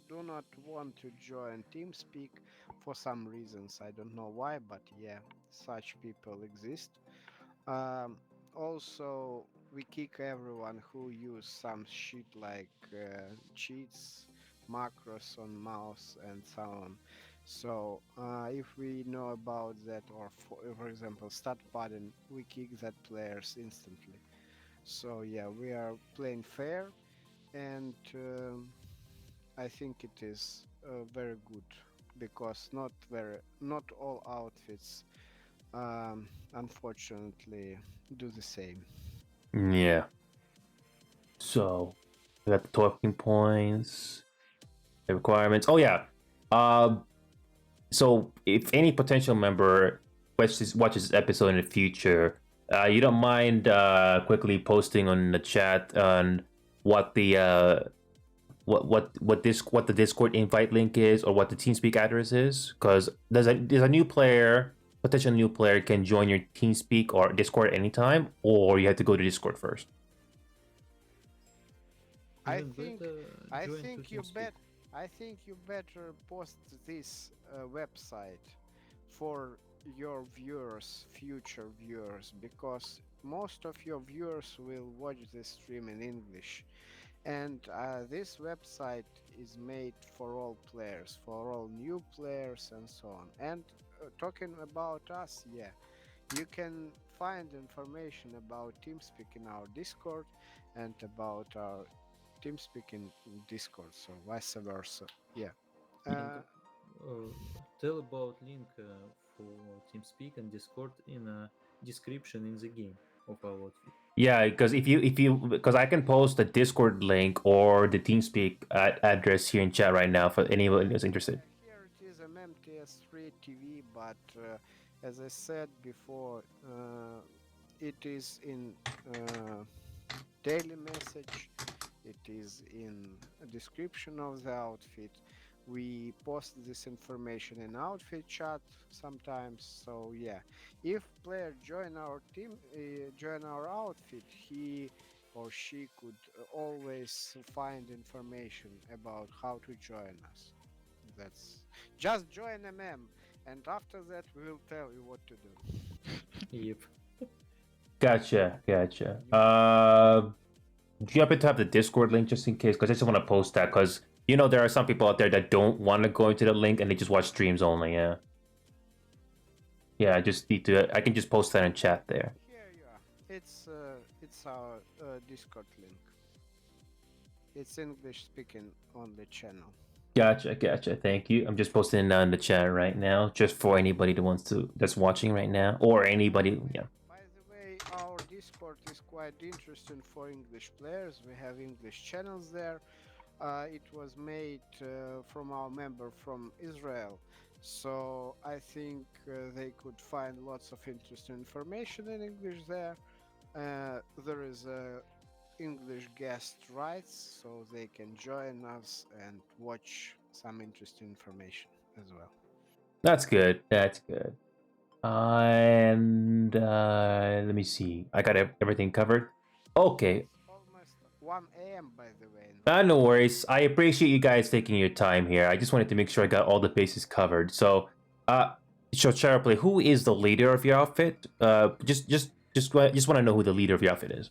Speaker 2: do not want to join TeamSpeak for some reasons. I don't know why, but yeah, such people exist. Also, we kick everyone who use some shit like cheats, macros on mouse, and so on. So if we know about that, or for example, start padding, we kick that players instantly. So yeah, we are playing fair, and I think it is very good because not all outfits unfortunately do the same.
Speaker 1: Yeah. So we got the talking points, the requirements. Oh yeah. So if any potential member watches this episode in the future, you don't mind quickly posting on the chat on what the what the Discord invite link is or what the TeamSpeak address is, because there's a new player, potential new player can join your TeamSpeak or Discord anytime, or you have to go to Discord first.
Speaker 2: I
Speaker 4: Even
Speaker 2: think
Speaker 4: better,
Speaker 2: I
Speaker 4: join to
Speaker 2: think you
Speaker 4: TeamSpeak.
Speaker 2: bet I think you better post this website for your viewers, future viewers, because most of your viewers will watch this stream in English. And this website is made for all players, for all new players, and so on. And talking about us, yeah, you can find information about TeamSpeak in our Discord and about our TeamSpeak in Discord, so vice versa. Yeah.
Speaker 4: And tell about link for TeamSpeak and Discord in a description in the game of our outfit.
Speaker 1: Yeah, because because I can post the Discord link or the TeamSpeak address here in chat right now for anyone who's interested.
Speaker 2: Here it is MMTS3 TV, but as I said before, it is in daily message, it is in a description of the outfit. We post this information in outfit chat sometimes. So yeah, if player join our team, join our outfit, he or she could always find information about how to join us. That's just join MM, and after that we will tell you what to do.
Speaker 4: Yep.
Speaker 1: Gotcha. Do you happen to have the Discord link just in case? Because I just want to post that because there are some people out there that don't want to go into the link and they just watch streams only. Yeah. Yeah, I just need to. I can just post that in chat there.
Speaker 2: Here you are. It's our Discord link. It's English speaking only channel.
Speaker 1: Gotcha. Thank you. I'm just posting it in the chat right now, just for anybody that's watching right now, or anybody. Yeah.
Speaker 2: By the way, our Discord is quite interesting for English players. We have English channels there. It was made from our member from Israel, so I think they could find lots of interesting information in English there. There is English guest rights, so they can join us and watch some interesting information as well.
Speaker 1: That's good. And let me see. I got everything covered. Okay.
Speaker 2: Almost 1 a.m. by the way.
Speaker 1: No worries. I appreciate you guys taking your time here. I just wanted to make sure I got all the bases covered. So, Sharaplay, who is the leader of your outfit? Just want to know who the leader of your outfit is.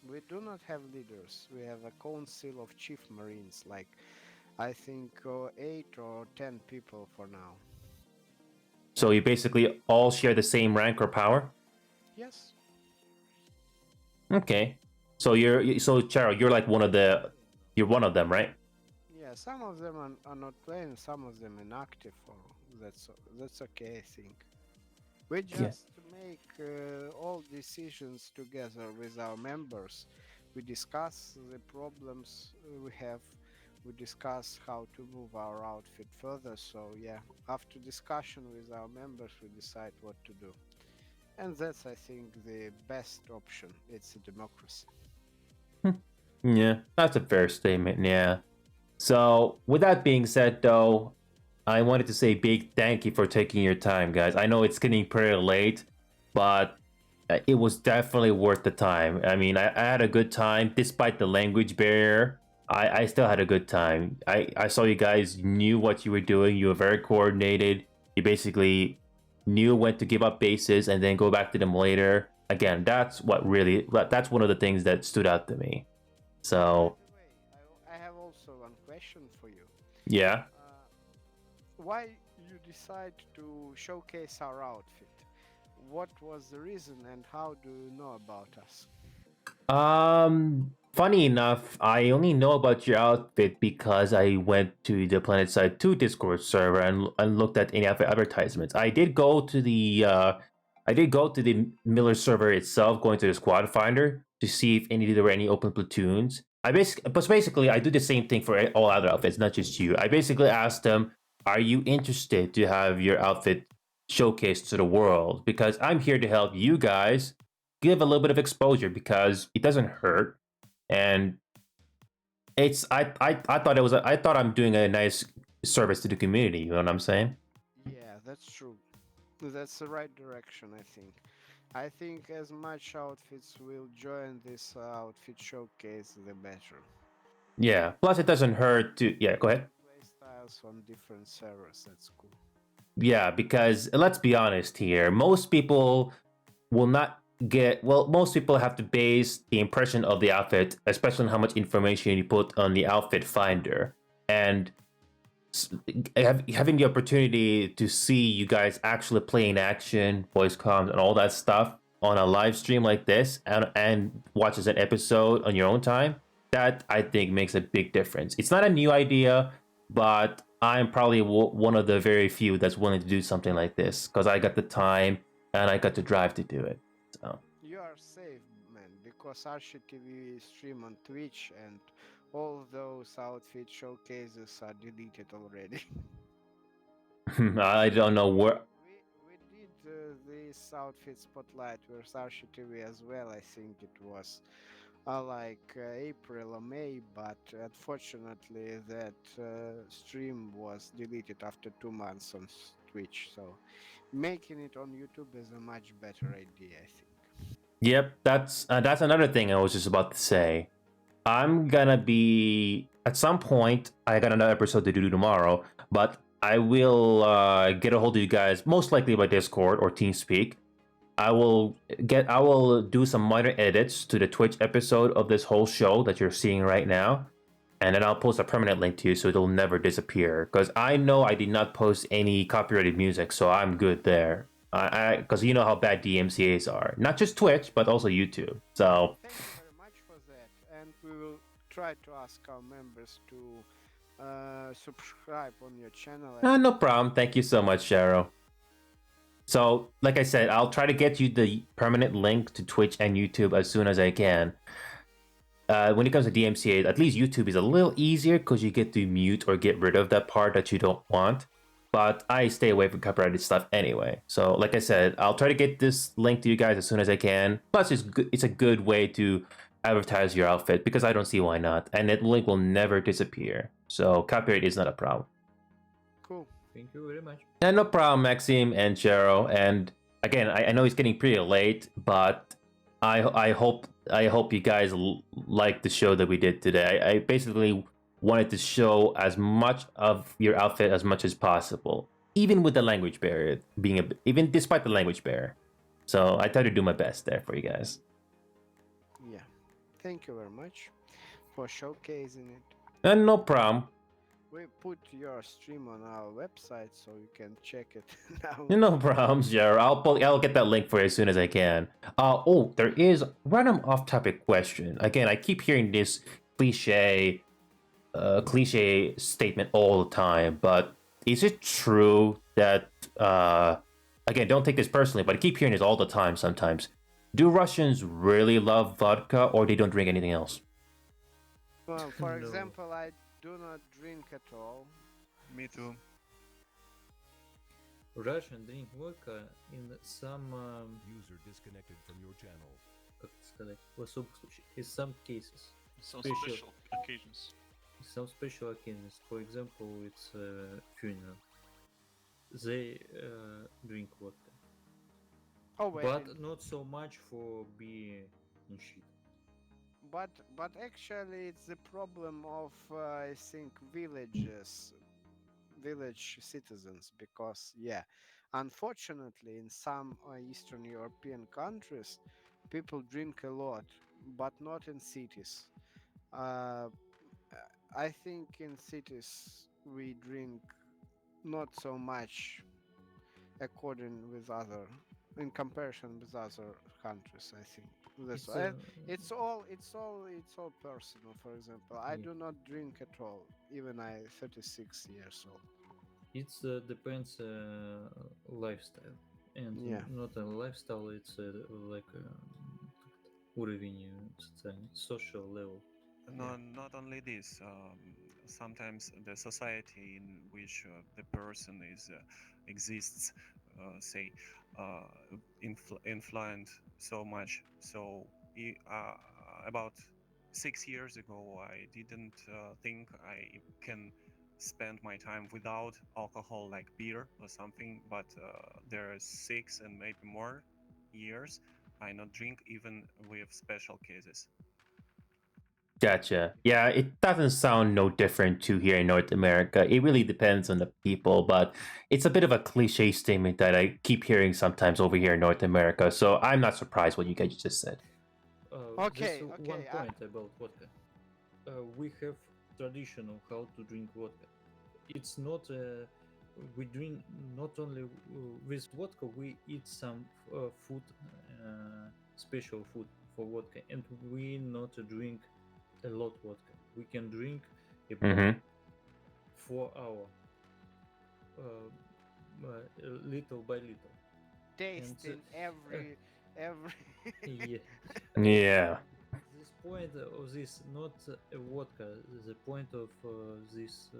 Speaker 2: We do not have leaders. We have a council of chief marines, like I think 8 or 10 people for now.
Speaker 1: So you basically all share the same rank or power?
Speaker 2: Yes.
Speaker 1: Okay. So Charo, you're like you're one of them, right?
Speaker 2: Yeah, some of them are not playing, some of them inactive, or that's okay, I think. We just make all decisions together with our members. We discuss the problems we have. We discuss how to move our outfit further. So yeah, after discussion with our members, we decide what to do. And that's, I think, the best option. It's a democracy.
Speaker 1: Yeah, that's a fair statement, yeah. So, with that being said, though, I wanted to say big thank you for taking your time, guys. I know it's getting pretty late, but it was definitely worth the time. I mean, I had a good time despite the language barrier. I still had a good time. I saw you guys knew what you were doing. You were very coordinated. You basically knew when to give up bases and then go back to them later. again, that's one of the things that stood out to me. So
Speaker 2: I have also one question for you.
Speaker 1: yeah.
Speaker 2: Why you decide to showcase our outfit? What was the reason and how do you know about us?
Speaker 1: Funny enough, I only know about your outfit because I went to the PlanetSide 2 Discord server and looked at any advertisements. I did go to the Miller server itself, going to the squad finder to see if there were any open platoons. Basically I do the same thing for all other outfits, not just you. I basically asked them, "Are you interested to have your outfit showcased to the world? Because I'm here to help you guys give a little bit of exposure because it doesn't hurt, and I thought I thought I'm doing a nice service to the community. You know what I'm saying?"
Speaker 2: Yeah, that's true. That's the right direction, I think. I think as much outfits will join this outfit showcase, the better.
Speaker 1: Yeah. Plus, it doesn't hurt to go ahead.
Speaker 2: Play styles on different servers. That's cool.
Speaker 1: Yeah, because let's be honest here, most people will not get most people have to base the impression of the outfit, especially on how much information you put on the outfit finder. And having the opportunity to see you guys actually play in action, voice comms, and all that stuff on a live stream like this, and watch as an episode on your own time, that I think makes a big difference. It's not a new idea, but I'm probably one of the very few that's willing to do something like this because I got the time and I got the drive to do it. So
Speaker 2: You are safe, man, because Archie TV stream on Twitch and all those outfit showcases are deleted already.
Speaker 1: I don't know where.
Speaker 2: We did this outfit spotlight with Archie TV as well. I think it was like April or May, but unfortunately that stream was deleted after 2 months on Twitch. So making it on YouTube is a much better idea, I think.
Speaker 1: Yep, that's another thing I was just about to say. I'm gonna be at some point. I got another episode to do tomorrow, but I will get a hold of you guys most likely by Discord or TeamSpeak. I will do some minor edits to the Twitch episode of this whole show that you're seeing right now, and then I'll post a permanent link to you so it'll never disappear. Because I know I did not post any copyrighted music, so I'm good there. Because you know how bad DMCA's are, not just Twitch but also YouTube. So
Speaker 2: thank you very much for that, and we will try to ask our members to subscribe on your channel.
Speaker 1: no problem. Thank you so much, Sharo. So, like I said, I'll try to get you the permanent link to Twitch and YouTube as soon as I can. When it comes to DMCA, at least YouTube is a little easier because you get to mute or get rid of that part that you don't want. But I stay away from copyrighted stuff anyway. So, like I said, I'll try to get this link to you guys as soon as I can. Plus, it's a good way to advertise your outfit because I don't see why not. And that link will never disappear. So, copyright is not a problem.
Speaker 2: Cool.
Speaker 4: Thank you very much.
Speaker 1: Yeah, no problem, Maxime and Chero. And again, I know it's getting pretty late, but I hope you guys like the show that we did today. I basically wanted to show as much of your outfit as much as possible, even with the language barrier even despite the language barrier. So I tried to do my best there for you guys.
Speaker 2: Yeah, thank you very much for showcasing it.
Speaker 1: And no problem.
Speaker 2: We put your stream on our website so you can check it now.
Speaker 1: No problems, Jared. I'll get that link for you as soon as I can. Oh, there is random off-topic question. Again, I keep hearing this cliche statement all the time, but is it true that again, don't take this personally, but I keep hearing this all the time sometimes. Do Russians really love vodka or they don't drink anything else?
Speaker 2: Well, for example, I do not drink at all.
Speaker 13: Me too.
Speaker 4: Russian drink vodka in some
Speaker 5: User disconnected from your channel.
Speaker 4: как сказать, в особых случаях, in some cases.
Speaker 3: Some special occasions.
Speaker 4: Some special occasions. For example, it's a funeral. They drink vodka.
Speaker 2: Oh wait.
Speaker 4: But not so much for being in shit.
Speaker 2: But actually, it's the problem of I think villages. village citizens, because yeah, unfortunately in some Eastern European countries people drink a lot, but not in cities. uh, I think in cities we drink not so much according with other, in comparison with other countries. I think that's
Speaker 4: It's
Speaker 2: why it's all personal. For example, I
Speaker 4: yeah.
Speaker 2: do not drink at all, even I 36 years old.
Speaker 4: It depends lifestyle, and
Speaker 2: Yeah.
Speaker 4: not a lifestyle. It's like уровень социальный, social level.
Speaker 13: No, not only this. Sometimes the society in which the person is exists, say, influence so much. So, about 6 years ago, I didn't think I can spend my time without alcohol, like beer or something. But there are 6 and maybe more years I not drink even with special cases.
Speaker 1: Gotcha. Yeah, it doesn't sound no different to here in North America. It really depends on the people, but it's a bit of a cliche statement that I keep hearing sometimes over here in North America. So I'm not surprised what you guys just said.
Speaker 2: Okay,
Speaker 4: This one
Speaker 2: okay,
Speaker 4: point about vodka. We have tradition of how to drink vodka. It's not we drink not only with vodka. We eat some food, special food for vodka, and we not drink a lot vodka. We can drink about
Speaker 1: Mhm.
Speaker 4: 4 hour, little by little.
Speaker 2: tasting every
Speaker 4: Yeah.
Speaker 1: Yeah.
Speaker 4: This point of this not a vodka. The point of this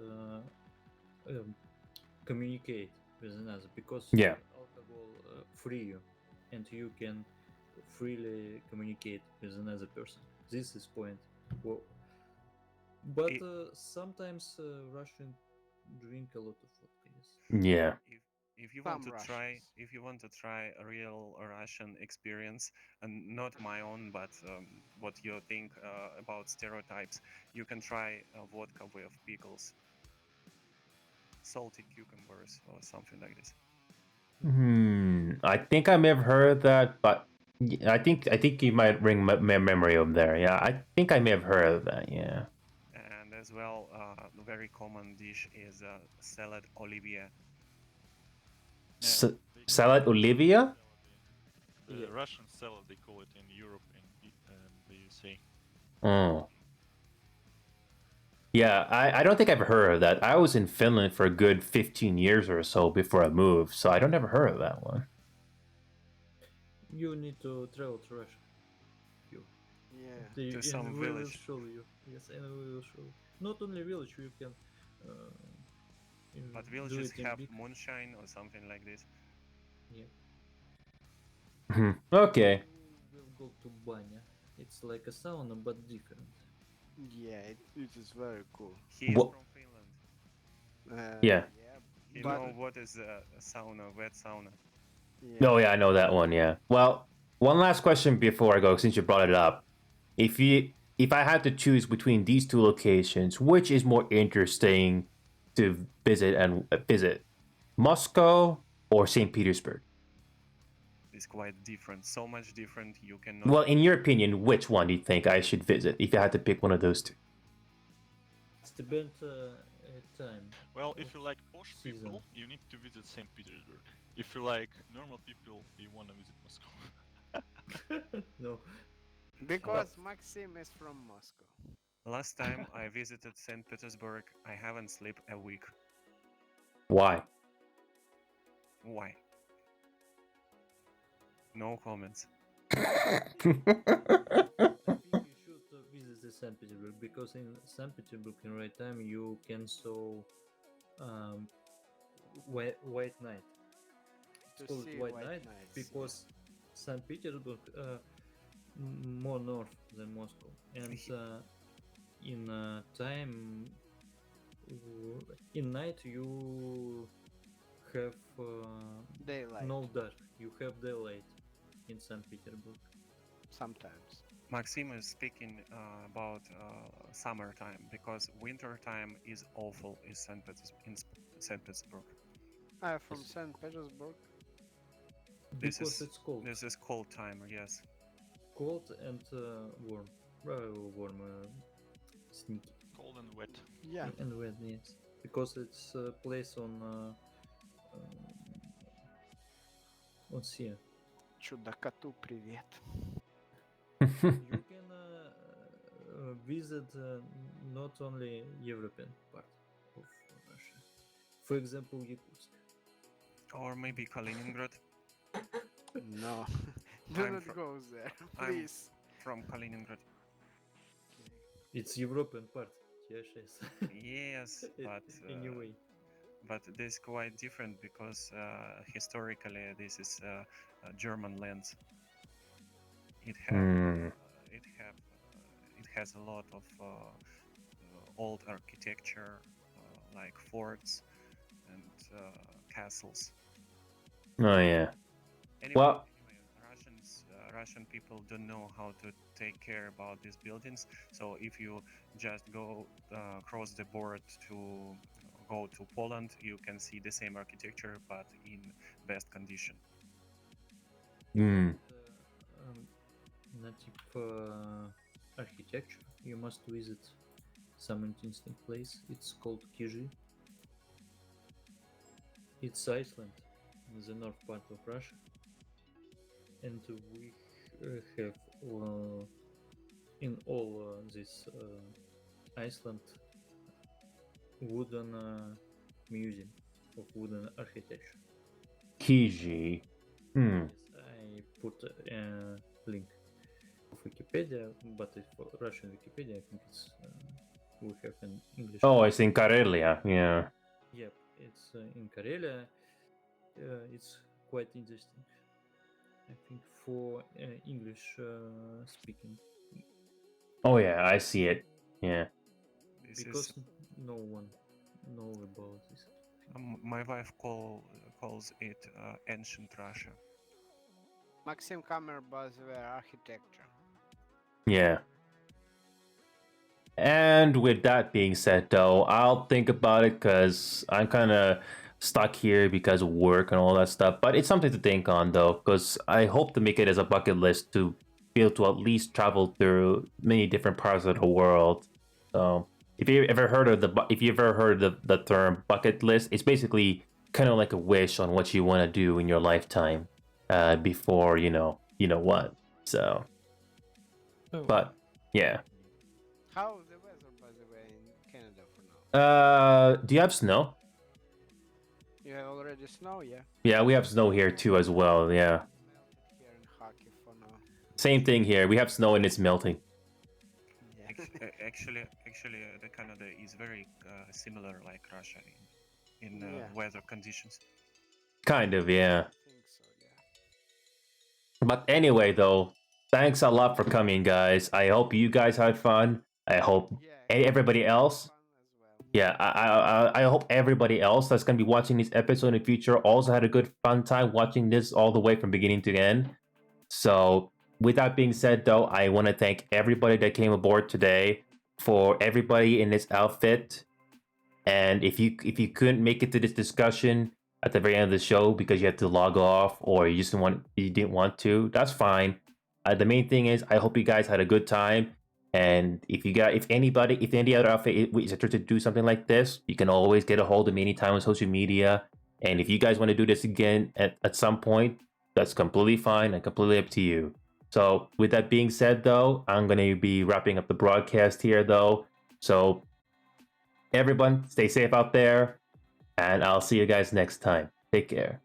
Speaker 4: communicate with another, because
Speaker 1: Yeah.
Speaker 4: alcohol free you, and you can freely communicate with another person. This is point. Well, but sometimes Russian drink a lot of vodka. Yes.
Speaker 1: Yeah.
Speaker 13: If you
Speaker 2: Some
Speaker 13: want to try,
Speaker 2: Russians.
Speaker 13: if you want to try a real Russian experience, and not my own, but what you think about stereotypes, you can try vodka with pickles, salty cucumbers, or something like this.
Speaker 1: I think I may have heard that, but I think you might ring my memory of there. Yeah, I think I may have heard of that. Yeah.
Speaker 13: And as well, a very common dish is salad Olivier.
Speaker 1: Salad Olivia?
Speaker 3: The Russian salad, they call it in Europe and the USA.
Speaker 1: Oh. Yeah, I don't think I've heard of that. I was in Finland for a good 15 years or so before I moved, so I don't ever heard of that one.
Speaker 4: You need to travel to Russia. You.
Speaker 2: Yeah.
Speaker 13: To some
Speaker 4: and we will
Speaker 13: village.
Speaker 4: show you. Yes, and we will show you. Not only village, you can.
Speaker 13: But
Speaker 4: do
Speaker 13: villages
Speaker 4: it in
Speaker 13: have
Speaker 4: big.
Speaker 13: moonshine or something like this.
Speaker 4: Yeah.
Speaker 1: Okay.
Speaker 4: We'll go to Banya. It's like a sauna but different.
Speaker 2: Yeah, it is very cool.
Speaker 13: He is
Speaker 1: Wha-
Speaker 13: from Finland.
Speaker 1: Yeah.
Speaker 13: You
Speaker 2: but
Speaker 13: know what is a sauna, wet sauna?
Speaker 1: Oh yeah, I know that one. Yeah. Well, one last question before I go, since you brought it up. If I had to choose between these two locations, which is more interesting to visit, Moscow or St. Petersburg?
Speaker 13: It's quite different, so much different you cannot.
Speaker 1: Well, in your opinion, which one do you think I should visit if you had to pick one of those two?
Speaker 4: It's depend time.
Speaker 3: Well, if you like posh people, you need to visit St. Petersburg. If you like normal people, you want to visit Moscow.
Speaker 4: No.
Speaker 2: because Maxim is from Moscow.
Speaker 13: Last time I visited St. Petersburg, I haven't slept a week.
Speaker 1: Why?
Speaker 13: Why? No comments.
Speaker 4: I think you should visit the St. Petersburg, because in St. Petersburg in right time you can saw white night.
Speaker 2: To
Speaker 4: It's called
Speaker 2: see
Speaker 4: white
Speaker 2: white
Speaker 4: night
Speaker 2: nights,
Speaker 4: because St. Petersburg more north than Moscow, and in time in night you have
Speaker 2: Daylight.
Speaker 4: no dark. You have daylight in St. Petersburg.
Speaker 2: Sometimes.
Speaker 13: Maxim is speaking about summertime, because winter time is awful in St. Petersburg.
Speaker 2: I'm from St. Petersburg.
Speaker 4: Because it's cold.
Speaker 13: This is cold time, yes.
Speaker 4: Cold and warm. Warm, sneaky.
Speaker 3: Cold and wet.
Speaker 2: Yeah.
Speaker 4: And wet, yes. Because it's a place on sea.
Speaker 2: Чудакоту привет.
Speaker 4: You can visit not only European part of Russia. For example, Yakutsk.
Speaker 13: Or maybe Kaliningrad.
Speaker 2: No. Do
Speaker 13: I'm
Speaker 2: not
Speaker 13: fro-
Speaker 2: go there,
Speaker 13: I'm
Speaker 2: please.
Speaker 13: from Kaliningrad.
Speaker 4: It's European part. Yes, yes.
Speaker 13: Yes, but
Speaker 4: anyway.
Speaker 13: But this is quite different because historically this is German land. It has a lot of old architecture, like forts and castles.
Speaker 1: Oh yeah.
Speaker 13: Anyway,
Speaker 1: Well,
Speaker 13: Russian people don't know how to take care about these buildings. So if you just go cross the board to go to Poland, you can see the same architecture but in best condition.
Speaker 4: Native architecture, you must visit some interesting place. It's called Kizhi. It's Iceland, in the north part of Russia, and we have in all this Iceland wooden museum of wooden architecture.
Speaker 1: Kiji.
Speaker 4: Yes, I put a link of Wikipedia, but it's for Russian Wikipedia. I think it's we have an English.
Speaker 1: Oh, it's in Karelia. Yeah.
Speaker 4: Yep, it's in Karelia. It's quite interesting. I think for English speaking.
Speaker 1: Oh yeah, I see it. Yeah.
Speaker 4: Because no one know about this.
Speaker 13: My wife calls it ancient Russia.
Speaker 2: Maxim Kammer Bazwer architecture.
Speaker 1: Yeah. And with that being said, though, I'll think about it because I'm kind of stuck here because of work and all that stuff. But it's something to think on, though, because I hope to make it as a bucket list to be able to at least travel through many different parts of the world. So, if you ever heard of the term bucket list, it's basically kind of like a wish on what you want to do in your lifetime before you know what. So, but yeah.
Speaker 2: How's the weather, by the way, in Canada for now?
Speaker 1: Do you have snow?
Speaker 2: You have already snow, yeah?
Speaker 1: Yeah, we have snow here too as well. Yeah.
Speaker 2: Here in Kharkiv for now.
Speaker 1: Same thing here. We have snow and it's melting.
Speaker 13: Actually, the Canada is very similar like Russia in
Speaker 2: Yeah.
Speaker 13: weather conditions.
Speaker 1: Kind of, yeah.
Speaker 2: I think so, yeah.
Speaker 1: But anyway, though, thanks a lot for coming, guys. I hope you guys had fun. I hope everybody else. Yeah, I hope everybody else that's gonna be watching this episode in the future also had a good fun time watching this all the way from beginning to end. So, with that being said, though, I want to thank everybody that came aboard today, for everybody in this outfit. And if you couldn't make it to this discussion at the very end of the show because you had to log off or you didn't want to, that's fine. The main thing is I hope you guys had a good time. And if any other outfit is interested to do something like this, you can always get a hold of me anytime on social media. And if you guys want to do this again at some point, that's completely fine and completely up to you. So with that being said, though, I'm going to be wrapping up the broadcast here, though. So everyone, stay safe out there, and I'll see you guys next time. Take care.